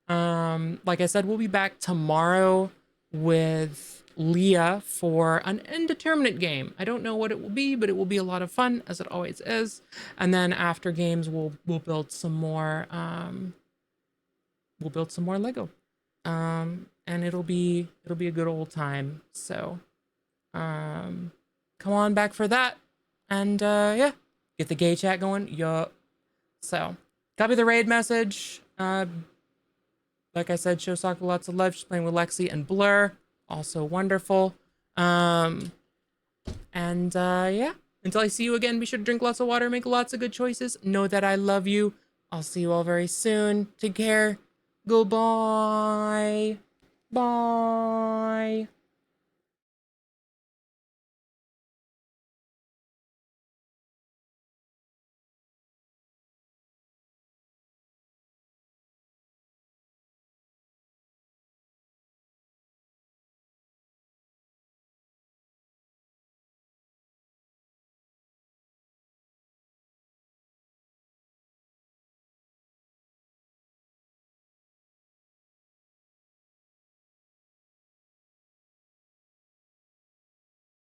Like I said, we'll be back tomorrow with Leah for an indeterminate game. I don't know what it will be, but it will be a lot of fun, as it always is. And then after games, we'll build some more Lego. And it'll be a good old time. So come on back for that. And yeah, get the gay chat going. Yup. So copy the raid message. Like I said, show Saku lots of love. She's playing with Lexi and Blur. Also wonderful. Yeah, until I see you again, be sure to drink lots of water, make lots of good choices. Know that I love you. I'll see you all very soon. Take care. Goodbye. Bye.